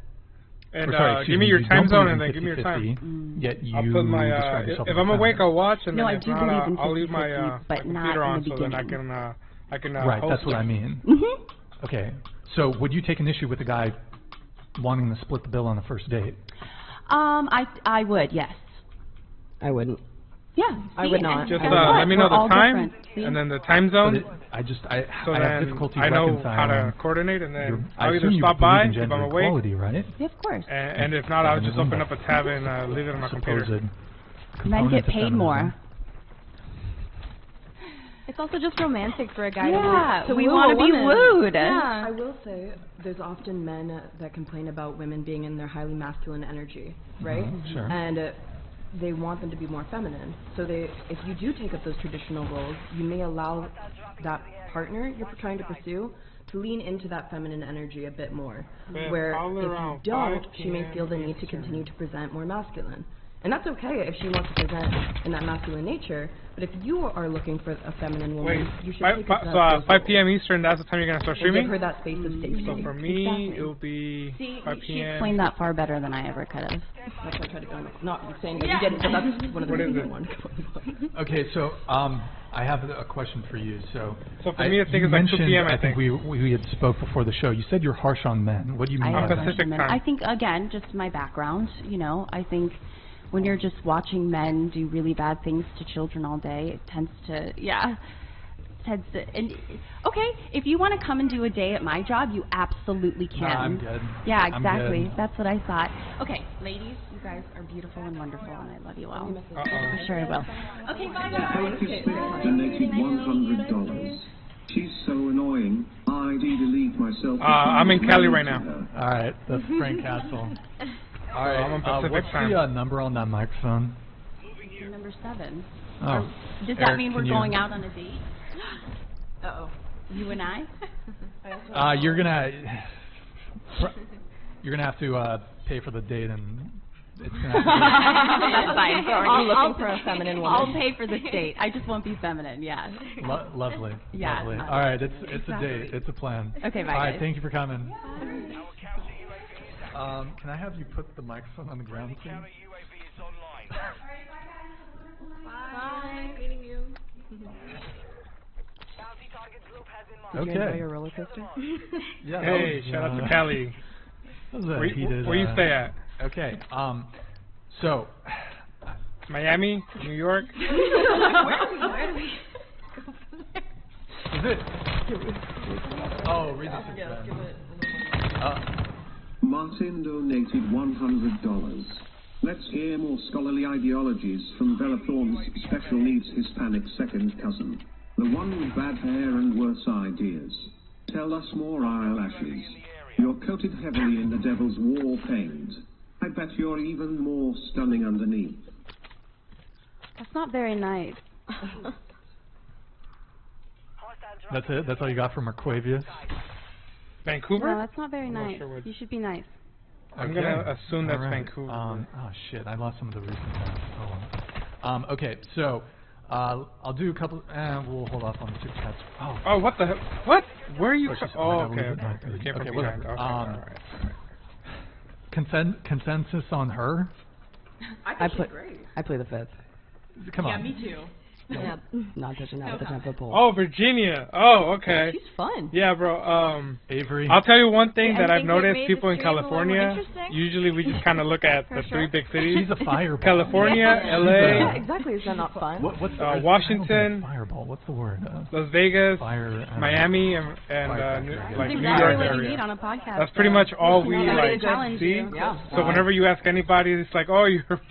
And give me your time zone, and then give me your time. Yet you I'll put my if I'm awake, I'll watch, and no, then I if do not, believe in I'll leave my 50-50, but computer not on in the so then beginning. I can right, host that's what I mean. Okay, so would you take an issue with the guy wanting to split the bill on the first date? I would, yes. I wouldn't. Yeah, I would not. Just let me know the time and then the time zone. I so have difficulty I know reconciling. how to coordinate, and then I I'll either assume stop you by believe in if gender I'm awake. equality, right? Yeah, of course. And if not, I'll just open up a tab and leave it on my computer. Men get paid more. It's also just romantic for a guy Yeah, to so we want to be wooed. Yeah. I will say, there's often men that complain about women being in their highly masculine energy, right? Sure. And they want them to be more feminine. So if you do take up those traditional roles, you may allow that partner you're trying to pursue to lean into that feminine energy a bit more. Where if you don't, she may feel the need to continue to present more masculine. And that's okay if she wants to present in that masculine nature, but if you are looking for a feminine woman, you should take up that 5 p.m. Eastern, that's the time you're going to start streaming? Give her that space of safety. So for me, it will be 5 p.m. She explained that far better than I ever could have. That's why I tried to go on. Not saying that you didn't, but that's one of the reasons I wanted to go on. Okay, so I have a question for you. So for me, I think it's like 2 p.m. I think we had spoke before the show. You said you're harsh on men. What do you mean by that? I think, again, just my background, you know, I think when you're just watching men do really bad things to children all day, it tends to, and okay, if you want to come and do a day at my job, you absolutely can. No, I'm good. Yeah, exactly. I'm good. That's what I thought. Okay, ladies, you guys are beautiful and wonderful, and I love you all. For sure I will. Okay, bye guys. Donated $100. She's so annoying. I delete myself. I'm in Cali right now. All right, that's Frank Castle. All right, what's the number on that microphone? Number 7. Oh. Does that mean we're going out on a date? Uh-oh. You and I? You're gonna have to pay for the date, and it's gonna have to be That's fine. Are you looking for a feminine woman? I'll pay for the date. I just won't be feminine, yeah. Lovely. Yeah. Lovely. All right, it's a date. It's a plan. Okay, bye, All right, guys. thank you for coming. Can I have you put the microphone on the ground, please? Bye. Meeting you. Did you enjoy your roller coaster? Yeah. Hey, shout out to Cali. Where you stay at? Okay. So. Miami, New York. Where do we Is it? Oh, read this. Martin donated $100. Let's hear more scholarly ideologies from Bella Thorne's special needs Hispanic second cousin. The one with bad hair and worse ideas. Tell us more eyelashes. You're coated heavily in the devil's war paint. I bet you're even more stunning underneath. That's not very nice. That's it? That's all you got from Marquavius? Vancouver? No, that's not very nice. Sure you should be nice. I'm going to assume that's Vancouver. Oh, shit. I lost some of the recent ones. Oh, well. Okay, so I'll do a couple. We'll hold off on the super chats. Oh, what the hell? What? Where are you? Okay, whatever. Consensus on her? I play the 5th. Come on. Yeah, me too. Yeah, not touching that with a 10-foot pole. Oh, Virginia. Oh, okay. She's fun. Yeah, bro. Avery. I'll tell you one thing that I've noticed. People in California, usually we just kind of look at the 3 big cities. She's a fireball. California, LA. Yeah, exactly. Is that not fun? What's Washington. Fireball. What's the word? Las Vegas, New Miami, and That's New exactly York what you area. need on a podcast. That's pretty much all we challenge see. you. Yeah. So whenever you ask anybody, it's like, oh, you're from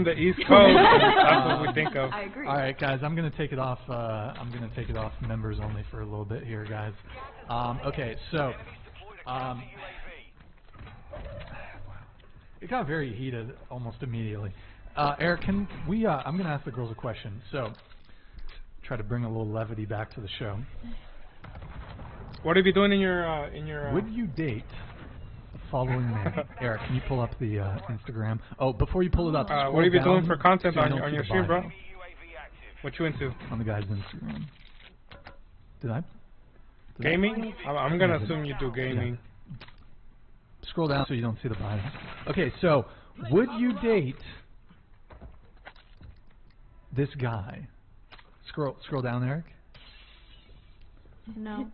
the East Coast. That's what we think of. I agree. All right, guys, I'm gonna take it off. I'm gonna take it off members only for a little bit here, guys. Okay, so it got very heated almost immediately. Eric, can we? I'm gonna ask the girls a question. So try to bring a little levity back to the show. What are you doing in your Would you date the following man? Eric, can you pull up the Instagram? Oh, before you pull it up, what have you been doing for content so on your stream, bro? What you into? On the guy's Instagram. Did I? Gaming? I'm gonna assume you do gaming. Yeah. Scroll down so you don't see the bio. Okay, so would you date this guy? Scroll down, Eric. No.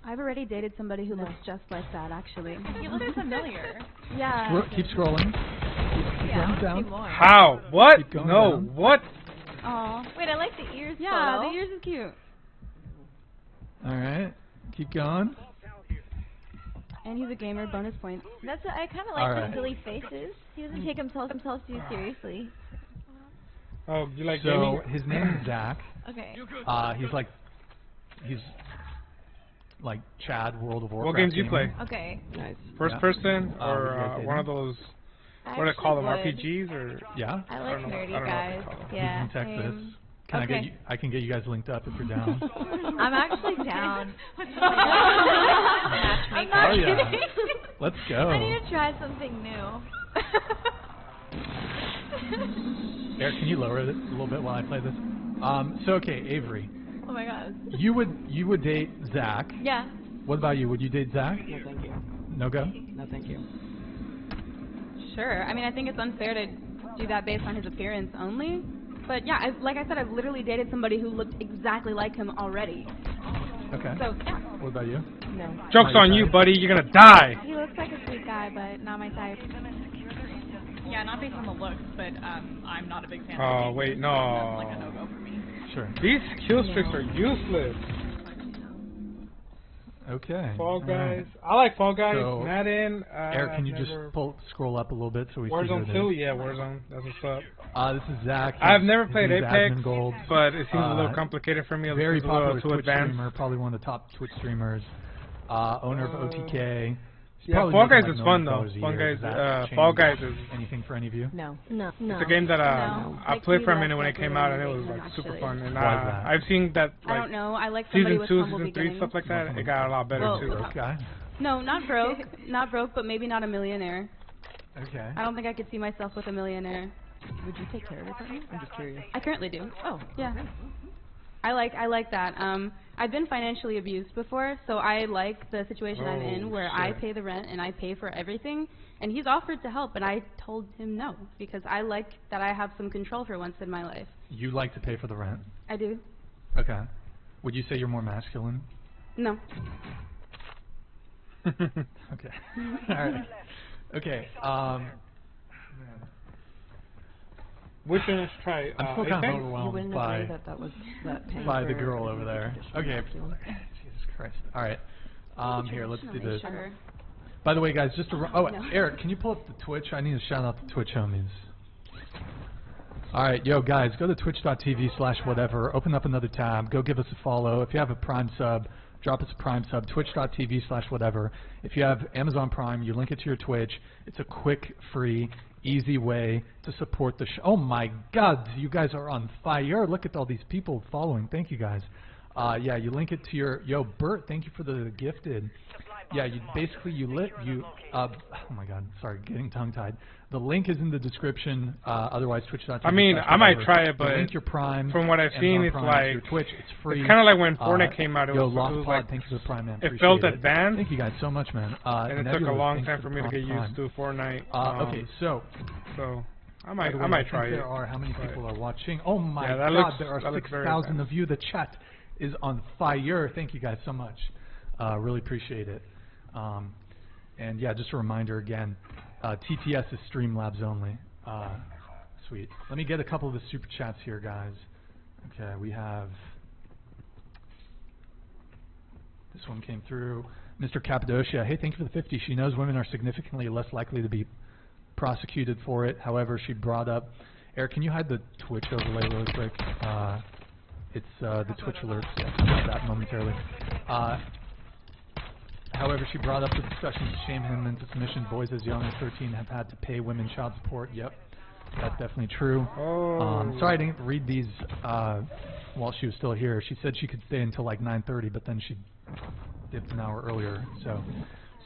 I've already dated somebody who looks just like that, actually. You look familiar. Yeah. Keep scrolling. Keep going down. How? What? No. Down. What? Oh. Wait, I like the ears. Yeah, photo. the ears is cute. All right. Keep going. And he's a gamer, bonus points. That's what I kind of All like right. his silly faces. He doesn't take himself too seriously. Oh, you like So gaming? his name is Zach. Okay. He's like Chad, World of Warcraft. What games do you play? Okay. Nice. First person or would you guys one of those? What do they call them? RPGs or? Yeah. I like nerdy I don't know guys. what they call them. Yeah. You can text same. this. Can I get you? I can get you guys linked up if you're down. I'm actually down. Oh I'm not yeah. kidding. Let's go. I need to try something new. Eric, can you lower it a little bit while I play this? So okay, Avery. Oh my god. You would date Zach. Yeah. What about you? Would you date Zach? No, thank you. No go? No, thank you. Sure. I mean, I think it's unfair to do that based on his appearance only. But yeah, like I said, I've literally dated somebody who looked exactly like him already. Okay. So yeah. What about you? No. Joke's on you, buddy. You're gonna die. He looks like a sweet guy, but not my type. Yeah, not based on the looks, but I'm not a big fan. Oh of wait, That's no. like a no-go for me. Sure. These kill streaks are useless. Okay. Fall Guys. I like Fall Guys. So, Madden. Eric, can you just scroll up a little bit so we see who Warzone it 2? is? Yeah, Warzone. That's what's up. This is Zach. I've never His played name's Apex, Admin Gold. but it seems a little complicated for me. Very It's a little popular too Twitch advanced. streamer, probably one of the top Twitch streamers. Owner of OTK. He's Yeah, probably Fall making Guys like is fun $1 though. a Fall year. Guys, Does that Fall change Guys is anything for any of you? No. No. It's a game that No. I played for a minute when it came out, and it was like super fun. And Why is that? I've seen that I like don't know. I like somebody season with 2, humble season 3, beginnings. stuff like that. It got a lot better Well, too. Broke guy. No, not broke. Not broke, but maybe not a millionaire. Okay. I don't think I could see myself with a millionaire. Would you take care of your partner? I'm just curious. I currently do. Oh, Yeah. okay. I like that. I've been financially abused before, so I like the situation I'm in where I pay the rent and I pay for everything. And he's offered to help, and I told him no because I like that I have some control for once in my life. You like to pay for the rent? I do. Okay. Would you say you're more masculine? No. Okay. All right. Okay. Which one should try? I'm still kind of You overwhelmed wouldn't by agree that was that paying by the for girl over there. Okay. traditional Jesus Christ. All right. Here, let's do this. Sure. By the way, guys, just to No. Eric, can you pull up the Twitch? I need to shout out the Twitch homies. All right, yo, guys, go to twitch.tv/whatever. Open up another tab. Go give us a follow. If you have a Prime sub, drop us a Prime sub. Twitch.tv/whatever. If you have Amazon Prime, you link it to your Twitch. It's a quick, free, easy way to support the show. Oh my God, you guys are on fire! Look at all these people following. Thank you, guys. Yeah, you link it to your Bert. Thank you for the gifted. Yeah, you basically oh my God, sorry, getting tongue-tied. The link is in the description. Otherwise, twitch.tv. I mean, I might try it, but link your Prime. from what I've seen, it's Prime, like your Twitch. It's free. It's kind of like when Fortnite came out. It yo, was Lost Pod, like thank you for the Prime, man. it felt Appreciate advanced. Thank you guys so much, man. And it took a Nebula, long thanks time for me to get Prime. used to Fortnite. Okay, so I might by the way, try think it. There are how many people are watching? Oh my yeah, that God, looks, there are that looks very 6,000 advanced. of you. The chat is on fire. Thank you guys so much. Really appreciate it. And yeah, just a reminder again, TTS is Streamlabs only. Sweet. Let me get a couple of the super chats here, guys. Okay, we have this one came through. Mr. Cappadocia, hey, thank you for the 50. She knows women are significantly less likely to be prosecuted for it. However, she brought up, Eric, can you hide the Twitch overlay really quick? It's the Twitch alerts. Yeah, I'll do that momentarily. However, she brought up the discussion to shame him into submission. Boys as young as 13 have had to pay women child support. Yep, that's definitely true. Sorry I didn't read these while she was still here. She said she could stay until like 9:30, but then she dipped an hour earlier. So,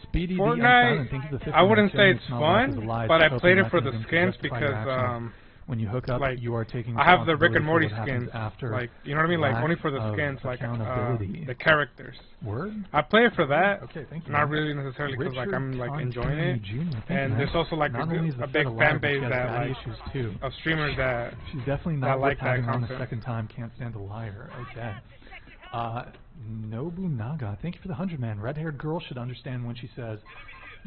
Speedy Fortnite, the thank you for the 50 I wouldn't say minutes. it's fun, but I played it for the skins because when you hook up, like, you are taking I have the Rick and responsibility Morty for what happens skins, after. like, you know what I mean, like lack only for the of skins, like accountability. the characters. Word? I play it for that. Okay, thank you. Not really necessarily because like I'm like enjoying it. man. And there's also like Not only is the a big Fed a liar, fan but she base has that bad like issues too. of streamers that she's definitely that not like worth having that on the content. second time. Can't stand a liar. Okay. Nobunaga, thank you for the 100, man. Red-haired girl should understand when she says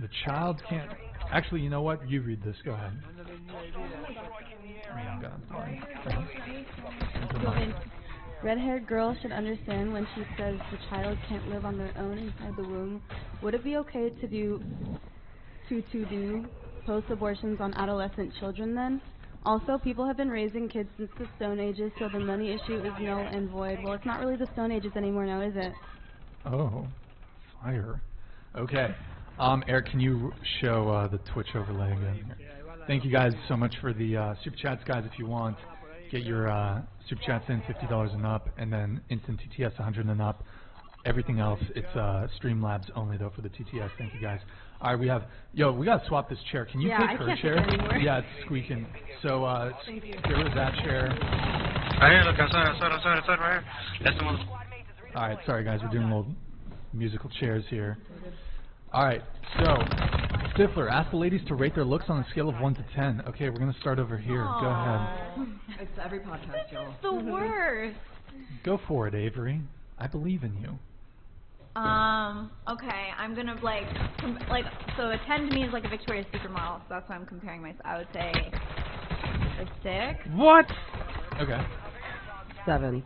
the child can't. Actually, you know what? You read this. Go ahead. Red-haired girl should understand when she says the child can't live on their own inside the womb. Would it be okay to do post-abortions on adolescent children then? Also, people have been raising kids since the Stone Ages, so the money issue is null and void. Well, it's not really the Stone Ages anymore now, is it? Oh, fire. Okay. Eric, can you show the Twitch overlay again? Thank you guys so much for the super chats, guys. If you want, get your super chats in, $50 and up, and then instant TTS 100 and up. Everything else, it's Streamlabs only though for the TTS. Thank you guys. All right, we gotta swap this chair. Can you take her chair? Yeah, it's squeaking. So get rid of that chair. Right here, look outside, right here. All right, sorry guys, we're doing little musical chairs here. All right, so Stifler, ask the ladies to rate their looks on a scale of 1 to 10. Okay, we're gonna start over here. Go ahead. It's every podcast, y'all. The worst. Go for it, Avery. I believe in you. Okay, I'm gonna so a 10 to me is like a Victoria's Secret model, so that's why I'm comparing myself. I would say a 6. What? Okay. 7.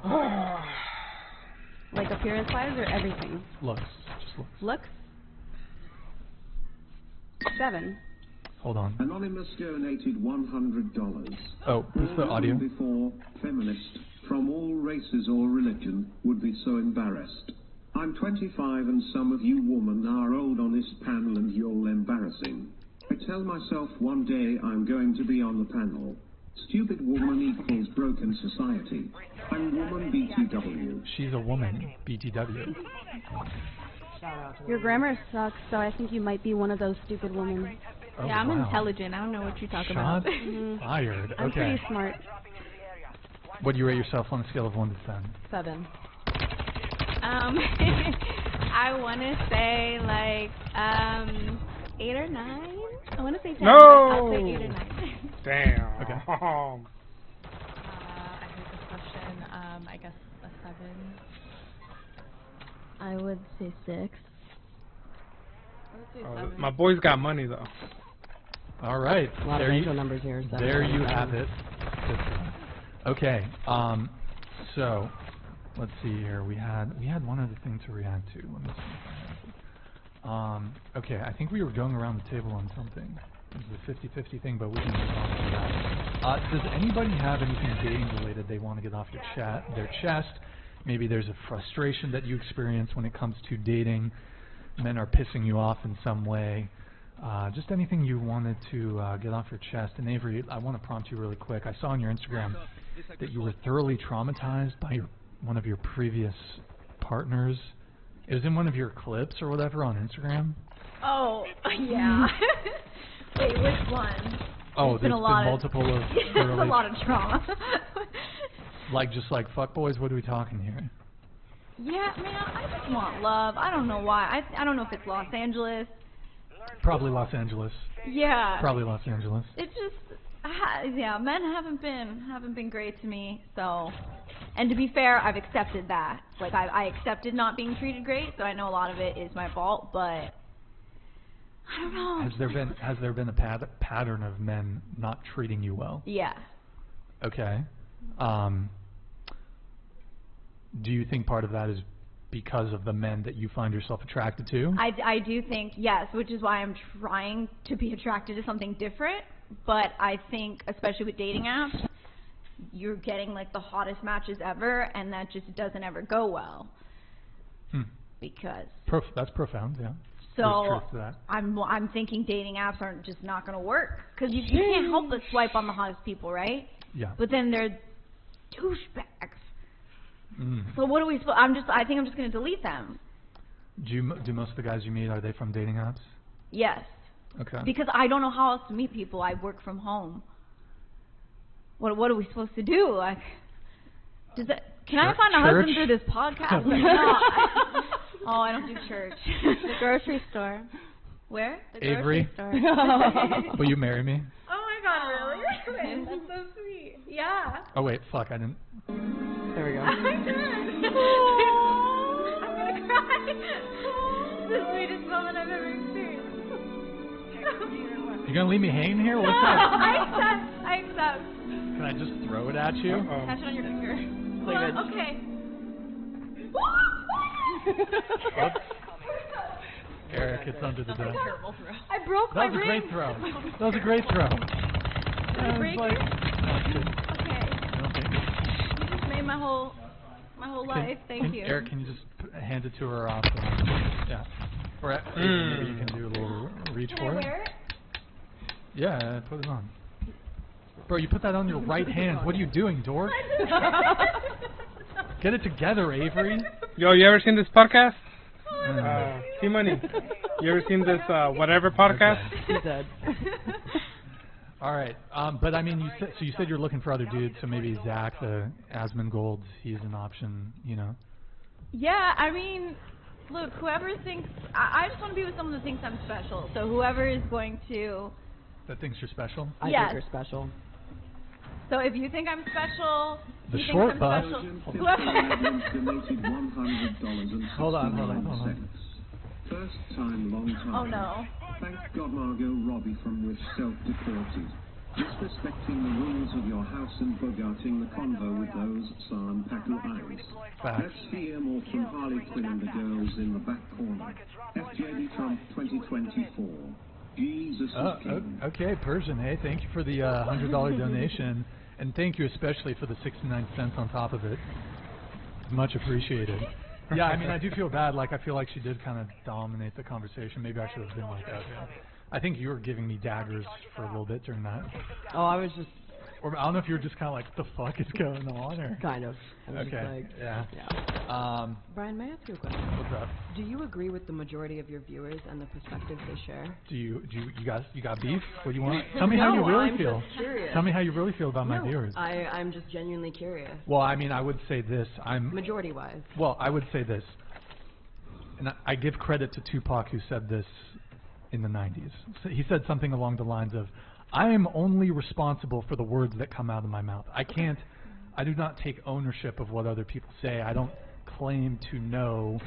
Like appearance-wise or everything? Looks, just looks. Looks? 7. Hold on. Anonymous donated $100. Oh, is the audio? Before feminists from all races or religion would be so embarrassed. I'm 25 and some of you women are old on this panel and you're embarrassing. I tell myself one day I'm going to be on the panel. Stupid woman equals broken society. I'm woman BTW. She's a woman, BTW. Your grammar sucks, so I think you might be one of those stupid women. Oh, yeah, I'm wow. intelligent. I don't know what you're talking Shots about. fired. I'm Okay. pretty smart. What do you rate yourself on a scale of 1 to 10? 7. I want to say like 8 or 9. I want to say 10, No! but I'll say 8 or 9. Damn. Okay. I hate this question. I guess a 7. I would say 6. I would say 7. My boy's got money though. All right. A lot of angel numbers here. There you have it. Okay. So let's see here. We had one other thing to react to. Let me see if I have it. Okay, I think we were going around the table on something. It was the 50-50 thing, but we can move on to that. Does anybody have anything dating related they want to get off their chest? Maybe there's a frustration that you experience when it comes to dating. Men are pissing you off in some way. Just anything you wanted to get off your chest. And Avery, I want to prompt you really quick. I saw on your Instagram that you were thoroughly traumatized by one of your previous partners. It was in one of your clips or whatever on Instagram. Oh, yeah. Wait, which one? Oh, there's been multiple of there's a lot of trauma. Like fuckboys? What are we talking here? Yeah, man, I just want love. I don't know why. I don't know if it's Los Angeles. Probably Los Angeles. Yeah. Probably Los Angeles. It's just, yeah, men haven't been great to me. So, and to be fair, I've accepted that. Like I accepted not being treated great, so I know a lot of it is my fault. But I don't know. Has there been a pattern of men not treating you well? Yeah. Okay. Do you think part of that is because of the men that you find yourself attracted to? I do think, yes, which is why I'm trying to be attracted to something different. But I think, especially with dating apps, you're getting like the hottest matches ever, and that just doesn't ever go well. Because that's profound, yeah. So there's truth to that. I'm thinking dating apps aren't just not going to work because you can't help but swipe on the hottest people, right? Yeah. But then they're douchebags. So what do we? I think I'm just going to delete them. Do most of the guys you meet, are they from dating apps? Yes. Okay. Because I don't know how else to meet people. I work from home. What are we supposed to do? Like, can I find a husband through this podcast? Oh, I don't do church. The grocery store. Where? The Avery? grocery store. Will you marry me? Oh my God, really? That's so sweet. Yeah. Oh wait, fuck, I didn't. There we go. I'm gonna cry. The sweetest moment I've ever experienced. You gonna leave me hanging here? What's up? I accept. Can I just throw it at you? Catch it on your finger. Okay. Oops. Eric, it's under the desk. I broke my That was a ring. great throw. That was a great throw. break like, it? Okay. You just made my whole life. Thank you. Eric, can you just hand it to her off? Yeah. Or maybe you can do a little reach Can for I it. wear it? Yeah, put it on. Bro, you put that on your right hand. What are you doing, dork? Get it together, Avery. Yo, you ever seen this podcast? T-Money. You ever seen this whatever podcast? He's dead. All right, but I mean, you said you're looking for other dudes, so maybe Zach, the Asmongold, he's an option, you know. Yeah, I mean, look, whoever thinks I just want to be with someone that thinks I'm special. So whoever is going to. That thinks you're special. I think you're special. So if you think I'm special, the you short think I'm bus. Hold on. First time, long time. Oh no. Thank God Margot Robbie from Wish self-deported. Disrespecting the rules of your house and bogarting the convo with those San Paku eyes. Let's hear more from Harley Quinn and the girls in the back corner. FJD Trump 2024. Jesus is king. Okay, Persian. Hey, thank you for the $100 donation, and thank you especially for the 69 cents on top of it. Much appreciated. Yeah, I mean, I do feel bad. Like, I feel like she did kind of dominate the conversation. Maybe I should have been like, okay. I think you were giving me daggers for a little bit during that. Oh, I was just... Or I don't know if you were just kind of like, what the fuck is going on? Or kind of. Okay, yeah. Brian, may I ask you a question? What's up? Do you agree with the majority of your viewers and the perspectives they share? You got beef? What do you want? Tell me how you really feel. Just curious. Tell me how you really feel about my viewers. I'm just genuinely curious. Well, I mean, I would say this. Majority-wise. Well, I would say this. And I give credit to Tupac, who said this in the 90s. So he said something along the lines of, I am only responsible for the words that come out of my mouth. I do not take ownership of what other people say. I don't claim to know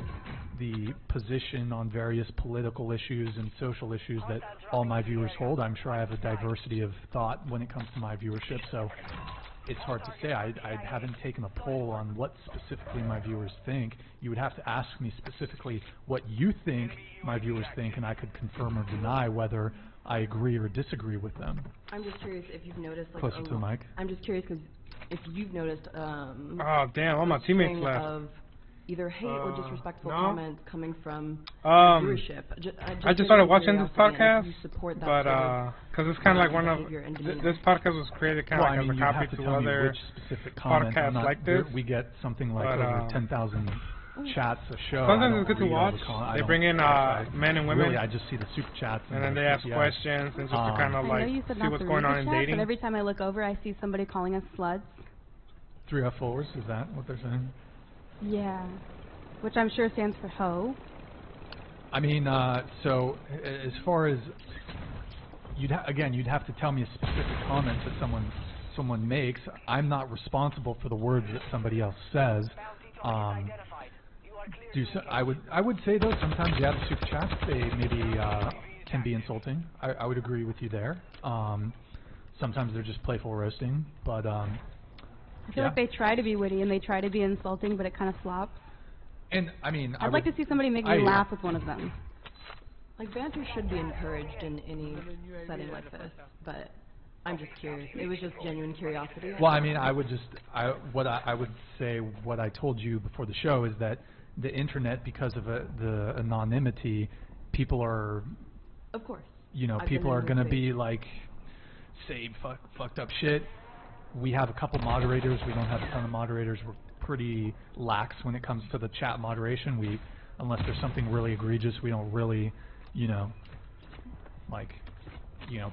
the position on various political issues and social issues that all my viewers hold. I'm sure I have a diversity of thought when it comes to my viewership, so it's hard to say. I haven't taken a poll on what specifically my viewers think. You would have to ask me specifically what you think my viewers think, and I could confirm or deny whether I agree or disagree with them. I'm just curious if you've noticed, like, closer to the mic. I'm just curious because if you've noticed, oh damn, all my teammates left. Of either hate or disrespectful comments coming from viewership. I just started watching this podcast, but because it's kind of like one of this podcast was created kind of like as a copy to other podcasts like this. We get something like over 10,000 chats a show. Sometimes it's good to watch. They bring in men and women. Really, I just see the super chats. And then they ask questions and just to kind of like see what's going on in dating. But every time I look over, I see somebody calling us sluts. 3F4s, is that what they're saying? Yeah, which I'm sure stands for hoe. I mean, so as far as you'd have to tell me a specific comment that someone makes. I'm not responsible for the words that somebody else says. I would say though sometimes the super chats they maybe can be insulting. I would agree with you there. Sometimes they're just playful roasting, but I feel like they try to be witty and they try to be insulting, but it kind of flops. And I mean, I'd like to see somebody make me laugh with one of them. Like, banter should be encouraged in any setting like this, but I'm just curious. It was just genuine curiosity. Well, I mean, I would say what I told you before the show is that the internet, because of the anonymity, people are, of course, people are going to be like, say fucked up shit. We have a couple moderators. We don't have a ton of moderators. We're pretty lax when it comes to the chat moderation. Unless there's something really egregious, we don't really,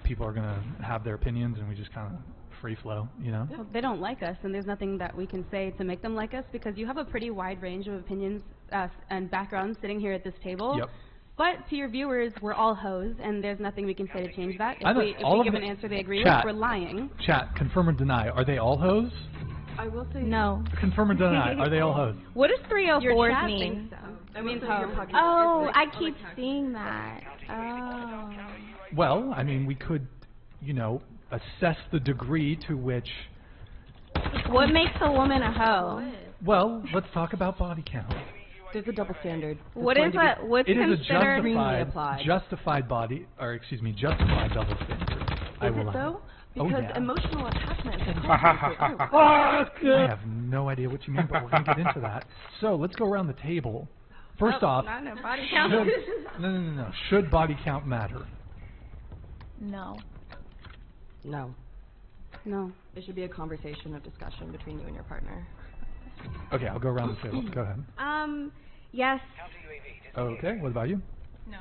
people are going to have their opinions and we just kind of free flow, Well, they don't like us, and there's nothing that we can say to make them like us, because you have a pretty wide range of opinions and backgrounds sitting here at this table. Yep. But to your viewers, we're all hoes, and there's nothing we can say to change that. If we give an answer they agree with, we're lying. Chat, confirm or deny. Are they all hoes? I will say no. Confirm or deny. Are they all hoes? What does 304 mean? Thinks so. It means hoe. Oh, I keep seeing that. Oh. Well, I mean, we could, assess the degree to which... What makes a woman a hoe? Well, let's talk about body count. There's a double standard. What is that? What's considered justified double standard. Is it though? Because emotional attachment is I have no idea what you mean, but we're going to get into that. So let's go around the table. First off, body count. no. Should body count matter? No. No. No. It should be a conversation of discussion between you and your partner. Okay, I'll go around the table. Go ahead. Yes. Okay, what about you? No.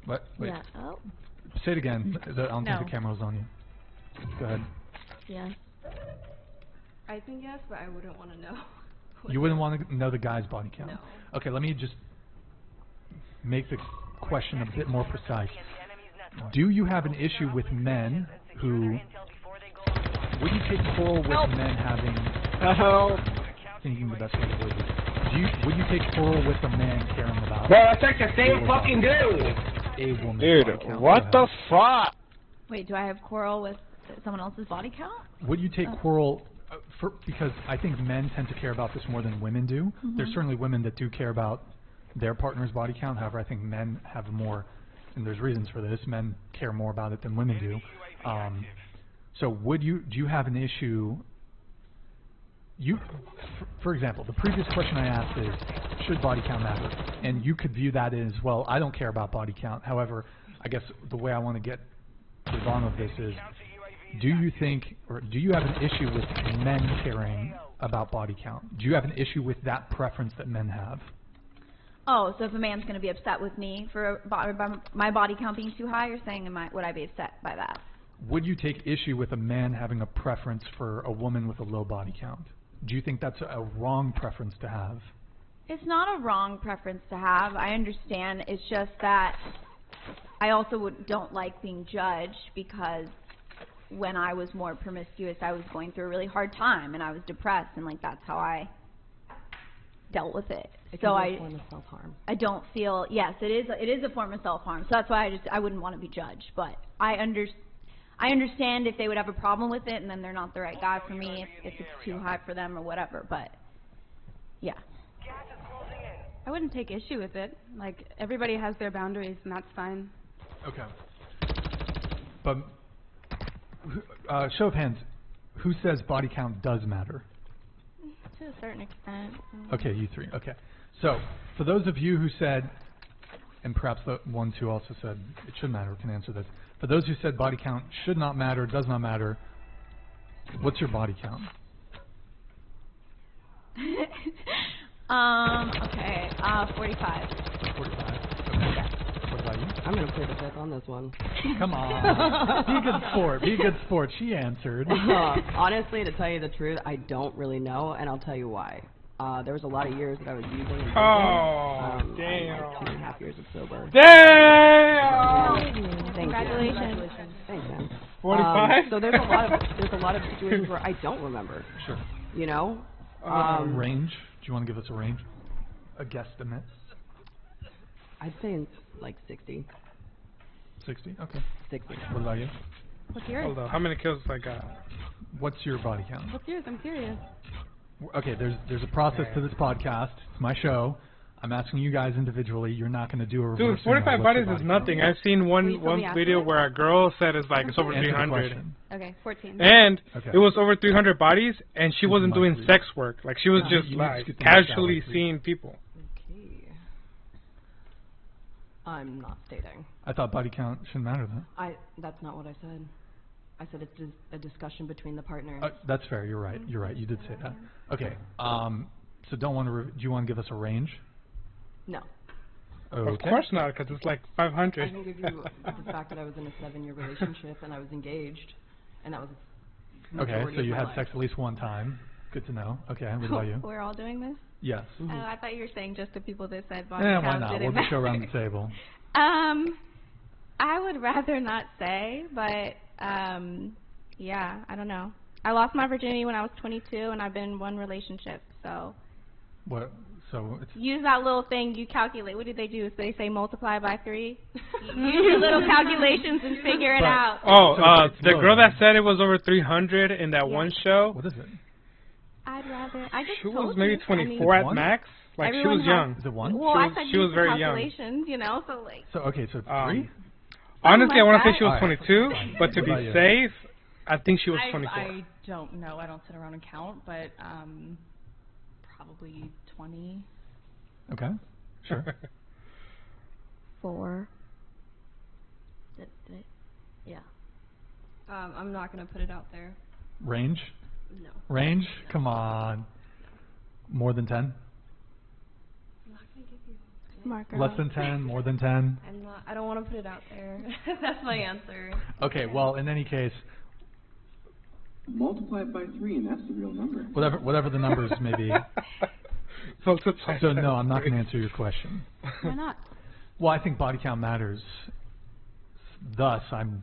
What? Wait. Yeah. Oh. Say it again. I don't think the camera was on you. Go ahead. Yes. I think yes, but I wouldn't want to know. You wouldn't want to know the guy's body count? No. Okay, let me just make the question a bit more precise. Do you have an issue with men who... Would you take quarrel with men having... Thinking the best way to word this. Would you take quarrel with a man caring about... Well, that's like the same fucking dude! A woman's Dude, body count? what the fuck? Wait, do I have quarrel with someone else's body count? Would you take quarrel... because I think men tend to care about this more than women do. There's certainly women that do care about their partner's body count. However, I think men have more, and there's reasons for this, men care more about it than women do. So do you have an issue, for example, the previous question I asked is, should body count matter? And you could view that as, well, I don't care about body count. However, I guess the way I want to get to the bottom of this is, do you think, or do you have an issue with men caring about body count? Do you have an issue with that preference that men have? Oh, so if a man's going to be upset with me for my body count being too high, you're saying would I be upset by that? Would you take issue with a man having a preference for a woman with a low body count? Do you think that's a wrong preference to have? It's not a wrong preference to have. I understand. It's just that I also don't like being judged, because when I was more promiscuous, I was going through a really hard time, and I was depressed, and like that's how I dealt with it. It so can be a form of self-harm. I don't feel, yes, it is a form of self-harm. So that's why I wouldn't want to be judged. But I understand if they would have a problem with it, and then they're not the right guy for me if it's too high for them or whatever. But yeah, I wouldn't take issue with it. Like, everybody has their boundaries, and that's fine. Okay. But show of hands, who says body count does matter? to a certain extent. Okay, you three. Okay. So, for those of you who said, and perhaps the ones who also said it should matter can answer this. For those who said body count should not matter, does not matter, what's your body count? Okay, 45. 45. Okay. What about you? I'm going to play the fifth on this one. Come on. Be a good sport. Be a good sport. She answered. Honestly, to tell you the truth, I don't really know, and I'll tell you why. There was a lot of years that I was using. And damn. I'm like 2.5 years of sober. Damn! Congratulations. Thanks, man. 45? So there's a lot of situations where I don't remember. Sure. You know? Range? Do you want to give us a range? A guesstimate? I'd say like 60. 60? Okay. 60. What about you? What's yours? Hold on. How many kills I got? What's your body count? What's yours? I'm curious. Okay, there's a process to this podcast. It's my show. I'm asking you guys individually. You're not going to do a reverse. Dude, 45 bodies is nothing. I've seen one video where a girl said it's like it's over 300. Okay, 14. And it was over 300 bodies, and she wasn't doing sex work. Like she was just like casually seeing people. Okay. I'm not stating. I thought body count shouldn't matter then. That's not what I said. I said it's a discussion between the partners. That's fair. You're right. You're right. You did say that. Okay. So do you want to give us a range? No. Okay. Of course not, because it's like 500. I can give you the fact that I was in a 7-year relationship and I was engaged, and that was. Okay, so you had sex at least one time. Good to know. Okay, what about you? We're all doing this? Yes. Oh, I thought you were saying just the people that said body Yeah, count why not? didn't We'll just go matter. around the table. I would rather not say, but yeah, I don't know. I lost my virginity when I was 22, and I've been in one relationship, so. What? So it's. Use that little thing you calculate. What did they do? So they say multiply by 3. Use your little calculations and figure it out. Oh, the girl that said it was over 300 in that one show. What is it? I'd rather. I just She told was maybe you. 24 at max. Like she was young. Is it one? Well, I said she was very young. calculations, you know, so like. So okay, so it's 3. Honestly, I want to say she was All right. 22, but to be What about you? safe, I think she was 24. I don't know. I don't sit around and count, but probably 20. Okay, sure. 4. Yeah. I'm not going to put it out there. Range? No. Range? Come on. More than 10? I'm not going to give you Marker. Less than 10? More than 10? I don't want to put it out there. That's my answer. Okay, well, in any case, Multiply it by 3 and that's the real number. whatever the numbers may be. So no, I'm not going to answer your question. Why not? Well, I think body count matters. Thus, I'm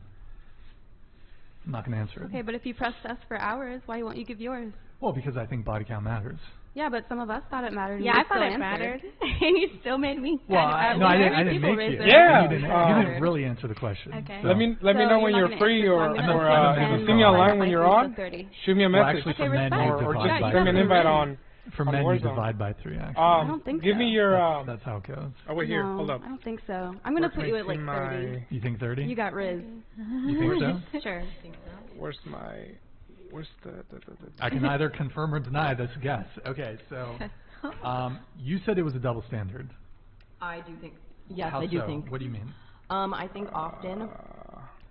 not going to answer it. Okay, but if you pressed us for hours, why won't you give yours? Well, because I think body count matters. Yeah, but some of us thought it mattered. Yeah, I thought it mattered. And you still made me. Well, I didn't make you. Yeah. You didn't really answer the question. Okay. So. Let me know when you're free, or if you see me online when you're on, shoot me a Well, message. actually, for men, or just send me an invite on. For men, you divide by 3. Actually, I don't think give so. me your. That's how it goes. Oh wait, here, No, hold up. I don't think so. I'm gonna put you at like 30. You think 30? You got Riz. You think so? Sure. Where's the? I can either confirm or deny this guess. Okay, so you said it was a double standard. I do think. Yes, How I do so? think. What do you mean? I think often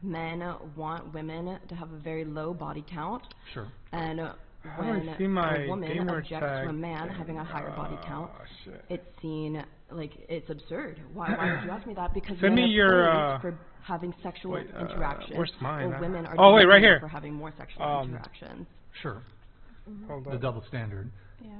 men want women to have a very low body count. Sure. And when a woman objects to a man having a higher body count, it's seen like it's absurd. Why would you ask me that? Because send me your for having sexual interactions. Where's mine? Or women are right here. for having more sexual interactions. Sure. Hold the double standard.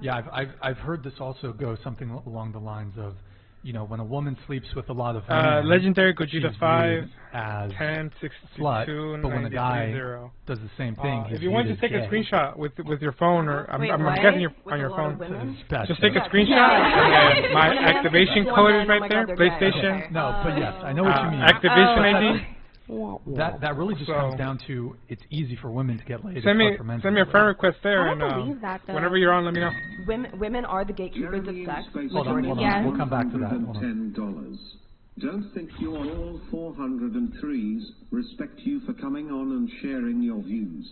Yeah, I've heard this also go something along the lines of, you know, when a woman sleeps with a lot of men, legendary Gogeta 5 as 10, 62, slut, but when a guy 0. does the same thing, if you want to take a screenshot with your phone, or I'm guessing on your phone, just take a screenshot. My activation code is right there. PlayStation. No, but yes, I know what you mean. Activation ID. That really just comes down to it's easy for women to get laid. Send me a friend request there, and whenever you're on, let me know. Women are the gatekeepers of sex. Hold on. We'll come back to that. $10. Don't think you're all 403s. Respect you for coming on and sharing your views.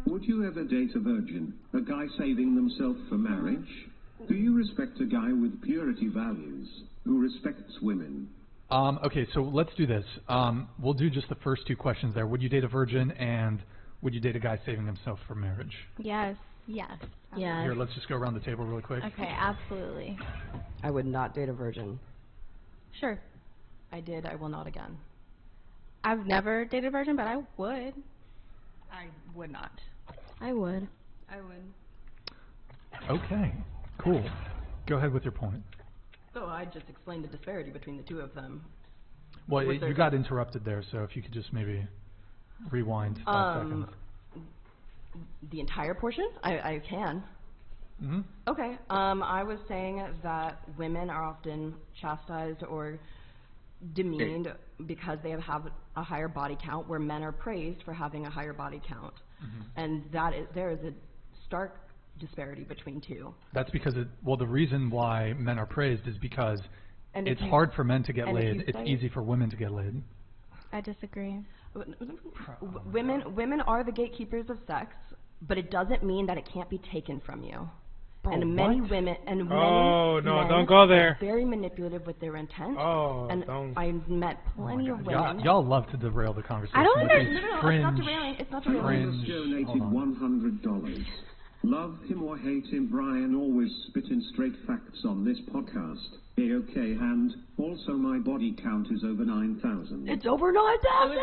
Would you ever date a virgin, a guy saving themselves for marriage? Do you respect a guy with purity values who respects women? Okay, so let's do this. We'll do just the first two questions there. Would you date a virgin, and would you date a guy saving himself for marriage? Yes. Yes. Yes. Here, let's just go around the table really quick. Okay, absolutely. I would not date a virgin. Sure. I did. I will not again. I've never dated a virgin, but I would. I would not. I would. I would. Okay, cool. Go ahead with your point. So I just explained the disparity between the two of them. Well, you got interrupted there, so if you could just maybe rewind 5 seconds. The entire portion? I can. Mm-hmm. Okay. I was saying that women are often chastised or demeaned because they have a higher body count, where men are praised for having a higher body count. Mm-hmm. And there is a stark disparity between two. That's because the reason why men are praised is because it's hard for men to get laid. It's easy for women to get laid. I disagree. Women are the gatekeepers of sex, but it doesn't mean that it can't be taken from you. Bro, and many what? women and no, men don't go there. are very manipulative with their intent. And I've met plenty of women. Y'all love to derail the conversation. I don't understand. No, it's not derailing. It's not derailing. Donated $100. Love him or hate him, Brian always spitting straight facts on this podcast. A-okay, and also my body count is over 9,000. It's over 9,000!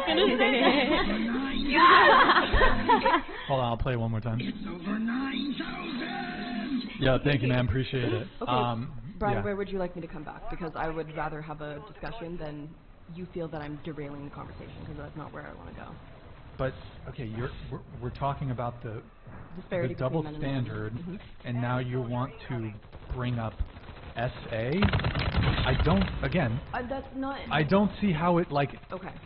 Hold on, I'll play it one more time. It's over 9,000! Yeah, thank you, man. Appreciate it. Okay, Brian, yeah. where would you like me to come back? Because I would rather have a discussion than you feel that I'm derailing the conversation, because that's not where I want to go. But, okay, we're talking about the double standard, and now you want to bring up SA? I don't, again, that's not... I don't see how it,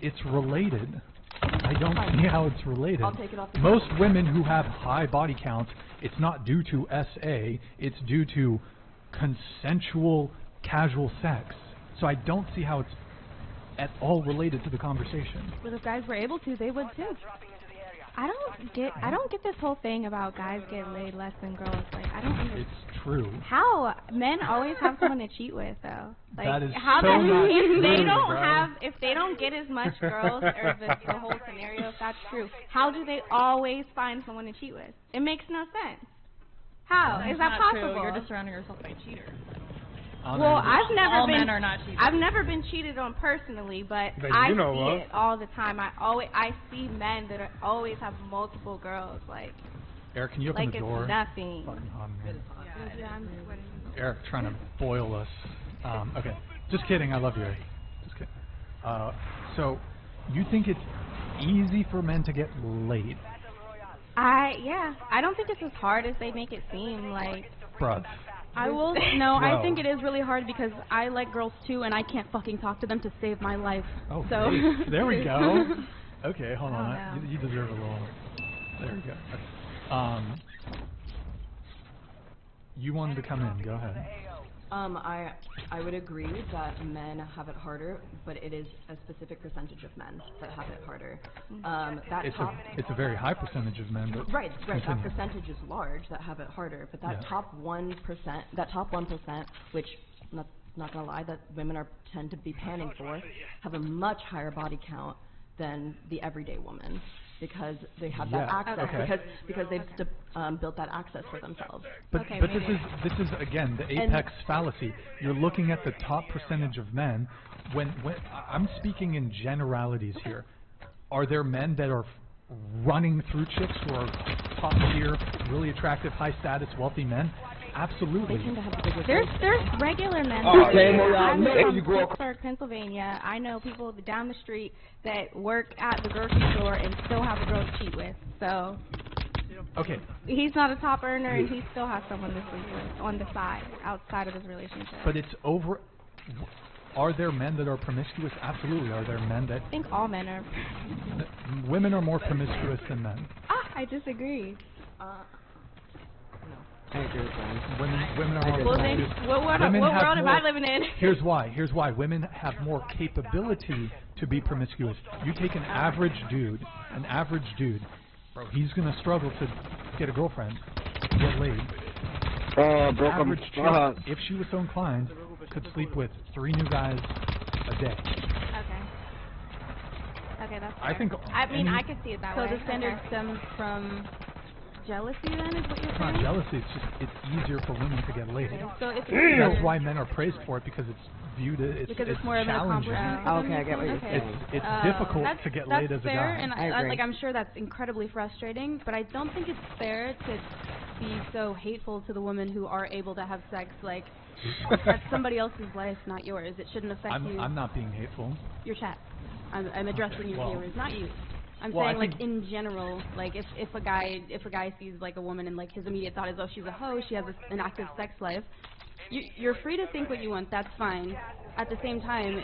it's related. I don't see how it's related. I'll take it off the Most women who have high body counts, it's not due to SA, it's due to consensual, casual sex. So I don't see how it's at all related to the conversation. Well, if guys were able to, they would too. I don't get this whole thing about guys get laid less than girls. Like, I don't understand. It's true. How men always have someone to cheat with, though. Like, that is how so if they don't get as much girls, or the whole scenario, if that's true, how do they always find someone to cheat with? It makes no sense. How is that possible? True. You're just surrounding yourself by cheaters. Well, all men are not cheaters. I've never been cheated on personally, but I see it all the time. I see men that always have multiple girls. Like, Eric, can you open the door? Like it's nothing. Yeah, I'm sweating. Eric trying to boil us. Okay, just kidding. I love you, Eric. Just kidding. So, you think it's easy for men to get laid? I don't think it's as hard as they make it seem. Like, Bruh. I think it is really hard because I like girls too, and I can't fucking talk to them to save my life. Oh, so great. There we go. Okay, hold on. You deserve a little. There we go. Okay. You wanted to come in. Go ahead. I would agree that men have it harder, but it is a specific percentage of men that have it harder. It's a very high percentage of men. But right. That percentage is large that have it harder, but that top 1%, which not gonna lie, that women tend to be panning for, have a much higher body count than the everyday woman. Because they have that access, because they've built that access for themselves. But this is again the apex fallacy. You're looking at the top percentage of men. When I'm speaking in generalities here, are there men that are running through chicks who are top tier, really attractive, high status, wealthy men? Absolutely. There's regular men. I'm from Pittsburgh, Pennsylvania. I know people down the street that work at the grocery store and still have a girl to cheat with. So okay, he's not a top earner and he still has someone to sleep with on the side, outside of his relationship. But it's over. Are there men that are promiscuous? Absolutely. Are there men that? I think all men are. Women are more promiscuous than men. I disagree. Women are well, then, what world am I living in? Here's why. Women have more capability to be promiscuous. You take an average dude, bro, he's going to struggle to get a girlfriend, get laid. Average chick, if she was so inclined, could sleep with 3 new guys a day. Okay, that's fair. I could see it that way. So the standard stems from jealousy, then, is what you're saying? It's not jealousy. It's easier for women to get laid. So that's why men are praised for it, because it's viewed as it's more of an accomplishment. Okay, I get what you're saying. It's difficult to get laid as a guy. And I agree. I'm sure that's incredibly frustrating, but I don't think it's fair to be so hateful to the women who are able to have sex. Like, that's somebody else's life, not yours. It shouldn't affect you. I'm not being hateful. Your chat. I'm addressing your viewers, not you. I'm saying, like, in general, like, if a guy sees, like, a woman and, like, his immediate thought is, oh, she's a hoe, she has an active sex life, you're free to think what you want, that's fine. At the same time,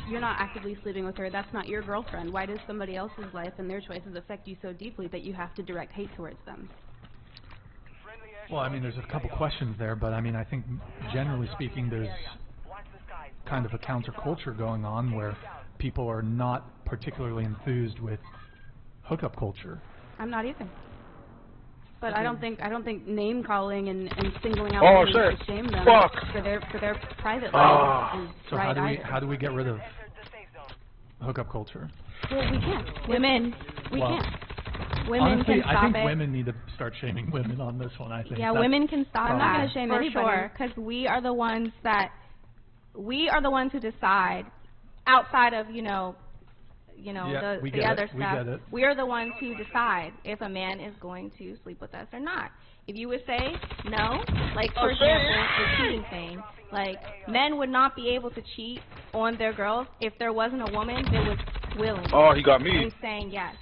you're not actively sleeping with her, that's not your girlfriend. Why does somebody else's life and their choices affect you so deeply that you have to direct hate towards them? Well, I mean, there's a couple questions there, but, I mean, I think, generally speaking, there's kind of a counterculture going on where people are not particularly enthused with hookup culture. I'm not either. But I don't think name calling and singling out women to shame them for their private life is so right. How do we get rid of hookup culture? Well, we can't. Women, we can't. Women honestly, can stop I think it. women need to start shaming women on this one. I think. Yeah, women can stop. I'm not going to shame for anybody. sure, because we are the ones who decide outside of the other stuff. We are the ones who decide if a man is going to sleep with us or not. If you would say no, like for example, the cheating thing, like men would not be able to cheat on their girls if there wasn't a woman that was willing. Oh, he got me. And saying yes.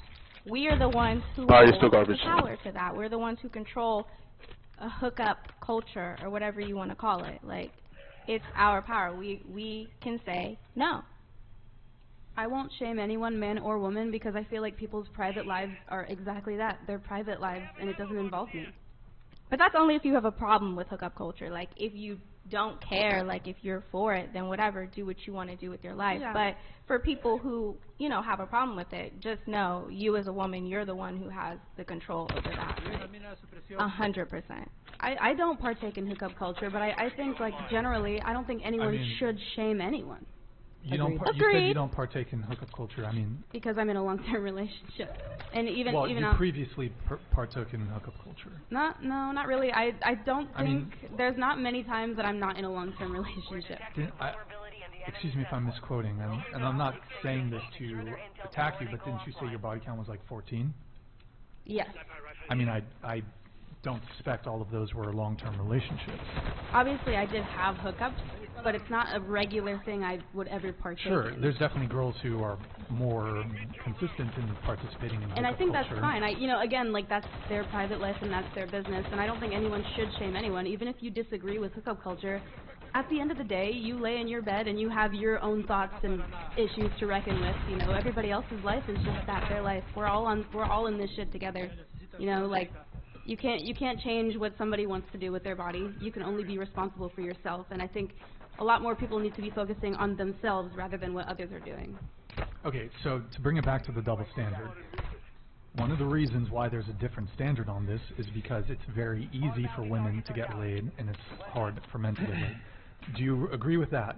We are the ones who hold the power to that. We're the ones who control a hookup culture or whatever you want to call it. Like, it's our power. We can say no. I won't shame anyone, man or woman, because I feel like people's private lives are exactly that. They're private lives, and it doesn't involve me. But that's only if you have a problem with hookup culture. Like, if you don't care, like, if you're for it, then whatever, do what you want to do with your life. Yeah. But for people who, you know, have a problem with it, just know you as a woman, you're the one who has the control over that. 100%. I don't partake in hookup culture, but I think, like, generally, I don't think anyone should shame anyone. You don't. You said you don't partake in hookup culture. I mean, because I'm in a long-term relationship, and even well, even you previously partook in hookup culture. Not really. I don't think there's not many times that I'm not in a long-term relationship. Excuse me if I'm misquoting, and I'm not saying this to attack you, but didn't you say your body count was like 14? Yes. I mean, I don't suspect all of those were long-term relationships. Obviously, I did have hookups, but it's not a regular thing I would ever partake in. Sure, there's definitely girls who are more consistent in participating in hookup culture. And I think that's fine. You know, again, like, that's their private life and that's their business, and I don't think anyone should shame anyone, even if you disagree with hookup culture. At the end of the day, you lay in your bed and you have your own thoughts and issues to reckon with. You know, everybody else's life is just their life. We're all in this shit together. You know, like, you can't change what somebody wants to do with their body. You can only be responsible for yourself, and I think a lot more people need to be focusing on themselves rather than what others are doing. Okay, so to bring it back to the double standard, one of the reasons why there's a different standard on this is because it's very easy for women to get laid and it's hard for men to get laid. Do you agree with that?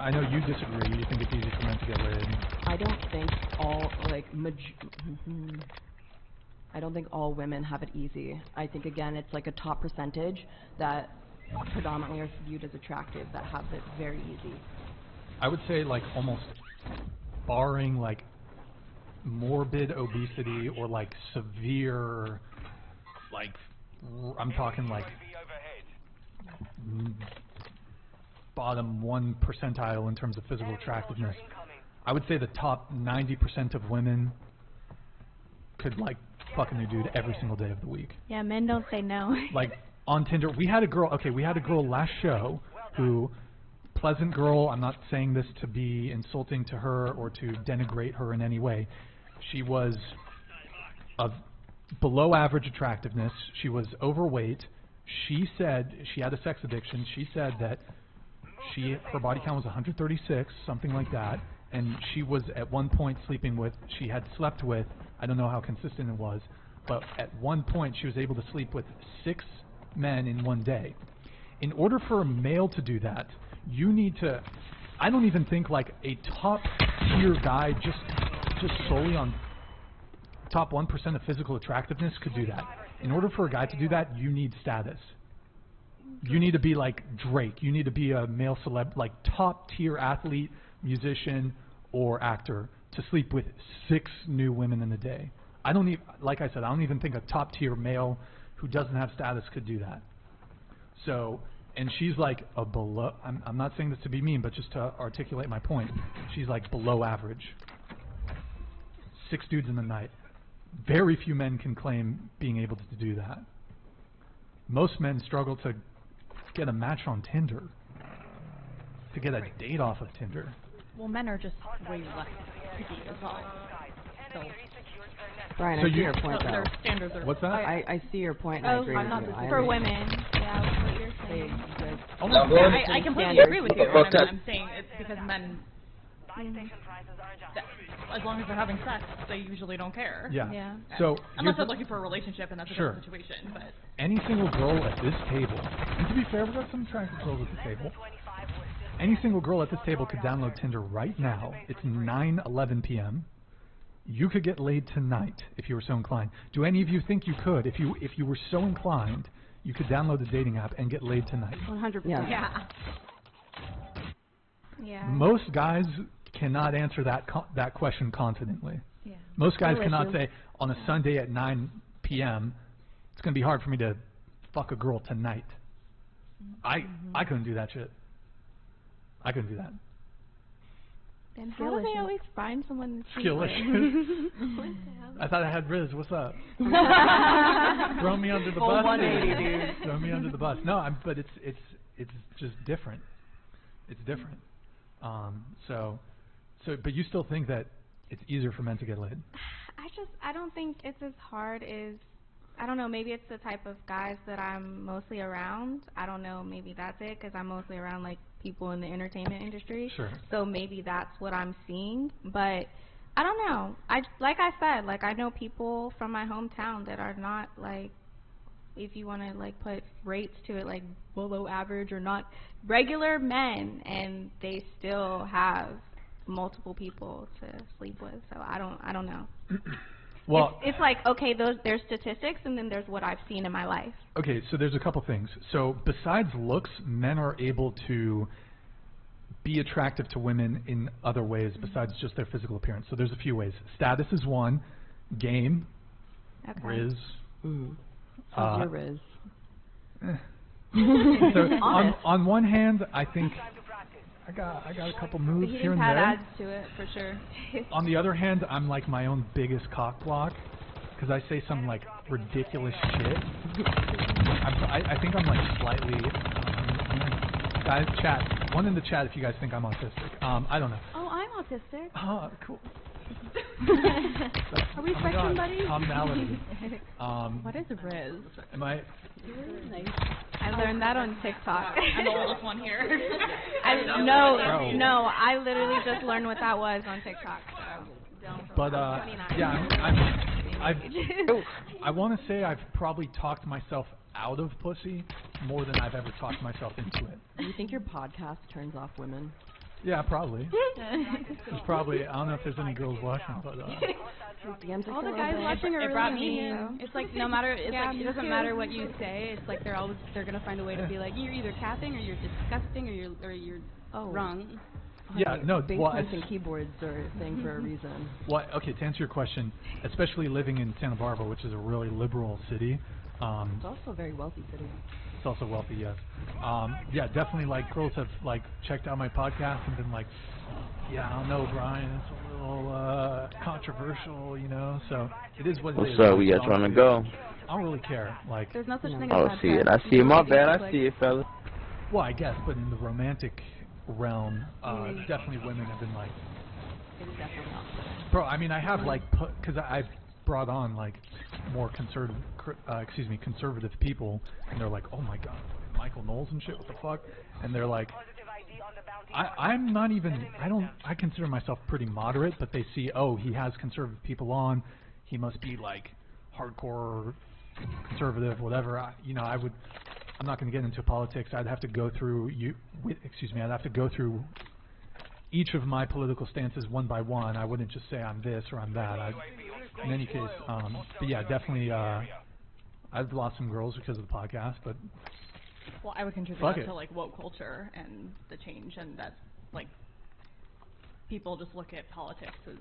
I know you disagree. You think it's easy for men to get laid. I don't think all I don't think all women have it easy. I think, again, it's like a top percentage that predominantly are viewed as attractive that have it very easy. I would say, like, almost barring, like, morbid obesity or, like, severe, like, I'm talking, like, bottom 1 percentile in terms of physical attractiveness. I would say the top 90% of women could, like, fucking a dude every single day of the week. Yeah, men don't say no. Like, on Tinder, we had a girl last show who, pleasant girl, I'm not saying this to be insulting to her or to denigrate her in any way. She was of below average attractiveness. She was overweight. She said she had a sex addiction. She said that her body count was 136, something like that, and she was at one point she had slept with, I don't know how consistent it was, but at one point she was able to sleep with 6 men in one day. In order for a male to do that, you need to, I don't even think like a top tier guy just solely on top 1% of physical attractiveness could do that. In order for a guy to do that, you need status. You need to be like Drake. You need to be a male celeb, like top tier athlete, musician, or actor to sleep with 6 new women in a day. Like I said, I don't even think a top tier male who doesn't have status could do that. So, and she's like a below, I'm not saying this to be mean, but just to articulate my point. She's like below average. 6 dudes in the night. Very few men can claim being able to do that. Most men struggle to get a match on Tinder, to get a date off of Tinder. Well, men are just way less picky as well. So, Brian, so I see your point, though. Their standards are... What's that? I see your point, and I agree with you. For women, yeah, what you're saying. I completely agree with you. I'm saying it's because men, as long as they're having sex, they usually don't care. Yeah. So unless they're looking for a relationship, and that's a different situation. But any single girl at this table, and to be fair, we've got some attractive girls at the table. Any single girl at this table could download Tinder right now. It's 9:11 p.m. You could get laid tonight if you were so inclined. Do any of you think you could, if you were so inclined, you could download the dating app and get laid tonight? 100%. Yeah. Most guys cannot answer that question confidently. Yeah. Most guys cannot say, on a Sunday at 9 p.m., it's going to be hard for me to fuck a girl tonight. I couldn't do that shit. I couldn't do that. Then how do they always find someone to Skillicious. I thought I had Riz. What's up? Throw me under the bus. 180, dude. Throw me under the bus. No, but it's just different. It's different. But you still think that it's easier for men to get laid? I don't think it's as hard as I don't know, maybe it's the type of guys that I'm mostly around. I don't know, maybe that's it, because I'm mostly around, like, people in the entertainment industry. Sure. So maybe that's what I'm seeing. But I don't know. Like I said, like, I know people from my hometown that are not, like, if you want to, like, put rates to it, like, below average or not, regular men, and they still have multiple people to sleep with. So I don't know. Well, it's like, okay, there's statistics, and then there's what I've seen in my life. Okay, so there's a couple things. So besides looks, men are able to be attractive to women in other ways besides just their physical appearance. So there's a few ways. Status is one. Game. Okay. Riz. How's your Riz? So on one hand, I think I got a couple moves here and there. Adds to it for sure. On the other hand, I'm like my own biggest cock block because I say some like ridiculous shit. I think I'm like slightly. Guys, chat. One in the chat if you guys think I'm autistic. I don't know. Oh, I'm autistic. Oh, cool. Are we spectrum buddies? Commonality. What is Riz? Am I? Nice. I learned that on TikTok. I'm the oldest one here. No, I literally just learned what that was on TikTok. So But yeah, I want to say I've probably talked myself out of pussy more than I've ever talked myself into it. Do you think your podcast turns off women? Yeah, probably. There's probably, I don't know if there's any girls watching, but all the guys watching are really mean. It's like no matter, it's like it doesn't matter what you say. It's like they're gonna find a way to be like you're either capping or you're disgusting or you're wrong. Yeah, no. Basements and keyboards are a thing for a reason. Well, okay, to answer your question, especially living in Santa Barbara, which is a really liberal city. It's also a very wealthy city. It's also wealthy, yes. Yeah, definitely, like, girls have, like, checked out my podcast and been like, yeah, I don't know, Brian, it's a little controversial, you know, so it is what it is. What's up, we got trying to go? I don't really care, like... There's no such thing as Oh, see it, I see it, my bad, I see it, fella. Well, I guess, but in the romantic realm, definitely women have been like... It is definitely not. Bro, I mean, I have, like, because I've brought on, like, more conservative people, and they're like, oh my god, Michael Knowles and shit, what the fuck? And they're like, I'm not even, I consider myself pretty moderate, but they see, oh, he has conservative people on, he must be like hardcore conservative, whatever. I'm not going to get into politics. I'd have to go through I'd have to go through each of my political stances one by one. I wouldn't just say I'm this or I'm that. In any case, but yeah, definitely, I've lost some girls because of the podcast, but... Well, I would contribute that to, like, woke culture and the change, and that, like, people just look at politics as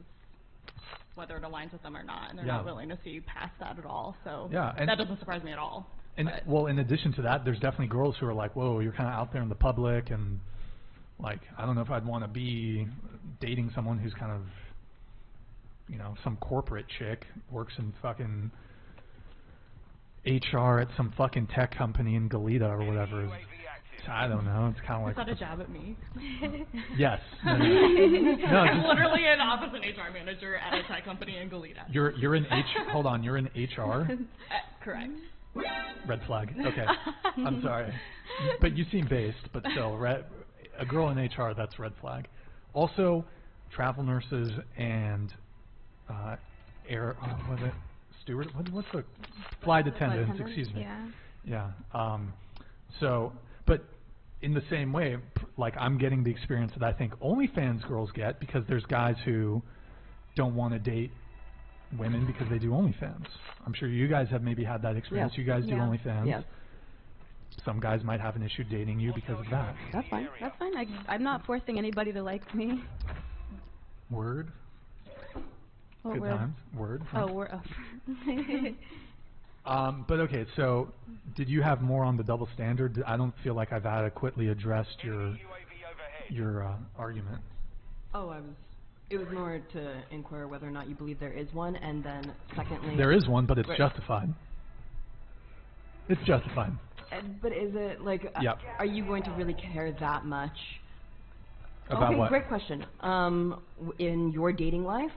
whether it aligns with them or not, and they're not willing to see past that at all, so that doesn't surprise me at all. And, well, in addition to that, there's definitely girls who are like, whoa, you're kind of out there in the public, and, like, I don't know if I'd want to be dating someone who's kind of, you know, some corporate chick, works in fucking HR at some fucking tech company in Goleta or whatever. I don't know. It's kind of like... Is that a jab at me? Yes. No, I'm literally an office and HR manager at a tech company in Goleta. You're in Hold on. You're in HR? Correct. Red flag. Okay. I'm sorry. But you seem based, but still, a girl in HR, that's red flag. Also, travel nurses and was it steward? What's the flight attendants? Excuse me. Yeah. So, but in the same way, like I'm getting the experience that I think OnlyFans girls get because there's guys who don't want to date women because they do OnlyFans. I'm sure you guys have maybe had that experience. Yes. You guys do OnlyFans. Yes. Some guys might have an issue dating you because of that. That's fine. That's fine. I'm not forcing anybody to like me. Word. What Good word? times. Word. Oh, word. But okay, so did you have more on the double standard? I don't feel like I've adequately addressed your argument. Oh, it was more to inquire whether or not you believe there is one, and then secondly... There is one, but it's justified. It's justified. But is it, like, are you going to really care that much? About what? Great question. In your dating life,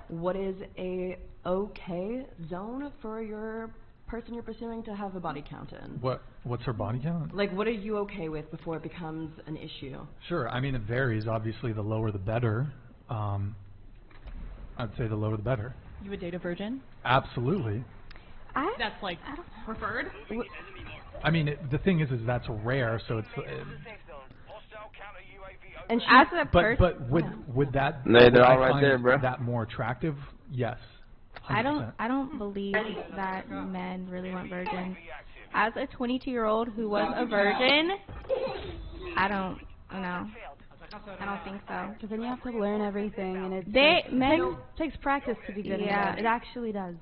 what is a okay zone for your person you're pursuing to have a body count in? What's her body count? Like, what are you okay with before it becomes an issue? Sure. I mean, it varies. Obviously, the lower the better. I'd say the lower the better. You would date a virgin? Absolutely. That's like preferred? I mean, the thing is that's rare, so it's... And as a person... But would that... No, they're all I right find there, bro. that more attractive? Yes. 100%. I don't believe that men really want virgins. As a 22-year-old who was a virgin, I don't know. I don't think so. Because then you have to learn everything, and it takes practice to be good at it. It actually does.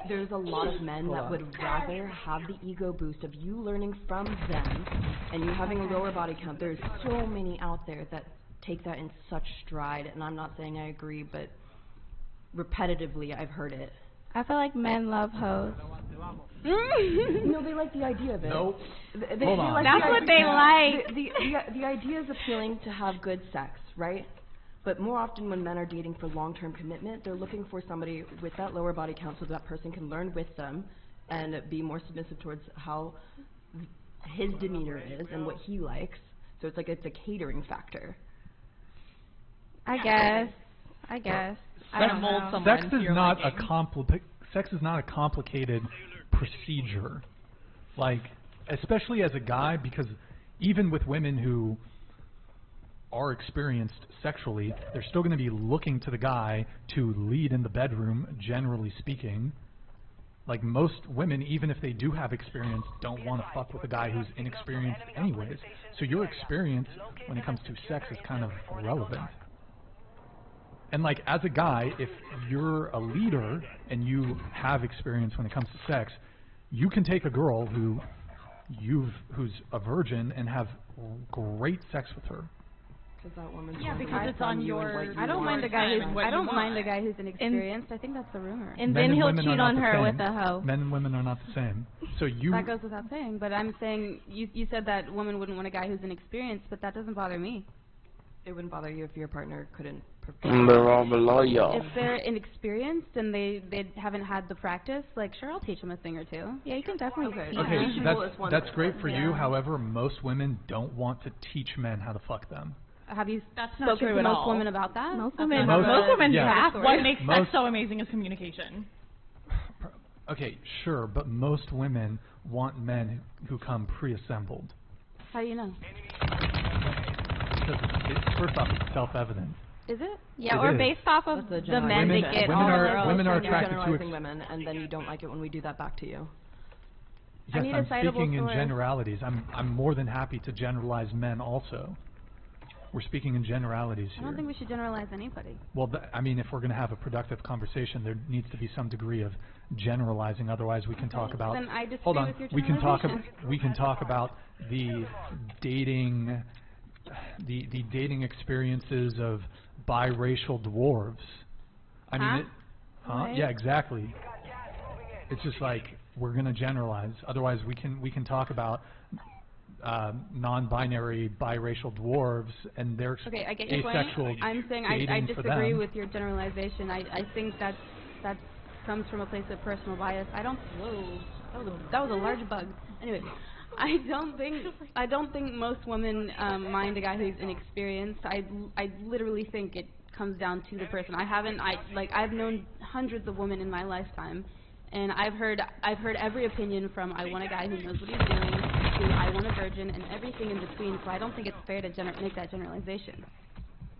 There's a lot of men that would rather have the ego boost of you learning from them and you having a lower body count. There's so many out there that take that in such stride, and I'm not saying I agree, but repetitively I've heard it. I feel like men love hoes. No, they like the idea of it. Nope. Hold on. Like that's what they like. The idea is appealing to have good sex, right? But more often when men are dating for long-term commitment, they're looking for somebody with that lower body count so that person can learn with them and be more submissive towards how his demeanor is and what he likes. So it's like it's a catering factor. I guess. I don't know. Sex is not a complicated procedure. Like, especially as a guy, because even with women who are experienced sexually, they're still going to be looking to the guy to lead in the bedroom, generally speaking. Like, most women, even if they do have experience, don't want to fuck with a guy who's inexperienced anyways. So your experience when it comes to sex is kind of irrelevant. And like, as a guy, if you're a leader and you have experience when it comes to sex, you can take a girl who's a virgin and have great sex with her. Because it's on your... I don't mind a guy who's inexperienced. I think that's the rumor. And then he'll cheat on her with a hoe. Men and women are not the same. So that goes without saying. But I'm saying you said that women wouldn't want a guy who's inexperienced, but that doesn't bother me. It wouldn't bother you if your partner couldn't They're all below y'all. If they're inexperienced and they haven't had the practice, like, sure, I'll teach them a thing or two. Yeah, you can definitely teach them. Okay, that's great for you. However, most women don't want to teach men how to fuck them. Have you spoken to most women about that? Most women have. What makes sex so amazing is communication. Okay, sure, but most women want men who come pre-assembled. How do you know? Because first off, it's self-evident. Is it? Yeah, or based off of the men that get all the girls. Women are attracted to women, and then you don't like it when we do that back to you. Yes, I'm speaking in generalities. I'm more than happy to generalize men also. We're speaking in generalities here. I don't think we should generalize anybody. Well, I mean, if we're going to have a productive conversation, there needs to be some degree of generalizing. Otherwise, we can talk about. Then I disagree hold on. with your We can talk. generalization. We can talk about the dating experiences of biracial dwarves. I mean, Right. yeah, exactly. It's just like we're going to generalize. Otherwise, we can talk about non-binary biracial dwarves and their Okay, I get your asexual point. I'm saying I dating for disagree them. with your generalization. I think that comes from a place of personal bias. Whoa, that was a large bug. Anyway, I don't think most women mind a guy who's inexperienced. I literally think it comes down to the person. I've known hundreds of women in my lifetime, and I've heard every opinion from I want a guy who knows what he's doing to I want a virgin and everything in between. So I don't think it's fair to make that generalization.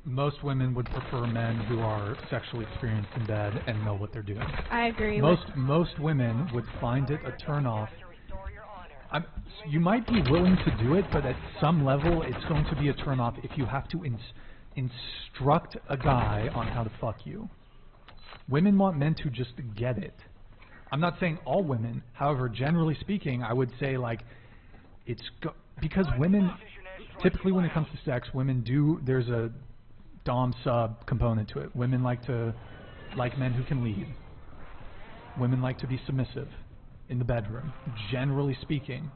Most women would prefer men who are sexually experienced in bed and know what they're doing. I agree. Most women would find it a turnoff. You might be willing to do it, but at some level, it's going to be a turnoff if you have to instruct a guy on how to fuck you. Women want men to just get it. I'm not saying all women. However, generally speaking, I would say like because women typically when it comes to sex, there's a dom sub component to it. Women like men who can lead. Women like to be submissive in the bedroom. Generally speaking,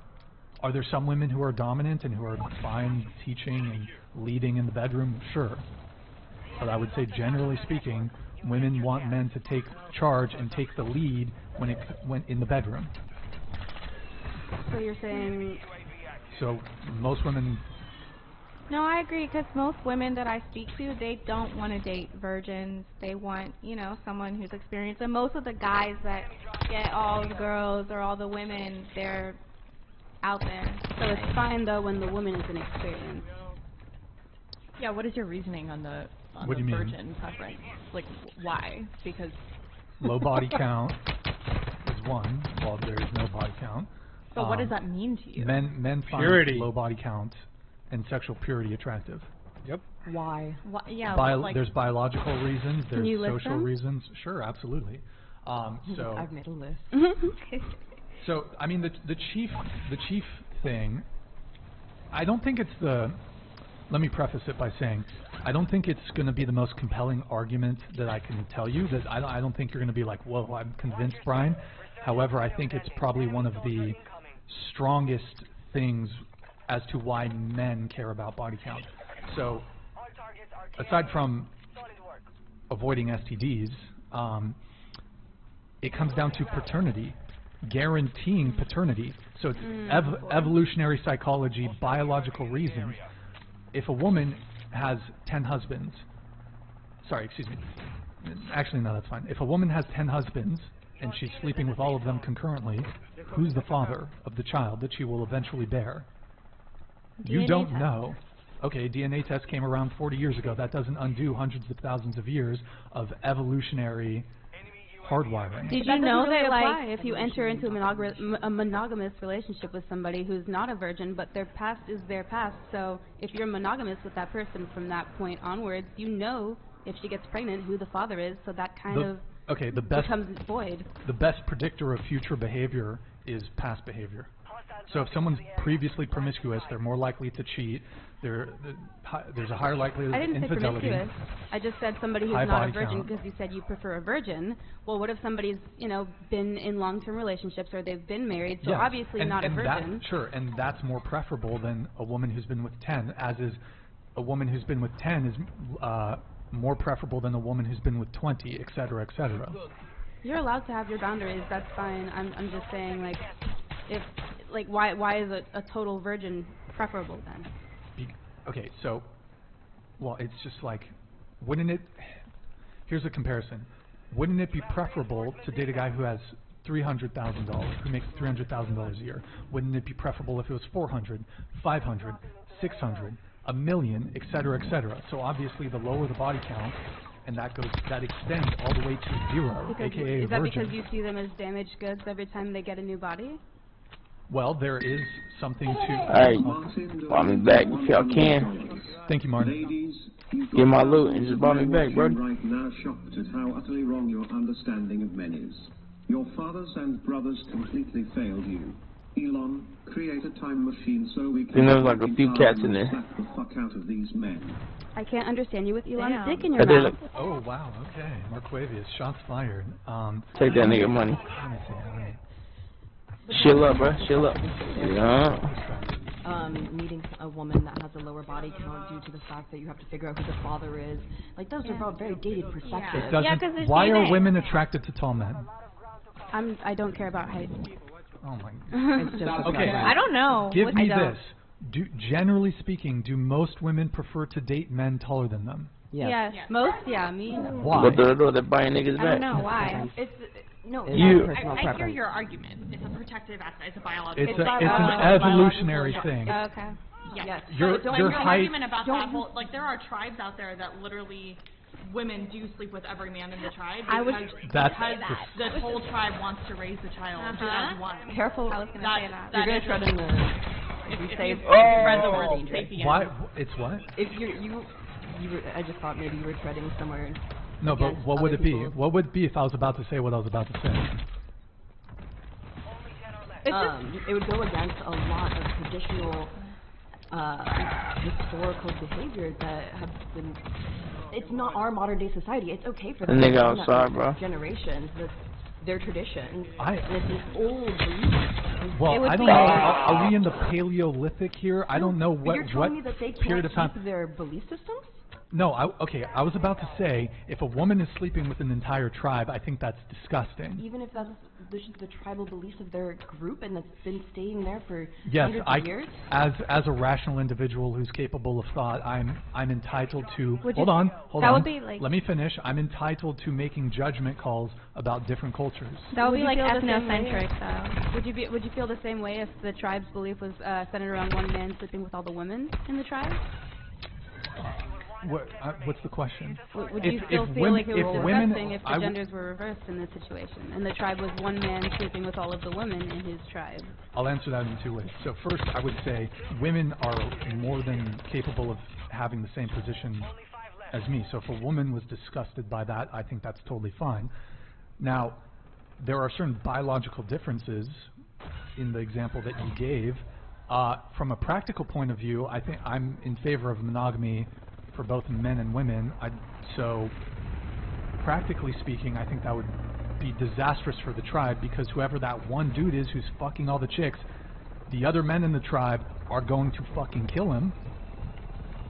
are there some women who are dominant and who are fine teaching and leading in the bedroom? Sure. But I would say generally speaking, Women want men to take charge and take the lead when in the bedroom. So you're saying... So most women... No, I agree, because most women that I speak to, they don't want to date virgins. They want, someone who's experienced. And most of the guys that get all the girls or all the women, they're out there. So it's fine, though, when the woman is inexperienced. Yeah, what is your reasoning on the virgin preference? Like, why? Because... Low body count is one, while there is no body count. So what does that mean to you? Men find low body count and sexual purity attractive. Yep. Why? Yeah. There's biological reasons. There's Can you list social them? reasons. Sure, absolutely. So I've made a list. So I mean, the chief thing. I don't think it's the. Let me preface it by saying, I don't think it's going to be the most compelling argument that I can tell you. That I don't think you're going to be like, whoa, I'm convinced, Brian. However, I think it's probably one of the strongest things as to why men care about body count. So, aside from avoiding STDs, it comes down to paternity, guaranteeing paternity. So it's evolutionary psychology, biological reasons. If a woman has 10 husbands, actually no, that's fine. If a woman has 10 husbands and she's sleeping with all of them concurrently, who's the father of the child that she will eventually bear? You don't know. Okay, DNA test came around 40 years ago. That doesn't undo hundreds of thousands of years of evolutionary hardwiring. Did you know that, like, if you enter into a monogamous relationship with somebody who's not a virgin, but their past is their past, so if you're monogamous with that person from that point onwards, you know if she gets pregnant who the father is, so that kind of becomes void. The best predictor of future behavior is past behavior. So if someone's previously promiscuous, they're more likely to cheat. There's a higher likelihood of infidelity. I didn't say promiscuous. I just said somebody who's not a virgin because you said you prefer a virgin. Well, what if somebody's, been in long-term relationships or they've been married, so obviously not a virgin. And that's more preferable than a woman who's been with 10, as is a woman who's been with 10 is more preferable than a woman who's been with 20, et cetera, et cetera. You're allowed to have your boundaries. That's fine. I'm just saying, like, if why is a total virgin preferable then? Okay, so, well, it's just like, wouldn't it? Here's a comparison. Wouldn't it be preferable to date a guy who has $300,000, who makes $300,000 a year? Wouldn't it be preferable if it was 400, 500, 600, a million, et cetera, et cetera? So obviously, the lower the body count, and that extends all the way to zero, aka a virgin. Is that because you see them as damaged goods every time they get a new body? Well, there is something to... Alright, buy me back if y'all can. Thank you, Martin. Get my loot and just buy me back, brother. Right now shocked at how utterly wrong your understanding of men is. Your fathers and brothers completely failed you. Elon, create a time machine so we can... There's like a few cats in there. ...slap the fuck out of these men. I can't understand you with Elon's dick in your mouth. Oh, wow, okay. Marquavius, shots fired. Take that nigga money. Let me see. Chill up, bro. Chill up. Yeah. Meeting a woman that has a lower body count due to the fact that you have to figure out who the father is. Like, those are all very dated perspectives. Why are women attracted to tall men? I don't care about height. Oh my God. Okay. I don't know. Give me this. Generally speaking, do most women prefer to date men taller than them? Yes. Most, me. Why? But they're buying niggas back. I don't know why. No, I hear your argument. It's a protective aspect. It's a biological. It's an evolutionary thing. Okay. Yes. Your height. Argument about that whole, like, there are tribes out there that literally women do sleep with every man in the tribe because the whole tribe wants to raise the child as one. Careful. I was going to say that. You're going to tread in the... If you read the word sapien. Why? It's what? If I just thought maybe you were treading somewhere. No, but what would it be? What would it be if I was about to say what I was about to say? It would go against a lot of traditional historical behavior that have been... It's not our modern day society. It's okay for them generations. That's their traditions. And it's an old belief. Well, I don't know. Are we in the Paleolithic here? I don't know what You're telling me that they period of time. keep their belief systems? No, I was about to say, if a woman is sleeping with an entire tribe, I think that's disgusting. Even if that's the tribal beliefs of their group and that's been staying there for yes, hundreds of years? As a rational individual who's capable of thought, I'm entitled to... Hold on. Would be like, let me finish. I'm entitled to making judgment calls about different cultures. That would be like ethnocentric, though. Would you feel the same way if the tribe's belief was centered around one man sleeping with all the women in the tribe? What's the question? Would you still feel like it was disgusting if the genders were reversed in this situation, and the tribe was one man sleeping with all of the women in his tribe? I'll answer that in two ways. So first, I would say women are more than capable of having the same position as me. So if a woman was disgusted by that, I think that's totally fine. Now, there are certain biological differences in the example that you gave. From a practical point of view, I think I'm in favor of monogamy for both men and women. So, practically speaking, I think that would be disastrous for the tribe, because whoever that one dude is who's fucking all the chicks, the other men in the tribe are going to fucking kill him.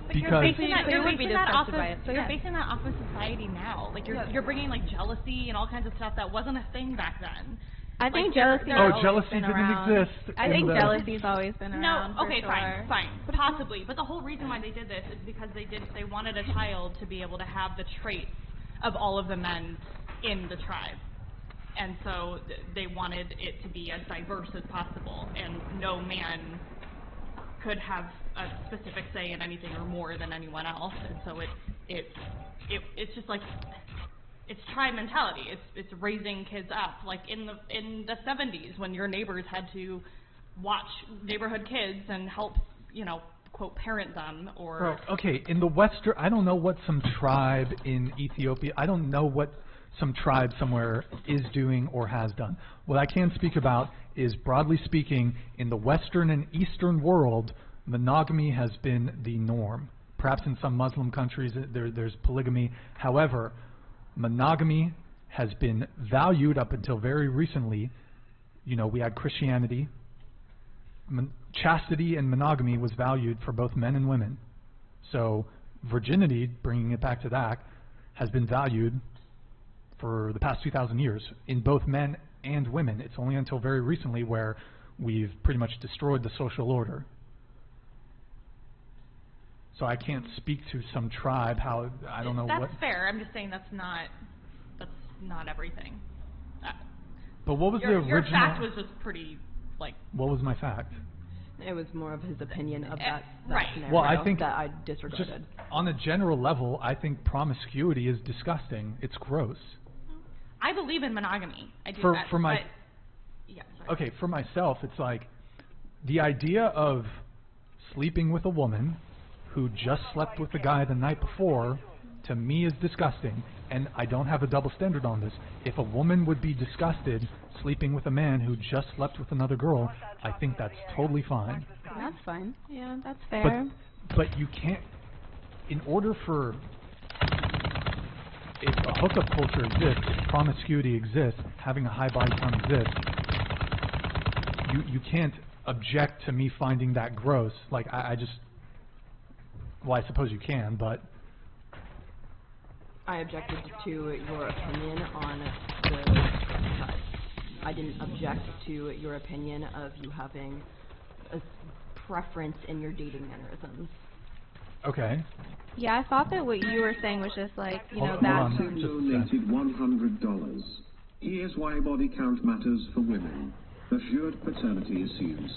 But you're basing that off of society now. Like you're bringing like jealousy and all kinds of stuff that wasn't a thing back then. I think jealousy. Jealousy didn't exist. I think jealousy's always been around. No, okay, for sure. fine, possibly. But the whole reason why they did this is because they wanted a child to be able to have the traits of all of the men in the tribe, and so they wanted it to be as diverse as possible, and no man could have a specific say in anything or more than anyone else, and so it's just like. It's tribe mentality. It's raising kids up, like in the 70s when your neighbors had to watch neighborhood kids and help, quote, parent them or. Okay, in the Western, I don't know what some tribe in Ethiopia. I don't know what some tribe somewhere is doing or has done. What I can speak about is, broadly speaking, in the Western and Eastern world, monogamy has been the norm. Perhaps in some Muslim countries there's polygamy. However, monogamy has been valued up until very recently. We had Christianity. Chastity and monogamy was valued for both men and women. So virginity, bringing it back to that, has been valued for the past 2,000 years in both men and women. It's only until very recently where we've pretty much destroyed the social order. So I can't speak to some tribe how I don't know what. That's fair. I'm just saying that's not everything. But what was the original? Your fact was just pretty like. What was my fact? It was more of his opinion of that scenario well, I think that I disregarded. Just on a general level, I think promiscuity is disgusting. It's gross. I believe in monogamy. I do that. Okay, for myself, it's like the idea of sleeping with a woman who just slept with the guy the night before, to me is disgusting, and I don't have a double standard on this. If a woman would be disgusted sleeping with a man who just slept with another girl, I think that's totally fine. That's fine. Yeah, that's fair. But you can't, in order for, if a hookup culture exists, if promiscuity exists, having a high body count exists, you can't object to me finding that gross. Like, well, I suppose you can, but... I objected to your opinion on I didn't object to your opinion of you having a preference in your dating mannerisms. Okay. Yeah, I thought that what you were saying was just like, that... donated $100. Here's why body count matters for women. Assured paternity assumes.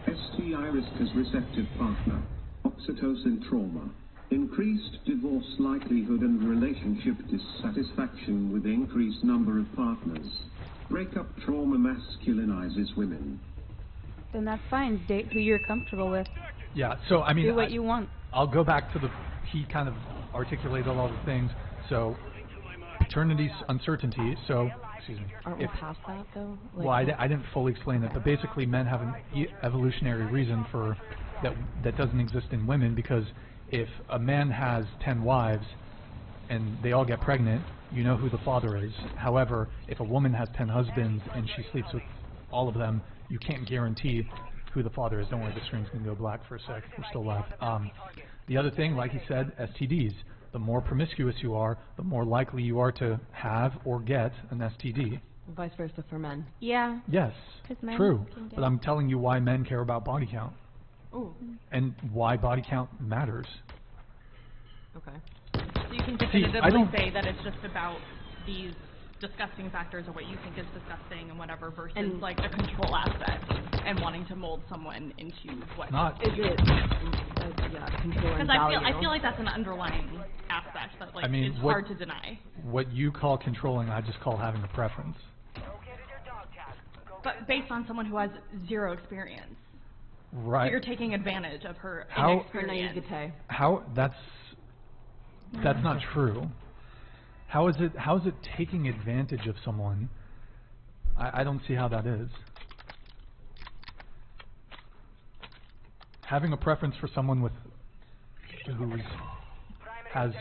STI risk as receptive partner. Oxytocin trauma. Increased divorce likelihood and relationship dissatisfaction with increased number of partners. Breakup trauma masculinizes women. Then that's fine. Date who you're comfortable with. Yeah, so I mean... Do what you want. I'll go back to he kind of articulated all the things. So, paternity uncertainty, so... Excuse me. Aren't we past that, though? Like, well, I didn't fully explain it, but basically men have an evolutionary reason for... that doesn't exist in women, because if a man has 10 wives and they all get pregnant, you know who the father is. However, if a woman has 10 husbands and she sleeps with all of them, you can't guarantee who the father is. Don't worry, the screen's going to go black for a sec. We're still live. The other thing, like he said, STDs. the more promiscuous you are, the more likely you are to have or get an STD. Vice versa for men. Yeah. Yes, men true. can get But I'm telling you why men care about body count. Ooh. And why body count matters. Okay. So you can definitively say that it's just about these disgusting factors or what you think is disgusting and whatever versus like the control aspect and wanting to mold someone into what is it control and value? I feel like that's an underlying aspect that like is what, hard to deny. What you call controlling, I just call having a preference. But based on someone who has zero experience. Right. So you're taking advantage of her inexperience. How that's not true. How is it taking advantage of someone? I don't see how that is. Having a preference for someone who has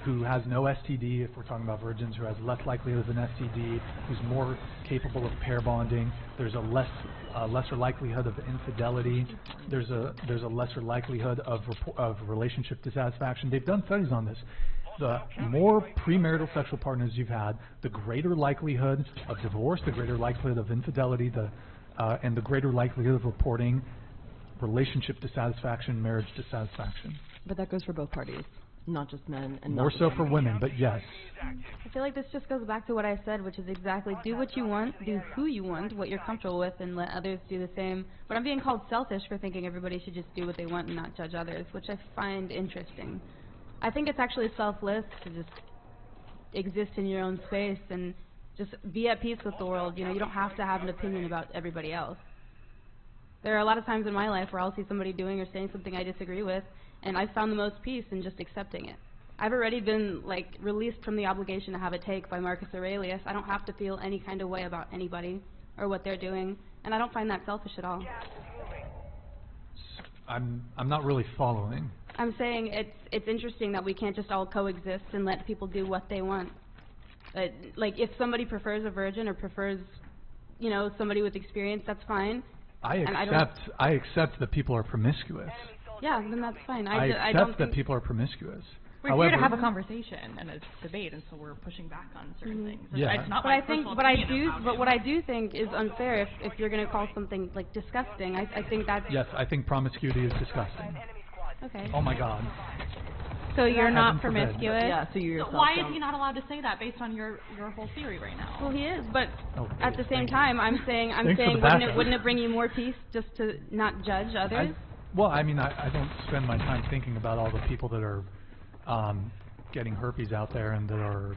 who has no STD, if we're talking about virgins, who has less likelihood of an STD, who's more capable of pair bonding. There's a lesser likelihood of infidelity. There's a lesser likelihood of relationship dissatisfaction. They've done studies on this. The more premarital sexual partners you've had, the greater likelihood of divorce, the greater likelihood of infidelity, and the greater likelihood of reporting relationship dissatisfaction, marriage dissatisfaction. But that goes for both parties, not just men. And more so for women, but yes. I feel like this just goes back to what I said, which is exactly do what you want, do who you want, what you're comfortable with, and let others do the same. But I'm being called selfish for thinking everybody should just do what they want and not judge others, which I find interesting. I think it's actually selfless to just exist in your own space and just be at peace with the world. You know, you don't have to have an opinion about everybody else. There are a lot of times in my life where I'll see somebody doing or saying something I disagree with, and I've found the most peace in just accepting it. I've already been released from the obligation to have a take by Marcus Aurelius. I don't have to feel any kind of way about anybody or what they're doing, and I don't find that selfish at all. I'm not really following. I'm saying it's interesting that we can't just all coexist and let people do what they want. If somebody prefers a virgin or prefers, somebody with experience, that's fine. I accept that people are promiscuous. Yeah, then that's fine. I accept that people are promiscuous. We're here to have a conversation and a debate, and so we're pushing back on certain things. Yeah. It's not what I do think is unfair if you're going to call something disgusting. I think that's. Yes, I think promiscuity is disgusting. Okay. Oh my God. So you're not promiscuous? Yeah, so you're yourself. Why is he not allowed to say that based on your whole theory right now? Well, he is, but at the same time, I'm saying, wouldn't it bring you more peace just to not judge others? I don't spend my time thinking about all the people that are getting herpes out there and that are,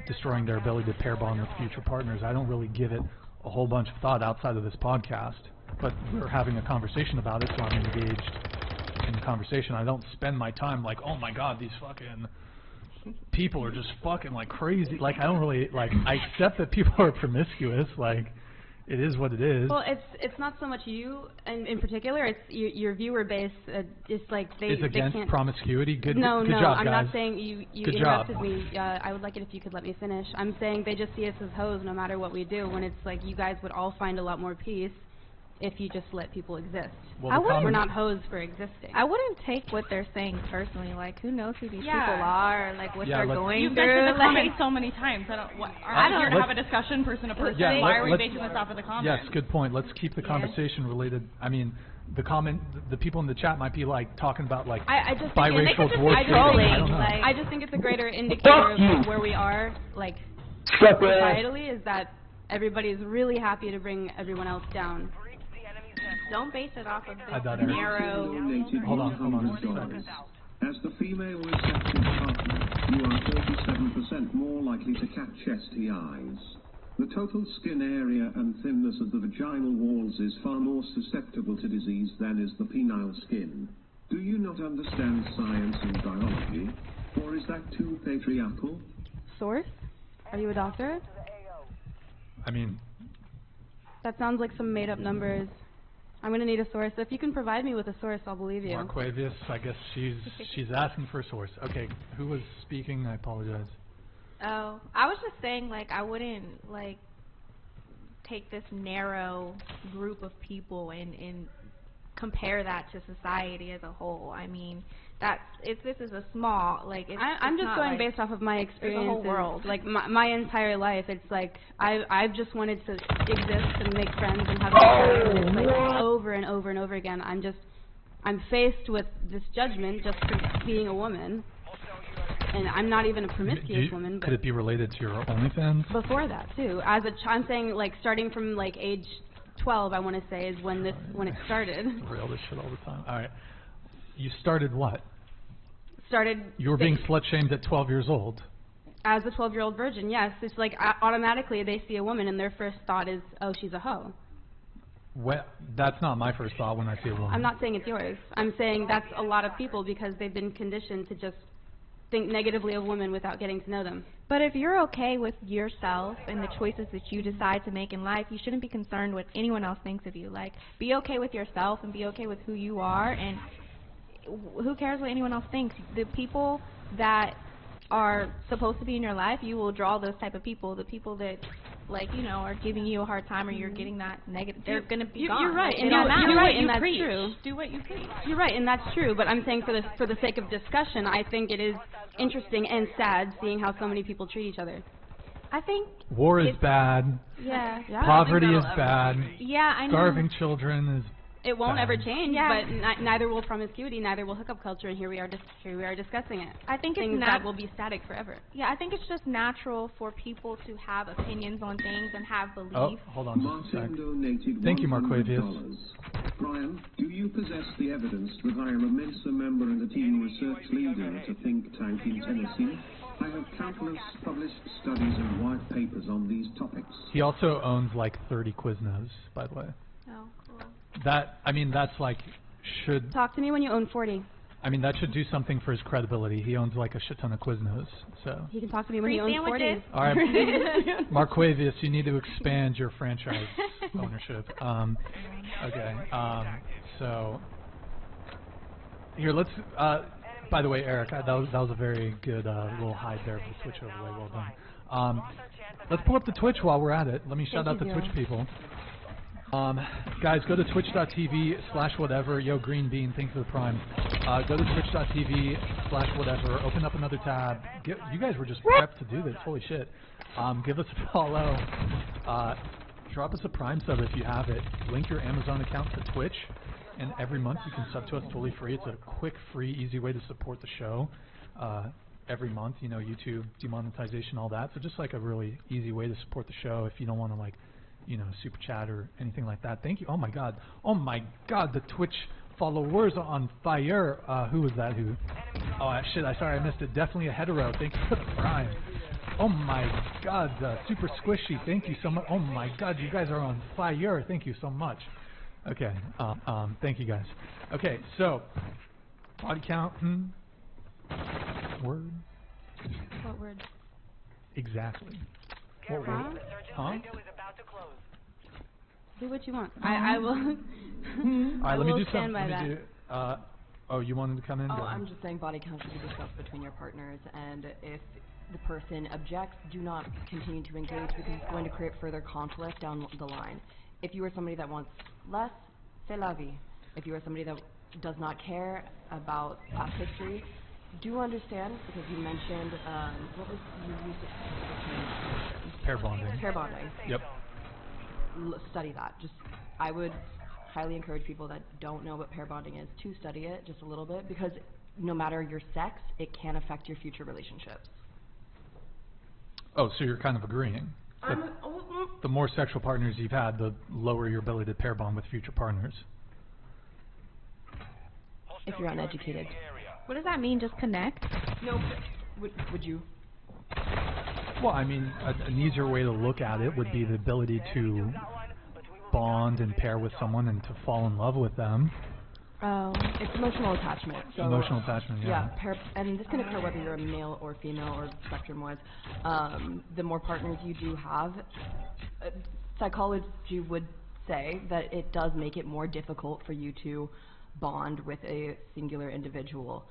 destroying their ability to pair bond with future partners. I don't really give it a whole bunch of thought outside of this podcast, but we're having a conversation about it, so I'm engaged in the conversation. I don't spend my time oh my God, these fucking people are just fucking crazy. I don't really, I accept that people are promiscuous, it is what it is. Well, it's not so much you in particular. It's your viewer base. It's It's against can't promiscuity. Good job, I'm guys. not saying you interrupted me. I would like it if you could let me finish. I'm saying they just see us as hoes no matter what we do. When it's you guys would all find a lot more peace if you just let people exist. Well, we're not hoes for existing. I wouldn't take what they're saying personally. Who knows who these people are, what they're going You've through. You've mentioned the comments so many times. I don't here to have a discussion person to person. Yeah, why are we basing this off of the comments? Yes, good point. Let's keep the conversation related. I mean, the people in the chat might be talking about I just biracial dwarf. I just think it's a greater indicator of where we are, societally, is that everybody is really happy to bring everyone else down. Don't base it off of this narrow. Hold on. As the female receptive partner, you are 47% more likely to catch STIs. The total skin area and thinness of the vaginal walls is far more susceptible to disease than is the penile skin. Do you not understand science and biology? Or is that too patriarchal? Source? Are you a doctor? That sounds like some made-up numbers. I'm going to need a source. If you can provide me with a source, I'll believe you. Marquavius, I guess she's asking for a source. Okay, who was speaking? I apologize. Oh, I was just saying, I wouldn't, take this narrow group of people and compare that to society as a whole. I mean, this is a small, like, I'm just going based off of my experiences. The whole world. Like, my entire life, it's like, I've just wanted to exist and make friends and have friends. It's like, over and over and over again. I'm faced with this judgment just for being a woman. And I'm not even a promiscuous woman. But could it be related to your OnlyFans? Before that, too. I'm saying, like, starting from, like, age 12, I want to say, is when it started. Real this shit all the time. All right. You started what? You were being slut-shamed at 12 years old. As a 12-year-old virgin, yes. It's like automatically they see a woman and their first thought is, oh, she's a hoe. Well, that's not my first thought when I see a woman. I'm not saying it's yours. I'm saying that's a lot of people because they've been conditioned to just think negatively of women without getting to know them. But if you're okay with yourself and the choices that you decide to make in life, you shouldn't be concerned what anyone else thinks of you. Like, be okay with yourself and be okay with who you are, and who cares what anyone else thinks? The people that are supposed to be in your life, you will draw those type of people. The people that, like, you know, are giving you a hard time or you're getting that negative, they're going to be gone. You're right, and that's true. Do what you preach. You're right, and that's true. But I'm saying for the sake of discussion, I think it is interesting and sad seeing how so many people treat each other. I think war is bad. Yeah. Poverty is bad. Yeah, I know. Starving children is. It won't bad. ever change, but neither will promiscuity, neither will hookup culture, and here we are discussing it. I think things that will be static forever. Yeah, I think it's just natural for people to have opinions on things and have beliefs. Oh, hold on just a sec. Thank you, Marquavius. Brian, do you possess the evidence that I am a Mensa member and a team research leader at a think tank in Tennessee? I have countless published studies and white papers on these topics. He also owns like 30 Quiznos, by the way. Oh, cool. That's like, should... Talk to me when you own 40. I mean, that should do something for his credibility. He owns like a shit ton of Quiznos, so... He can talk to me when he owns 40. All right, Marquavius, you need to expand your franchise ownership. Okay, so... Here, let's... by the way, Eric, that was a very good little hide there of the Twitch overlay. Well done. Let's pull up the Twitch while we're at it. Let me shout out the Twitch people. Guys, go to twitch.tv/whatever. Yo, Green Bean, thanks for the prime. Go to twitch.tv/whatever. Open up another tab. You guys were just prepped to do this. Holy shit. Give us a follow. Drop us a prime sub if you have it. Link your Amazon account to Twitch. And every month you can sub to us totally free. It's a quick, free, easy way to support the show. Every month, you know, YouTube, demonetization, all that. So just like a really easy way to support the show if you don't want to, like, you know, super chat or anything like that. Thank you. Oh my god. Oh my god, the Twitch followers are on fire. Who was that? Who? Oh shit, sorry I missed it. Definitely a hetero. Thank you for the prime. Oh my god, super squishy. Thank you so much. Oh my god, you guys are on fire. Thank you so much. Okay. Thank you guys. Okay, so body count. Word. What word? Exactly. What word? Huh? Do what you want. I will. Alright, let me do something. Let me do. Oh, you wanted to come in? Oh, I'm just saying body count should be discussed between your partners, and if the person objects, do not continue to engage because it's going to create further conflict down the line. If you are somebody that wants less, c'est la vie. If you are somebody that does not care about past history, do understand, because you mentioned, what was you used it? Pair bonding. Pair bonding. Yep. Study that. I would highly encourage people that don't know what pair bonding is to study it just a little bit, because no matter your sex, it can affect your future relationships. Oh, so you're kind of agreeing. The more sexual partners you've had, the lower your ability to pair bond with future partners. If you're uneducated. What does that mean, just connect? No, would you? Well, I mean, an easier way to look at it would be the ability to bond and pair with someone and to fall in love with them. Oh, it's emotional attachment. So, emotional attachment, yeah. And this can occur whether you're a male or female or spectrum-wise. The more partners you do have, psychology would say that it does make it more difficult for you to bond with a singular individual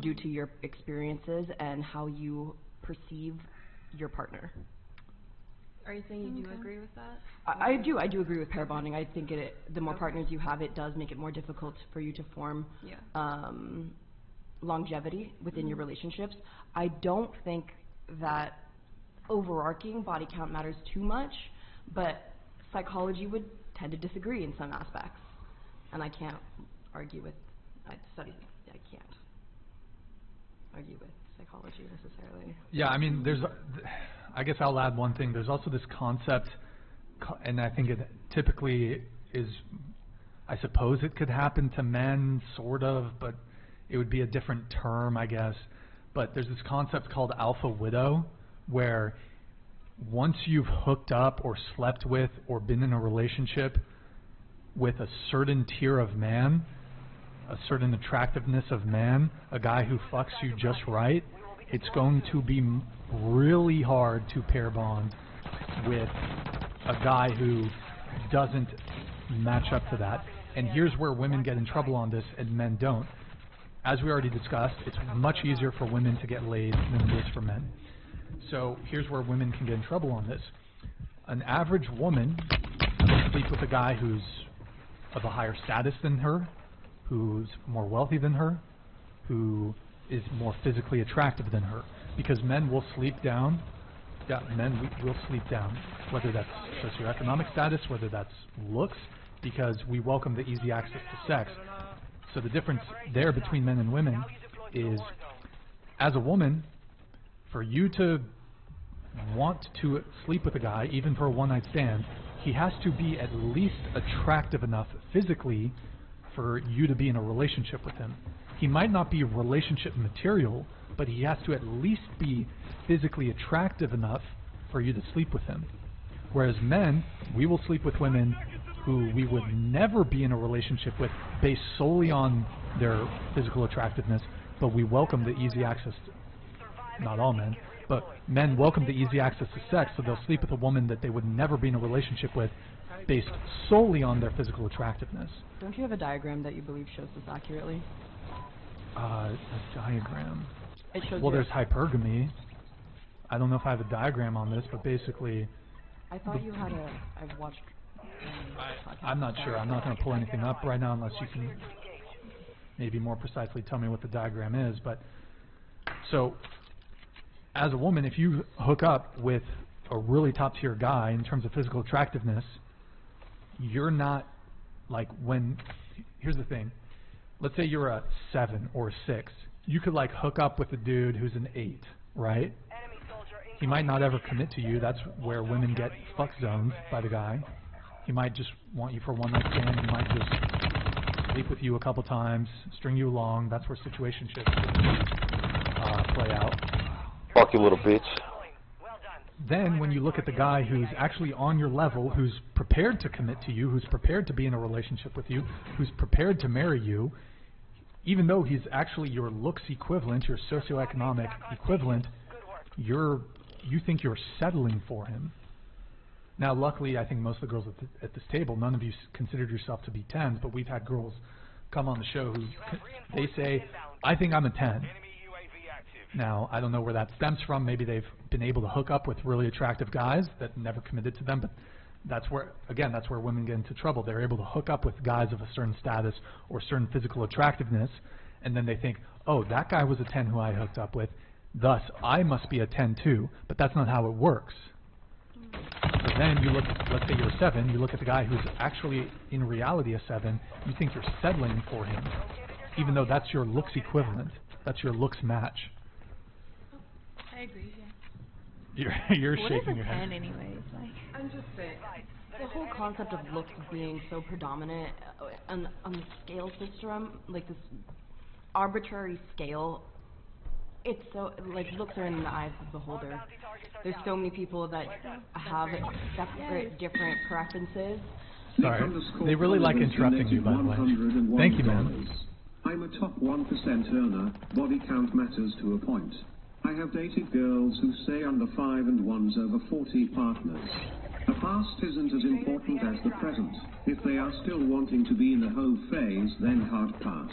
due to your experiences and how you perceive your partner. Are you saying you do agree with that? I do agree with pair bonding. I think the more partners you have, it does make it more difficult for you to form longevity within your relationships. I don't think that overarching body count matters too much, but psychology would tend to disagree in some aspects. And I can't argue with, I can't argue with psychology necessarily. Yeah, I mean, I guess I'll add one thing. There's also this concept, and I think it typically is, I suppose it could happen to men, sort of, but it would be a different term, I guess. But there's this concept called alpha widow, where once you've hooked up or slept with or been in a relationship with a certain tier of man, a certain attractiveness of man, a guy who fucks you just right, it's going to be really hard to pair bond with a guy who doesn't match up to that. And here's where women get in trouble on this and men don't. As we already discussed, it's much easier for women to get laid than it is for men. So here's where women can get in trouble on this. An average woman will sleep with a guy who's of a higher status than her, who's more wealthy than her, who is more physically attractive than her. Because men will sleep down. Yeah, men will sleep down, whether that's socioeconomic status, whether that's looks, because we welcome the easy access to sex. So the difference there between men and women is, as a woman, for you to want to sleep with a guy, even for a one-night stand, he has to be at least attractive enough physically for you to be in a relationship with him. He might not be relationship material, but he has to at least be physically attractive enough for you to sleep with him. Whereas men, we will sleep with women who we would never be in a relationship with based solely on their physical attractiveness, but we welcome the easy access to, not all men, but men welcome the easy access to sex, so they'll sleep with a woman that they would never be in a relationship with based solely on their physical attractiveness. Don't you have a diagram that you believe shows this accurately? A diagram? It shows well, there's hypergamy. I don't know if I have a diagram on this, but basically... I thought you had a... I've watched... I'm not sure. I'm not going to pull anything up right now unless you can maybe more precisely tell me what the diagram is. But so, as a woman, if you hook up with a really top-tier guy in terms of physical attractiveness, you're not like when... Here's the thing. Let's say you're a 7 or a 6. You could like hook up with a dude who's an 8, right? He might not ever commit to you. That's where women get fuck zoned by the guy. He might just want you for one night stand. He might just sleep with you a couple times, string you along. That's where situationships play out. Fuck you, little bitch. Then when you look at the guy who's actually on your level, who's prepared to commit to you, who's prepared to be in a relationship with you, who's prepared to marry you, even though he's actually your looks equivalent, your socioeconomic equivalent, you think you're settling for him. Now, luckily, I think most of the girls at this table, none of you considered yourself to be 10s, but we've had girls come on the show who they say, I think I'm a 10. Now, I don't know where that stems from. Maybe they've been able to hook up with really attractive guys that never committed to them, but that's where, again, that's where women get into trouble. They're able to hook up with guys of a certain status or certain physical attractiveness, and then they think, oh, that guy was a 10 who I hooked up with, thus I must be a 10 too, but that's not how it works. So then you look, let's say you're a 7, you look at the guy who's actually in reality a 7, you think you're settling for him, even though that's your looks equivalent, that's your looks match. I agree, yeah. You're what shaking is your a head. 10 anyways? Like, I'm just saying, the whole concept of looks being so predominant on the scale system, like this arbitrary scale, it's so, like, looks are in the eyes of the beholder. There's so many people that have separate, different preferences. Sorry, they really like interrupting you, by the way. Thank you, man. I'm a top 1% earner. Body count matters to a point. I have dated girls who say under 5 and one's over 40 partners. The past isn't as important as the present. If they are still wanting to be in the hoe phase, then hard pass.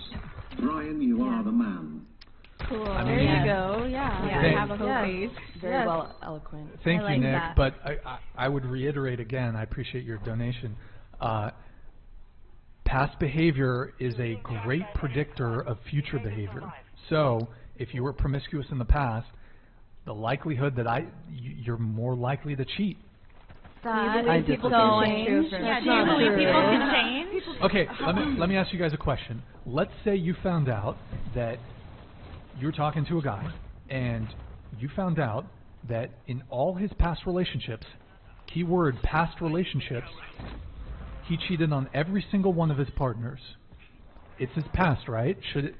Brian, you are the man. cool. I mean, there you go. Yeah. Thank- Have a whole face. Very well eloquent. Thank I you, like Nick. that. But I would reiterate again, I appreciate your donation. Past behavior is a great predictor of future behavior. So if you were promiscuous in the past, the likelihood that you're more likely to cheat. Do you believe people can change? Yeah, do you believe people can change? Okay, let me ask you guys a question. Let's say you found out that you're talking to a guy, and you found out that in all his past relationships, keyword past relationships, he cheated on every single one of his partners. It's his past, right? Should it?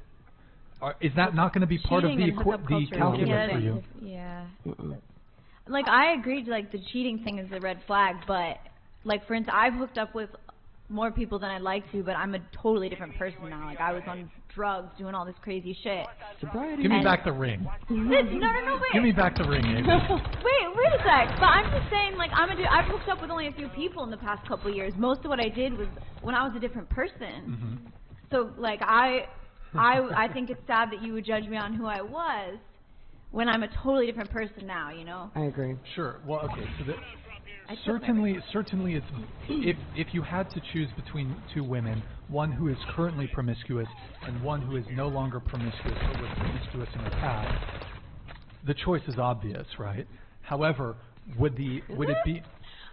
Is that not going to be part of the calculus for you? Yeah. Like, I agree, like, the cheating thing is a red flag, but, like, for instance, I've hooked up with more people than I'd like to, but I'm a totally different person now. Like, I was on drugs, doing all this crazy shit. Sobriety. Give me back the ring. No, wait. Give me back the ring, Amy. Wait a sec. But I'm just saying, like, I've hooked up with only a few people in the past couple of years. Most of what I did was when I was a different person. Mm-hmm. So, like, I think it's sad that you would judge me on who I was when I'm a totally different person now, you know? I agree. Sure. Well, okay. So certainly, it's if you had to choose between two women, one who is currently promiscuous and one who is no longer promiscuous but was promiscuous in the past, the choice is obvious, right? However, would it be?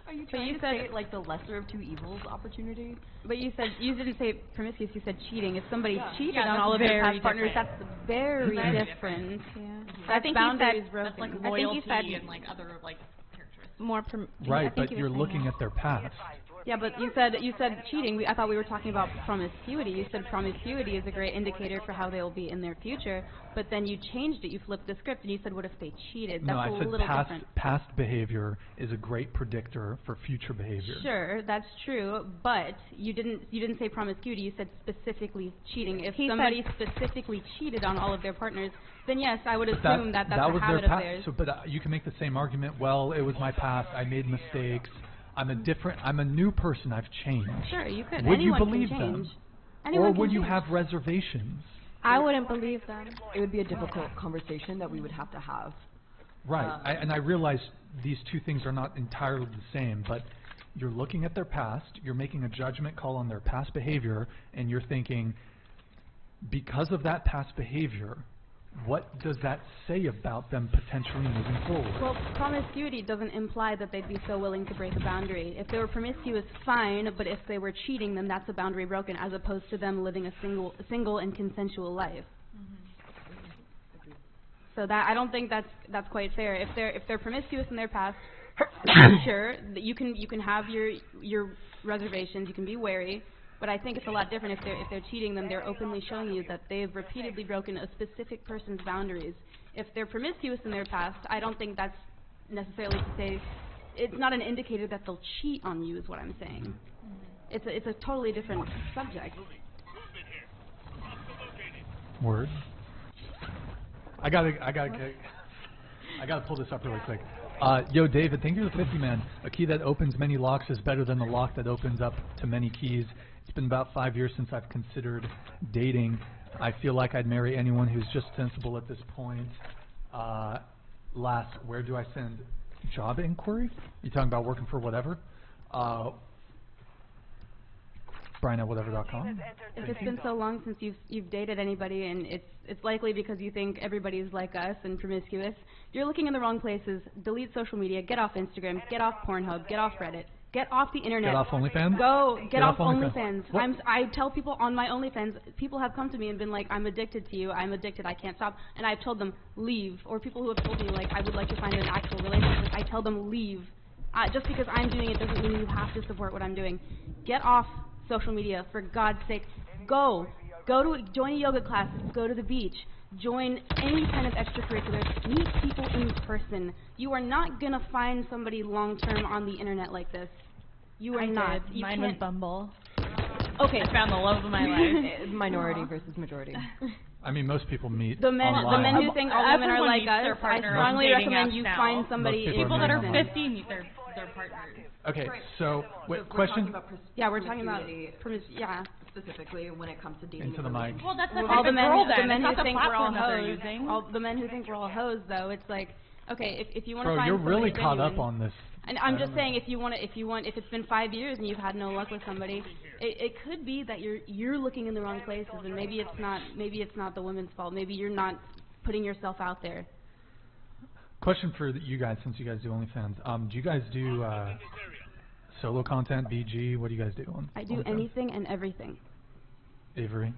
Are you trying to say like the lesser of two evils opportunity? But you didn't say promiscuous. You said cheating. If somebody cheated Yeah, on all of their past partners, different. that's very different. Yeah. I think boundaries that's like broken. loyalty I think you said and like other like characteristics. more. Right, but you're looking at their past. Yeah, but you said cheating. I thought we were talking about promiscuity. You said promiscuity is a great indicator for how they will be in their future. But then you changed it. You flipped the script and you said, "What if they cheated?" That's no, I a said little different. past behavior is a great predictor for future behavior. Sure, that's true. But you didn't say promiscuity. You said specifically cheating. If somebody specifically cheated on all of their partners, then yes, I would assume that's a habit of theirs. So, but you can make the same argument. Well, it was my past. I made mistakes. I'm a new person. I've changed. Sure, you could. Would Anyone you believe can them? change. Anyone Or can would you change. have reservations? I wouldn't believe them. It would be a difficult conversation that we would have to have. Right, and I realize these two things are not entirely the same, but you're looking at their past, you're making a judgment call on their past behavior, and you're thinking, because of that past behavior, what does that say about them potentially moving forward? Well, promiscuity doesn't imply that they'd be so willing to break a boundary. If they were promiscuous, fine, but if they were cheating, then that's a boundary broken, as opposed to them living a single and consensual life. So that I don't think that's quite fair. If they're promiscuous in their past, sure, you can have your reservations, you can be wary. But I think it's a lot different if they're cheating them. They're openly showing you that they've repeatedly broken a specific person's boundaries. If they're promiscuous in their past, I don't think that's necessarily to say it's not an indicator that they'll cheat on you. Is what I'm saying. It's a totally different subject. Word. I gotta pull this up really quick. Yo, David, thank you for the 50, man. A key that opens many locks is better than a lock that opens up to many keys. It's been about 5 years since I've considered dating. I feel like I'd marry anyone who's just sensible at this point. Last, where do I send job inquiry? You talking about working for whatever? Brian at whatever.com. If it's been so long since you've dated anybody, and it's likely because you think everybody's like us and promiscuous, you're looking in the wrong places. Delete social media. Get off Instagram. Get off Pornhub. Get off Reddit. Get off the internet. Get off OnlyFans? Get off OnlyFans. What? I tell people on my OnlyFans, people have come to me and been like, I'm addicted to you. I'm addicted. I can't stop. And I've told them, leave. Or people who have told me, like, I would like to find an actual relationship. I tell them, leave. Just because I'm doing it doesn't mean you have to support what I'm doing. Get off social media, for God's sake. Join a yoga class. Go to the beach. Join any kind of extracurriculars. Meet people in person. You are not going to find somebody long-term on the internet like this. You are not. You Mine was Bumble. Okay. I found the love of my life. Minority versus majority. I mean, most people meet the men online. who think all women are like us, I strongly recommend you find somebody. People that are 50 meet their partners. Okay, so question. Yeah, we're talking about specifically when it comes to dating. Into the mic. Well, that's all the men, girl, the men it's who not think the we're all platform that they're hoes. using. All the men who think we're all hoes, though, it's like, okay, if you want to Bro, find you're somebody really caught genuine, up on this. And I'm just saying, if it's been 5 years and you've had no luck with somebody, it could be that you're looking in the wrong places, and maybe it's not the woman's fault. Maybe you're not putting yourself out there. Question for you guys, since you guys do OnlyFans. Do you guys do solo content, BG? What do you guys do on I do OnlyFans? anything and everything. Avery?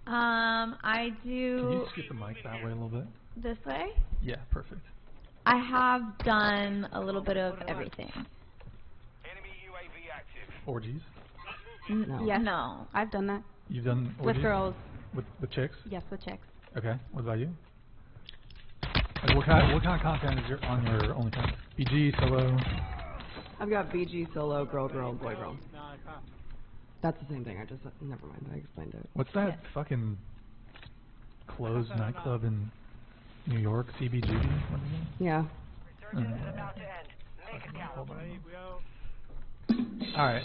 I do. Can you scoot the mic that way a little bit? This way? Yeah, perfect. I have done a little bit of everything. Orgies? No. Yes. No. I've done that. You've done orgies? With girls. With chicks? Yes, with chicks. Okay. What about you? Like what kind of content is on your OnlyFans? BG, solo? I've got BG, solo, girl, boy, girl. That's the same thing. Never mind. I explained it. What's that fucking closed nightclub in New York? CBGB? What is it? Yeah. Alright,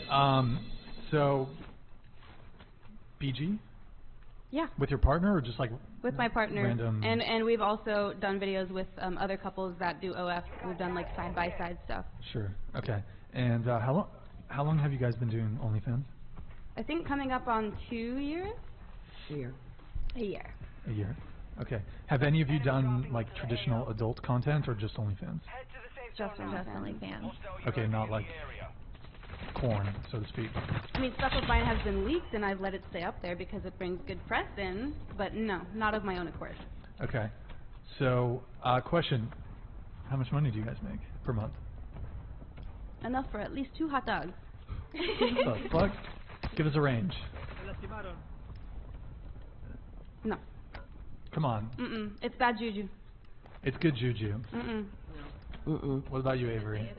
so BG? Yeah. With your partner or just like with my partner? Random. And we've also done videos with other couples that do OF. We've done like side by side stuff. Sure. Okay. And how long have you guys been doing OnlyFans? I think coming up on 2 years. A year. A year. Okay. Have any of you done like traditional adult content or just OnlyFans? Just OnlyFans. Okay, not like porn, so to speak. I mean, stuff of mine has been leaked, and I've let it stay up there because it brings good press in. But no, not of my own accord. Okay. So, question: how much money do you guys make per month? Enough for at least 2 hot dogs. What the fuck? Give us a range. No. Come on. It's bad juju. It's good juju. What about you, Avery?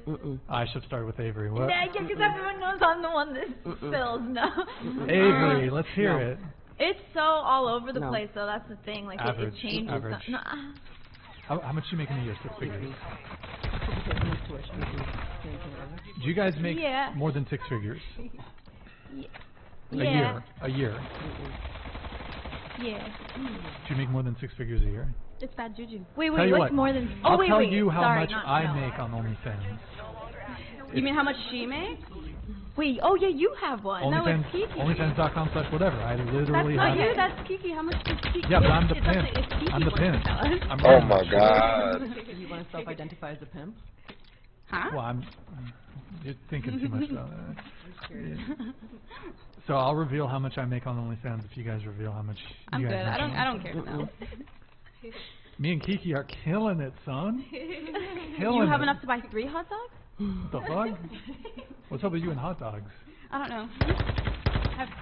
I should start with Avery. What? Yeah, because everyone knows I'm the one that spills. No. Avery, let's hear it. It's so all over the place, though. That's the thing. Like average, it changes. Average. No. How much do you make in a year? 6 figures. Do you guys make more than 6 figures? Yeah. A year. Yeah. Do you make more than 6 figures a year? It's bad juju. Wait, what's more than? I'll wait, tell wait. you how Sorry, much I make on OnlyFans. You mean how much she makes? Wait, oh yeah, you have one. OnlyFans, no, it's Kiki. OnlyFans.com/whatever. I literally that's have. not you, that's Kiki. How much does Kiki? Yeah, but I'm the pimp. I'm the pimp. Oh my god. You want to self-identify as a pimp? Huh? Well, you're thinking too much about that. So I'll reveal how much I make on OnlyFans if you guys reveal how much I'm you good. guys make. I don't care now. Me and Kiki are killing it, son. You have enough to buy 3 hot dogs? The fuck? What's up with you and hot dogs? I don't know.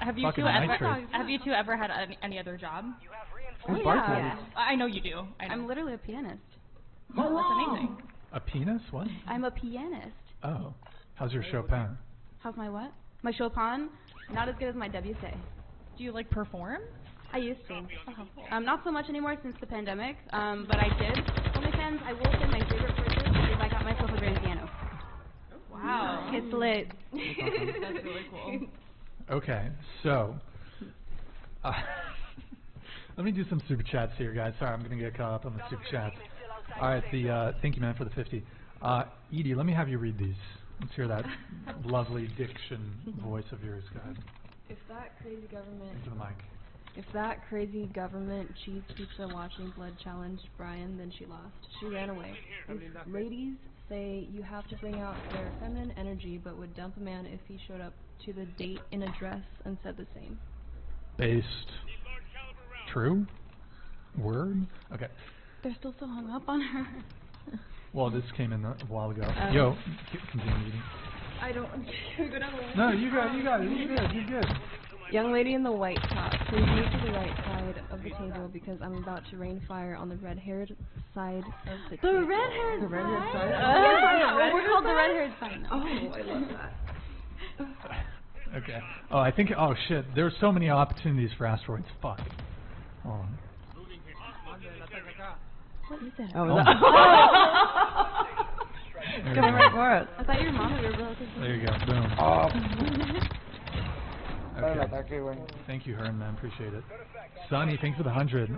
Have you two ever had any other job? Oh, yeah. I know you do. I'm literally a pianist. Oh, that's amazing. A penis? What? I'm a pianist. Oh. How's your Chopin? How's my what? My Chopin? Not as good as my WC. Do you like perform? I used to. Not so much anymore since the pandemic, but I did. OnlyFans, I will say my favorite purchase is I got myself a grand piano. Wow. It's lit. That's really cool. Okay, so let me do some super chats here, guys. Sorry, I'm going to get caught up on the super chats. All right, thank you, man, for the 50. Edie, let me have you read these. Let's hear that lovely diction voice of yours. Go ahead. If that crazy government... Into the mic. If that crazy government cheese pizza watching blood challenged Brian, then she lost. She ran away. If ladies say you have to bring out their feminine energy, but would dump a man if he showed up to the date in a dress and said the same. Based. True? Word? Okay. They're still so hung up on her. Well, this came in a while ago. Yo, continue reading. I don't... No, you got it. You're good. Young lady in the white top, please move to the right side of the table because I'm about to rain fire on the red-haired side of the table. The red-haired side? The red-haired side? Yeah, we're called the red-haired side now. Oh, I love that. Okay. Oh, I think... Oh, shit. There's so many opportunities for asteroids. Fuck. Hold on. What is that? Oh, It's coming right for us. I thought your mom would be relatives. There you go. Boom. Thank you, Hearn, man. Appreciate it. Sonny, thanks for the 100.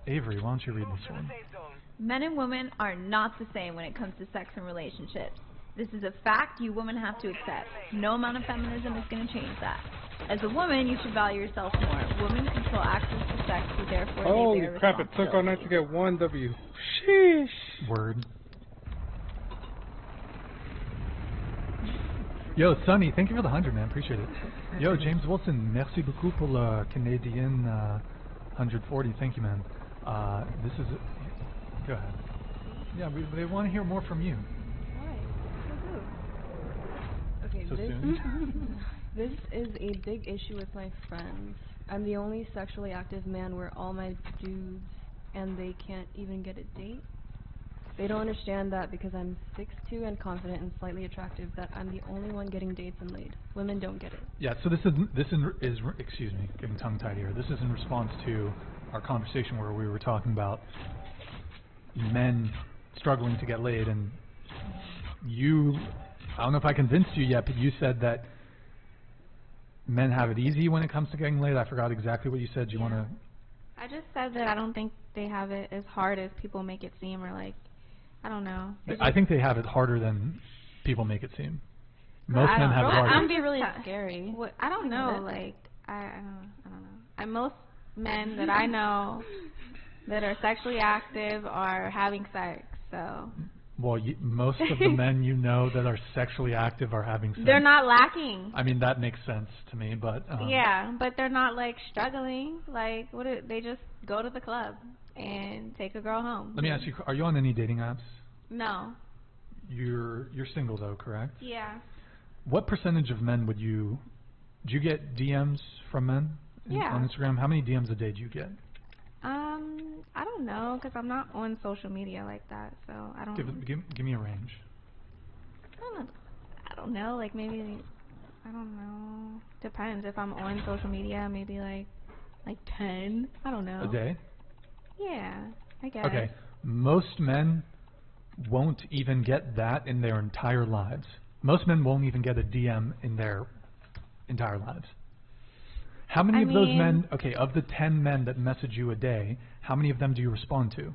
Avery, why don't you read this one? Men and women are not the same when it comes to sex and relationships. This is a fact you women have to accept. No amount of feminism is going to change that. As a woman, you should value yourself more. Women control access to sex, so therefore Holy they bear crap, it took all night to get 1 W. Sheesh. Word. Yo, Sonny, thank you for the 100, man. Appreciate it. Yo, James Wilson, merci beaucoup pour le Canadian 140. Thank you, man. This is... Go ahead. Yeah, they want to hear more from you. Okay, So soon? This is a big issue with my friends. I'm the only sexually active man where all my dudes and they can't even get a date. They don't understand that because I'm 6'2" and confident and slightly attractive that I'm the only one getting dates and laid. Women don't get it. Yeah, so this is excuse me, getting tongue-tied here. This is in response to our conversation where we were talking about men struggling to get laid, and you, I don't know if I convinced you yet, but you said that men have it easy when it comes to getting laid. I forgot exactly what you said. Do you want to... I just said that I don't think they have it as hard as people make it seem, or like, I don't know. I think they have it harder than people make it seem. Most men have it harder. That would be really scary. I don't know. Like, I don't know. Most men that I know that are sexually active are having sex, so... Well, most of the men you know that are sexually active are having sex. They're not lacking. I mean, that makes sense to me, but... yeah, but they're not, like, struggling. Like, they just go to the club and take a girl home. Let me ask you, are you on any dating apps? No. You're single, though, correct? Yeah. What percentage of men would you... Do you get DMs from men on Instagram? How many DMs a day do you get? I don't know, because I'm not on social media like that, so I don't... Give me a range. I don't know, like maybe, I don't know. Depends. If I'm on social media, maybe like 10. I don't know. A day? Yeah, I guess. Okay. Most men won't even get that in their entire lives. Most men won't even get a DM in their entire lives. How many of those men, okay, of the 10 men that message you a day, how many of them do you respond to?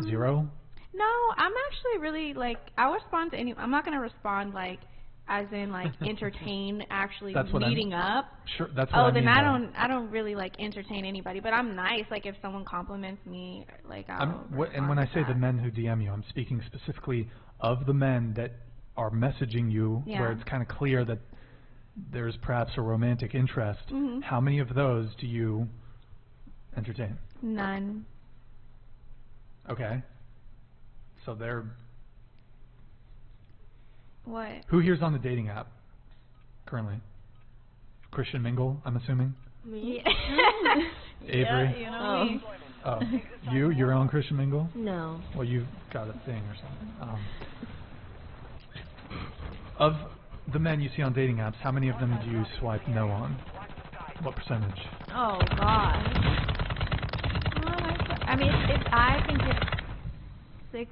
0? No, I'm actually really, like, I'll respond to any, I'm not going to respond, like, as in, like, entertain actually meeting up. Sure, that's what I mean. Oh, then I don't really, like, entertain anybody, but I'm nice, like, if someone compliments me, like, I'll and when I say the men who DM you, I'm speaking specifically of the men that are messaging you where it's kind of clear that there's perhaps a romantic interest. Mm-hmm. How many of those do you entertain? None. Okay. So they're... What? Who here's on the dating app currently? Christian Mingle, I'm assuming? Me? Avery? Yeah, you know me. Oh, you're on Christian Mingle? No. Well, you've got a thing or something. Of the men you see on dating apps, how many of them do you swipe no on? What percentage? Oh, God. I mean, I think it's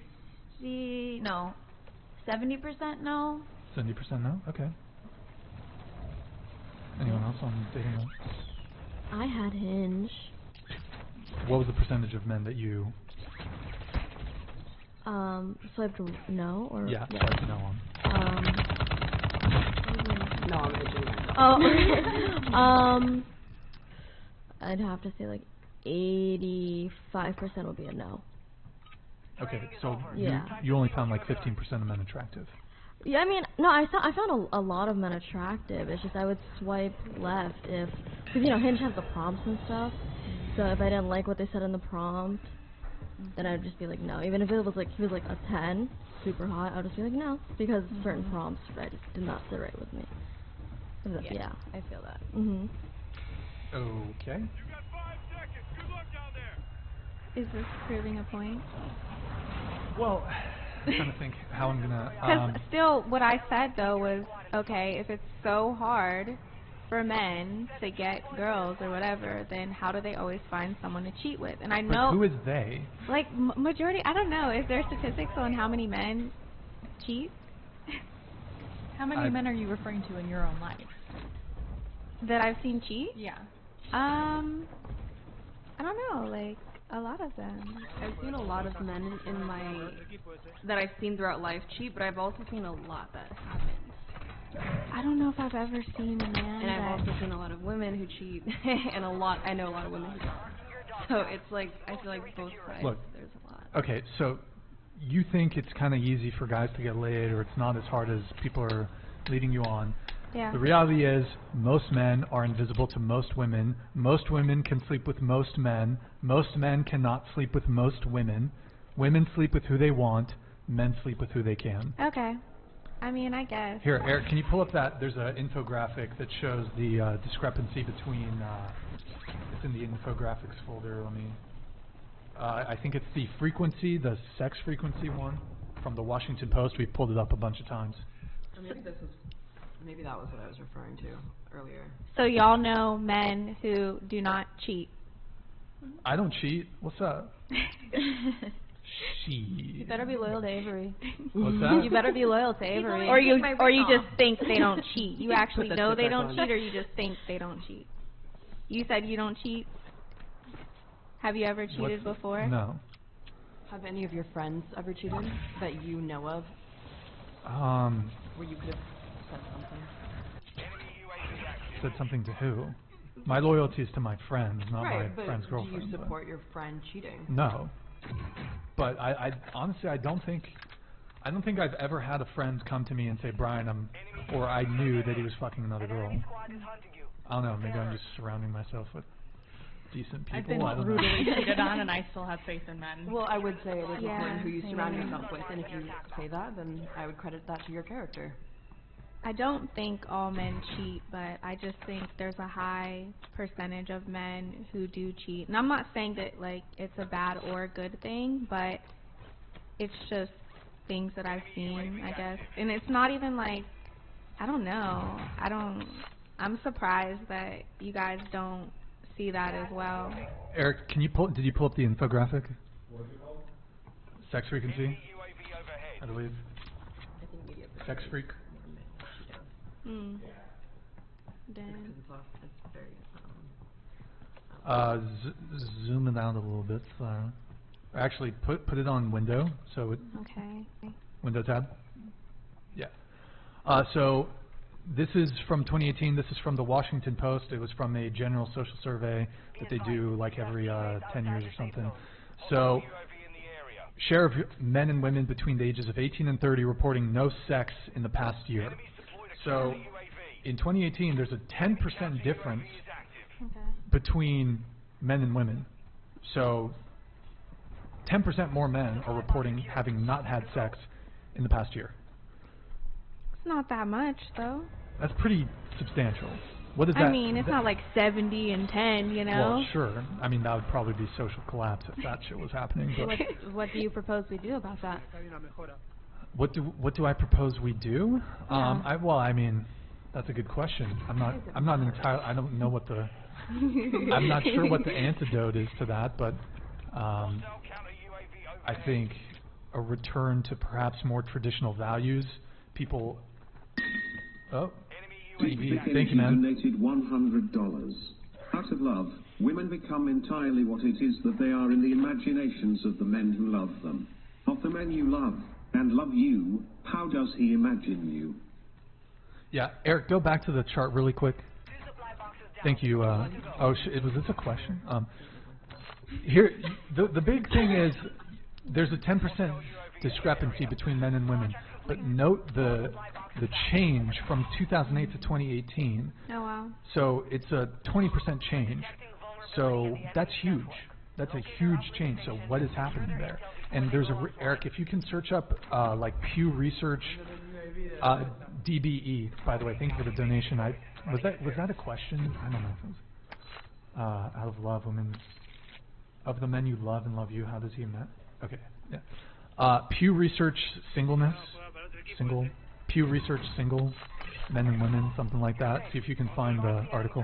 70% no. 70% no? Okay. Anyone else on dating apps? I had Hinge. What was the percentage of men that you... swiped no, or... Yeah, swiped no on. No, I'm edging myself. I'd have to say like 85% would be a no. Okay, so yeah. you only found like 15% of men attractive. Yeah, I mean, no, I found a lot of men attractive. It's just I would swipe left if, because you know Hinge has the prompts and stuff. So if I didn't like what they said in the prompt, then I'd just be like no. Even if it was like he was like a 10, super hot, I'd just be like no, because certain prompts I just did not sit right with me. Yeah, I feel that. Mhm. Okay. Is this proving a point? Well, I'm trying to think how I'm gonna. Because still, what I said though was, okay, if it's so hard for men to get girls or whatever, then how do they always find someone to cheat with? And I know. But who is they? Like majority, I don't know. Is there statistics on how many men cheat? How many men are you referring to in your own life? That I've seen cheat? Yeah. I don't know, like a lot of them. I've seen a lot of men in my that I've seen throughout life cheat, but I've also seen a lot that haven't. I don't know if I've ever seen a man. And I've also seen a lot of women who cheat, and I know a lot of women who don't. So it's like I feel like both sides. Look, there's a lot. Okay, so you think it's kind of easy for guys to get laid, or it's not as hard as people are leading you on. Yeah. The reality is, most men are invisible to most women. Most women can sleep with most men. Most men cannot sleep with most women. Women sleep with who they want. Men sleep with who they can. Okay. I mean, I guess. Here, Eric, can you pull up that? There's an infographic that shows the discrepancy between. It's in the infographics folder. Let me. I think it's the frequency, the sex frequency one from the Washington Post. We pulled it up a bunch of times. Or maybe that was what I was referring to earlier. So y'all know men who do not cheat. I don't cheat. What's up? You better be loyal to Avery. What's that? You better be loyal to Avery. Or you just think they don't cheat. You actually know they don't cheat, or you just think they don't cheat. You said you don't cheat. Have you ever cheated before? No. Have any of your friends ever cheated that you know of? Where you could have said something. Said something to who? My loyalty is to my friends, not right, my friend's girlfriend. Do you support your friend cheating? No. But I honestly, I don't think I've ever had a friend come to me and say, Brian, or I knew that he was fucking another girl. I don't know, maybe I'm just surrounding myself with decent people. I've been brutally cheated on, and I still have faith in men. Well, I would say it is important who you surround yourself with, and if you say that, then I would credit that to your character. I don't think all men cheat, but I just think there's a high percentage of men who do cheat. And I'm not saying that like it's a bad or a good thing, but it's just things that I've seen, I guess. And it's not even like, I don't know. I'm surprised that you guys don't see that as well. Eric, did you pull up the infographic? Sex frequency, I believe. Sex freak. Zoom it out a little bit. Actually, put it on window, so it. Okay. Window tab. Yeah. So this is from 2018. This is from the Washington Post. It was from a general social survey that they do like every 10 years or something. So share of men and women between the ages of 18 and 30 reporting no sex in the past year. So in 2018, there's a 10% difference between men and women. So 10% more men are reporting having not had sex in the past year. It's not that much, though. That's pretty substantial. What is that? I mean, it's not like 70 and 10, you know? Well, sure. I mean, that would probably be social collapse if that shit was happening. But What do you propose we do about that? What do I propose we do? Yeah. I mean, that's a good question. I'm not entirely. I don't know what the. I'm not sure what the antidote is to that, but I think a return to perhaps more traditional values. People. Oh. TV. Thank you, man. Donated $100. Out of love, women become entirely what it is that they are in the imaginations of the men who love them. Of the men you love and love you, how does he imagine you? Yeah, Eric, go back to the chart really quick. Thank you. Was this a question? Here, the big thing is there's a 10% discrepancy between men and women, but note the change from 2008 to 2018. Oh wow! So it's a 20% change. So that's huge. That's a huge change. So what is happening there? And there's Eric, if you can search up like Pew Research, DBE. By the way, thank you for the donation. Was that a question? I don't know if it was. Out of love, women. Of the men you love and love you, how does he met? Okay, yeah. Pew Research singleness, single. Pew Research single, men and women, something like that. See if you can find the article.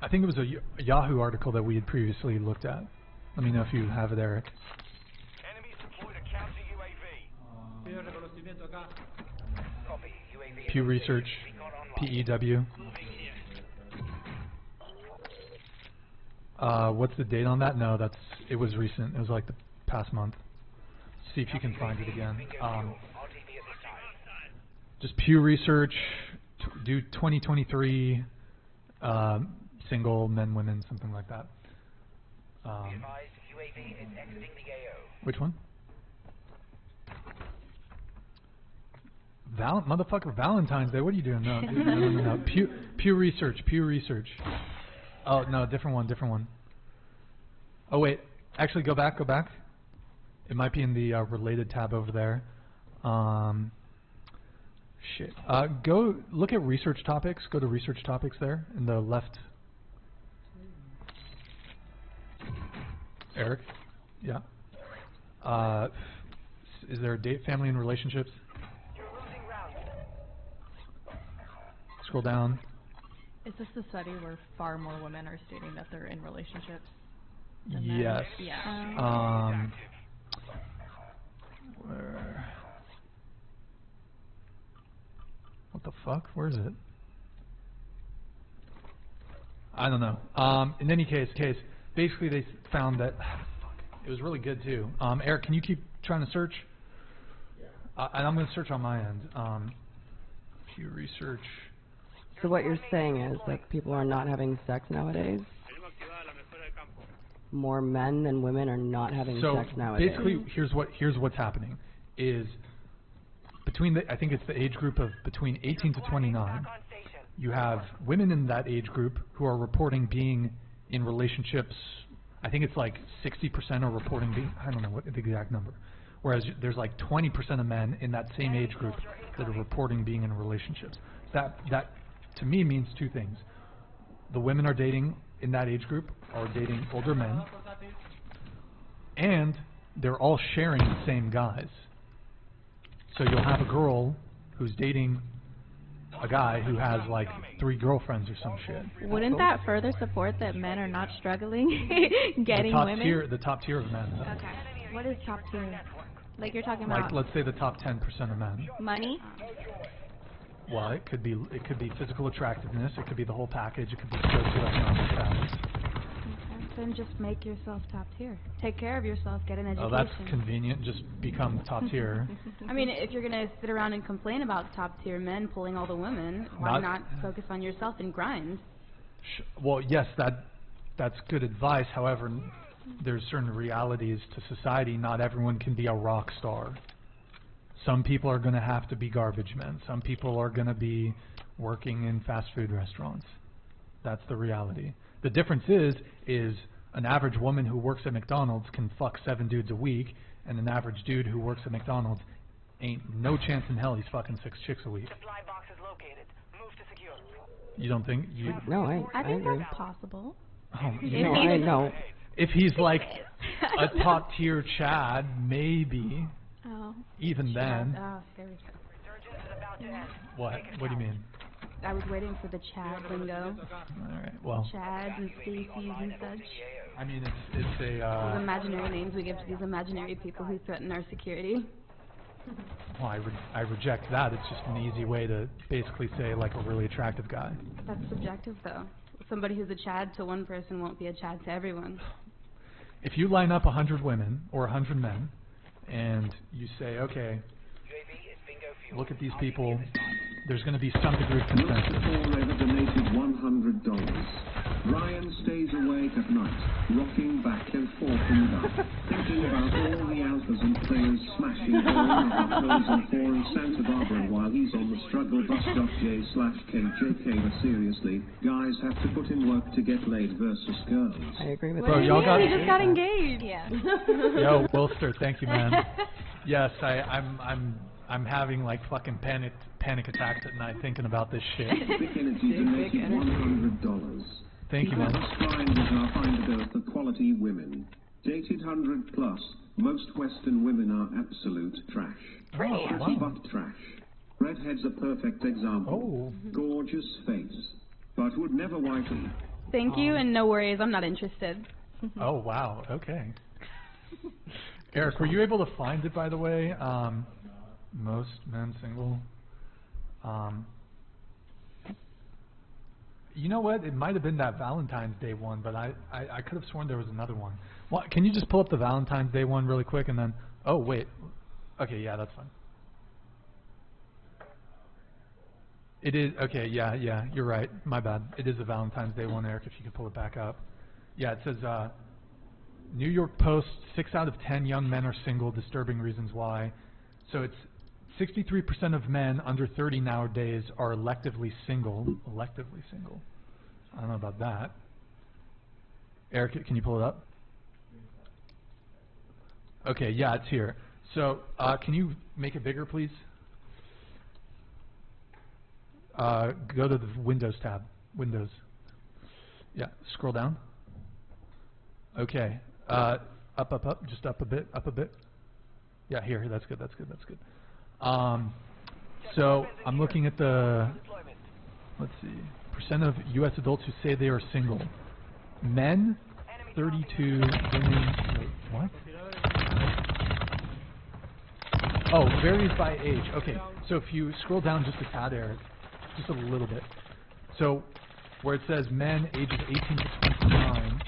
I think it was a Yahoo article that we had previously looked at. Let me know if you have it, Eric. Pew Research. Pt.2. What's the date on that? No, it was recent. It was like the past month. See if you can find it again. Just Pew Research, do 2023 single men, women, something like that. Which one? Motherfucker, Valentine's Day. What are you doing? No, no. Pew Research. Oh no, different one. Oh wait, actually go back. It might be in the related tab over there. Shit. Go look at research topics. Go to research topics there in the left. Eric? Yeah. Is there a date, family, and relationships? Scroll down. Is this the study where far more women are stating that they're in relationships? Yes. Yeah. Where? What the fuck? Where is it? I don't know. In any case, basically they found that it was really good too. Eric, can you keep trying to search? Yeah. And I'm going to search on my end. Pew Research. So what you're saying is that people are not having sex nowadays? More men than women are not having sex nowadays. Basically, here's what's happening is between I think it's the age group of between 18 to 29. You have women in that age group who are reporting being in relationships. I think it's like 60% are reporting being. I don't know what the exact number. Whereas there's like 20% of men in that same age group that are reporting being in relationships. That to me means two things. The women are dating in that age group are dating older men, and they're all sharing the same guys. So you'll have a girl who's dating a guy who has like 3 girlfriends or some shit. Wouldn't that further support that men are not struggling getting women? The top tier of men. Okay. What is top tier? Like you're talking about? Like let's say the top 10% of men. Money? Well, it could be physical attractiveness. It could be the whole package. It could be socioeconomic status. Okay, then just make yourself top tier. Take care of yourself. Get an education. Oh, that's convenient. Just become top tier. I mean, if you're gonna sit around and complain about top tier men pulling all the women, why not focus on yourself and grind? Well, yes, that's good advice. However, there's certain realities to society. Not everyone can be a rock star. Some people are going to have to be garbage men. Some people are going to be working in fast food restaurants. That's the reality. The difference is an average woman who works at McDonald's can fuck 7 dudes a week, and an average dude who works at McDonald's ain't no chance in hell he's fucking 6 chicks a week. You don't think? No, I think agree. that's possible. Oh, no, I know. If he's like a top tier Chad, maybe. Oh. Even then. Oh, there we go. What? What do you mean? I was waiting for the Chad lingo. Alright, well. Chads and Stacy's and such. I mean, it's a... These imaginary names we give to these imaginary people who threaten our security. Well, I reject that. It's just an easy way to basically say, like, a really attractive guy. That's subjective, though. Somebody who's a Chad to one person won't be a Chad to everyone. If you line up 100 women or 100 men, and you say, okay, look at these people, there's going to be some degree of consensus. Ever donated $100. Ryan stays awake at night, rocking back and forth in the dark, thinking about all the alphas and players smashing all the hot and 4 in Santa Barbara while he's on the struggle bus.j/KJK. But seriously, guys have to put in work to get laid versus girls. I agree with Bro, that. y'all got... We just got engaged. Yeah. Yo, Wilster, thank you, man. Yes, I'm having like fucking panic attacks at night thinking about this shit. Big Energy donated $100. Thank you, man. Trying with our finder for quality women. Dated 100 plus. Most Western women are absolute trash. Oh, wow. But trash. Redhead's a perfect example. Oh. Gorgeous face, but would never wifey. Thank you, and no worries, I'm not interested. Oh, wow. Okay. Eric, were you able to find it, by the way? Most men single. You know what? It might have been that Valentine's Day one, but I could have sworn there was another one. Well, can you just pull up the Valentine's Day one really quick and then... Oh, wait. Okay, yeah, that's fine. It is... Okay, yeah, you're right. My bad. It is a Valentine's Day one, Eric, if you could pull it back up. Yeah, it says, New York Post, 6 out of 10 young men are single, disturbing reasons why. So it's 63% of men under 30 nowadays are electively single. Electively single. I don't know about that. Eric, can you pull it up? Okay, yeah, it's here. So, can you make it bigger, please? Go to the Windows tab. Windows. Yeah, scroll down. Okay. Up, just up a bit, Yeah, here, that's good. So, I'm looking at the, let's see, percent of U.S. adults who say they are single. Men, 32, women, wait, what? Oh, varies by age. Okay, so if you scroll down just a tad, Eric, just a little bit. So, where it says men ages 18 to 29,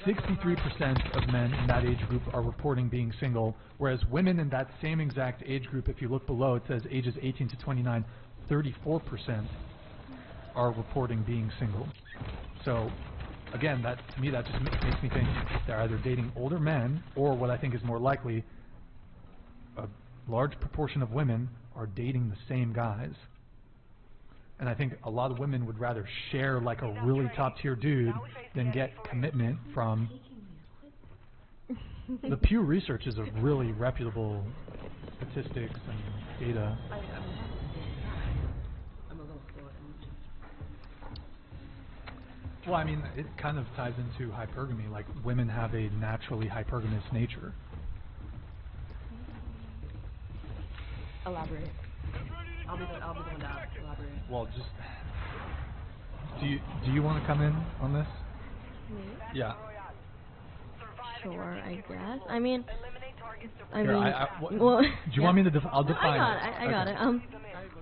63% of men in that age group are reporting being single, whereas women in that same exact age group, if you look below, it says ages 18 to 29, 34% are reporting being single. So, again, that to me, that just makes me think they're either dating older men, or what I think is more likely, a large proportion of women are dating the same guys. And I think a lot of women would rather share like a really top-tier dude than get commitment from... The Pew Research is a really reputable statistics and data. I'm a little slow. Well, I mean, it kind of ties into hypergamy. Like, women have a naturally hypergamous nature. Elaborate. I'll be the one to elaborate. Well, just... Do you want to come in on this? Me? Yeah. Sure, I guess. I mean, well, do you want me to? I'll define it. I got it.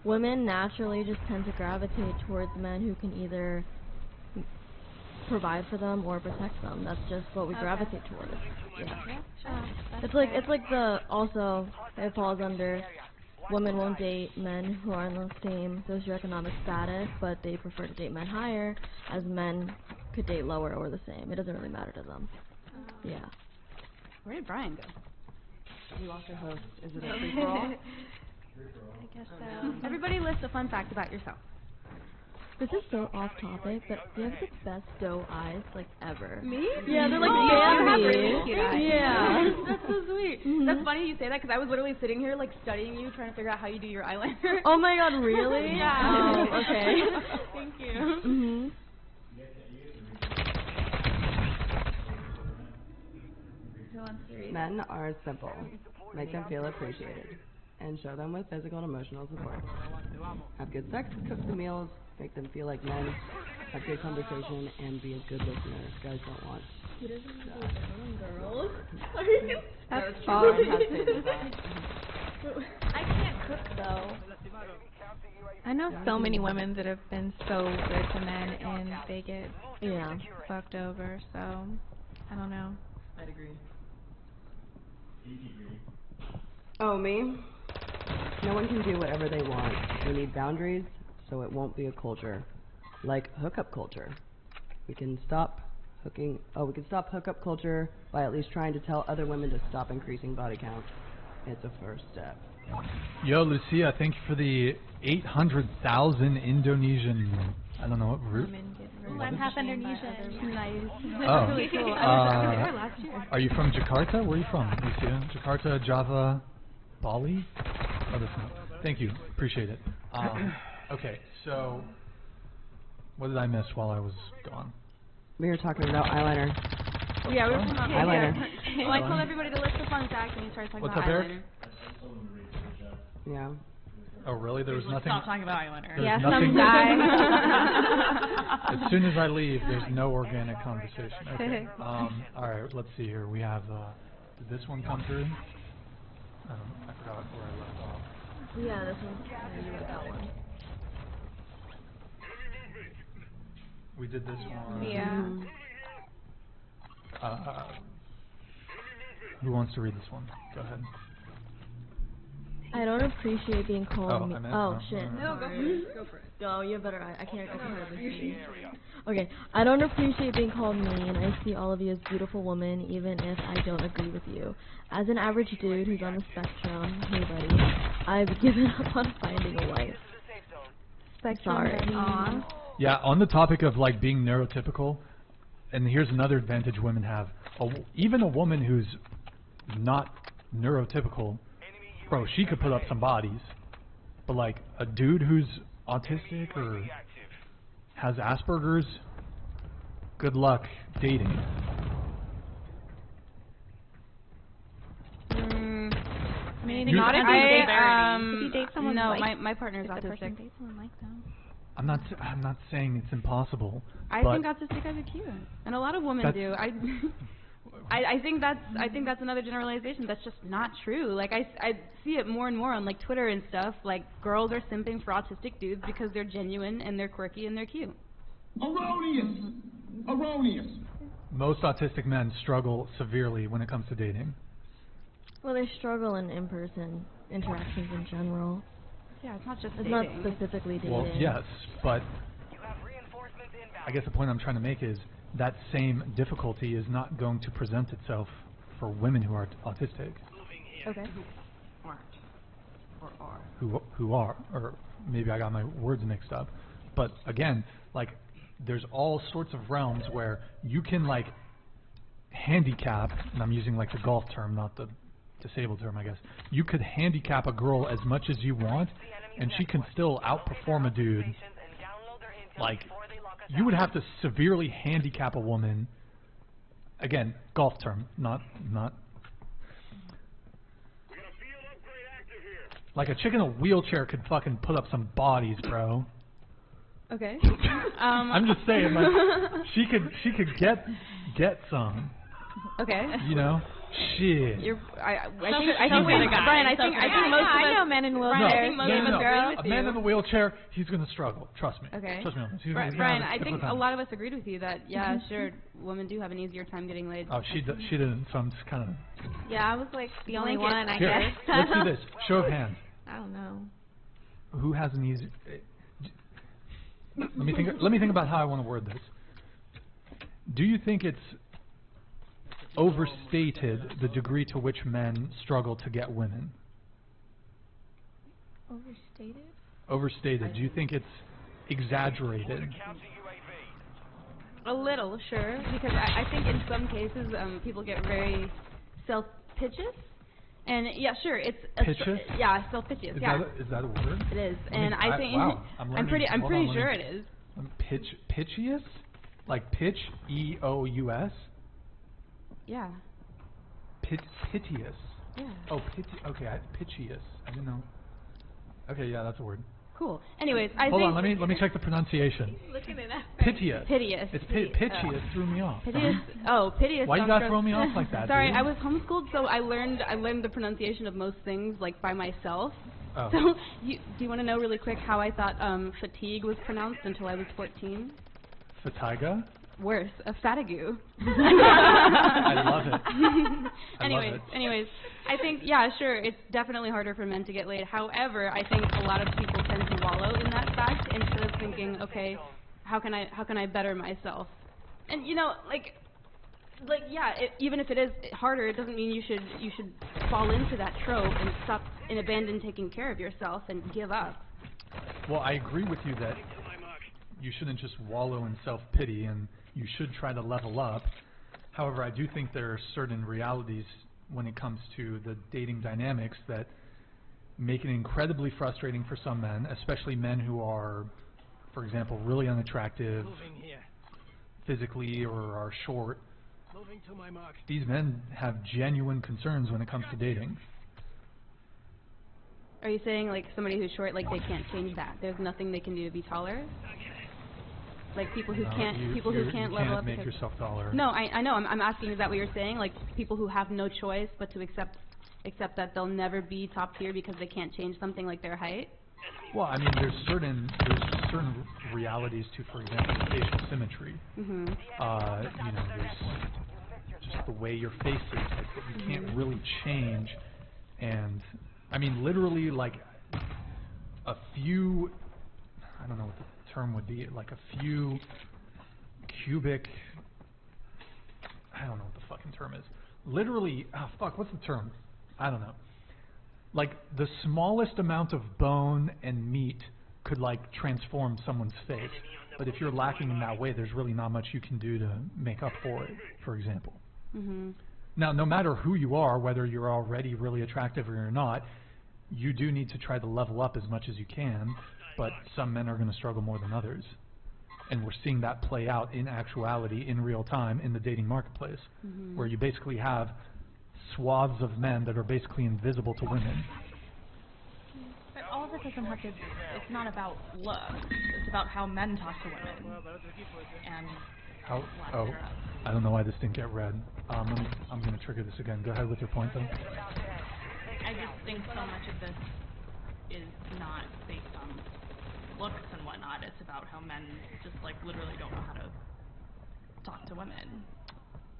Women naturally just tend to gravitate towards men who can either provide for them or protect them. That's just what we gravitate towards. Yeah. It's like the also it falls under women won't date men who are in the same socioeconomic status, but they prefer to date men higher, as men could date lower or the same. It doesn't really matter to them. Yeah. Where did Brian go? We lost our host. Is it a free-for-all? I guess so. Everybody list a fun fact about yourself. This is so off topic, but you have the best doe eyes, like, ever. Me? Yeah, they're like really cute eyes. Yeah. That's so sweet. That's funny you say that, because I was literally sitting here, like, studying you, trying to figure out how you do your eyeliner. Oh my god, really? Yeah. Oh, okay. Thank you. Mm-hmm. Men are simple. Make them feel appreciated. And show them with physical and emotional support. Have good sex, cook the meals, make them feel like men, have good conversation, and be a good listener. Guys don't want. He doesn't do girls. That's far. I can't cook though. I know so many women that have been so good to men and they get fucked over, so I don't know. I'd agree. Oh, me? No one can do whatever they want. We need boundaries, so it won't be a culture. Like hookup culture. We can stop hookup culture by at least trying to tell other women to stop increasing body count. It's a first step. Yo, Lucia, thank you for the 800,000 Indonesian, I don't know what root. I'm half Indonesian. Nice. Oh. Really cool. I was there last year. Are you from Jakarta? Where are you from, Lucia? Jakarta, Java, Bali? Oh, that's not. Thank you. Appreciate it. Okay, so what did I miss while I was gone? We were talking about eyeliner. Yeah, we were talking about eyeliner. Well, I told everybody to list a fun fact, and you started talking about eyeliner. Yeah. Oh, really? There was nothing. Stop talking about eyeliner. Yeah, some guy. As soon as I leave, there's no organic conversation. Okay. All right. Let's see here. We have. Did this one come through? I forgot where I left off. Yeah, this one. Yeah, you wrote that one. We did this one. Yeah. Who wants to read this one? Go ahead. I don't appreciate being called I meant, shit. No, go for it. Go for it. Oh, you better. I can't hardly see. Okay, I don't appreciate being called mean. I see all of you as beautiful women, even if I don't agree with you. As an average dude who's on the spectrum, hey buddy, I've given up on finding a wife. Sorry. Yeah, on the topic of like being neurotypical, and here's another advantage women have. Even a woman who's not neurotypical, bro, she could put up some bodies. But like a dude who's autistic or has Asperger's, good luck dating. I mean, not if you date someone no, like my partner's if the person autistic. dates someone like them. I'm not saying it's impossible. I think autistic guys are cute, and a lot of women do. I think that's another generalization that's just not true. Like I see it more and more on like Twitter and stuff. Like girls are simping for autistic dudes because they're genuine and they're quirky and they're cute. Erroneous. Erroneous. Most autistic men struggle severely when it comes to dating. Well, they struggle in in-person interactions in general. Yeah, it's not just it's dating. not specifically dating. Well, yes, but I guess the point I'm trying to make is that same difficulty is not going to present itself for women who are autistic. Okay. Who are, or maybe I got my words mixed up. But again, like, there's all sorts of realms where you can like handicap, and I'm using like the golf term, not the disabled term, I guess. You could handicap a girl as much as you want, and she can still outperform a dude. Like, you would have to severely handicap a woman. Again, golf term, not. Like a chick in a wheelchair could fucking put up some bodies, bro. Okay. I'm just saying, like, she could get some. Okay. You know, shit. I think Brian, I think most of us. I know men in wheelchairs. No. A man in a wheelchair, he's gonna struggle. Trust me. Okay. Trust me on this. Brian, I think a lot of us agreed with you that sure, women do have an easier time getting laid. Oh, she didn't. So I'm just kind of. Yeah, I was like the only one, I Here, guess. Let's do this. Show of hands. I don't know. Who has an easy? Let me think about how I want to word this. Do you think it's overstated the degree to which men struggle to get women? Overstated? Overstated. Do you think it's exaggerated? A little, sure, because I think in some cases people get very self-piteous. And yeah, sure, it's Pitches? self-piteous. Is Yeah, that a word? it is, and I think wow, I'm pretty sure it is. Pitchious, like pitch, EOUS. Yeah. Piteous. Yeah. Oh, okay, piteous. I didn't know. Okay, yeah, that's a word. Cool. Anyways, I Hold think. on, let me check the pronunciation. Looking at that. Piteous. Piteous. It's pitchious threw me off. Piteous. Oh, piteous. Why you gotta throw me off like that? Sorry, dude? I was homeschooled, so I learned the pronunciation of most things like by myself. Oh. So, do you want to know really quick how I thought fatigue was pronounced until I was 14? Fatiga? Worse, a fatigue. I love it. Anyways, I think sure, it's definitely harder for men to get laid. However, I think a lot of people tend to wallow in that fact instead of thinking, okay, how can I better myself? And even if it is harder, it doesn't mean you should fall into that trope and stop and abandon taking care of yourself and give up. Well, I agree with you that you shouldn't just wallow in self-pity and you should try to level up. However, I do think there are certain realities when it comes to the dating dynamics that make it incredibly frustrating for some men, especially men who are, for example, really unattractive physically or are short. These men have genuine concerns when it comes to dating. Are you saying like somebody who's short, like they can't change that? There's nothing they can do to be taller? Like people who can't level up. Make yourself taller. No, I know. I'm asking, is that what you're saying? Like people who have no choice but to accept that they'll never be top tier because they can't change something like their height? Well, I mean, there's certain realities to, for example, facial symmetry. Mm-hmm. You know, there's just the way your face is, like, that you can't really change. And, I mean, literally, like, a few, I don't know what the term would be, like a few cubic, I don't know what the fucking term is. Literally, what's the term? I don't know. Like, the smallest amount of bone and meat could, like, transform someone's face. But if you're lacking in that way, there's really not much you can do to make up for it, for example. Mm-hmm. Now, no matter who you are, whether you're already really attractive or you're not, you do need to try to level up as much as you can, but some men are going to struggle more than others. And we're seeing that play out in actuality, in real time, in the dating marketplace, where you basically have swaths of men that are basically invisible to women. But all of it doesn't have to, it's not about looks, it's about how men talk to women. And How, oh, I don't know why this didn't get read. I'm going to trigger this again. Go ahead with your point, though. I just think so much of this is not based on looks and whatnot. It's about how men just, like, literally don't know how to talk to women.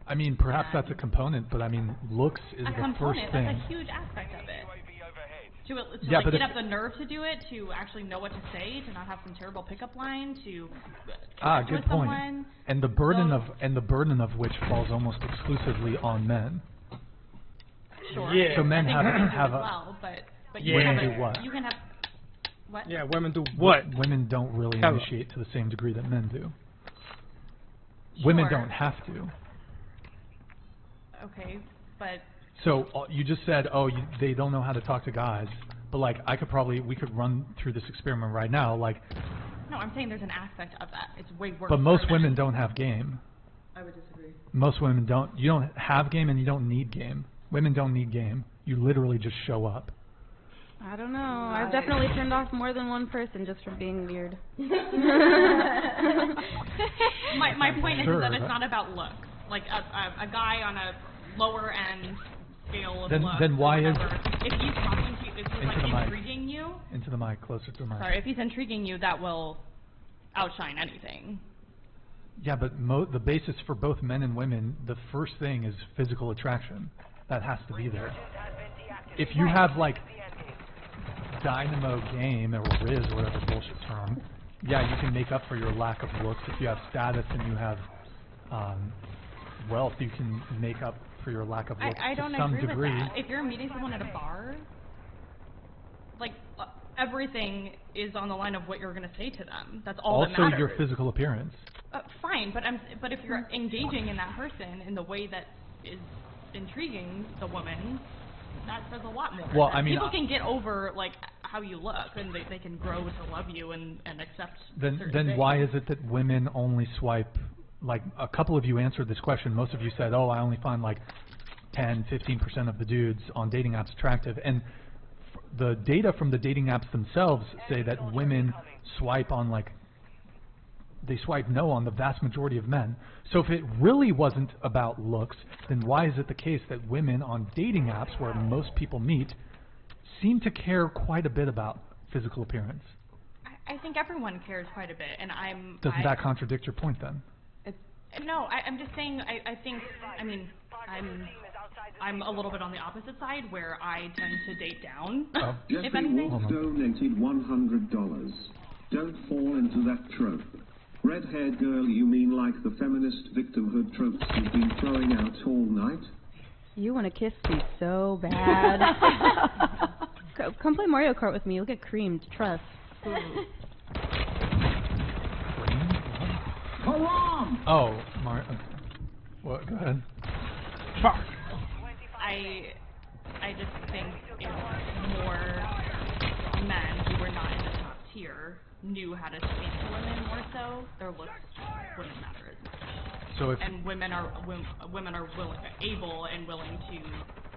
I mean, perhaps that's a component, but I mean, looks is the first thing. That's a huge aspect of it. To yeah, like, get up the nerve to do it, to actually know what to say, to not have some terrible pickup line, to good point. Someone. And the burden of which falls almost exclusively on men. Sure. Yeah. So men have a. Well, but women do what? You can have. What? Yeah, women do what? Women don't really initiate to the same degree that men do. Sure. Women don't have to. Okay, but. So you just said, they don't know how to talk to guys, but like we could run through this experiment right now, like. No, I'm saying there's an aspect of that. It's way worse. But most women don't have game. I would disagree. Most women don't. You don't have game, and you don't need game. Women don't need game. You literally just show up. I don't know. I've definitely turned off more than one person just for being weird. my point is that it's not about looks. Like a guy on a lower end scale of looks. Then why is if he's talking to you, if he's like intriguing you? Into the mic, closer to the mic. Sorry, if he's intriguing you, that will outshine anything. Yeah, but the basis for both men and women, the first thing is physical attraction. That has to be there. If you have like dynamo game or Riz or whatever bullshit term, yeah, you can make up for your lack of looks. If you have status and you have wealth, you can make up for your lack of looks I don't to some agree degree. With that. If you're meeting someone at a bar, like everything is on the line of what you're going to say to them. That's all that matters. Also, your physical appearance. Fine, but if you're engaging in that person in the way that is intriguing the woman, that says a lot more. Well, I mean, people can get over like how you look, and they can grow to love you and accept. Then things. why is it that women only swipe? Like a couple of you answered this question. Most of you said, "Oh, I only find like 10-15% of the dudes on dating apps attractive." And the data from the dating apps themselves say that women swipe on they swipe no on the vast majority of men. So if it really wasn't about looks, then why is it the case that women on dating apps, where most people meet, seem to care quite a bit about physical appearance? I think everyone cares quite a bit, and Doesn't that contradict your point then? No, I'm just saying. I'm a little bit on the opposite side, where I tend to date down. If anything. Wolf donated $100. Don't fall into that trope. Red-haired girl, you mean like the feminist victimhood tropes you've been throwing out all night? You want to kiss me so bad. Come play Mario Kart with me. You'll get creamed. Trust. Haram! Oh, what? Go ahead. Fuck. I just think if more men who were not in the top tier knew how to speak to women more so, their looks wouldn't matter as much. So if and women are able and willing to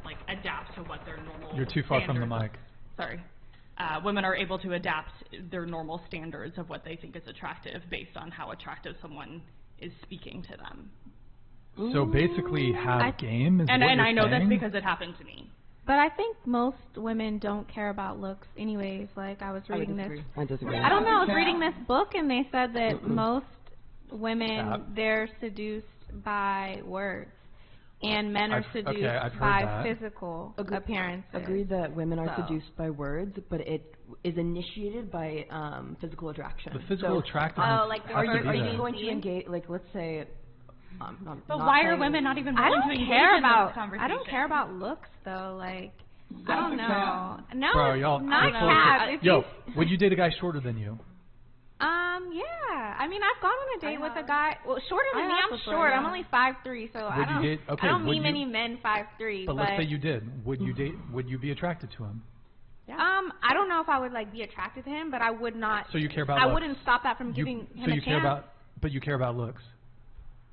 like adapt to what their normal. You're too far from the mic. Sorry. Women are able to adapt their normal standards of what they think is attractive based on how attractive someone is speaking to them. So basically, have game is and what and you're I know saying? this because it happened to me. But I think most women don't care about looks anyways. Like, I was reading this. I disagree. I don't know. I was reading this book, and they said that most women, they're seduced by words, and men are seduced by physical appearances. Agreed that women are seduced by words, but it is initiated by physical attraction. The physical attractiveness. Are you going to engage? Like, let's say. But why are women not even willing to engage in this conversation? I don't care about looks though. Like, I don't know. No, Bro, y'all, not cat. Yo, would you date a guy shorter than you? Yeah. I mean, I've gone on a date with a guy. Well, shorter than me. I'm short. I'm only 5'3", so I don't meet many men 5'3". But let's say you did. Would you date? Would you be attracted to him? Yeah. I don't know if I would like be attracted to him, but I would not. So you care about? I looks. wouldn't stop that from giving him a chance. But you care about looks.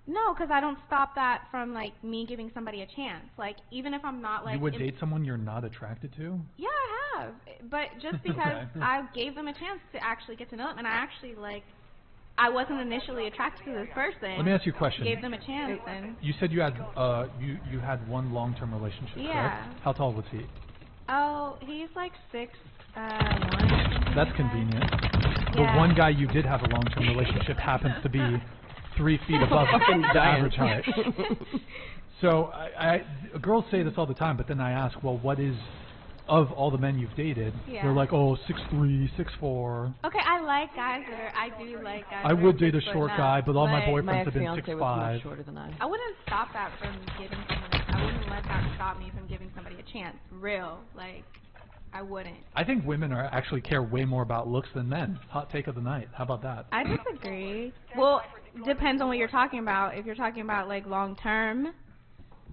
No, because I don't stop that from like me giving somebody a chance. Like, even if I'm not like. You would date someone you're not attracted to? Yeah, I have. But just because I gave them a chance to actually get to know them, and I actually like, I wasn't initially attracted to this person. Let me ask you a question. Gave them a chance, and. You said you had you had one long-term relationship. Yeah. Correct? How tall was he? Oh, he's like 6'1". That's convenient. The one guy you did have a long-term relationship happens to be 3 feet above the average height. So girls say this all the time, but then I ask, well, what is, of all the men you've dated, they're like, oh, 6'3", 6'4". Okay, I like guys that are, I do like guys. I would date a short guy, but all my boyfriends have been 6'5". Was shorter than I wouldn't stop that from giving someone, I wouldn't let that stop me from giving somebody a chance. Real, like, I wouldn't. I think women actually care way more about looks than men. Hot take of the night. How about that? I disagree. Well, depends on what you're talking about. If you're talking about like long term,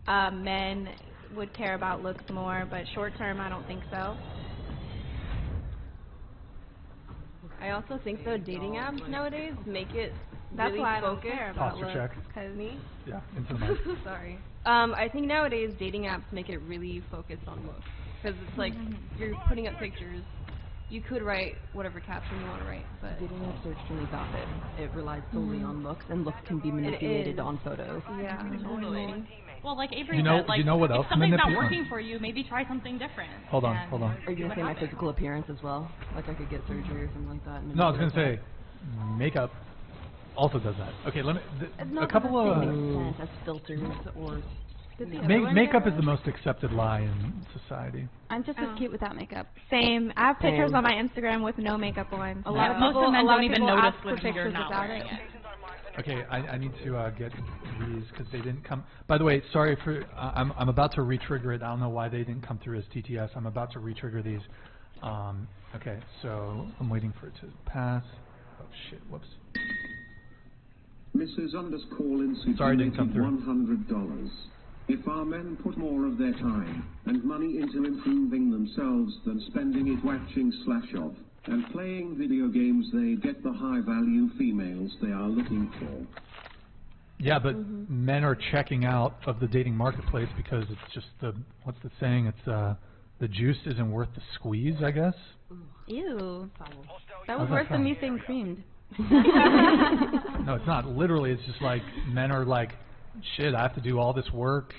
men would care about looks more, but short term, I don't think so. I also think though dating apps nowadays make it That's really why I don't focus. care about Posture looks. check. Cause me? Yeah, into the mic. Sorry. I think nowadays dating apps make it really focused on looks. Because it's like, you're putting up pictures, you could write whatever caption you want to write, but dating apps are extremely vapid. It relies solely on looks, and looks can be manipulated on photos. Yeah, totally. Well, like Avery said, like, you know what else if something's not manipulate? working for you, maybe try something different. Hold on. Are you going to say my physical appearance as well? Like I could get surgery or something like that? No, I was going to say, makeup also does that. Okay, let me, a couple of... Makes sense as filters or... Makeup is the most accepted lie in society. I'm just as cute without makeup. Same. I have pictures on my Instagram with no makeup on. Most men don't even notice when you're not wearing it. Okay, I need to get these because they didn't come. By the way, sorry for I'm about to re-trigger it. I don't know why they didn't come through as TTS. I'm about to re-trigger these. Okay, so I'm waiting for it to pass. Oh shit! Whoops. Mrs. Lindsay donated $100. If our men put more of their time and money into improving themselves than spending it watching slash-off and playing video games, they get the high-value females they are looking for. Yeah, but men are checking out of the dating marketplace because it's just what's the saying? It's the juice isn't worth the squeeze, I guess. Ew. That was worse than me saying creamed. No, it's not. Literally, it's just like men are like, shit, I have to do all this work.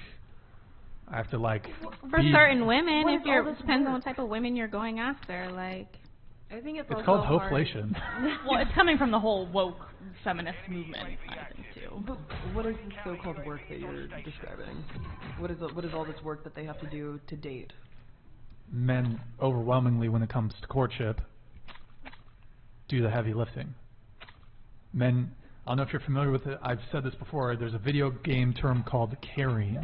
I have to like. For certain women, if you're depends on what type of women you're going after. Like, I think it's called hopeflation. Well, it's coming from the whole woke feminist movement, I think too. But what is this so-called work that you're describing? What is all this work that they have to do to date? Men overwhelmingly, when it comes to courtship, do the heavy lifting. Men. I don't know if you're familiar with it. I've said this before. There's a video game term called carrying.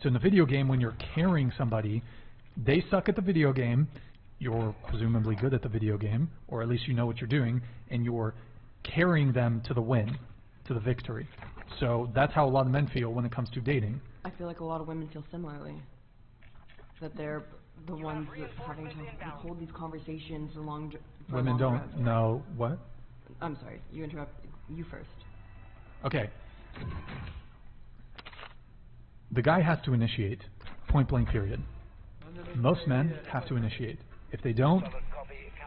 So in the video game, when you're carrying somebody, they suck at the video game. You're presumably good at the video game, or at least you know what you're doing, and you're carrying them to the win, to the victory. So that's how a lot of men feel when it comes to dating. I feel like a lot of women feel similarly. That they're the ones that having to hold these conversations along. Women don't know what? I'm sorry, you interrupt. You first. Okay. The guy has to initiate, point blank period. Most men have to initiate. If they don't,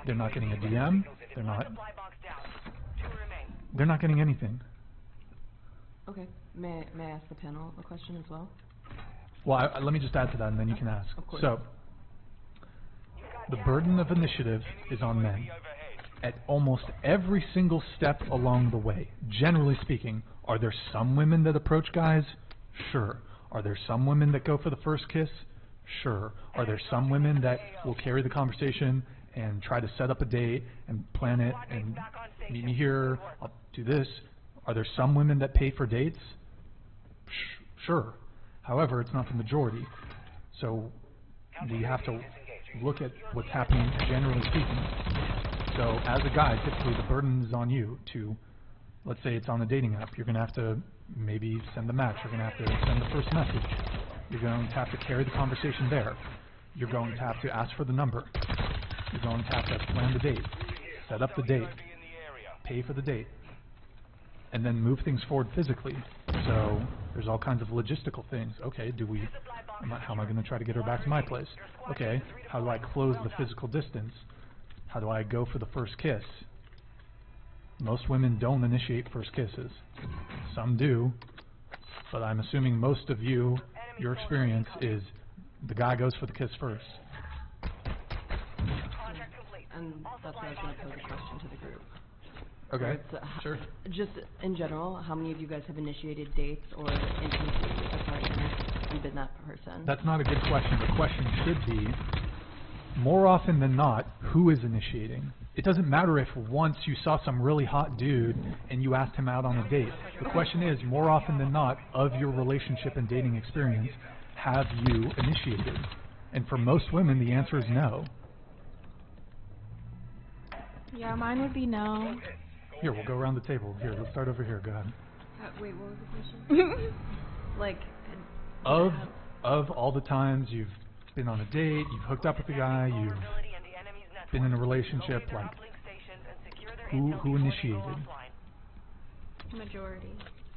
they're not getting a DM, they're not getting anything. Okay. May I ask the panel a question as well? Well, let me just add to that, and then you can ask. Of course. So, the burden of initiative is on men. At almost every single step along the way, generally speaking, are there some women that approach guys? Sure. Are there some women that go for the first kiss? Sure. Are there some women that will carry the conversation and try to set up a date and plan it and meet me here, I'll do this? Are there some women that pay for dates? Sure. However, it's not the majority. So we have to look at what's happening generally speaking. So as a guy, typically the burden is on you to, let's say it's on a dating app, you're going to have to maybe send the match, you're going to have to send the first message, you're going to have to carry the conversation there, you're going to have to ask for the number, you're going to have to plan the date, set up the date, pay for the date, and then move things forward physically. So there's all kinds of logistical things. Okay, how am I going to try to get her back to my place? Okay, how do I close the physical distance? How do I go for the first kiss? Most women don't initiate first kisses. Some do, but I'm assuming most of you, your experience is the guy goes for the kiss first. And that's why I was going to pose a question to the group. Okay, So, sure. Just in general, how many of you guys have initiated dates or intimacy with a partner and been that person? That's not a good question. The question should be, more often than not, who is initiating? It doesn't matter if once you saw some really hot dude and you asked him out on a date. The question is, more often than not, of your relationship and dating experience, have you initiated? And for most women, the answer is no. Yeah, mine would be no. Here, we'll go around the table. Here, let's start over here. Go ahead. Wait, what was the question? Like, of all the times you've been on a date, you've hooked up with a guy, you've been in a relationship, like, who initiated? Majority.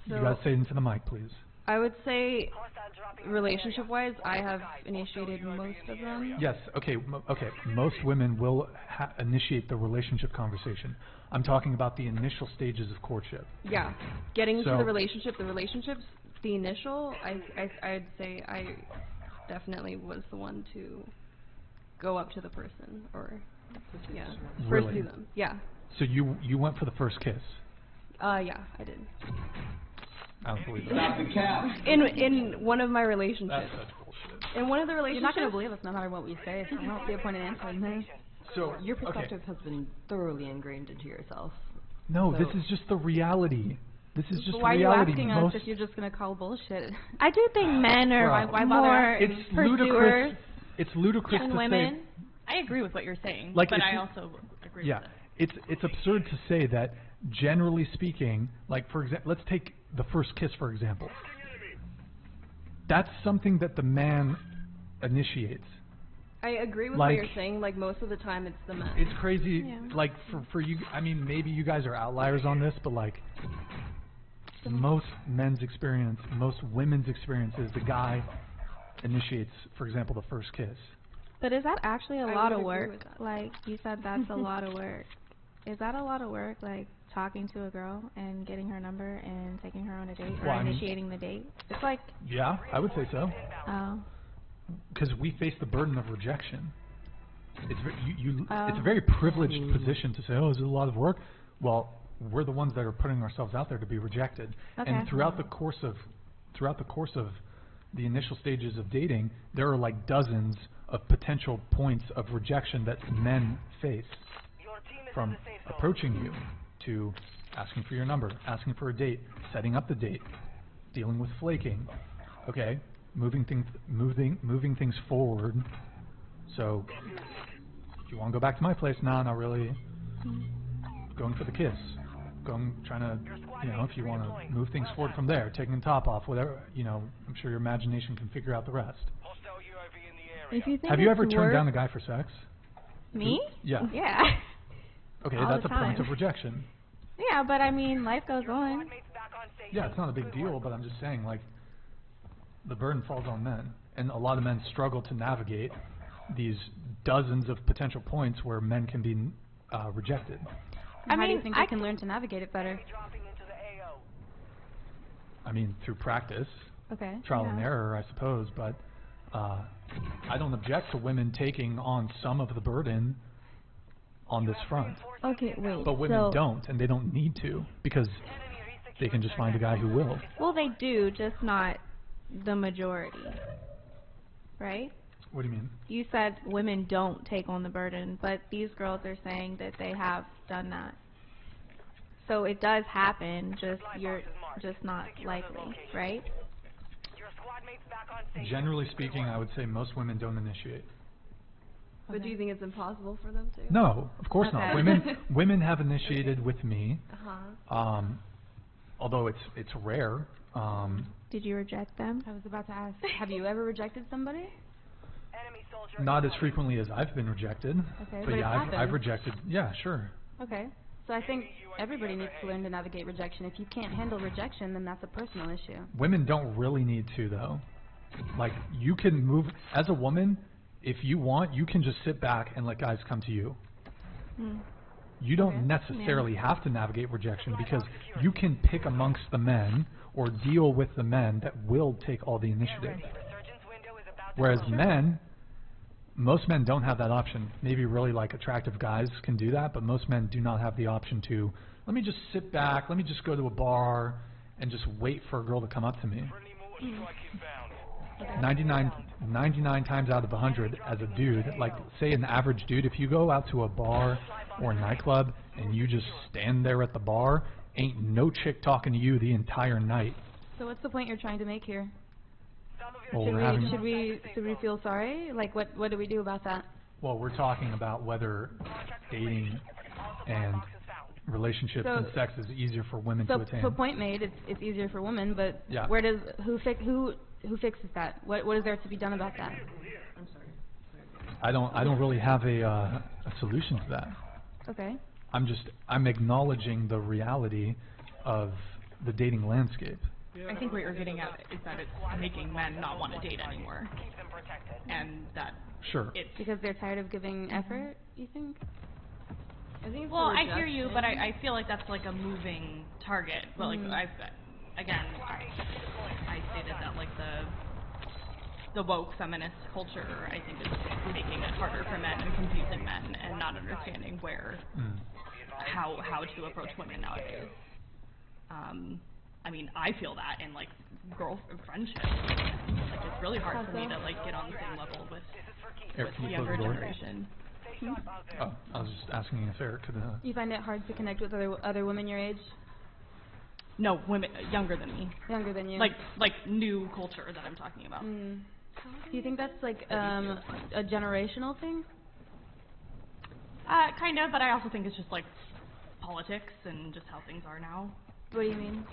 You guys say into the mic, please. I would say, relationship-wise, I have initiated most of them. Yes, okay, most women will initiate the relationship conversation. I'm talking about the initial stages of courtship. Yeah, getting to the relationship's the initial, I'd say I definitely was the one to go up to the person, or, yeah, pursue them, yeah. So you went for the first kiss? Yeah, I did. I don't believe that. Stop the cap. In one of my relationships. That's such bullshit. In one of the relationships. You're not going to believe us no matter what we say, so I don't see a point in answering this. So, your perspective has been thoroughly ingrained into yourself. No, this is just the reality. This is just why reality. Why are you asking us if you're just going to call bullshit? I do think men are more pursuers. It's ludicrous than to women. say. I agree with what you're saying, like, but I also agree with that. It's absurd to say that, generally speaking, like, for example, let's take the first kiss, for example. That's something that the man initiates. I agree with like, what you're saying. Like, most of the time, it's the man. It's crazy. Yeah. Like, for you, I mean, maybe you guys are outliers on this, but, like, most men's experience, most women's experience is the guy initiates, for example, the first kiss. But is that actually a lot of work? Like, you said that's a lot of work. Is that a lot of work, like, talking to a girl and getting her number and taking her on a date, or initiating the date? It's like... Yeah, I would say so. Oh. Because we face the burden of rejection. It's it's a very privileged position to say, oh, is it a lot of work? Well, we're the ones that are putting ourselves out there to be rejected. Okay. And throughout the course of the initial stages of dating, there are like dozens of potential points of rejection that men face, from approaching you to asking for your number, asking for a date, setting up the date, dealing with flaking. Okay, moving things forward. So, if you want to go back to my place, nah, not really. Going for the kiss. Trying to, if you want to move things forward from there, taking the top off, whatever, I'm sure your imagination can figure out the rest. If you think Have you ever turned down a guy for sex? Me? Yeah. Yeah. Okay, all that's the a time. point of rejection. Yeah, but I mean, life goes on. Yeah, it's not a big deal, but I'm just saying, like, the burden falls on men, and a lot of men struggle to navigate these dozens of potential points where men can be rejected. How do you think they can learn to navigate it better? I mean, through practice, trial and error, I suppose, but I don't object to women taking on some of the burden on this front. Okay, wait. But women don't, and they don't need to, because they can just find a guy who will. Well, they do, just not the majority, right? What do you mean? You said women don't take on the burden, but these girls are saying that they have done that. So it does happen, you're just not likely, right? Generally speaking, I would say most women don't initiate. But do you think it's impossible for them to? No, of course not. Women have initiated with me. Although it's rare. Did you reject them? I was about to ask, have you ever rejected somebody? Not as frequently as I've been rejected. Okay, but yeah, I've rejected. Yeah, sure. Okay. So I think everybody needs to learn to navigate rejection. If you can't handle rejection, then that's a personal issue. Women don't really need to, though. Like, you can move, as a woman, if you want, you can just sit back and let guys come to you. You don't necessarily have to navigate rejection, because you can pick amongst the men or deal with the men that will take all the initiative. Whereas men, most men don't have that option. Maybe really like attractive guys can do that, but most men do not have the option to, let me just sit back, let me just go to a bar and just wait for a girl to come up to me. 99 times out of 100 as a dude, like say an average dude, if you go out to a bar or a nightclub and you just stand there at the bar, ain't no chick talking to you the entire night. So what's the point you're trying to make here? Well, should we feel sorry? Like what do we do about that? Well, we're talking about whether dating and relationships and sex is easier for women to attain. So point made, it's easier for women, but where does who fixes that? What is there to be done about that? I'm sorry. I don't really have a solution to that. Okay. I'm acknowledging the reality of the dating landscape. I think what you're getting at is that it's making men not want to date anymore, and that it's because they're tired of giving effort. You think? I think. Well, I hear you, but I feel like that's like a moving target. But like I stated that like the woke feminist culture, I think, is making it harder for men and confusing men and not understanding how to approach women nowadays. I mean, I feel that in like friendships. Like it's really hard for me to like get on the same level with the younger generation. Oh, I was just asking if Eric could. You find it hard to connect with other women your age? No, women younger than me. Younger than you. Like new culture that I'm talking about. Do you think that's like a generational thing? Kind of, but I also think it's just like politics and just how things are now. What do you mean?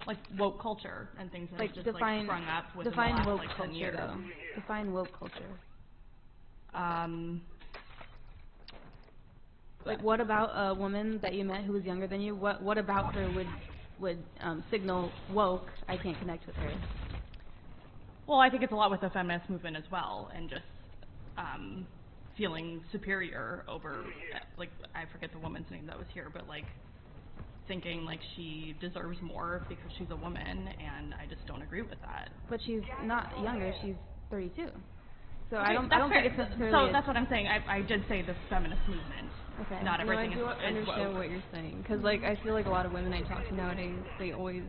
Like woke culture and things that like just define, like sprung up within the define last woke like 10 culture years. though. Define woke culture. Like what about a woman that you met who was younger than you? What about her would signal woke? I can't connect with her. Well, I think it's a lot with the feminist movement as well, and just feeling superior over, like, I forget the woman's name that was here, but like thinking like she deserves more because she's a woman, and I just don't agree with that. But she's not younger; she's 32. So okay, I don't think it's necessarily. So that's what I'm saying. I did say the feminist movement. Okay. Not everything I do understand what you're saying, because like I feel like a lot of women I talk to nowadays, they always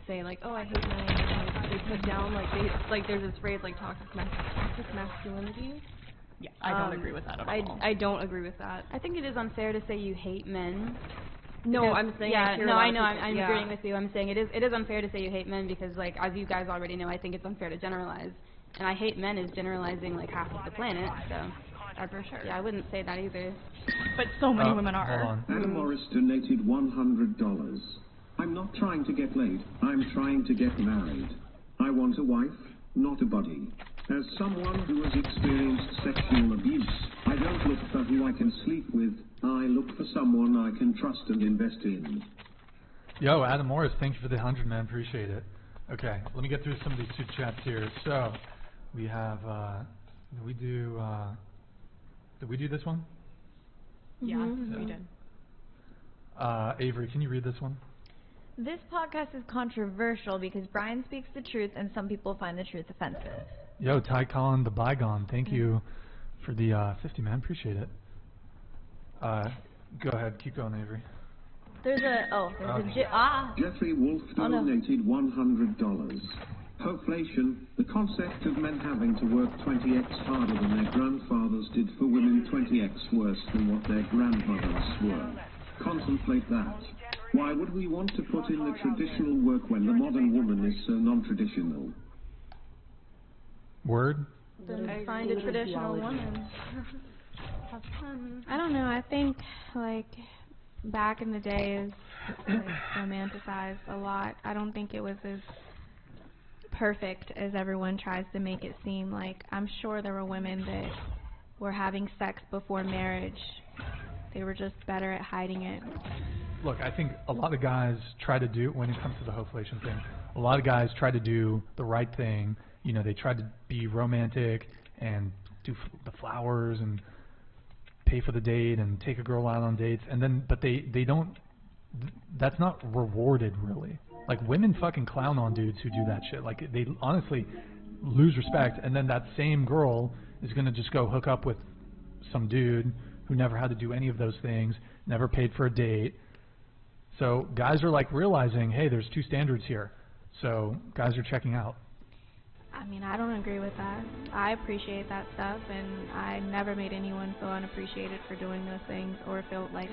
say like, oh, I hate men. And they put down like there's this phrase like toxic masculinity. Yeah, I don't agree with that at all. I don't agree with that. I think it is unfair to say you hate men. No, because, I'm saying yeah, no, I know. I'm yeah. agreeing with you. I'm saying it is unfair to say you hate men because like as you guys already know, I think it's unfair to generalize. And I hate men is generalizing like half of the planet, so for sure. Yeah, I wouldn't say that either. But so many women are. Anna Morris donated $100. I'm not trying to get laid. I'm trying to get married. I want a wife, not a body. As someone who has experienced sexual abuse, I don't look for who I can sleep with. I look for someone I can trust and invest in. Yo, Adam Morris, thank you for the 100, man. Appreciate it. Okay, let me get through some of these super chats here. So, we have, did we do this one? Yeah, we did. Avery, can you read this one? This podcast is controversial because Brian speaks the truth and some people find the truth offensive. Yo, Ty Collin the Bygone, thank you for the 50, man. Appreciate it. Go ahead, keep going, Avery. There's a Jeffrey Wolf donated $100. Hoflation, the concept of men having to work 20x harder than their grandfathers did for women 20x worse than what their grandmothers were. Contemplate that. Why would we want to put in the traditional work when the modern woman is so non-traditional? Word? Then find a traditional woman. I don't know. I think, like, back in the day is like, romanticized a lot. I don't think it was as perfect as everyone tries to make it seem. Like, I'm sure there were women that were having sex before marriage. They were just better at hiding it. Look, I think a lot of guys try to do, when it comes to the hoflation thing, a lot of guys try to do the right thing. You know, they try to be romantic and do the flowers and pay for the date and take a girl out on dates, and then, but they don't, that's not rewarded really. Like, women fucking clown on dudes who do that shit. Like, they honestly lose respect, and then that same girl is gonna just go hook up with some dude who never had to do any of those things, never paid for a date. So guys are like realizing, hey, there's two standards here. So guys are checking out. I mean, I don't agree with that. I appreciate that stuff, and I never made anyone feel unappreciated for doing those things or feel like...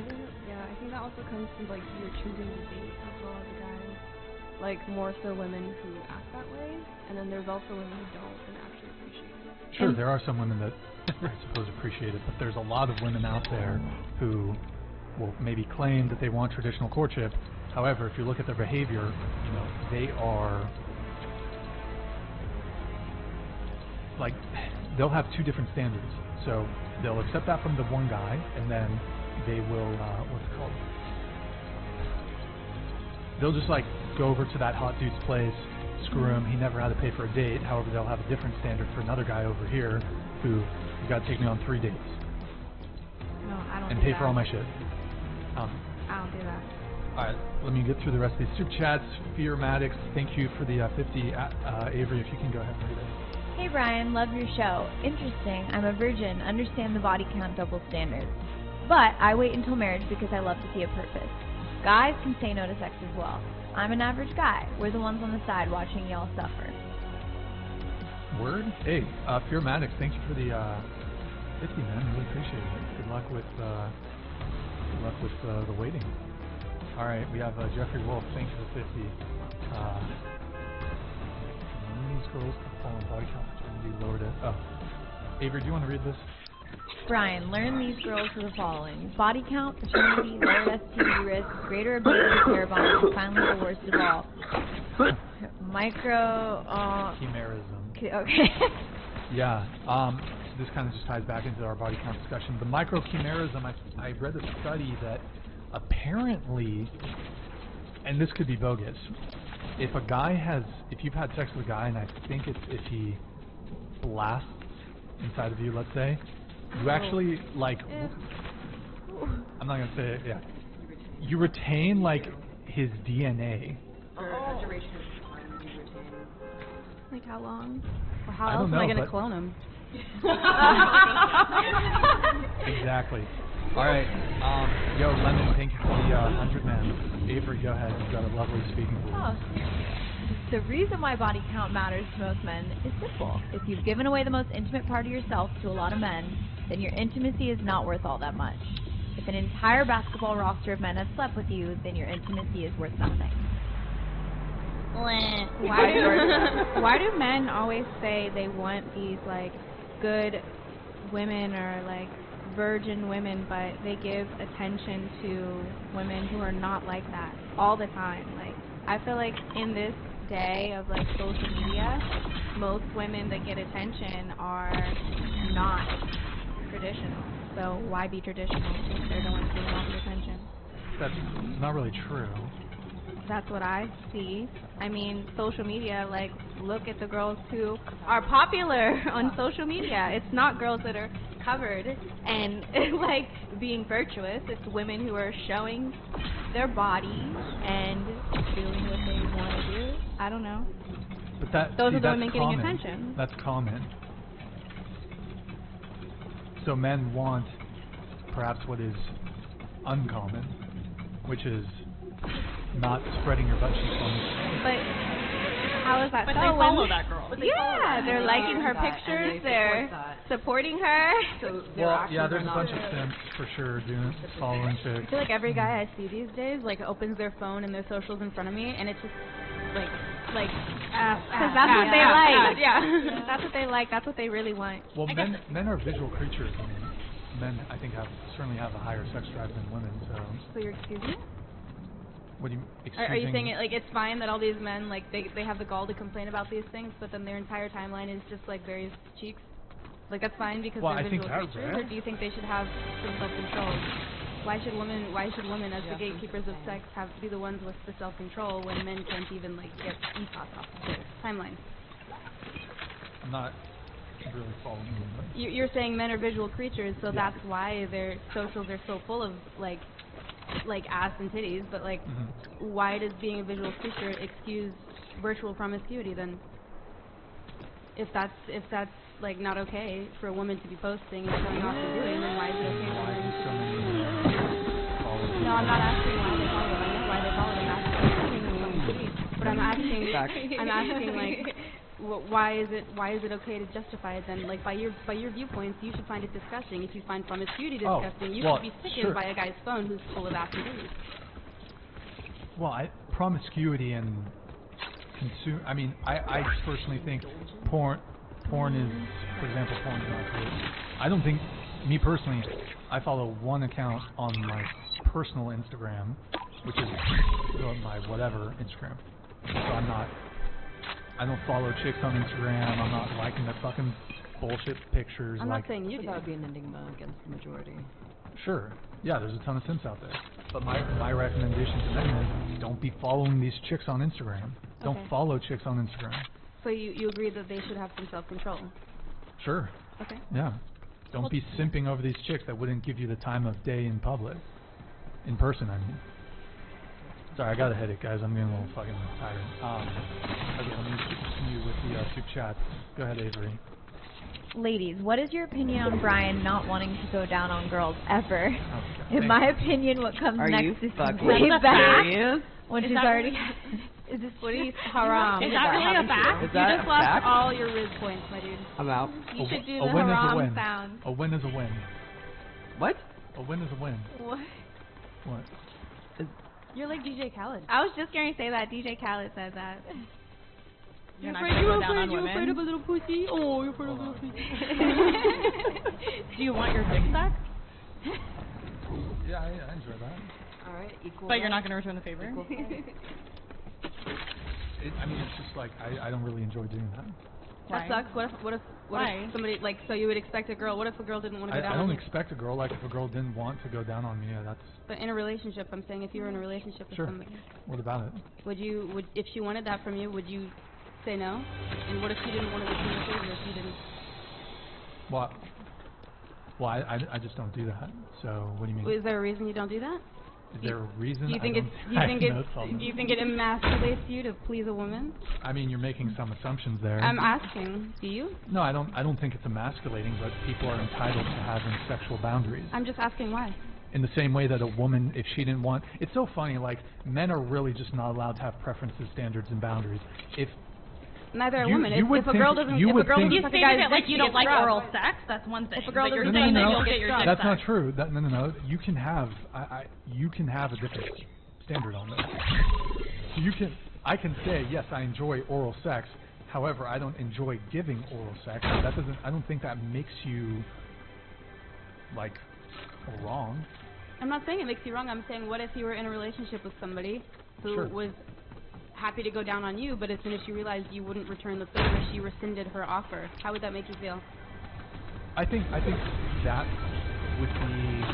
Yeah, I think that also comes to, like, you're choosing to date as well as a guy. Like, more so women who act that way, and then there's also women who don't and actually appreciate it. Sure, there are some women that I suppose appreciate it, but there's a lot of women out there who will maybe claim that they want traditional courtship. However, if you look at their behavior, you know, they are... like, they'll have two different standards. So they'll accept that from the one guy, and then they will, what's it called? They'll just, like, go over to that hot dude's place, screw him, he never had to pay for a date. However, they'll have a different standard for another guy over here who, you gotta take me on 3 dates. No, I don't and do pay that. for all my shit. I don't do that. Alright, let me get through the rest of these super chats. Fear Maddox, thank you for the 50. Avery, if you can go ahead and read it. Hey Brian, love your show. Interesting. I'm a virgin. Understand the body count double standards. But I wait until marriage because I love to see a purpose. Guys can say no to sex as well. I'm an average guy. We're the ones on the side watching y'all suffer. Word? Hey, Fear Maddox, thank you for the 50, man. Really appreciate it. Good luck with the waiting. All right, we have Jeffrey Wolf. Thank you for 50. These girls can fall on body count. You lowered it. Oh, Avery, do you want to read this? Brian, learn these girls for the following: body count, paternity, lower STD risk, greater ability to pair bond, and finally the worst of all, chimerism. Okay. Yeah. This kind of just ties back into our body count discussion. The microchimerism. I read a study that apparently, and this could be bogus, if you've had sex with a guy, and I think it's if he blasts inside of you, let's say, you actually, like, I'm not going to say it, yeah. You retain, like, his DNA. For a duration of time, you retain. Like how long? Or how else am I going to clone him? Exactly. All right. Yo, Lemon, thank you for the 100, man. Avery, go ahead. You've got a lovely speaking voice. Oh. The reason why body count matters to most men is simple. If you've given away the most intimate part of yourself to a lot of men, then your intimacy is not worth all that much. If an entire basketball roster of men have slept with you, then your intimacy is worth nothing. Why do men always say they want these, like, good women or, like, virgin women, but they give attention to women who are not like that all the time? Like, I feel like in this day of, like, social media, most women that get attention are not traditional. So why be traditional if they're the ones getting all the attention? That's not really true. That's what I see. I mean, social media, like, look at the girls who are popular on social media. It's not girls that are covered and, like, being virtuous. It's women who are showing their body and doing what they want to do. I don't know. But those are the that's women common. getting attention. That's common. So men want perhaps what is uncommon, which is not spreading your butt cheeks on the But how is that? But so they follow that girl. Yeah, they're liking her pictures. They're supporting her. So well, yeah, there's a bunch of simps for sure doing following chicks. I feel like every guy I see these days like opens their phone and their socials in front of me, and it's just like because that's what they like. Yeah, that's what they like. That's what they really want. Well, men are visual creatures. I mean, men I think certainly have a higher sex drive than women. So you're excusing? What do you Are you saying it's fine that all these men like they have the gall to complain about these things, but then their entire timeline is just like various cheeks? Like that's fine because they're visual creatures, or do you think they should have some self-control? Why should women as the gatekeepers of sex be the ones with the self-control when men can't even like get ethos off of their timeline? I'm not really following you. You're saying men are visual creatures, so that's why their socials are so full of like ass and titties, but like why does being a visual creature excuse virtual promiscuity then? If that's like not okay for a woman to be posting and showing off and doing, then why is it okay for women? No, I'm not asking why they follow them. I know why they follow them. But I'm asking like why is it okay to justify it then? Like by your viewpoints, you should find it disgusting. If you find promiscuity disgusting, you should be sickened by a guy's phone who's full of ass and titties. Well, promiscuity and I mean, I personally think porn is, for example, porn is not good. I don't think, me personally, I follow one account on my personal Instagram, which is my whatever Instagram. So I don't follow chicks on Instagram. I'm not liking the fucking bullshit pictures. I'm not saying you do. That would be an enigma against the majority. Sure. Yeah, there's a ton of simps out there. But my recommendation to men is don't be following these chicks on Instagram. Don't follow chicks on Instagram. So you agree that they should have some self-control? Sure. Okay. Yeah. Don't be simping over these chicks that wouldn't give you the time of day in public. In person, I mean. Sorry, I got a headache, guys. I'm getting a little fucking tired. Okay, let me continue with the soup chat. Go ahead, Avery. Ladies, what is your opinion on Brian not wanting to go down on girls ever? Okay. In my opinion, what comes next is way better. When she's already... Is this what is haram? Is that really a fact? You just lost all your Riz points, my dude. I'm out. You should do the haram sound. A win is a win. What? A win is a win. What? What? You're like DJ Khaled. I was just going to say that. DJ Khaled said that. You're afraid of a little pussy? Oh, you're afraid of a little pussy. Do you want your dick sucked? Yeah, I enjoy that. Alright, equal. But you're not going to return the favor? I mean, it's just like, I don't really enjoy doing that. That sucks. What if somebody, like, so you would expect a girl, what if a girl didn't want to go down on you? I don't expect a girl, like, if a girl didn't want to go down on me, yeah, that's... But in a relationship, I'm saying if you were in a relationship with somebody. What about it? If she wanted that from you, would you say no? And what if she didn't want to return the favor if you didn't? Well, I just don't do that, so what do you mean? Is there a reason you don't do that? Is there a reason? Do you think it emasculates you to please a woman? I mean, you're making some assumptions there. I'm asking. Do you? No, I don't think it's emasculating, but people are entitled to having sexual boundaries. I'm just asking why. In the same way that a woman, if she didn't want, it's so funny. Like, men are really just not allowed to have preferences, standards, and boundaries. Neither are women. If a girl doesn't, if a girl doesn't suck a guy's dick, like you don't like oral sex, that's one thing. If a girl doesn't saying that you'll get your dick That's not sucked. true. No. You can have a different standard on this. So I can say yes, I enjoy oral sex. However, I don't enjoy giving oral sex. I don't think that makes you like wrong. I'm not saying it makes you wrong. I'm saying, what if you were in a relationship with somebody who was happy to go down on you, but as soon as she realized you wouldn't return the favor, she rescinded her offer? How would that make you feel? I think that would be...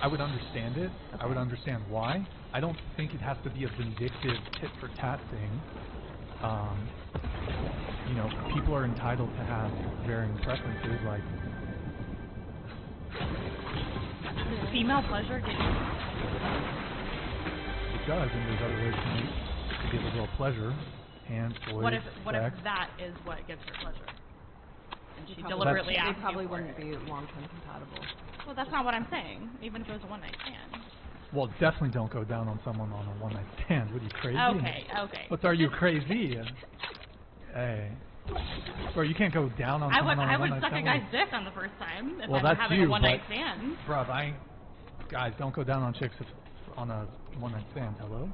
I would understand it. Okay. I would understand why. I don't think it has to be a vindictive tit-for-tat thing. People are entitled to have varying preferences, like... Female pleasure get you? does, and there's other ways to give a girl pleasure. Hands, toys, what if sex. that is what gives her pleasure? And she deliberately asked They probably you for wouldn't it. be long-term compatible. Well, that's not what I'm saying. Even if it was a one-night stand. Well, definitely don't go down on someone on a one-night stand. What are you, crazy? Okay. What are you, crazy? Hey. Bro, you can't go down on someone on a I would one-night suck stand. a guy's dick on the first time if Well, I'm that's having you, a one-night but, stand. Bruh, guys, don't go down on chicks on a one-night stand. Hello?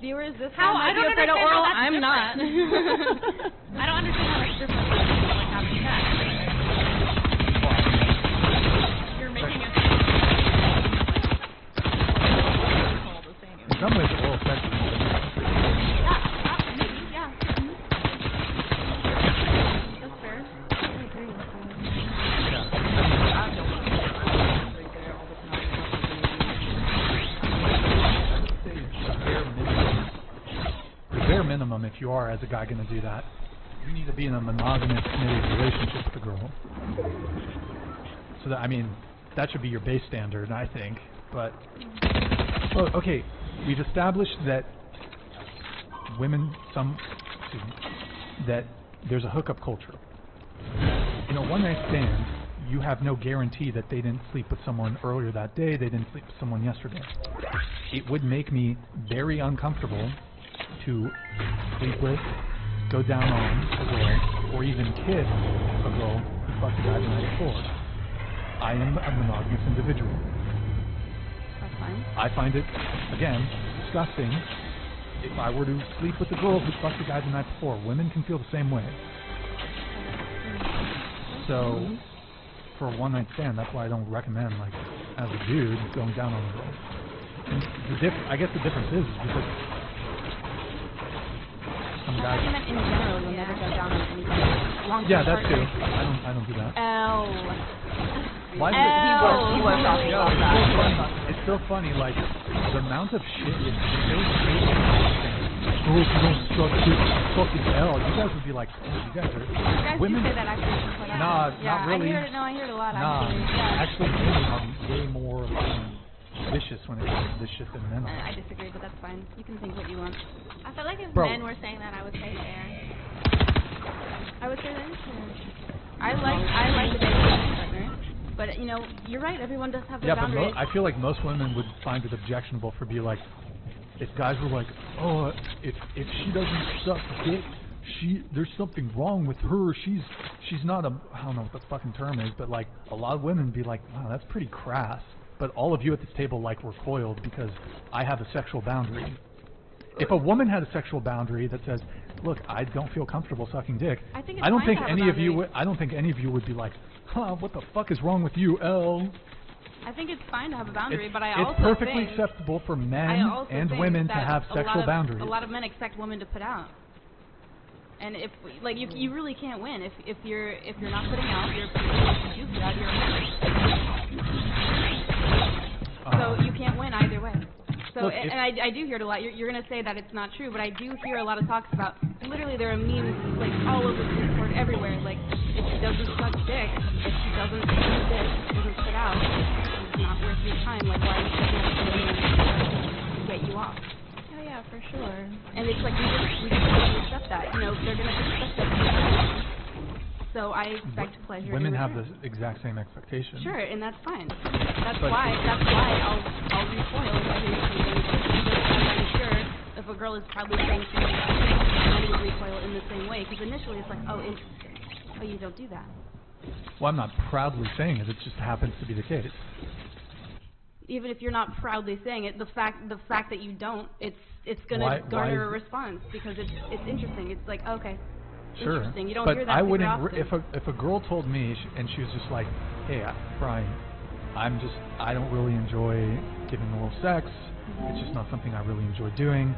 Viewers, this How? might I don't be afraid of understand oral. how that's I'm not. I don't understand how that's different from like having sex. You're making it. In some ways, oral sex is Yeah. That's fair. I agree with the bare minimum, if you are, as a guy, going to do that, you need to be in a monogamous, committed relationship with the girl. So that, I mean, that should be your base standard, I think. But, well, okay, we've established that that there's a hookup culture. In a one-night stand, you have no guarantee that they didn't sleep with someone earlier that day, they didn't sleep with someone yesterday. It would make me very uncomfortable to sleep with, go down on a girl, or even kiss a girl who fucked a guy the night before. I am a monogamous individual. That's fine. I find it, again, disgusting if I were to sleep with a girl who fucked a guy the night before. Women can feel the same way. So, for a one-night stand, that's why I don't recommend, like, as a dude, going down on a girl. And I guess the difference is because some guys... I meant in general, you'll never go down on anybody. Yeah, that too. I don't do that. Why he was talking about that. It's so funny, like, the amount of shit is so oh, if you don't suck dick, fucking hell. You guys would be like, oh, you guys are... Guys women, do say that actually. Nah, yeah, not really. I hear it a lot nah, actually. Yeah. Actually, women are way more vicious when it comes to this shit than men are. I disagree, but that's fine. You can think what you want. I feel like if Bro. men were saying that, I would say fair. I would say that. I like the dating partner, but you know, you're right. Everyone does have their boundaries. But I feel like most women would find it objectionable for being like, if guys were like, oh, if she doesn't suck dick, there's something wrong with her. She's not a, I don't know what the fucking term is, but like a lot of women be like, wow, that's pretty crass. But all of you at this table like recoiled because I have a sexual boundary. If a woman had a sexual boundary that says, look, I don't feel comfortable sucking dick, I don't think any of you would be like, huh, what the fuck is wrong with you, L? I think it's fine to have a boundary, but it's perfectly acceptable for men and women to have sexual boundaries. A lot of men expect women to put out, and if like you really can't win if you're not putting out, you're you put out your so you can't win either way. So look, and I do hear it a lot. You're gonna say that it's not true, but I do hear a lot of talks about. Literally, there are memes like all over Discord, everywhere. Like if she doesn't suck dick, if she doesn't suck dick, doesn't put out, it's not worth your time. Like why are you to get you off? Oh yeah, for sure. And it's like we just have to accept that. You know, they're gonna expect us. So I expect pleasure. Women have the exact same expectation. Sure, and that's fine. That's why I'll recoil if I hear something. Because I'm sure if a girl is probably saying something, I will recoil in the same way. Because initially it's like, oh, interesting. Oh, you don't do that. Well, I'm not proudly saying it. It just happens to be the case. Even if you're not proudly saying it, the fact that you don't, it's gonna garner a response because it's interesting. It's like, okay. Sure, you don't but hear that I wouldn't. often. If a girl told me and she was just like, "Hey, Brian, I don't really enjoy giving oral sex. It's just not something I really enjoy doing.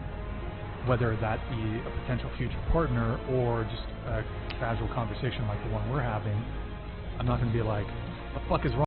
Whether that be a potential future partner or just a casual conversation like the one we're having, I'm not going to be like, the fuck is wrong?"